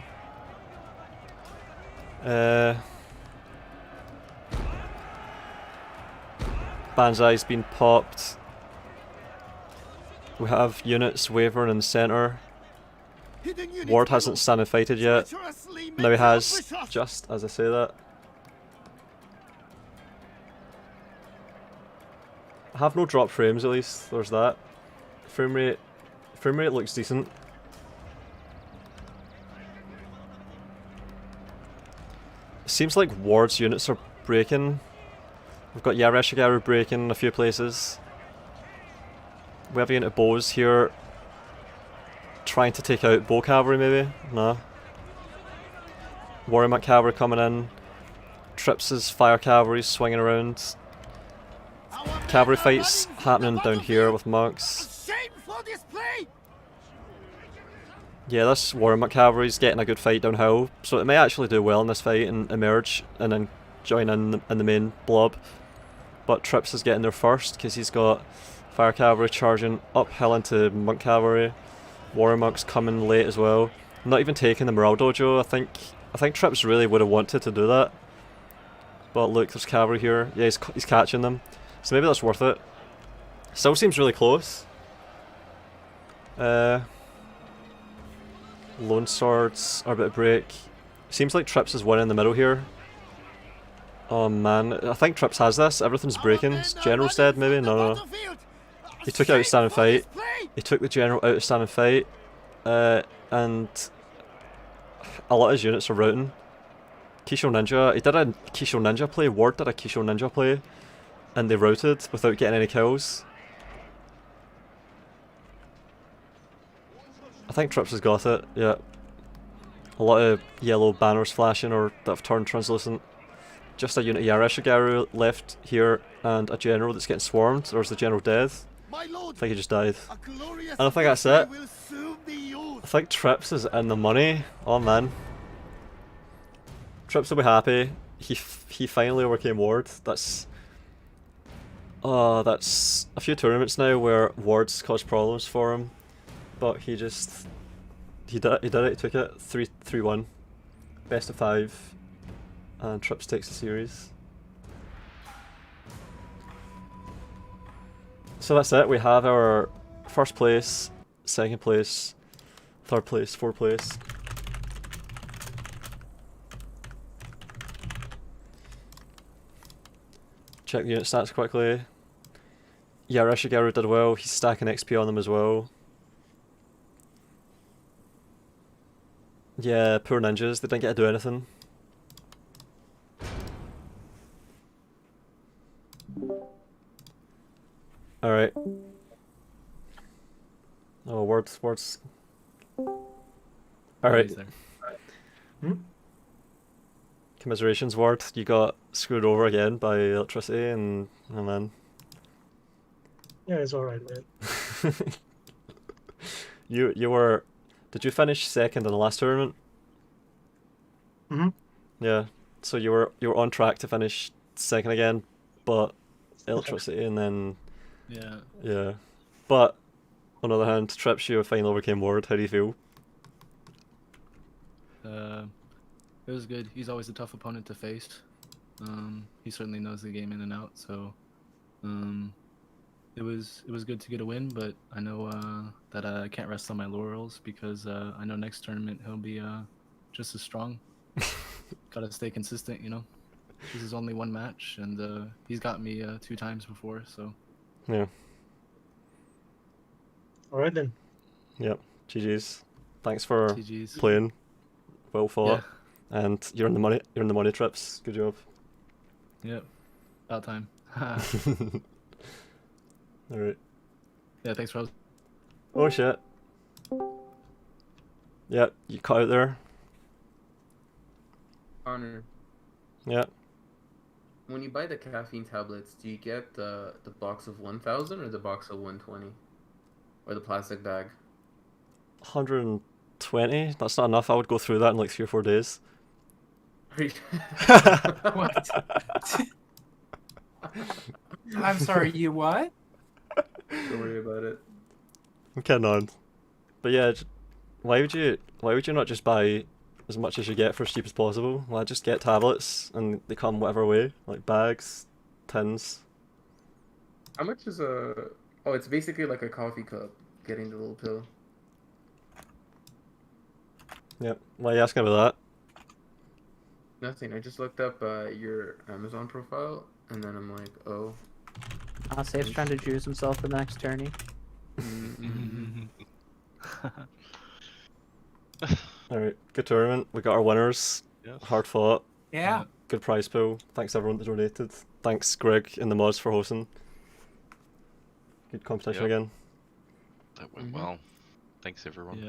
on. Banzai's been popped. We have units wavering in the centre. Ward hasn't stand and fighted yet. Now he has, just as I say that. I have no drop frames at least, there's that. Frame rate looks decent. Seems like Ward's units are breaking. We've got Yareshigaru breaking in a few places. We have a unit of bows here. Trying to take out bow cavalry maybe? No. Warrior Monk cavalry coming in. Trips' fire cavalry swinging around. Cavalry fights happening down here with monks. Yeah, this Warrior Monk cavalry's getting a good fight downhill, so it may actually do well in this fight and emerge and then join in the main blob. But Trips is getting there first because he's got fire cavalry charging uphill into monk cavalry. Warrior Monks coming late as well. Not even taking the morale dojo. I think Trips really would have wanted to do that. But look, there's cavalry here. Yeah, he's catching them. So maybe that's worth it. Still seems really close. Lone swords are a bit of break. Seems like Trips is winning in the middle here. Oh man, I think Trips has this. Everything's breaking. General's dead maybe? No. He took it out of stand and fight. He took the general out of stand and fight. And a lot of his units are routing. Kisho Ninja, he did a Kisho Ninja play. Ward did a Kisho Ninja play. And they routed without getting any kills. I think Trips has got it, yeah. A lot of yellow banners flashing or that have turned translucent. Just a unit of Yareshigaru left here and a general that's getting swarmed, or is the general dead? I think he just died. And I think that's it. I think Trips is in the money. Oh man. Trips will be happy. He finally overcame Ward. That's a few tournaments now where Ward's caused problems for him. But he did it, he took it 3-1. Best of 5. And Trips takes the series. So that's it, we have our first place, second place, third place, fourth place. Check the unit stats quickly. Yareshigaru did well, he's stacking XP on them as well. Yeah, poor ninjas, they didn't get to do anything. Alright. Oh, words. Alright. Commiserations, Ward. You got screwed over again by electricity and oh man. Yeah, it's alright, man. You were... Did you finish second in the last tournament? Yeah. So you were on track to finish second again, but electricity and then... Yeah. But, on the other hand, Trips, you finally overcame Ward. How do you feel? It was good. He's always a tough opponent to face. He certainly knows the game in and out, so it was good to get a win, but I know that I can't rest on my laurels because I know next tournament he'll be just as strong. Gotta stay consistent, you know. This is only one match, and he's got me 2 times before, so... Yeah. Alright then. Yep. GG's. Thanks for playing. Well fought. Yeah. And you're in the money. You're in the money, Trips. Good job. Yep. About time. Alright. Yeah. Thanks, Rose. Oh shit. Yep. You cut out there. Honor. Yeah. When you buy the caffeine tablets, do you get the box of 1,000 or the box of 120? Or the plastic bag? 120? That's not enough. I would go through that in like 3 or 4 days. What? I'm sorry, you what? Don't worry about it. I'm kidding on. But yeah, why would you not just buy as much as you get for as cheap as possible? Why just get tablets and they come whatever way, like bags, tins. How much is a? Oh, it's basically like a coffee cup. Getting the little pill. Yep. Why are you asking about that? Nothing. I just looked up your Amazon profile, and then I'm like, oh. Safe's trying to juice himself for the next tourney. Alright, good tournament. We got our winners. Yes. Hard fought. Yeah. Good prize pool. Thanks everyone that donated. Thanks Greg in the mods for hosting. Good competition again. That went well. Thanks everyone. Yeah.